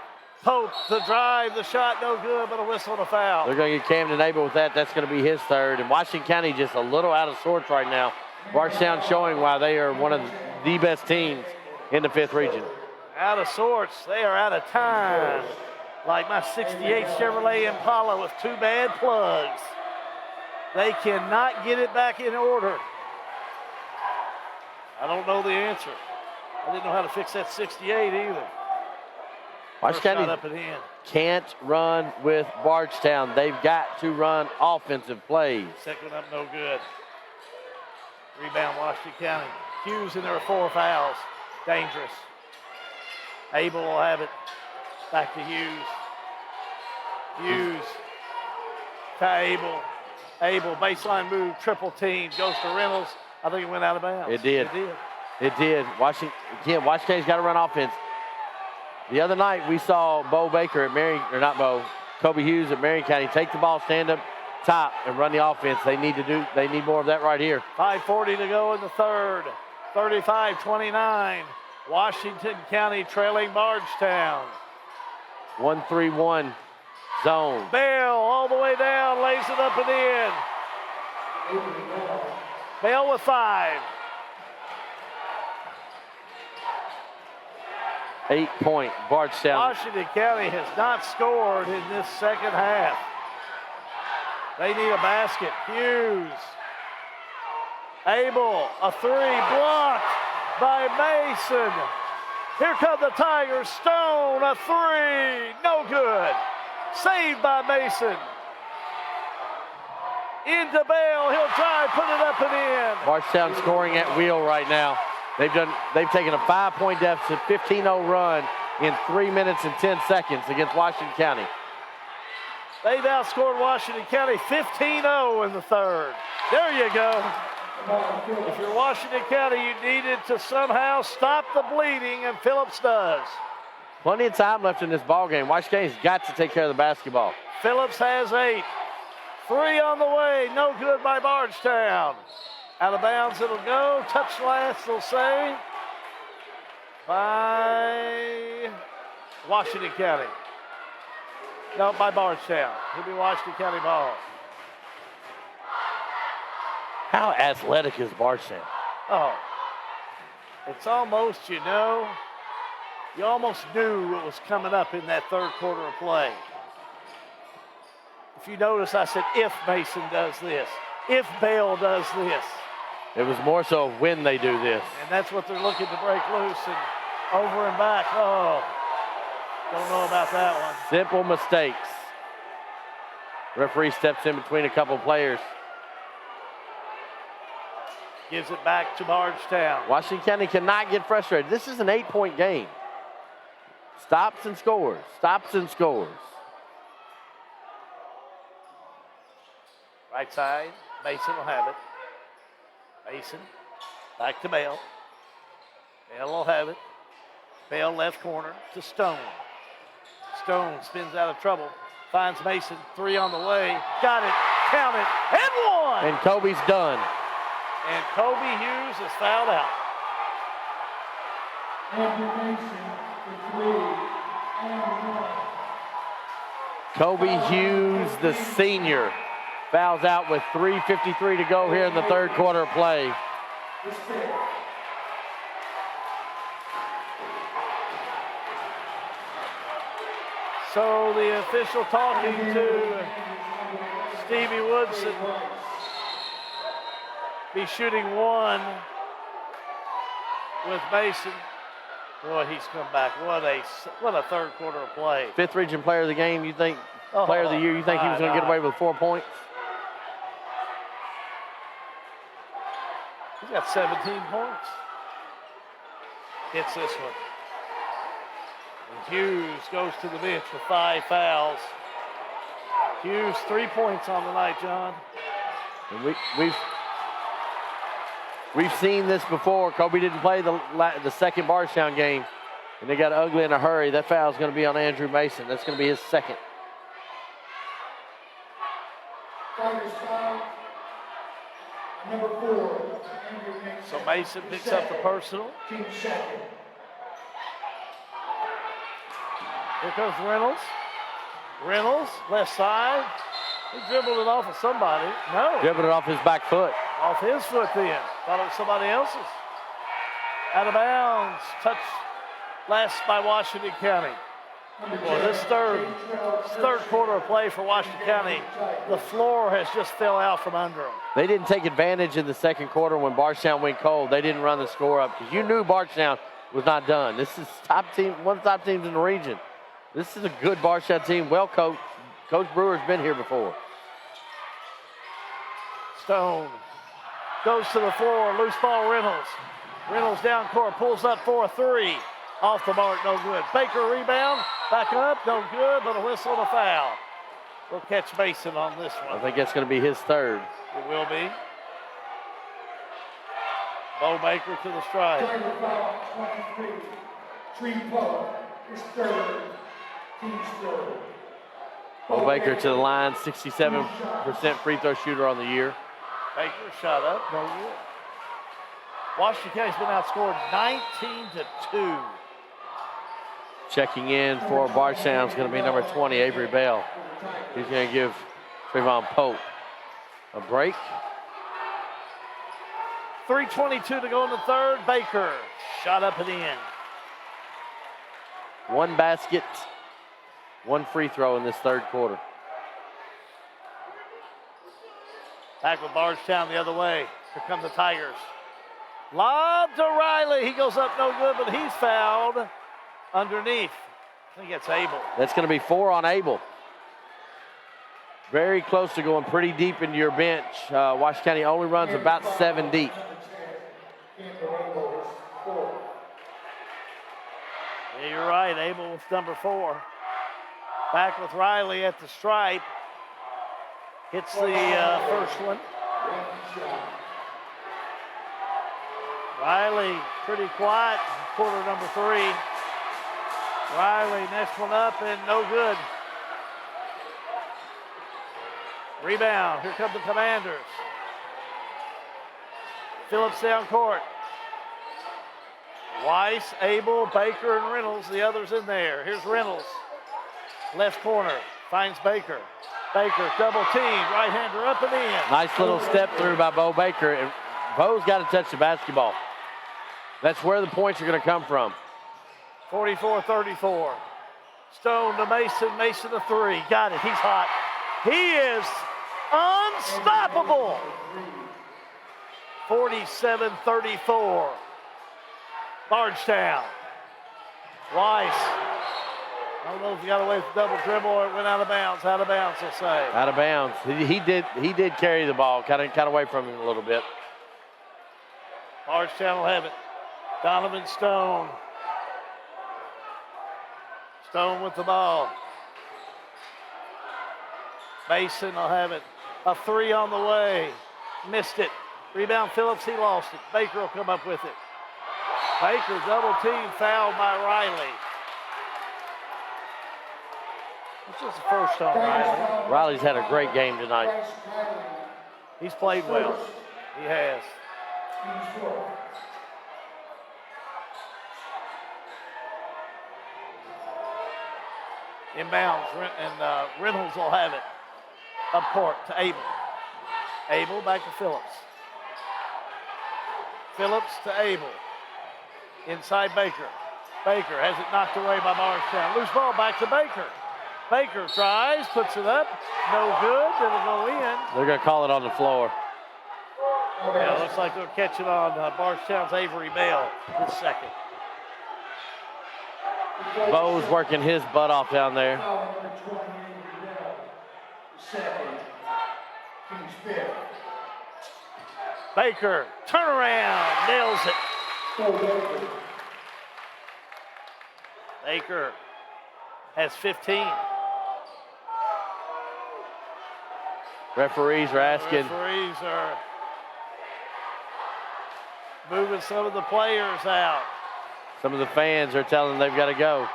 Speaker 2: Pope, the drive, the shot, no good, but a whistle and a foul.
Speaker 3: They're going to get Camden Abel with that. That's going to be his 3rd. And Washington County just a little out of sorts right now. Bardstown showing why they are one of the best teams in the 5th region.
Speaker 2: Out of sorts. They are out of time. Like my 68 Chevrolet Impala with 2 bad plugs. They cannot get it back in order. I don't know the answer. I didn't know how to fix that 68 either.
Speaker 3: Washington County can't run with Bardstown. They've got to run offensive plays.
Speaker 2: Second up, no good. Rebound, Washington County. Hughes in there with 4 fouls. Dangerous. Abel will have it. Back to Hughes. Hughes to Abel. Abel, baseline move, triple team, goes to Reynolds. I think it went out of bounds.
Speaker 3: It did. It did. Washington's got to run offense. The other night we saw Bo Baker at Kobe Hughes at Marion County take the ball, stand up top, and run the offense. They need more of that right here.
Speaker 2: 5:40 to go in the third. 35-29. Washington County trailing Bardstown.
Speaker 3: 1-3-1 zone.
Speaker 2: Bell all the way down, lays it up and in. Bell with 5.
Speaker 3: 8-point Bardstown.
Speaker 2: Washington County has not scored in this second half. They need a basket. Hughes. Abel, a 3, blocked by Mason. Here come the Tigers. Stone, a 3, no good. Saved by Mason. Into Bale, he'll try, put it up and in.
Speaker 3: Bardstown scoring at will right now. They've taken a 5-point deficit, 15-0 run in 3 minutes and 10 seconds against Washington County.
Speaker 2: They've outscored Washington County 15-0 in the third. There you go. If you're Washington County, you needed to somehow stop the bleeding, and Phillips does.
Speaker 3: Plenty of time left in this ball game. Washington County's got to take care of the basketball.
Speaker 2: Phillips has 8. 3 on the way, no good by Bardstown. Out of bounds it'll go. Touch last, they'll say, by Washington County. No, by Bardstown. He'll be Washington County ball.
Speaker 3: How athletic is Bardstown?
Speaker 2: Oh, it's almost, you almost knew what was coming up in that third quarter of play. If you notice, I said, if Mason does this, if Bale does this.
Speaker 3: It was more so when they do this.
Speaker 2: And that's what they're looking to break loose and over and back. Oh, don't know about that one.
Speaker 3: Simple mistakes. Referee steps in between a couple players.
Speaker 2: Gives it back to Bardstown.
Speaker 3: Washington County cannot get frustrated. This is an 8-point game. Stops and scores. Stops and scores.
Speaker 2: Right side. Mason will have it. Mason. Back to Bale. Bale will have it. Bale left corner to Stone. Stone spins out of trouble. Finds Mason. 3 on the way. Got it. Count it. And 1.
Speaker 3: And Kobe's done.
Speaker 2: And Kobe Hughes is fouled out.
Speaker 17: Andrew Mason for 3 and 1.
Speaker 3: Kobe Hughes, the senior, fouls out with 3:53 to go here in the third quarter of play.
Speaker 2: So the official talking to Stevie Woodson. Be shooting 1 with Mason. Boy, he's come back. What a third quarter of play.
Speaker 3: 5th region player of the game, you think, player of the year, you think he was going to get away with 4 points?
Speaker 2: He's got 17 points. Hits this one. And Hughes goes to the bench with 5 fouls. Hughes, 3 points on the night, John.
Speaker 3: And we've seen this before. Kobe didn't play the second Bardstown game, and they got ugly in a hurry. That foul is going to be on Andrew Mason. That's going to be his second.
Speaker 17: Number 4, Andrew Mason.
Speaker 2: So Mason picks up the personal.
Speaker 17: Team second.
Speaker 2: Here comes Reynolds. Reynolds, left side. He dribbled it off of somebody. No.
Speaker 3: Dribbled it off his back foot.
Speaker 2: Off his foot then. Thought it was somebody else's. Out of bounds. Touch last by Washington County. Boy, this third quarter of play for Washington County, the floor has just fell out from under them.
Speaker 3: They didn't take advantage in the second quarter when Bardstown went cold. They didn't run the score up because you knew Bardstown was not done. This is top team, one of the top teams in the region. This is a good Bardstown team, well coached. Coach Brewer's been here before.
Speaker 2: Stone goes to the floor, loose ball Reynolds. Reynolds down court, pulls up for a 3. Off the mark, no good. Baker rebound, back up, no good, but a whistle and a foul. We'll catch Mason on this one.
Speaker 3: I think that's going to be his third.
Speaker 2: It will be. Bo Baker to the strike.
Speaker 3: Bo Baker to the line, 67% free throw shooter on the year.
Speaker 2: Baker shot up, no good. Washington County's been outscored 19-2.
Speaker 3: Checking in for Bardstown is going to be number 20, Avery Bell. He's going to give Trayvon Pope a break.
Speaker 2: 3:22 to go in the third. Baker shot up and in.
Speaker 3: One basket, one free throw in this third quarter.
Speaker 2: Back with Bardstown the other way. Here come the Tigers. Lob to Riley. He goes up no good, but he's fouled underneath. I think it's Abel.
Speaker 3: That's going to be 4 on Abel. Very close to going pretty deep into your bench. Washington County only runs about 7 deep.
Speaker 2: Yeah, you're right. Abel with number 4. Back with Riley at the stripe. Hits the first one. Riley pretty quiet. Quarter number 3. Riley next one up and no good. Rebound. Here come the Commanders. Phillips down court. Weiss, Abel, Baker, and Reynolds. The others in there. Here's Reynolds. Left corner. Finds Baker. Baker double team. Right-hander up and in.
Speaker 3: Nice little step through by Bo Baker. And Bo's got to touch the basketball. That's where the points are going to come from.
Speaker 2: 44-34. Stone to Mason. Mason to 3. Got it. He's hot. He is unstoppable. 47-34. Bardstown. Weiss. I don't know if he got away with the double dribble or it went out of bounds. Out of bounds, they'll say.
Speaker 3: Out of bounds. He did carry the ball. Kind of away from him a little bit.
Speaker 2: Bardstown will have it. Donovan Stone. Stone with the ball. Mason will have it. A 3 on the way. Missed it. Rebound Phillips, he lost it. Baker will come up with it. Baker double team fouled by Riley. This is the first on Riley.
Speaker 3: Riley's had a great game tonight.
Speaker 2: He's played well. He has. Inbounds, and Reynolds will have it. Up court to Abel. Abel back to Phillips. Phillips to Abel. Inside Baker. Baker has it knocked away by Bardstown. Loose ball back to Baker. Baker tries, puts it up. No good. It'll go in.
Speaker 3: They're going to call it on the floor.
Speaker 2: Yeah, looks like they'll catch it on Bardstown's Avery Bell this second.
Speaker 3: Bo's working his butt off down there.
Speaker 2: Baker, turnaround, nails it. Baker has 15.
Speaker 3: Referees are asking.
Speaker 2: Referees are moving some of the players out.
Speaker 3: Some of the fans are telling them they've got to go.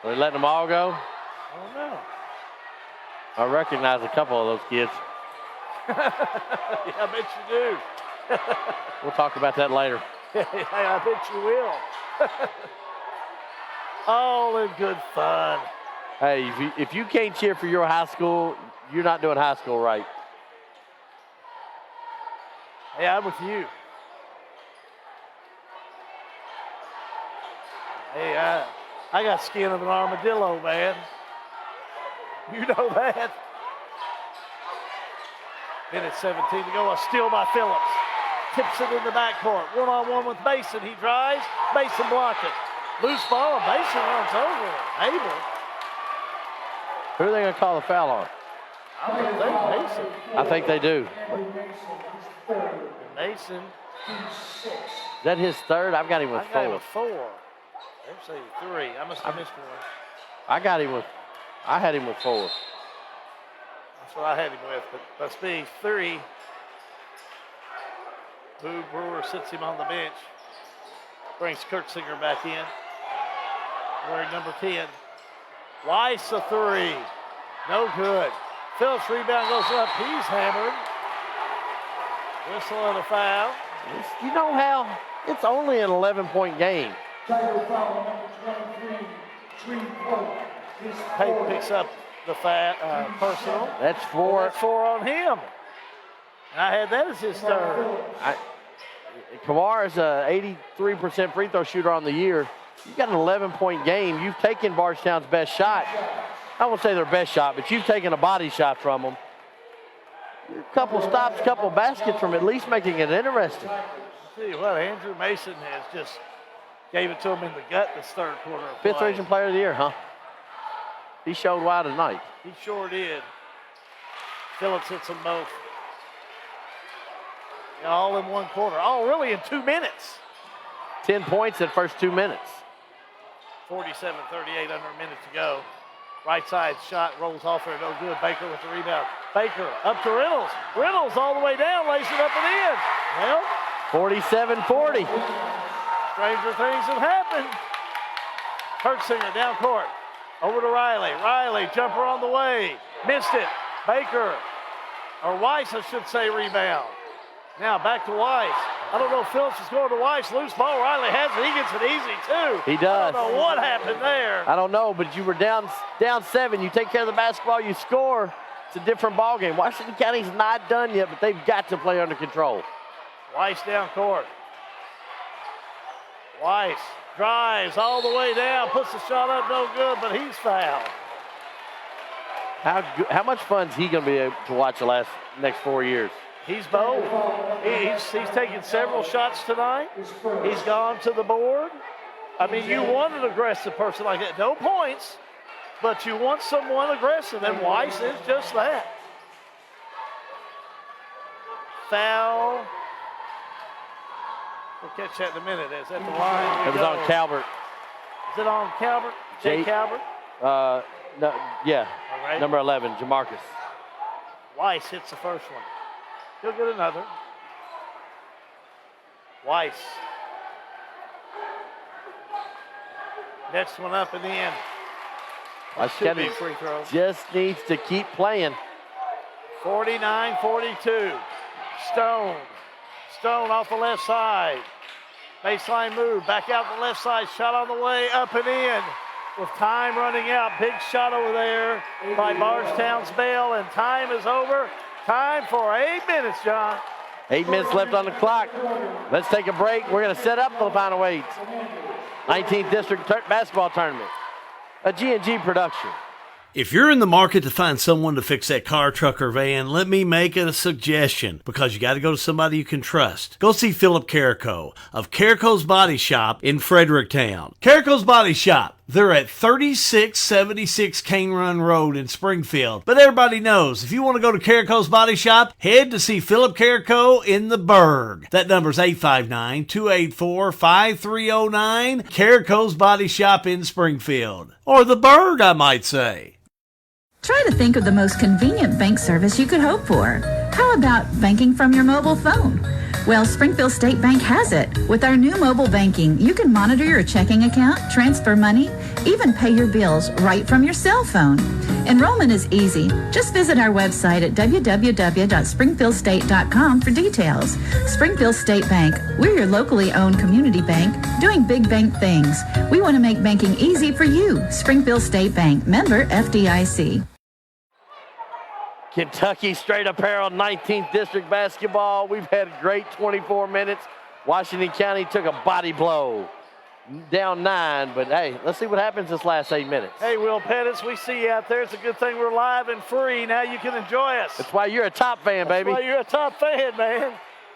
Speaker 3: Are they letting them all go?
Speaker 2: I don't know.
Speaker 3: I recognize a couple of those kids.
Speaker 2: Yeah, I bet you do.
Speaker 3: We'll talk about that later.
Speaker 2: I bet you will. All in good fun.
Speaker 3: Hey, if you can't cheer for your high school, you're not doing high school right.
Speaker 2: Hey, I'm with you. Hey, I got skin of an armadillo, man. You know that. Minute 17 to go. A steal by Phillips. Tips it in the backcourt. One-on-one with Mason. He drives. Mason blocked it. Loose ball. Mason runs over it. Abel.
Speaker 3: Who are they going to call the foul on?
Speaker 2: I don't think Mason.
Speaker 3: I think they do.
Speaker 2: Mason.
Speaker 3: Is that his third? I've got him with
Speaker 2: I got
Speaker 3: four.
Speaker 2: him with 4. Let's see, 3. I must have missed one.
Speaker 3: I had him with 4.
Speaker 2: That's what I had him with, but must be 3. Boo Brewer sits him on the bench. Brings Kurtzinger back in. Wearing number 10. Weiss a 3. No good. Phillips rebound goes up. He's hammered. Whistle and a foul.
Speaker 3: You know how it's only an 11-point game.
Speaker 2: Pate picks up the personal.
Speaker 3: That's 4.
Speaker 2: That's 4 on him. And I had that as his third.
Speaker 3: Kamar is a 83% free throw shooter on the year. You've got an 11-point game. You've taken Bardstown's best shot. I won't say their best shot, but you've taken a body shot from them. You're a couple stops, a couple baskets from at least making it interesting.
Speaker 2: I'll tell you what, Andrew Mason has just gave it to him in the gut this third quarter of play.
Speaker 3: 5th region player of the year, huh? He showed why tonight.
Speaker 2: He sure did. Phillips hits them both. All in 1 quarter. Oh, really in 2 minutes.
Speaker 3: 10 points in first 2 minutes.
Speaker 2: 47-38 under a minute to go. Right side shot rolls off there, no good. Baker with the rebound. Baker up to Reynolds. Reynolds all the way down, lays it up and in. Well,
Speaker 3: 47-40.
Speaker 2: Stranger things have happened. Kurtzinger down court. Over to Riley. Riley, jumper on the way. Missed it. Baker, or Weiss, I should say, rebound. Now back to Weiss. I don't know if Phillips is going to Weiss. Loose ball. Riley has it. He gets it easy, too.
Speaker 3: He does.
Speaker 2: I don't know what happened there.
Speaker 3: I don't know, but you were down 7. You take care of the basketball, you score. It's a different ball game. Washington County's not done yet, but they've got to play under control.
Speaker 2: Weiss down court. Weiss drives all the way down, puts the shot up, no good, but he's fouled.
Speaker 3: How much fun is he going to be able to watch the next 4 years?
Speaker 2: He's bold. He's taken several shots tonight. He's gone to the board. I mean, you want an aggressive person like that. No points, but you want someone aggressive, and Weiss is just that. Foul. We'll catch that in a minute. Is that the line?
Speaker 3: It was on Calvert.
Speaker 2: Is it on Calvert? Jay Calvert?
Speaker 3: No, yeah.
Speaker 2: All right.
Speaker 3: Number 11, Jamarcus.
Speaker 2: Weiss hits the first one. He'll get another. Weiss. Next one up and in. Should be free throw.
Speaker 3: Just needs to keep playing.
Speaker 2: 49-42. Stone. Stone off the left side. Baseline move. Back out the left side. Shot on the way. Up and in. With time running out. Big shot over there by Bardstown's Bell. And time is over. Time for 8 minutes, John.
Speaker 3: 8 minutes left on the clock. Let's take a break. We're going to set up the final 8. 19th District Basketball Tournament. A G&G production.
Speaker 7: If you're in the market to find someone to fix that car, truck, or van, let me make a suggestion, because you got to go to somebody you can trust. Go see Philip Carrico of Carrico's Body Shop in Fredericktown. Carrico's Body Shop. They're at 3676 Cane Run Road in Springfield. But everybody knows, if you want to go to Carrico's Body Shop, head to see Philip Carrico in the Berg. That number's 859-284-5309. Carrico's Body Shop in Springfield. Or the Berg, I might say.
Speaker 14: Try to think of the most convenient bank service you could hope for. How about banking from your mobile phone? Well, Springfield State Bank has it. With our new mobile banking, you can monitor your checking account, transfer money, even pay your bills right from your cell phone. Enrollment is easy. Just visit our website at www.springfieldstate.com for details. Springfield State Bank, we're your locally owned community bank doing big bank things. We want to make banking easy for you. Springfield State Bank, member FDIC.
Speaker 3: Kentucky Straight Apparel 19th District Basketball. We've had a great 24 minutes. Washington County took a body blow. Down 9, but hey, let's see what happens this last 8 minutes.
Speaker 2: Hey, Will Pettis, we see you out there. It's a good thing we're live and free. Now you can enjoy us.
Speaker 3: That's why you're a top fan, baby.
Speaker 2: That's why you're a top fan, man.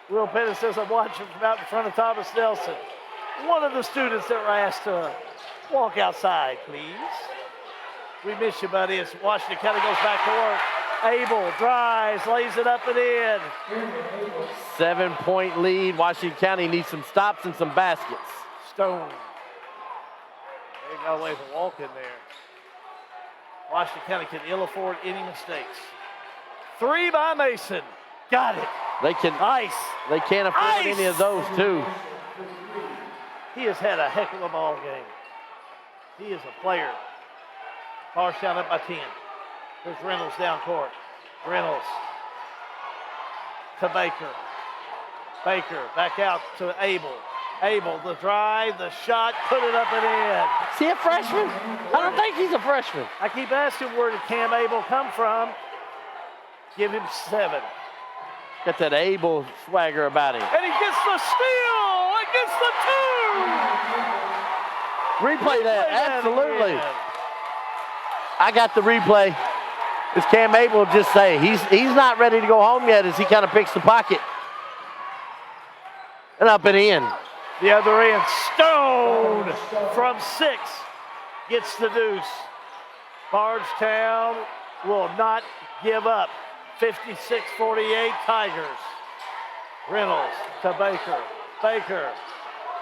Speaker 2: Will Pettis says, I'm watching from out in front of Thomas Nelson. One of the students that were asked to walk outside, please. We miss you, buddy, as Washington County goes back to work. Abel drives, lays it up and in.
Speaker 3: 7-point lead. Washington County needs some stops and some baskets.
Speaker 2: Stone. They got away from walk in there. Washington County can ill afford any mistakes. 3 by Mason. Got it.
Speaker 3: They can
Speaker 2: Ice.
Speaker 3: They can't afford any of those too.
Speaker 2: He has had a heck of a ball game. He is a player. Bardstown up by 10. There's Reynolds down court. Reynolds to Baker. Baker back out to Abel. Abel, the drive, the shot, put it up and in.
Speaker 3: Is he a freshman? I don't think he's a freshman.
Speaker 2: I keep asking where did Cam Abel come from? Give him 7.
Speaker 3: Got that Abel swagger about him.
Speaker 2: And he gets the steal! It gets the 2!
Speaker 3: Replay that, absolutely. I got the replay. As Cam Abel just say, he's not ready to go home yet as he kind of picks the pocket. And up and in.
Speaker 2: The other end, Stone from 6 gets the deuce. Bardstown will not give up. 56-48 Tigers. Reynolds to Baker. Baker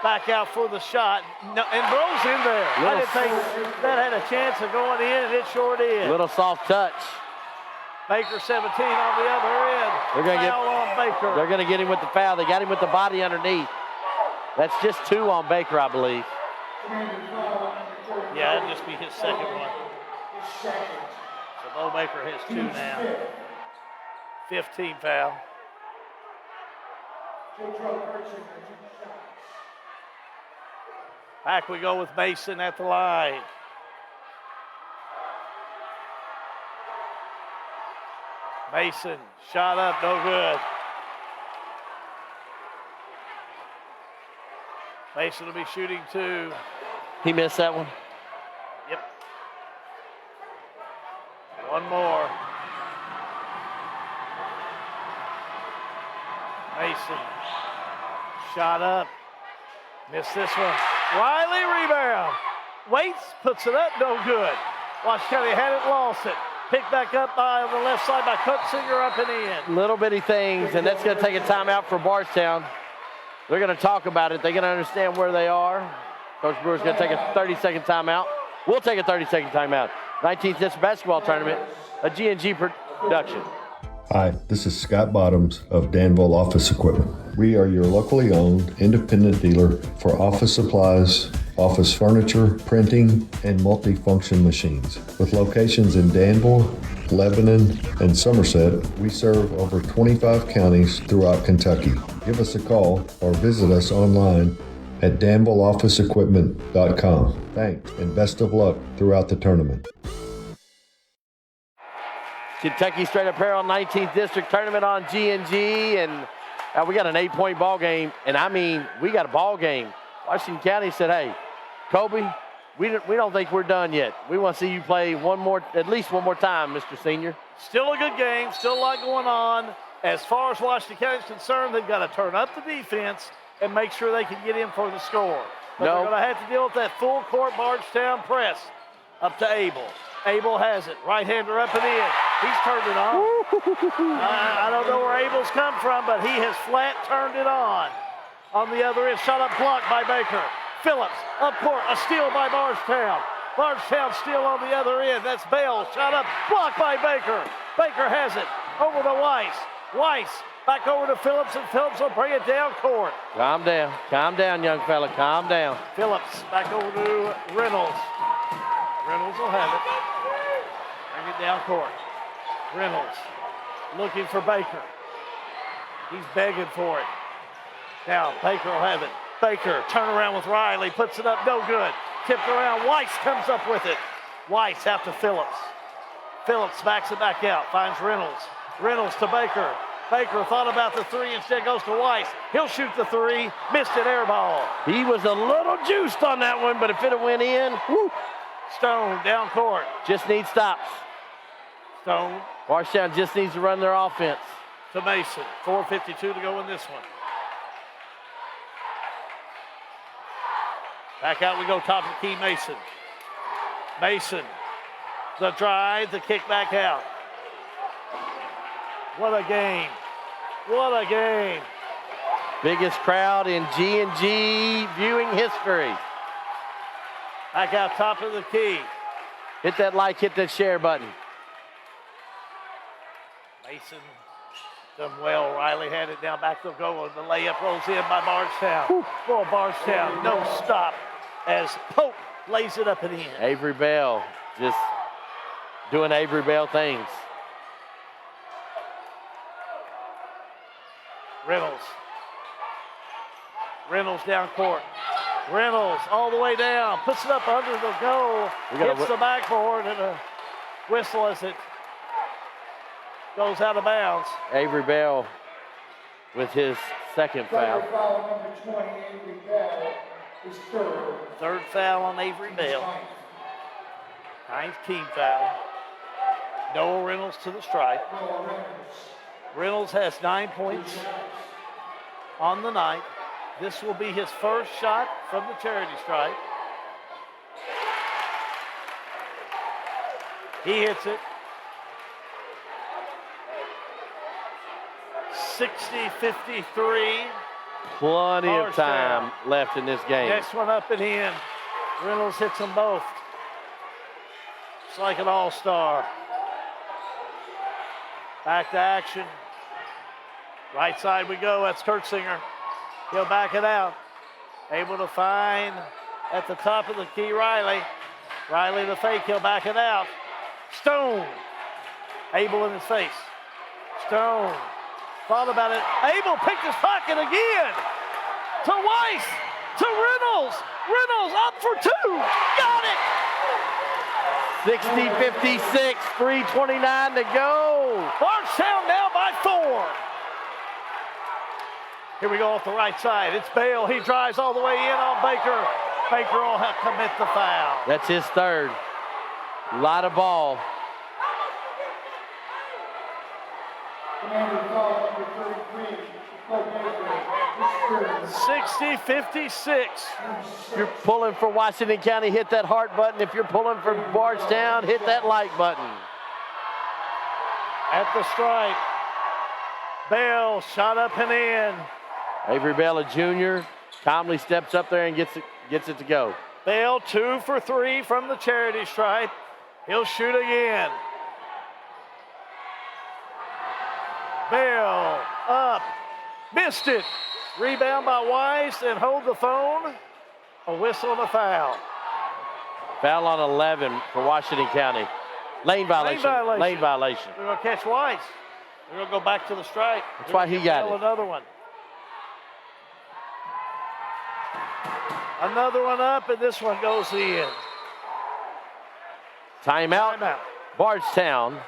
Speaker 2: back out for the shot. No, and Bro's in there. I didn't think that had a chance of going in, and it sure did.
Speaker 3: Little soft touch.
Speaker 2: Baker 17 on the other end. Foul on Baker.
Speaker 3: They're going to get him with the foul. They got him with the body underneath. That's just 2 on Baker, I believe.
Speaker 2: Yeah, it'd just be his second one. So Bo Baker has 2 now. 15 foul. Back we go with Mason at the line. Mason, shot up, no good. Mason will be shooting 2.
Speaker 3: He missed that one?
Speaker 2: Yep. One more. Mason, shot up, missed this one. Riley rebound. Waits, puts it up, no good. Washington County had it, lost it. Picked back up by on the left side by Kutzinger up and in.
Speaker 3: Little bitty things, and that's going to take a timeout for Bardstown. They're going to talk about it. They're going to understand where they are. Coach Brewer's going to take a 30-second timeout. We'll take a 30-second timeout. 19th District Basketball Tournament, a G&G production.
Speaker 16: Hi, this is Scott Bottoms of Danville Office Equipment. We are your locally owned independent dealer for office supplies, office furniture, printing, and multifunction machines. With locations in Danville, Lebanon, and Somerset, we serve over 25 counties throughout Kentucky. Give us a call or visit us online at danvilleofficeequipment.com. Thanks and best of luck throughout the tournament.
Speaker 3: Kentucky Straight Apparel 19th District Tournament on G&G, and we got an 8-point ball game, and I mean, we got a ball game. Washington County said, hey, Kobe, we don't think we're done yet. We want to see you play at least one more time, Mr. Senior.
Speaker 2: Still a good game, still a lot going on. As far as Washington County is concerned, they've got to turn up the defense and make sure they can get in for the score. But they're going to have to deal with that full court Bardstown press. Up to Abel. Abel has it. Right-hander up and in. He's turned it on. I don't know where Abel's come from, but he has flat turned it on. On the other end, shot up blocked by Baker. Phillips up court, a steal by Bardstown. Bardstown steal on the other end. That's Bell, shot up, blocked by Baker. Baker has it. Over to Weiss. Weiss back over to Phillips, and Phillips will bring it down court.
Speaker 3: Calm down, young fella, calm down.
Speaker 2: Phillips back over to Reynolds. Reynolds will have it. Bring it down court. Reynolds looking for Baker. He's begging for it. Now Baker will have it. Baker, turn around with Riley, puts it up, no good. Tipped around, Weiss comes up with it. Weiss out to Phillips. Phillips backs it back out, finds Reynolds. Reynolds to Baker. Baker thought about the 3, instead goes to Weiss. He'll shoot the 3, missed it, air ball.
Speaker 3: He was a little juiced on that one, but if it had went in, whoo.
Speaker 2: Stone down court.
Speaker 3: Just needs stops.
Speaker 2: Stone.
Speaker 3: Bardstown just needs to run their offense.
Speaker 2: To Mason, 4:52 to go in this one. Back out we go, top of the key, Mason. Mason, the drive, the kick back out. What a game. What a game.
Speaker 3: Biggest crowd in G&G viewing history.
Speaker 2: Back out top of the key.
Speaker 3: Hit that like, hit that share button.
Speaker 2: Mason done well. Riley had it down back to goal. The layup rolls in by Bardstown. Boy, Bardstown, no stop as Pope lays it up and in.
Speaker 3: Avery Bell just doing Avery Bell things.
Speaker 2: Reynolds down court. Reynolds all the way down, puts it up under the goal, hits the backboard, and a whistle as it goes out of bounds.
Speaker 3: Avery Bell with his second foul.
Speaker 17: Foul number 20, Avery Bell, is third.
Speaker 2: Third foul on Avery Bell. Ninth team foul. Noah Reynolds to the stripe. Reynolds has 9 points on the night. This will be his first shot from the charity stripe. He hits it. 60-53.
Speaker 3: Plenty of time left in this game.
Speaker 2: Next one up and in. Reynolds hits them both. It's like an all-star. Back to action. Right side we go. That's Kurtzinger. He'll back it out. Able to find at the top of the key Riley. Riley the fake. He'll back it out. Stone. Abel in his face. Stone. Thought about it. Abel picked his pocket again. To Weiss. To Reynolds. Reynolds up for two. Got it.
Speaker 3: 60-56. 3:29 to go.
Speaker 2: Bardstown now by 4. Here we go off the right side. It's Bale. He drives all the way in on Baker. Baker will have to commit the foul.
Speaker 3: That's his third. A lot of ball.
Speaker 17: Commander foul number 33, Pope Baker, is third.
Speaker 2: 60-56.
Speaker 3: If you're pulling for Washington County, hit that heart button. If you're pulling for Bardstown, hit that like button.
Speaker 2: At the stripe. Bale shot up and in.
Speaker 3: Avery Bell, a junior, calmly steps up there and gets it to go.
Speaker 2: Bale 2 for 3 from the charity stripe. He'll shoot again. Bale up, missed it. Rebound by Weiss and hold the phone. A whistle and a foul.
Speaker 3: Foul on 11 for Washington County. Lane violation. Lane violation.
Speaker 2: They're going to catch Weiss. They're going to go back to the stripe.
Speaker 3: That's why he got it.
Speaker 2: Another one. Another one up, and this one goes in.
Speaker 3: Timeout. Bardstown.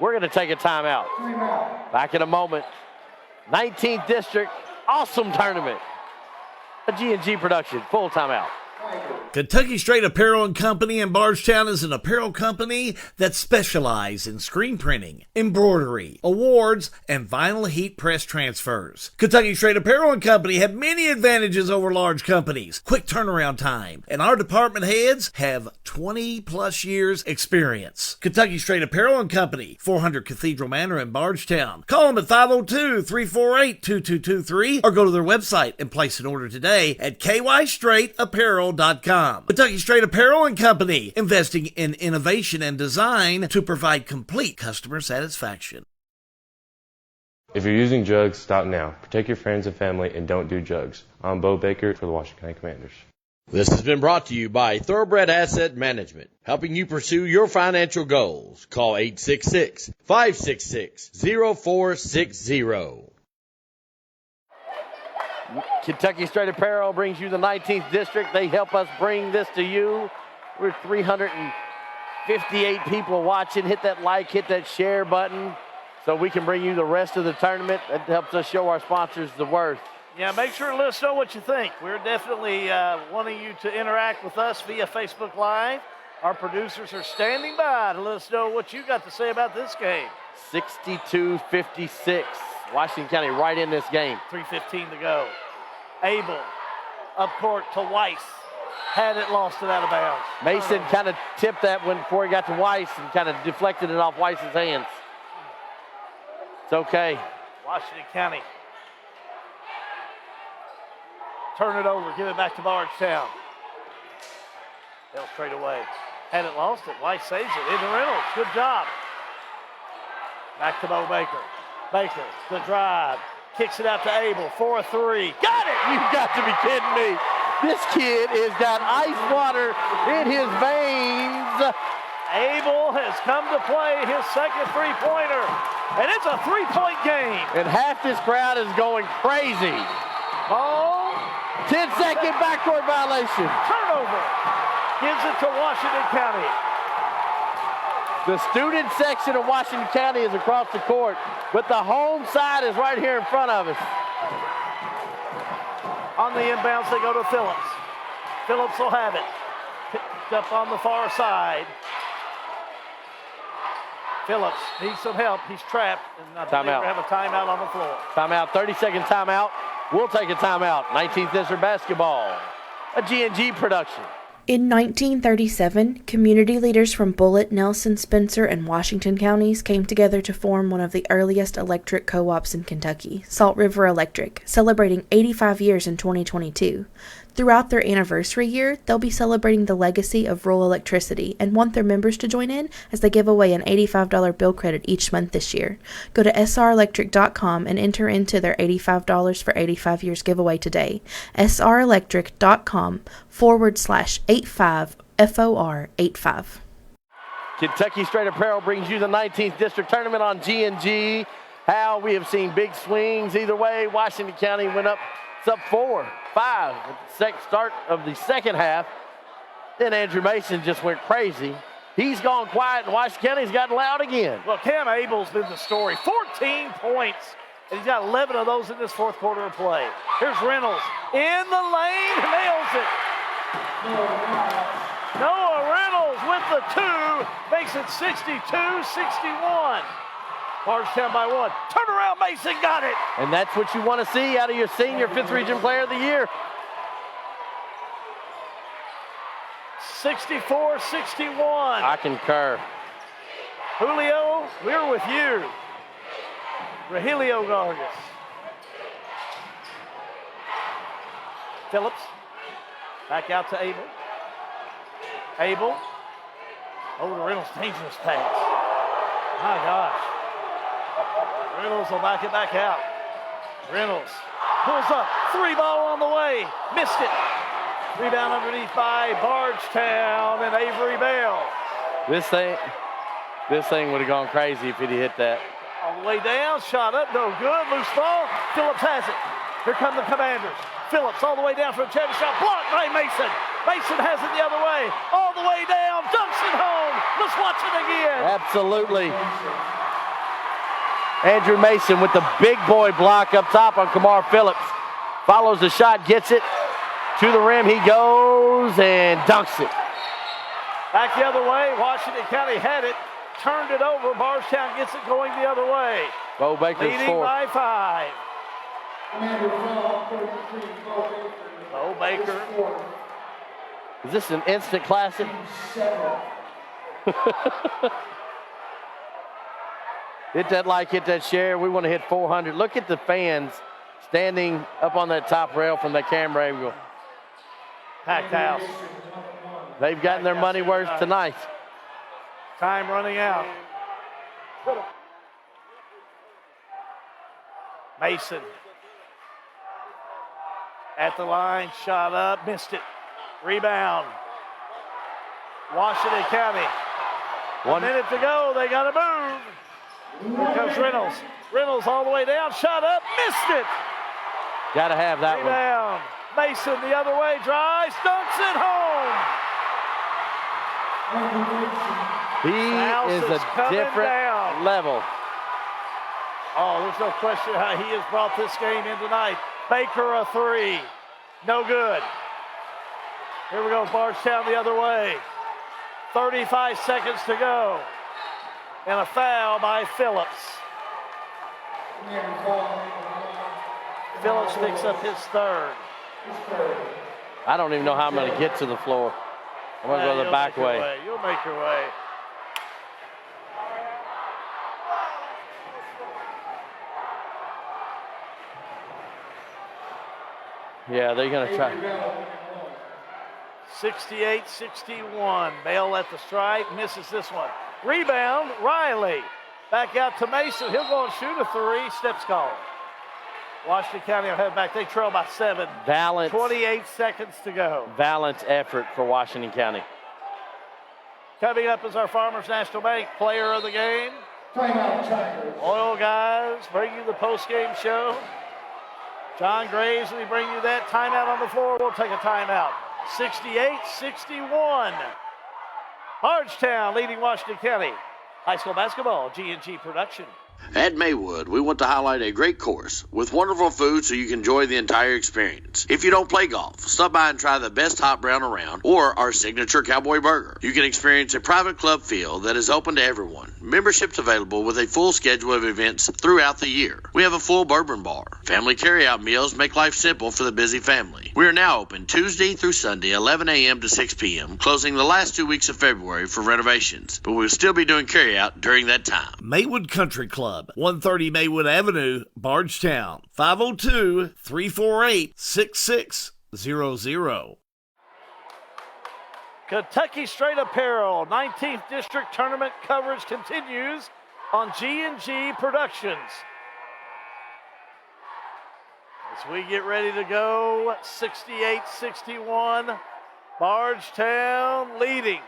Speaker 3: We're going to take a timeout. Back in a moment. 19th District. Awesome tournament. A G&G production. Full timeout.
Speaker 7: Kentucky Straight Apparel and Company in Bardstown is an apparel company that specializes in screen printing, embroidery, awards, and vinyl heat press transfers. Kentucky Straight Apparel and Company have many advantages over large companies, quick turnaround time, and our department heads have 20 plus years experience. Kentucky Straight Apparel and Company, 400 Cathedral Manor in Bardstown. Call them at 502-348-2223 or go to their website and place an order today at kystraightapparel.com. Kentucky Straight Apparel and Company, investing in innovation and design to provide complete customer satisfaction.
Speaker 21: If you're using jugs, stop now. Protect your friends and family and don't do jugs. I'm Bo Baker for the Washington County Commanders.
Speaker 10: This has been brought to you by Thoroughbred Asset Management, helping you pursue your financial goals. Call 866-566-0460.
Speaker 3: Kentucky Straight Apparel brings you the 19th District. They help us bring this to you. We're 358 people watching. Hit that like, hit that share button so we can bring you the rest of the tournament. That helps us show our sponsors the worth.
Speaker 2: Yeah, make sure to let us know what you think. We're definitely wanting you to interact with us via Facebook Live. Our producers are standing by to let us know what you got to say about this game.
Speaker 3: 62-56. Washington County right in this game.
Speaker 2: 3:15 to go. Abel up court to Weiss. Had it, lost it out of bounds.
Speaker 3: Mason kind of tipped that one before he got to Weiss and kind of deflected it off Weiss's hands. It's okay.
Speaker 2: Washington County. Turn it over, give it back to Bardstown. They'll straight away. Hadn't lost it. White saves it into Reynolds. Good job. Back to Bo Baker. Baker, the drive. Kicks it out to Abel for a three. Got it!
Speaker 3: You've got to be kidding me. This kid has got ice water in his veins.
Speaker 2: Abel has come to play his second three-pointer, and it's a three-point game.
Speaker 3: And half this crowd is going crazy.
Speaker 2: Ball.
Speaker 3: 10-second backcourt violation.
Speaker 2: Turnover. Gives it to Washington County.
Speaker 3: The student section of Washington County is across the court, but the home side is right here in front of us.
Speaker 2: On the inbounds, they go to Phillips. Phillips will have it. Picked up on the far side. Phillips needs some help. He's trapped. And I believe we have a timeout on the floor.
Speaker 3: Timeout, 30-second timeout. We'll take a timeout. 19th District basketball, a G&G production.
Speaker 15: In 1937, community leaders from Bullitt, Nelson, Spencer, and Washington counties came together to form one of the earliest electric co-ops in Kentucky, Salt River Electric, celebrating 85 years in 2022. Throughout their anniversary year, they'll be celebrating the legacy of rural electricity and want their members to join in as they give away an $85 bill credit each month this year. Go to srelectric.com and enter into their $85 for 85 years giveaway today. srelectric.com/85FOR85.
Speaker 3: Kentucky Straight Apparel brings you the 19th District Tournament on G&G. How we have seen big swings either way. Washington County went up. It's up 4-5 at the start of the second half. Then Andrew Mason just went crazy. He's gone quiet, and Washington County's gotten loud again.
Speaker 2: Well, Cam Abel's been the story. 14 points, and he's got 11 of those in this fourth quarter of play. Here's Reynolds in the lane, nails it. Noah Reynolds with the two, makes it 62-61. Bardstown by one. Turnaround, Mason got it.
Speaker 3: And that's what you want to see out of your senior 5th Region Player of the Year.
Speaker 2: 64-61.
Speaker 3: I concur.
Speaker 2: Julio, we're with you. Rogelio Vargas. Phillips. Back out to Abel. Abel. Over to Reynolds, dangerous pass. My gosh. Reynolds will back it back out. Reynolds pulls up, 3-ball on the way, missed it. Rebound underneath by Bardstown and Avery Bell.
Speaker 3: This thing would have gone crazy if he'd hit that.
Speaker 2: All the way down, shot up, no good, loose ball. Phillips has it. Here come the Commanders. Phillips all the way down for a charity shot, blocked by Mason. Mason has it the other way, all the way down, dunks it home. Let's watch it again.
Speaker 3: Absolutely. Andrew Mason with the big boy block up top on Kamar Phillips. Follows the shot, gets it to the rim. He goes and dunks it.
Speaker 2: Back the other way. Washington County had it, turned it over. Bardstown gets it going the other way.
Speaker 3: Bo Baker's
Speaker 2: leading
Speaker 3: fourth.
Speaker 2: by 5. Bo Baker.
Speaker 3: Is this an instant classic? Hit that like, hit that share. We want to hit 400. Look at the fans standing up on that top rail from that camera angle.
Speaker 2: Packed house.
Speaker 3: They've gotten their money worth tonight.
Speaker 2: Time running out. Mason. At the line, shot up, missed it. Rebound. Washington County. 1 minute to go, they got to move. Here comes Reynolds. Reynolds all the way down, shot up, missed it.
Speaker 3: Got to have that
Speaker 2: Rebound. Mason the other way, drives, dunks it home.
Speaker 3: He is a different level.
Speaker 2: Oh, there's no question how he has brought this game in tonight. Baker a three. No good. Here we go, Bardstown the other way. 35 seconds to go. And a foul by Phillips. Phillips picks up his third.
Speaker 3: I don't even know how I'm going to get to the floor. I'm going to go the back way.
Speaker 2: You'll make your way.
Speaker 3: Yeah, they're going to try.
Speaker 2: 68-61. Bell at the stripe, misses this one. Rebound, Riley. Back out to Mason. He'll go and shoot a three. Steps called. Washington County will head back. They trail by 7.
Speaker 3: Balance.
Speaker 2: 28 seconds to go.
Speaker 3: Balance effort for Washington County.
Speaker 2: Coming up is our Farmers National Bank player of the game.
Speaker 17: Timeout, Tigers.
Speaker 2: Oil guys bring you the post-game show. John Graves, we bring you that. Timeout on the floor. We'll take a timeout. 68-61. Bardstown leading Washington County. High school basketball, G&G production.
Speaker 18: At Maywood, we want to highlight a great course with wonderful food so you can enjoy the entire experience. If you don't play golf, stop by and try the best hot brown around or our signature cowboy burger. You can experience a private club feel that is open to everyone. Memberships available with a full schedule of events throughout the year. We have a full bourbon bar. Family carryout meals make life simple for the busy family. We are now open Tuesday through Sunday, 11 a.m. to 6 p.m., closing the last 2 weeks of February for renovations, but we'll still be doing carryout during that time.
Speaker 7: Maywood Country Club, 130 Maywood Avenue, Bardstown, 502-348-6600.
Speaker 2: Kentucky Straight Apparel 19th District Tournament coverage continues on G&G Productions. As we get ready to go, 68-61, Bardstown leading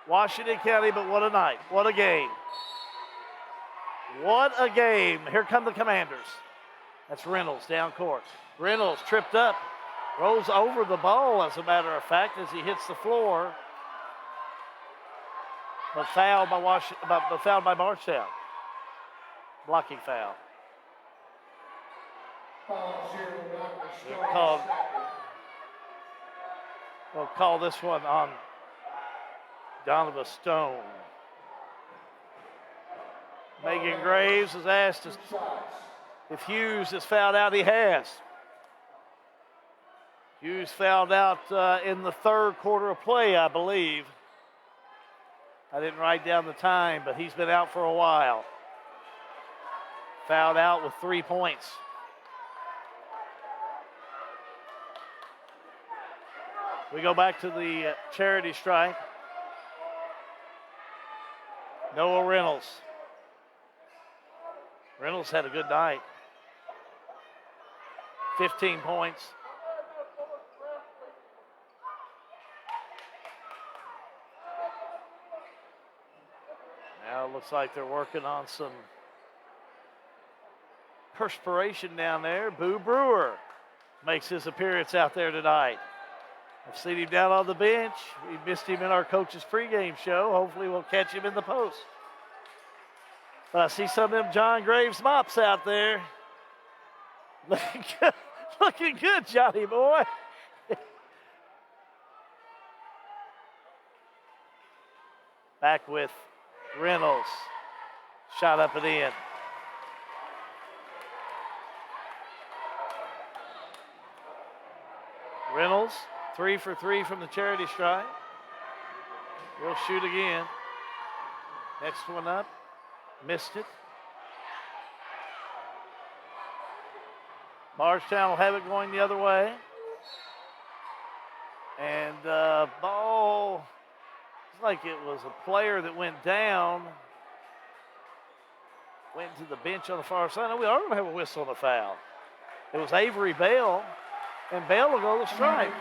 Speaker 2: Washington County, but what a night, what a game. What a game. Here come the Commanders. That's Reynolds down court. Reynolds tripped up, rolls over the ball, as a matter of fact, as he hits the floor. But fouled by Bardstown. Blocking foul. We'll call this one on Donovan Stone. Megan Graves is asked if Hughes is fouled out. He has. Hughes fouled out in the third quarter of play, I believe. I didn't write down the time, but he's been out for a while. Fouled out with 3 points. We go back to the charity stripe. Noah Reynolds. Reynolds had a good night. 15 points. Now it looks like they're working on some perspiration down there. Boo Brewer makes his appearance out there tonight. I've seen him down on the bench. We missed him in our coach's pregame show. Hopefully we'll catch him in the post. But I see some of them John Graves mops out there. Looking good, Johnny boy. Back with Reynolds. Shot up and in. Reynolds, 3 for 3 from the charity stripe. We'll shoot again. Next one up. Missed it. Bardstown will have it going the other way. And ball, it's like it was a player that went down, went to the bench on the far side. No, we are going to have a whistle and a foul. It was Avery Bell, and Bell will go to the strike.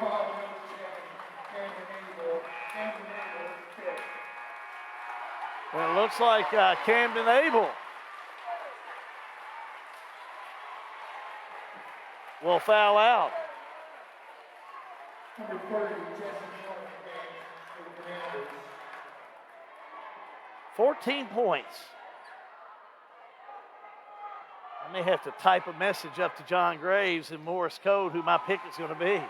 Speaker 2: And it looks like Camden Abel will foul out. 14 points. I may have to type a message up to John Graves in Morse code who my pick is going to be.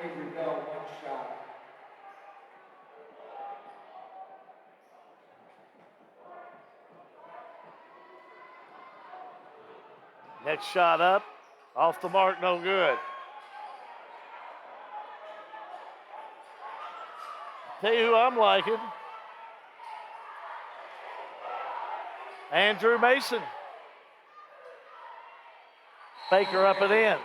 Speaker 17: Avery Bell, 1 shot.
Speaker 2: Next shot up, off the mark, no good. Tell you who I'm liking. Andrew Mason. Baker up and in.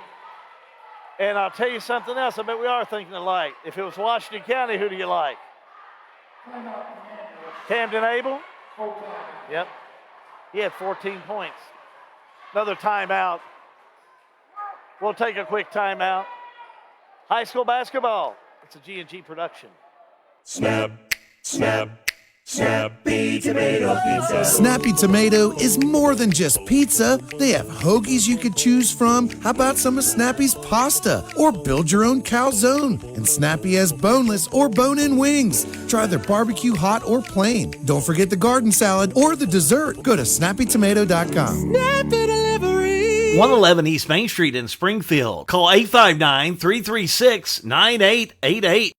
Speaker 2: And I'll tell you something else. I bet we are thinking alike. If it was Washington County, who do you like? Camden Abel? Yep. He had 14 points. Another timeout. We'll take a quick timeout. High school basketball. It's a G&G production.
Speaker 4: Snap, snap, Snappy Tomato Pizza.
Speaker 5: Snappy Tomato is more than just pizza. They have hoagies you could choose from. How about some of Snappy's pasta? Or build your own calzone. And Snappy has boneless or bone-in wings. Try their barbecue hot or plain. Don't forget the garden salad or the dessert. Go to snappytomato.com.
Speaker 6: Snappy Delivery.
Speaker 7: 111 East Main Street in Springfield. Call 859-336-9888.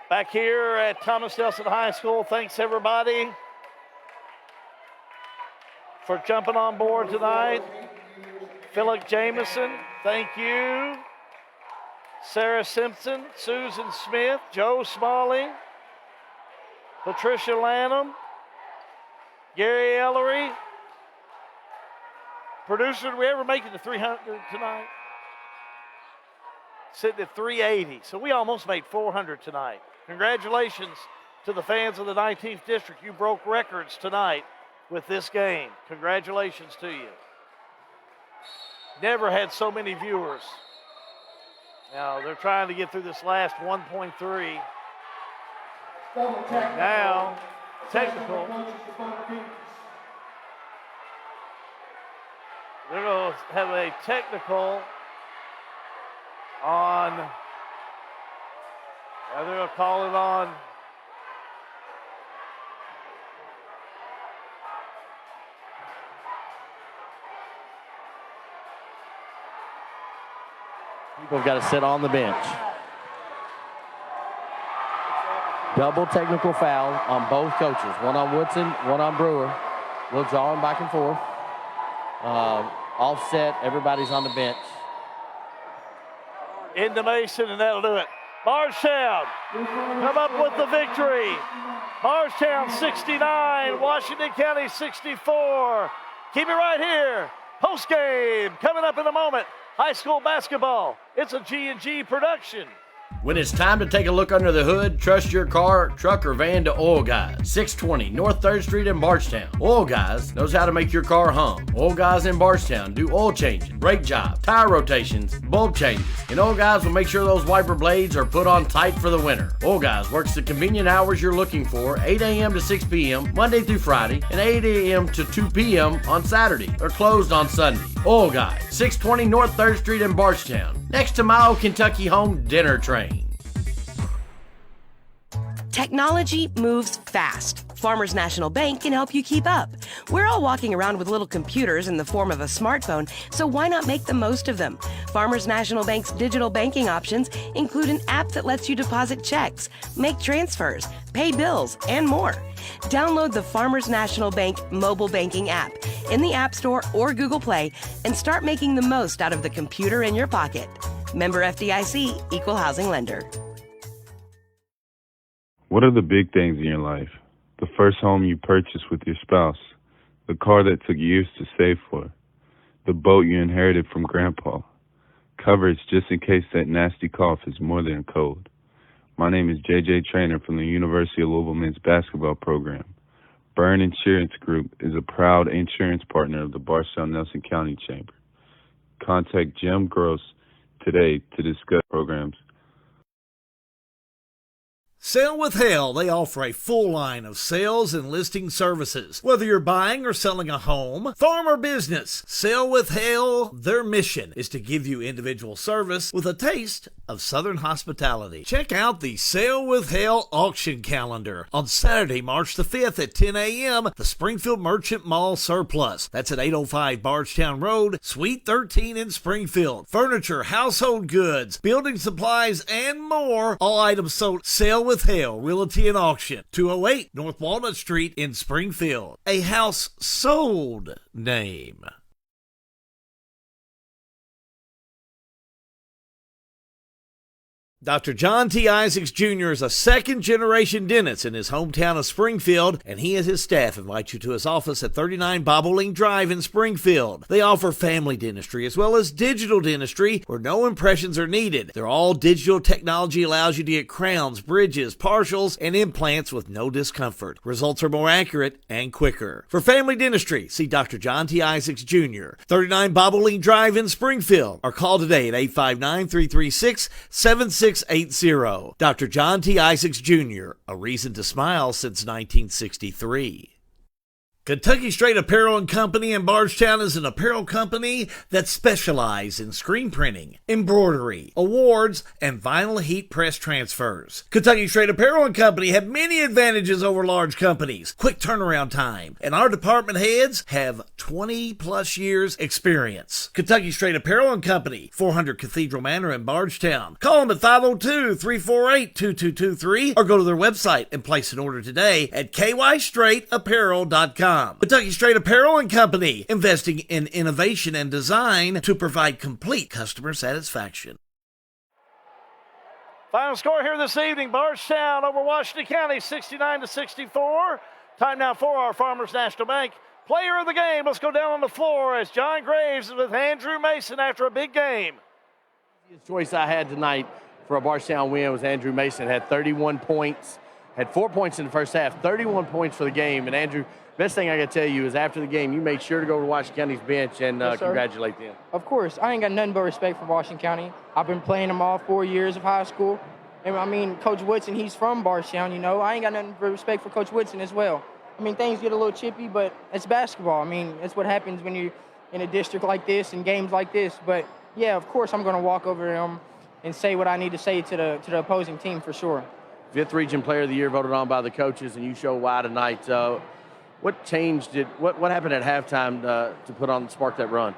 Speaker 2: Back here at Thomas Nelson High School, thanks everybody for jumping on board tonight. Philip Jameson, thank you. Sarah Simpson, Susan Smith, Joe Smalling, Patricia Lanham, Gary Ellery. Producer, did we ever make it to 300 tonight? Sitting at 380, so we almost made 400 tonight. Congratulations to the fans of the 19th District. You broke records tonight with this game. Congratulations to you. Never had so many viewers. Now they're trying to get through this last 1.3. Now, technical. They're going to have a technical on, they're going to call it on
Speaker 3: people have got to sit on the bench. Double technical foul on both coaches. One on Woodson, one on Brewer. We'll draw them back and forth. Offset, everybody's on the bench.
Speaker 2: Into Mason, and that'll do it. Bardstown come up with the victory. Bardstown 69, Washington County 64. Keep it right here. Post game coming up in a moment. High school basketball. It's a G&G production.
Speaker 10: When it's time to take a look under the hood, trust your car, truck, or van to Oil Guys, 620 North 3rd Street in Bardstown. Oil Guys knows how to make your car hum. Oil Guys in Bardstown do oil changing, brake jobs, tire rotations, bulb changes, and Oil Guys will make sure those wiper blades are put on tight for the winter. Oil Guys works the convenient hours you're looking for, 8 a.m. to 6 p.m. Monday through Friday, and 8 a.m. to 2 p.m. on Saturday. They're closed on Sunday. Oil Guys, 620 North 3rd Street in Bardstown, next to my old Kentucky Home Dinner Train.
Speaker 11: Technology moves fast. Farmers National Bank can help you keep up. We're all walking around with little computers in the form of a smartphone, so why not make the most of them? Farmers National Bank's digital banking options include an app that lets you deposit checks, make transfers, pay bills, and more. Download the Farmers National Bank mobile banking app in the App Store or Google Play and start making the most out of the computer in your pocket. Member FDIC, Equal Housing Lender.
Speaker 9: What are the big things in your life? The first home you purchased with your spouse, the car that took years to save for, the boat you inherited from Grandpa, coverage just in case that nasty cough is more than a cold. My name is JJ Trainer from the University of Louisville men's basketball program. Byrne Insurance Group is a proud insurance partner of the Bardstown-Nelson County Chamber. Contact Jim Gross today to discuss programs.
Speaker 7: Sale with Hale, they offer a full line of sales and listing services. Whether you're buying or selling a home, farm or business, Sale with Hale, their mission is to give you individual service with a taste of Southern hospitality. Check out the Sale with Hale auction calendar on Saturday, March the 5th at 10 a.m. The Springfield Merchant Mall Surplus. That's at 805 Bardstown Road, Suite 13 in Springfield. Furniture, household goods, building supplies, and more. All items sold. Sale with Hale Realty and Auction, 208 North Walnut Street in Springfield. A house sold name. Dr. John T. Isaacs Jr. is a second-generation dentist in his hometown of Springfield, and he and his staff invite you to his office at 39 Bobolink Drive in Springfield. They offer family dentistry as well as digital dentistry where no impressions are needed. Their all-digital technology allows you to get crowns, bridges, partials, and implants with no discomfort. Results are more accurate and quicker. For family dentistry, see Dr. John T. Isaacs Jr., 39 Bobolink Drive in Springfield, or call today at 859-336-7680. Dr. John T. Isaacs Jr., a reason to smile since 1963. Kentucky Straight Apparel and Company in Bardstown is an apparel company that specializes in screen printing, embroidery, awards, and vinyl heat press transfers. Kentucky Straight Apparel and Company have many advantages over large companies, quick turnaround time, and our department heads have 20-plus years experience. Kentucky Straight Apparel and Company, 400 Cathedral Manor in Bardstown. Call them at 502-348-2223 or go to their website and place an order today at kystraightapparel.com. Kentucky Straight Apparel and Company, investing in innovation and design to provide complete customer satisfaction.
Speaker 2: Final score here this evening, Bardstown over Washington County, 69-64. Time now for our Farmers National Bank player of the game. Let's go down on the floor as John Graves is with Andrew Mason after a big game.
Speaker 3: The choice I had tonight for a Bardstown win was Andrew Mason. Had 31 points, had 4 points in the first half, 31 points for the game. And Andrew, best thing I can tell you is after the game, you made sure to go to Washington County's bench and congratulate them.
Speaker 19: Of course. I ain't got nothing but respect for Washington County. I've been playing them all 4 years of high school. And I mean, Coach Woodson, he's from Bardstown, you know. I ain't got nothing but respect for Coach Woodson as well. I mean, things get a little chippy, but it's basketball. I mean, that's what happens when you're in a district like this and games like this. But, yeah, of course I'm going to walk over them and say what I need to say to the opposing team for sure.
Speaker 3: 5th Region Player of the Year voted on by the coaches, and you show why tonight. What changed it? What happened at halftime to spark that run?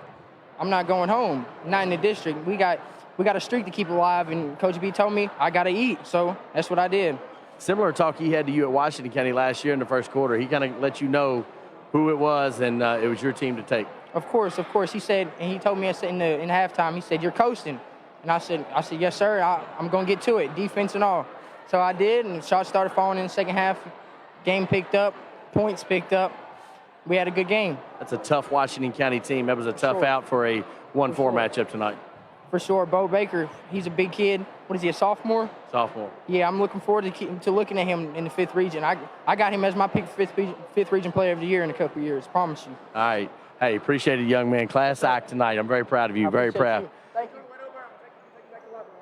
Speaker 19: I'm not going home. Not in the district. We got a streak to keep alive, and Coach B told me I got to eat, so that's what I did.
Speaker 3: Similar talk he had to you at Washington County last year in the first quarter. He kind of let you know who it was, and it was your team to take.
Speaker 19: Of course. He said, and he told me in halftime, he said, "You're coasting," and I said, "Yes, sir. I'm going to get to it, defense and all." So I did, and shots started falling in the second half. Game picked up. Points picked up. We had a good game.
Speaker 3: That's a tough Washington County team. That was a tough out for a 1-4 matchup tonight.
Speaker 19: For sure. Bo Baker, he's a big kid. What is he, a sophomore?
Speaker 3: Sophomore.
Speaker 19: Yeah, I'm looking forward to looking at him in the 5th region. I got him as my pick for 5th region player of the year in a couple of years, promise you.
Speaker 3: All right. Hey, appreciate it, young man. Class act tonight. I'm very proud of you. Very proud.
Speaker 19: You. Thank you.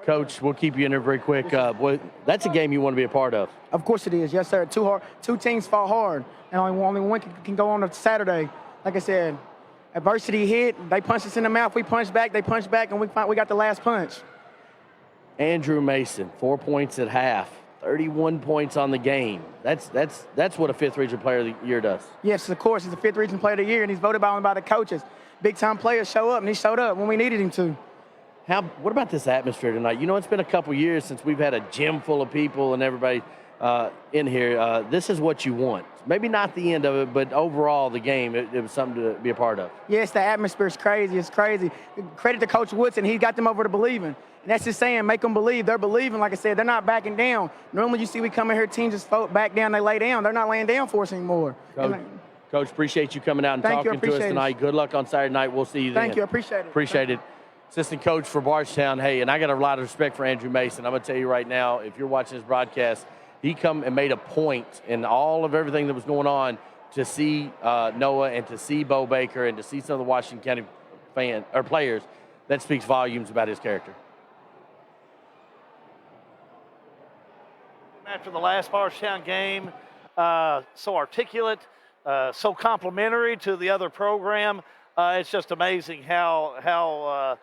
Speaker 3: Coach, we'll keep you in there very quick. Boy, that's a game you want to be a part of.
Speaker 22: Of course it is. Yes, sir. Two teams fought hard, and only one can go on a Saturday. Like I said, adversity hit. They punched us in the mouth. We punched back. They punched back, and we got the last punch.
Speaker 3: Andrew Mason, 4 points at half, 31 points on the game. That's what a 5th Region Player of the Year does.
Speaker 22: Yes, of course. He's a 5th Region Player of the Year, and he's voted by the coaches. Big-time players show up, and he showed up when we needed him to.
Speaker 3: What about this atmosphere tonight? You know, it's been a couple years since we've had a gym full of people and everybody in here. This is what you want. Maybe not the end of it, but overall the game, it was something to be a part of.
Speaker 22: Yes, the atmosphere is crazy. It's crazy. Credit to Coach Woodson. He got them over to believing. And that's just saying, make them believe. They're believing. Like I said, they're not backing down. Normally you see we come in here, teams just back down, they lay down. They're not laying down for us anymore.
Speaker 3: Coach, appreciate you coming out and talking to us tonight. Good luck on Saturday night. We'll see you then.
Speaker 22: Thank you. Appreciate it.
Speaker 3: Appreciate it. Assistant coach for Bardstown. Hey, and I got a lot of respect for Andrew Mason. I'm going to tell you right now, if you're watching this broadcast, he come and made a point in all of everything that was going on to see Noah and to see Bo Baker and to see some of the Washington County players. That speaks volumes about his character.
Speaker 2: After the last Bardstown game, so articulate, so complimentary to the other program. It's just amazing how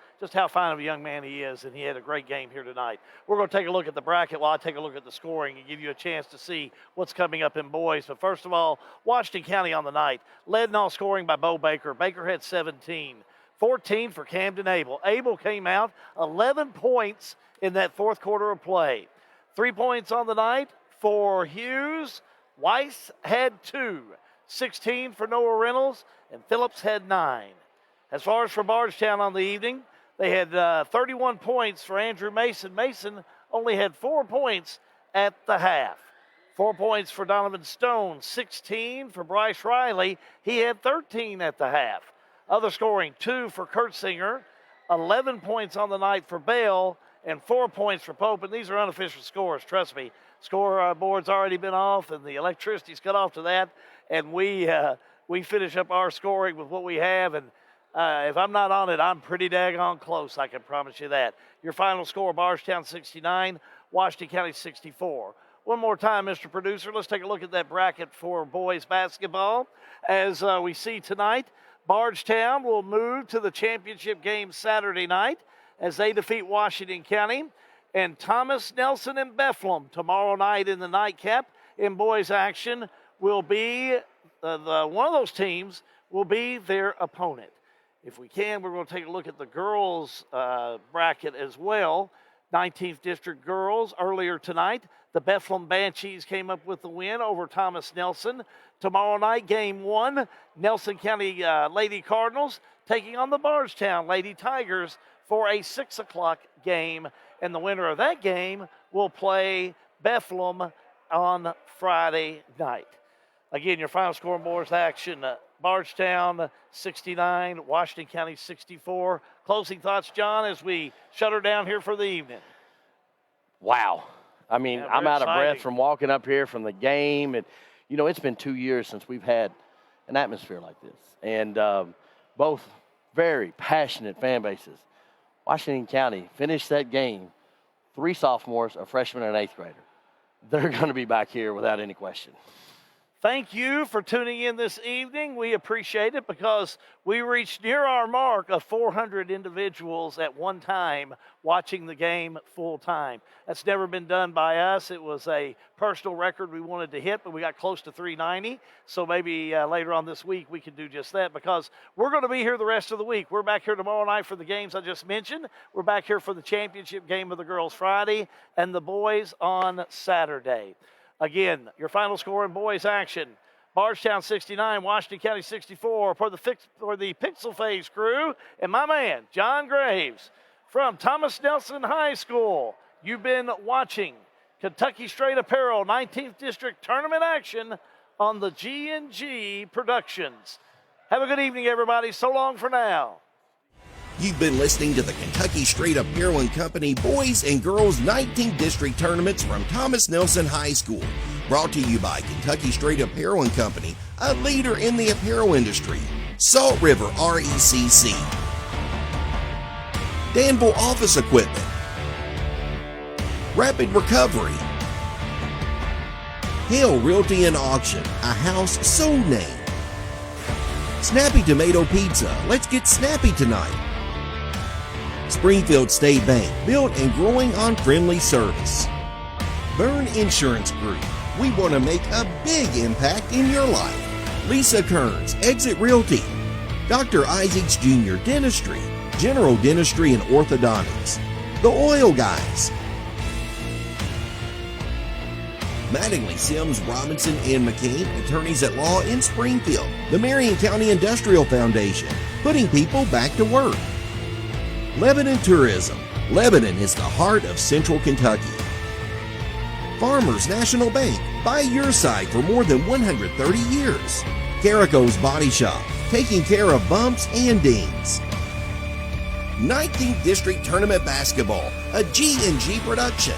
Speaker 2: fine of a young man he is, and he had a great game here tonight. We're going to take a look at the bracket while I take a look at the scoring and give you a chance to see what's coming up in boys. But first of all, Washington County on the night, led in all scoring by Bo Baker. Baker had 17. 14 for Camden Abel. Abel came out 11 points in that fourth quarter of play. 3 points on the night for Hughes. Weiss had 2. 16 for Noah Reynolds, and Phillips had 9. As far as for Bardstown on the evening, they had 31 points for Andrew Mason. Mason only had 4 points at the half. 4 points for Donovan Stone, 16 for Bryce Riley. He had 13 at the half. Other scoring, 2 for Kurtzinger, 11 points on the night for Bell, and 4 points for Pope. And these are unofficial scores, trust me. Scoreboard's already been off, and the electricity's cut off to that. And we finish up our scoring with what we have. And if I'm not on it, I'm pretty daggone close, I can promise you that. Your final score, Bardstown 69, Washington County 64. One more time, Mr. Producer, let's take a look at that bracket for boys basketball. As we see tonight, Bardstown will move to the championship game Saturday night as they defeat Washington County. And Thomas Nelson and Bethlehem tomorrow night in the nightcap in boys action will be one of those teams will be their opponent. If we can, we're going to take a look at the girls bracket as well. 19th District girls earlier tonight. The Bethlehem Banshees came up with the win over Thomas Nelson. Tomorrow night, game 1, Nelson County Lady Cardinals taking on the Bardstown Lady Tigers for a 6 o'clock game. And the winner of that game will play Bethlehem on Friday night. Again, your final score in boys action, Bardstown 69, Washington County 64. Closing thoughts, John, as we shut her down here for the evening.
Speaker 3: Wow. I mean, I'm out of breath from walking up here from the game. And, you know, it's been 2 years since we've had an atmosphere like this. And both very passionate fan bases. Washington County finished that game, 3 sophomores, a freshman, and an 8th grader. They're going to be back here without any question.
Speaker 2: Thank you for tuning in this evening. We appreciate it because we reached near our mark of 400 individuals at one time watching the game full time. That's never been done by us. It was a personal record we wanted to hit, but we got close to 390. So maybe later on this week we can do just that because we're going to be here the rest of the week. We're back here tomorrow night for the games I just mentioned. We're back here for the championship game of the girls Friday and the boys on Saturday. Again, your final score in boys action, Bardstown 69, Washington County 64 for the Pixel Phase crew and my man, John Graves from Thomas Nelson High School. You've been watching Kentucky Straight Apparel 19th District Tournament action on the G&G Productions. Have a good evening, everybody. So long for now.
Speaker 8: You've been listening to the Kentucky Straight Apparel and Company Boys and Girls 19th District Tournaments from Thomas Nelson High School. Brought to you by Kentucky Straight Apparel and Company, a leader in the apparel industry. Salt River RECC. Danville Office Equipment. Rapid Recovery. Hale Realty and Auction, a house so named. Snappy Tomato Pizza, let's get snappy tonight. Springfield State Bank, built and growing on friendly service. Byrne Insurance Group, we want to make a big impact in your life. Lisa Kearns, Exit Realty. Dr. Isaacs Jr. Dentistry, General Dentistry and Orthodontics. The Oil Guys. Mattingly, Sims, Robinson, and McCain, attorneys at law in Springfield. The Marion County Industrial Foundation, putting people back to work. Lebanon Tourism. Lebanon is the heart of Central Kentucky. Farmers National Bank, by your side for more than 130 years. Carico's Body Shop, taking care of bumps and dings. 19th District Tournament Basketball, a G&G production.